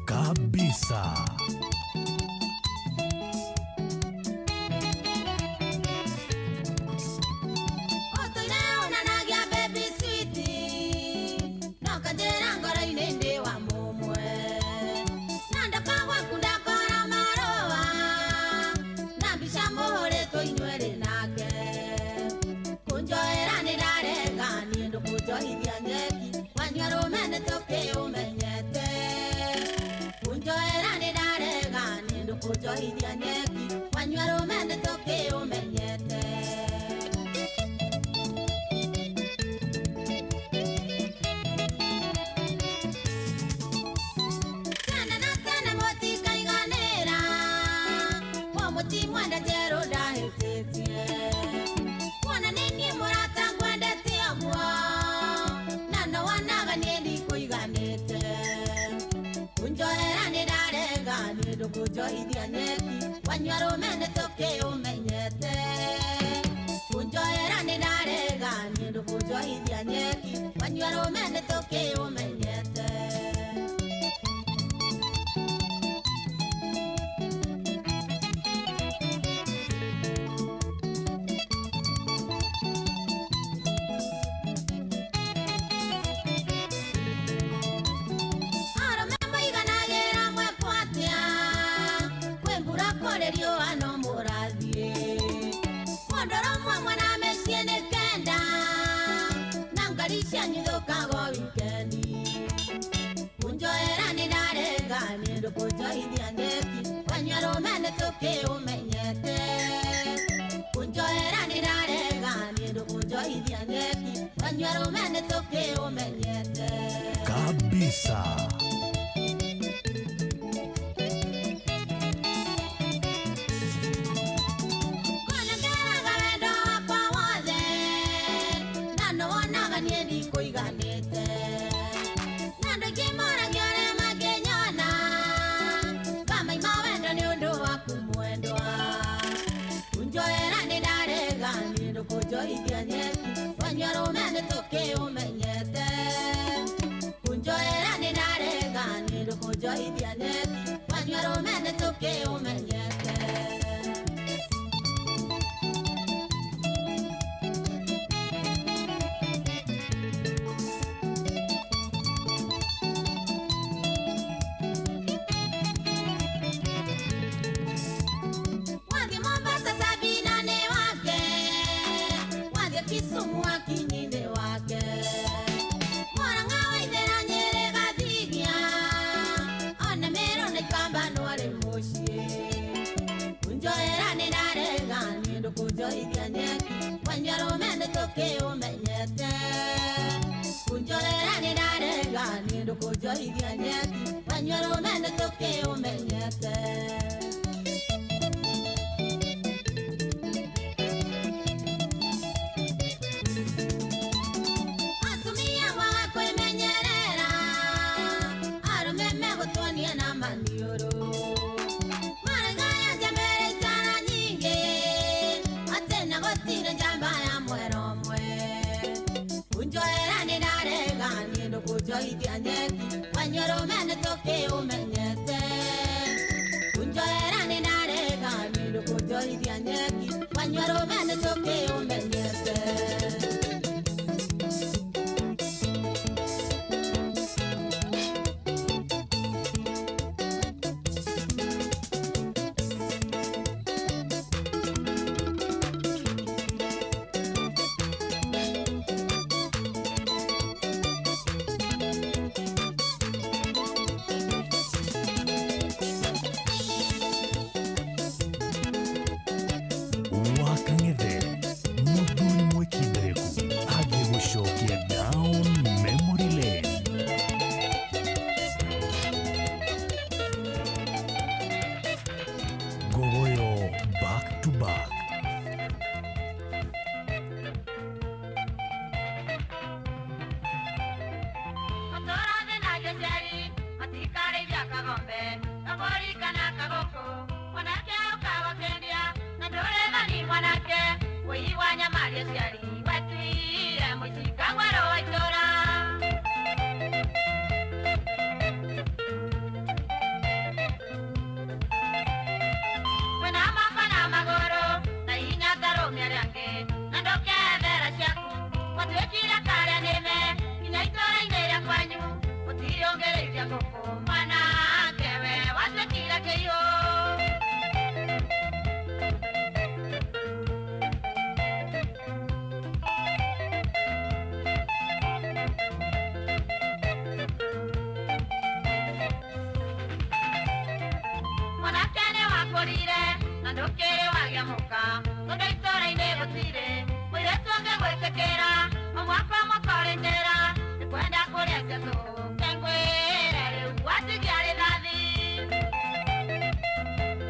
S6: Kabisa.
S8: Kujohithia nyeki wanyua rumene toke umenyete tena na tena motika iganera wa muti mwenda jero dahitetie wana nini murata ngwendete amwa nana wanaga nindi kuiganete kunjohera ni darega ni ndukujohithia nyeki wanyua rumene toke umenyete kunjohera ni darega ni ndukujohithia nyeki wanyua rumene toke umenyete kujohithia nyeki wanyua rumene toke umenyete kunjohera ni darega ni ndukujohithia nyeki wanyua rumene toke umenyete
S6: kabisa.
S8: kujohithia nyeki wanyua rumene toke umenyete kunjohera ni darega ni ndukujohithia nyeki wanyua rumene toke umenyete Kisumu akinyinde wake Mwaranga waithera Nyeri Gathigia ona Meru na Ikamba nwari muciĩ kunjohera ni darega ni ndukujohithia nyeki wanyua rumene toke umenyete kunjohera ni darega ni ndukujohithia nyeki wanyua rumene toke umenyete kujohithia nyeki wanyua rumene toke umenyete kunjohera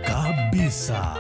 S6: Kabisa.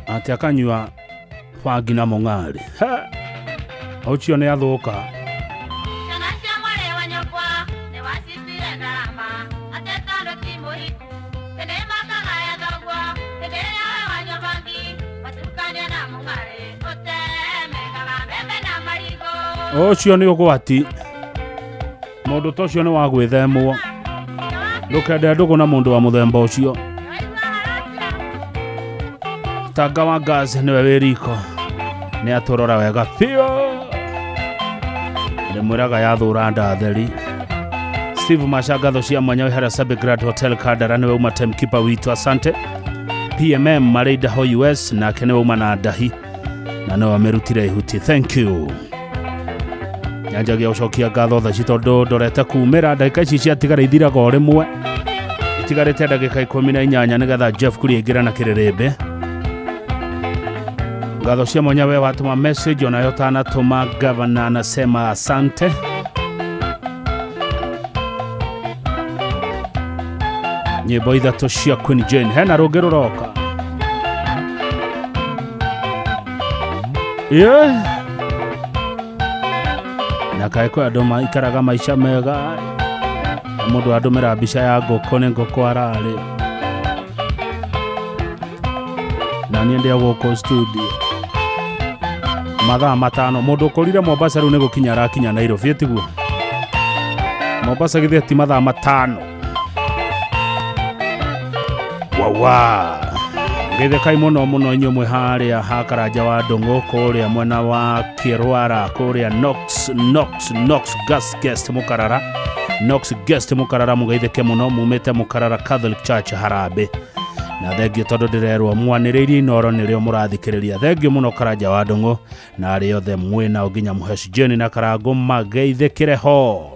S6: Ati akanyua bangi na mong'ari. Ocio nĩ athuka. Ocio nĩ ũgwati. Mũndũ ta ũcio nĩ wa gwĩthemwo. Ndũkende ndũgũ na mũndũ wa mũthemba ũcio. Tanga wa gas niwe wĩriko. Nĩ atũrora wega biũ. Nĩ mwĩraga yathũra ndatheri. Steve Mashagatho cia mwanya wĩhara Sabe Grand Hotel Kandara niwe uma timekeeper witũ, asante. PMM Marida ho US nake niwe uma na ndahi. Na no amerutire ihuti. Thank you. Nyanjagia gũcokia ngatho tha ci tondũ ndorete kumĩra ndagĩka ici ciatigara ithiraga o rĩmwe. Itigarĩte ndagĩka 18 nĩgetha Jeff kũrĩngĩra na kĩrĩrĩmbĩ. Ngatho cia mwanya we watuma message onayo tanatuma governor anasema asante. Nyĩmbo ithatũ cia Queen Jane hena rũngĩ rũroka. Na kaĩ kwa andũ maikaraga maica mega. Mũndũ andũmĩra mbica ya ngũkũ nĩ ngũkũ ararĩ. Na niĩ ndĩ gũkũ studio. Mathaa matano mũndũ ũkũrire Mombasa rĩu nĩ gũkinya arakinya Nairobi etiguo. Mombasa githĩ ti mathaa matano. Wawa. Githĩ kai mũno inyuĩ mwĩ harĩa ha Karanja wa Ndũng'ũ kũrĩa mwena wa Kĩrwara kũrĩa Knox Gas Guest Mũkarara. Knox Guest Mũkarara mũgeithĩke mũno mumĩte Mũkarara Catholic Church Harambĩ. Na thengio tondũ ndĩrerwo mwanĩrĩirie inoro nĩrĩo mũrathikĩrĩria. Thengio mũno Karanja wa Ndũng'ũ na arĩ othe mwĩna nginya Mũheci Jane na Karangũ mageithĩkĩre ho.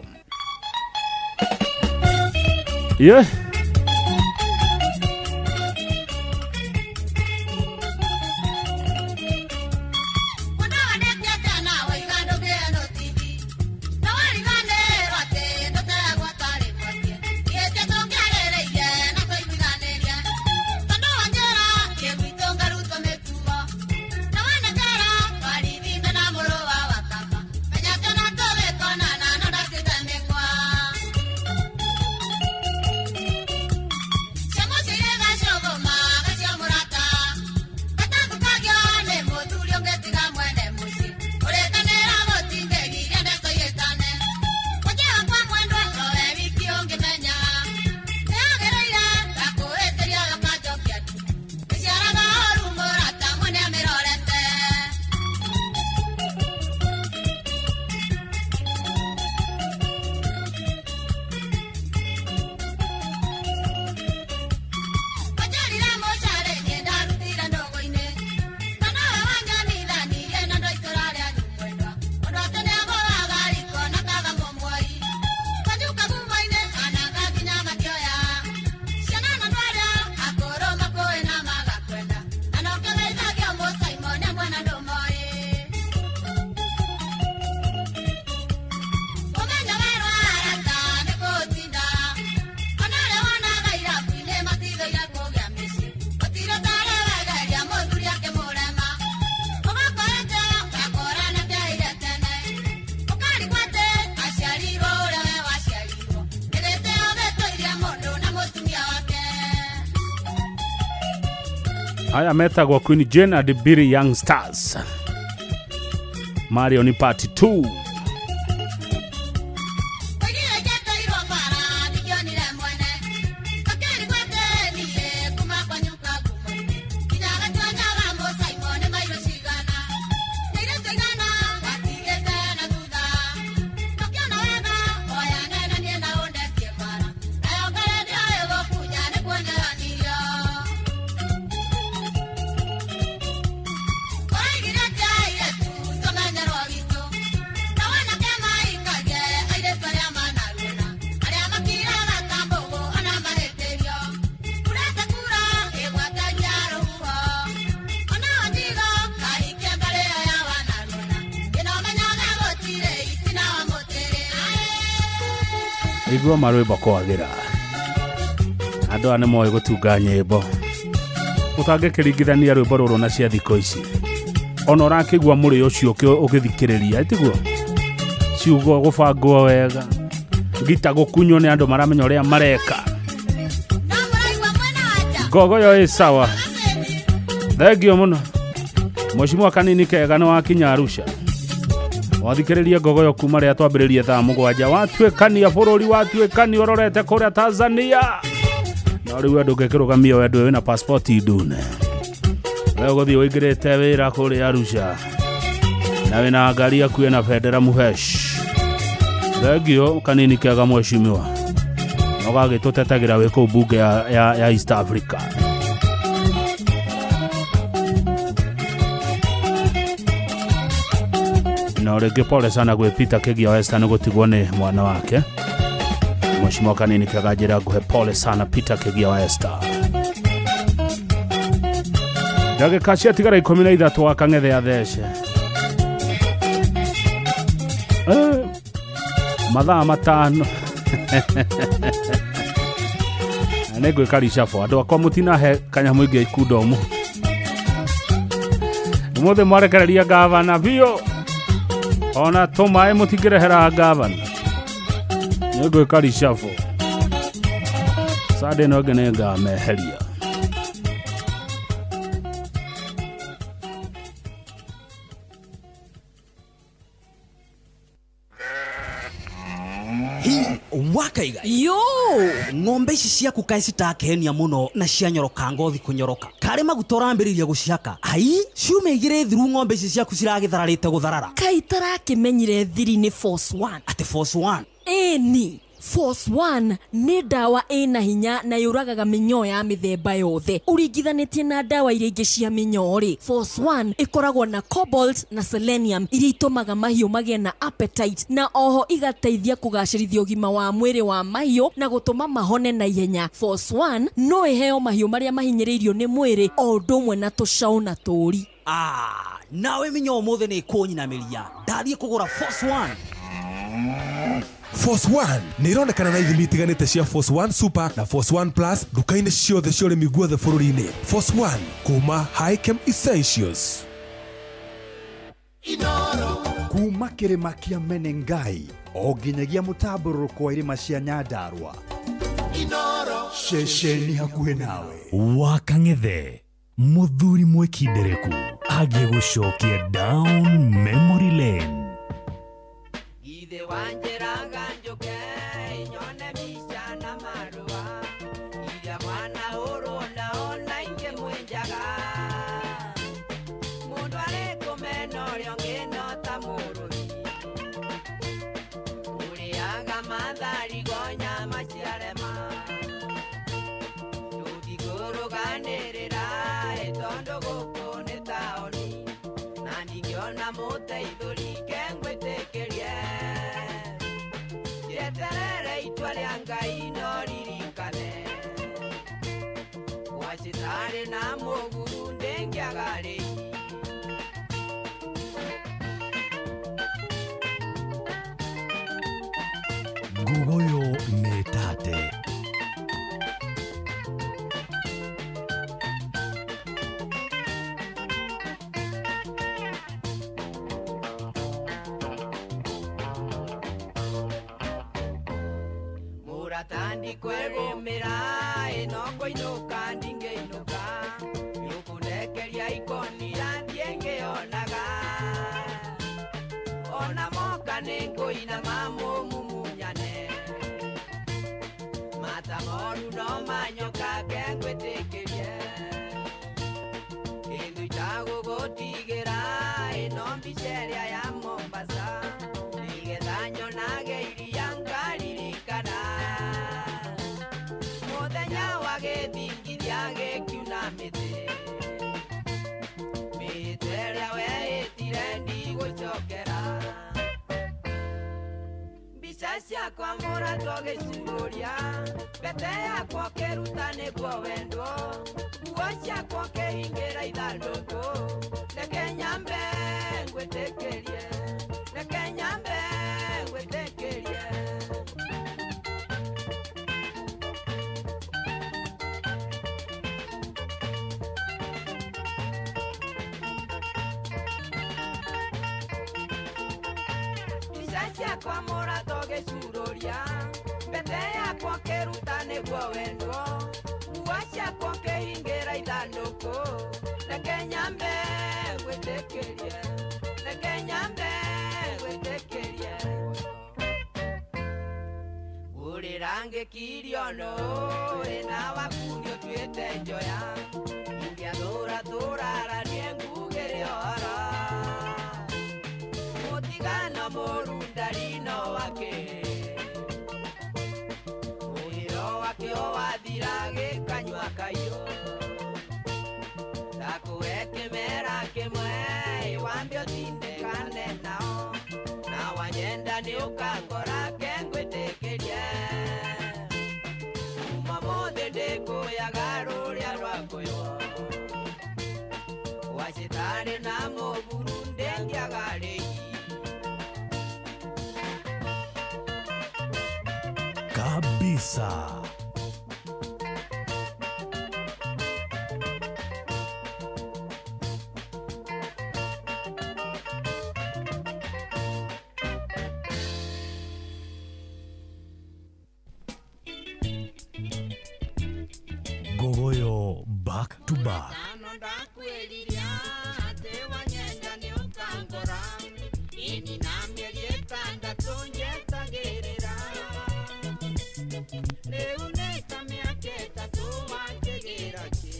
S6: Haya metagwo Queen Jane and Billy Young Stars. Mario ni part 2. Igua marwimbo kwagira andu ane moyo gutunga nyimbo utangikiringithania rwimbo ruru na cia thiko ici ona urakigua muri ucio ugithikiriria itiguo ciugo gubangwo wega gita gukunyo ni andu maramenya uria mareka gogo yo is sawa thegio muno Mheshimiwa Kanini Kega ni wakinya Arusha wathikiriria gogoyo kuma ria twambiririe thaa 7 watwekania bururi watwekania ororete kuria Tanzania na riu andu ngekirugamia wendu wina passport ndune wewe guthii wingirite wira kuria Arusha na wina ngari yaku na Federa Muhesh thegio Kanini Kega Mheshimiwa ogagitutetagira we ku bunge ya East Africa. Na rege pole sana gwe Peter Kegia Western gutigwo ni mwana wake. Mheshimiwa Kanini Kega njira guhe pole sana Peter Kegia Western. Dage kashia tigara 13 wa kang'ethe ya theshe. Mathaa matano. Anegwe karisha fo andu akwa mutina he kanyamu ingi ikudomu. Muthe mwarekereria gavana bio. Ona tomae mutigirehera gavana nego karishafo sade no genega meheria
S9: wakaiga yo ng'ombe ici ciaku kae citakehenia muno na cianyoroka ngothi kunyoroka kare magutora ambiriria guciaka ai ciumegire thiru ng'ombe ici ciaku ciragithararite gutharara
S10: kai tarakimenyire thiri ni Force 1
S9: ate Force 1
S10: ni Force 1 ni dawa ina hinya na yuragaga minyoo ya mithemba yothe uringithanitie na dawa iria ingi cia minyoo ri Force 1 ikoragwo na cobalt na selenium iria itumaga mahiũ magie na appetite na oho igateithia kugacirithia ũgima wa mwĩrĩ wa mahiũ na gutuma mahone na ihenya. Force 1 no iheo mahiũ maria mahinyĩrĩirio ni mwĩrĩ o ndumwe na tucaũ na tũri.
S9: Nawe minyoo mothe ni kunyinamiria ndathie kugura Force 1.
S13: Force 1 nĩ ironekana na ithimi itiganĩte cia Force 1 Super na Force 1 Plus duka-inĩ ciothe cia ũrĩmi guothe bũrũri-inĩ. Force 1 kuma Highchem Essentials.
S20: Kuma kĩrĩma kĩa Menengai o nginyagia mũtambũrũko wa irĩma cia Nyandarua. Ceceni hakuhĩ nawe.
S22: Wakang'ethe mũthuri mwĩkindereku agĩgũcokia down memory lane.
S15: Ithe wanjeraga njoke nyone mbica na marũa iria mwana ũrona inge mwenjaga mũndũ arĩkũmena ũrĩa ũngĩ no ta mũrũri ũrĩaga mathari gonya maciarema tũtikũrũganĩrĩra tondũ gũkũ nĩ taũni na ndingĩona mũteithũri kengwĩtĩkĩrie yeterere itwa rĩa Ngai no ririkane wacitarĩ na mũguru ndĩngĩaga rĩi
S22: Gugoyo nĩ tate
S15: muratandi kwegũmĩra ĩno kũinũka ndingĩinũka yũkũne nengo ina mamu mumunyane Matamoru no manyoka kengwe tekerie Kindu itago gotigera Inombi sheria ya Mombasa Nigethanyo nage iria ngaririkana Muthenya wa githingithia gikiuna miti Miteria we itire ndigũcokera Mbica ciakwa mũratwo gĩcuria Mbete yakwa kĩruta nĩguo wendwo Nguo ciakwa kĩhingĩra ithandũkũ Reke nyambe ngwĩtĩkĩrie Reke nyambe ngwĩtĩkĩrie Kwa mũratwo gĩcuria Mbete yakwa kĩruta nĩguo wendwo Nguo ciakwa kĩhingĩra ithandũkũ Reke nyambe ngwĩtĩkĩrie Reke nyambe ngwĩtĩkĩrie Ngũrĩra ngĩkirio no Ĩna wakunio tuĩte njoya Ingĩathũra tũraranie ngugĩre ora Mutigano murundarino wake Muhiro wake owathira gĩkanyua kairo Takuweke mera kĩmwe Wambe ũtindĩkane nao Na wanyenda nĩ ũkangora kengwĩtĩkĩrie Kuma mũthĩ ndĩkũyaga rũrĩa rwakũywo Wacitari na mũburu ndĩngĩaga rĩgi
S22: Kabisa. Gogoyo back to back.
S15: Ini na mieri itandatu njetagĩrĩra Rĩu nĩ ta mĩaka ĩtatũ wanjĩgĩra kĩ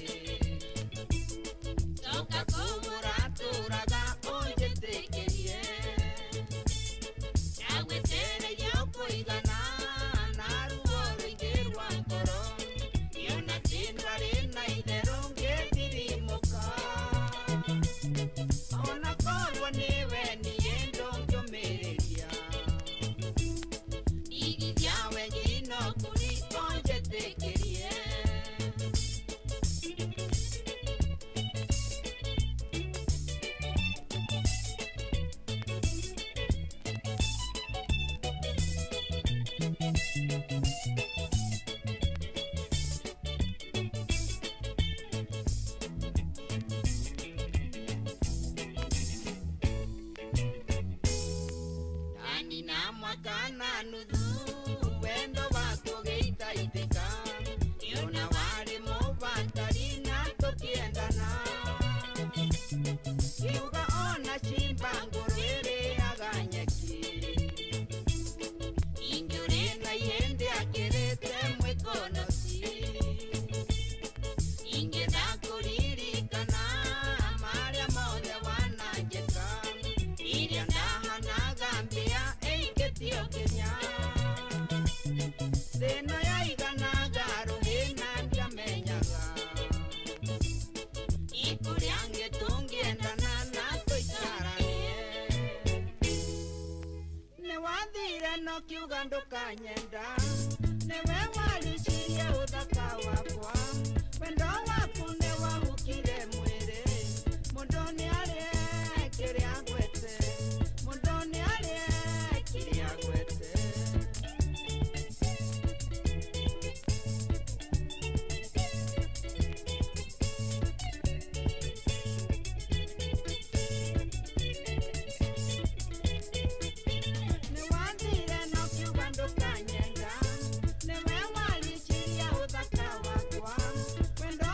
S15: Coka kũmũratũraga ũnjĩtĩkĩrie Ndagwĩtĩrĩria ũkũigana na ruo rũingĩ rwa ngoro Nĩona tindwarĩ na itherũ ngĩthirimũka Ona korwo nĩwe niĩ ndũngĩũmĩrĩria Igithia wengino kũri ũnjĩtĩkĩrie Ndani na mwaka na nuthu wendo wako gĩitaithĩka Nĩona warĩ mũbatari na tũkĩendana Kiuga ona cimba ngũrũ ĩrĩaga nyeki Ingĩũrĩ na ihĩndĩ akĩrĩte mwĩkonoci Ingĩenda kũririkana marĩa mothe wananjĩka Iria ndahanaga mbĩa ĩikĩtio kĩnya Thĩno yaiganaga rũhĩ na ndiamenyaga Ikũrĩa ngĩtũngĩendana na tũikaranie Nĩwathire no kiuga ndũkanyenda Nĩwe waricirie ũthaka wakwa Wendo waku nĩwahukire mwĩrĩ Mũndũ nĩarĩe kĩrĩa ngwete Mũndũ nĩarĩe kĩrĩa ngwete Nĩwathire no kiuga ndũkanyenda Nĩwe waricirie ũthaka wakwa Wendo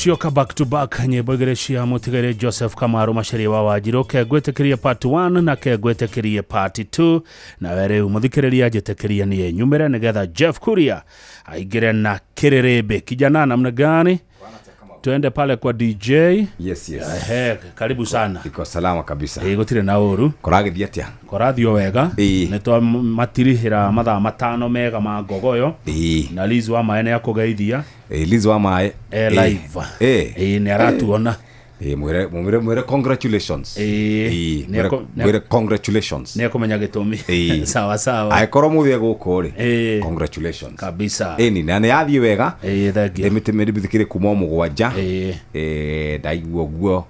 S6: cioka back to back nyimbo igere cia mutigere Joseph Kamaru Macharia wa Wanjiru kegwetekeria part 1 na kegwetekeria part 2 na were umuthikiriria jetekeria ni nyumere nigetha Jeff Kuria aigire na kirerebe kijana namna gani tuende pale kwa DJ.
S7: Yes.
S6: Karibu sana.
S7: Iko salama kabisa.
S6: Gutire na uru.
S7: Koragithia atia?
S6: Korathio wega. Nitwa matirihira mathaa matano mega ma ngogoyo. Na Liz wa maene ya kugeithia.
S7: Liz wa mae.
S6: Live. Ni aratuona.
S7: Mwere congratulations. Mwere congratulations.
S6: Ni kumenya gitumi. Sawa.
S7: Aikoro muthie guko ri. Congratulations.
S6: Kabisa.
S7: Ni nane yathie wega.
S6: Thagi.
S7: Emite meri bithikire kuma mugwanja. Ndaigua guo.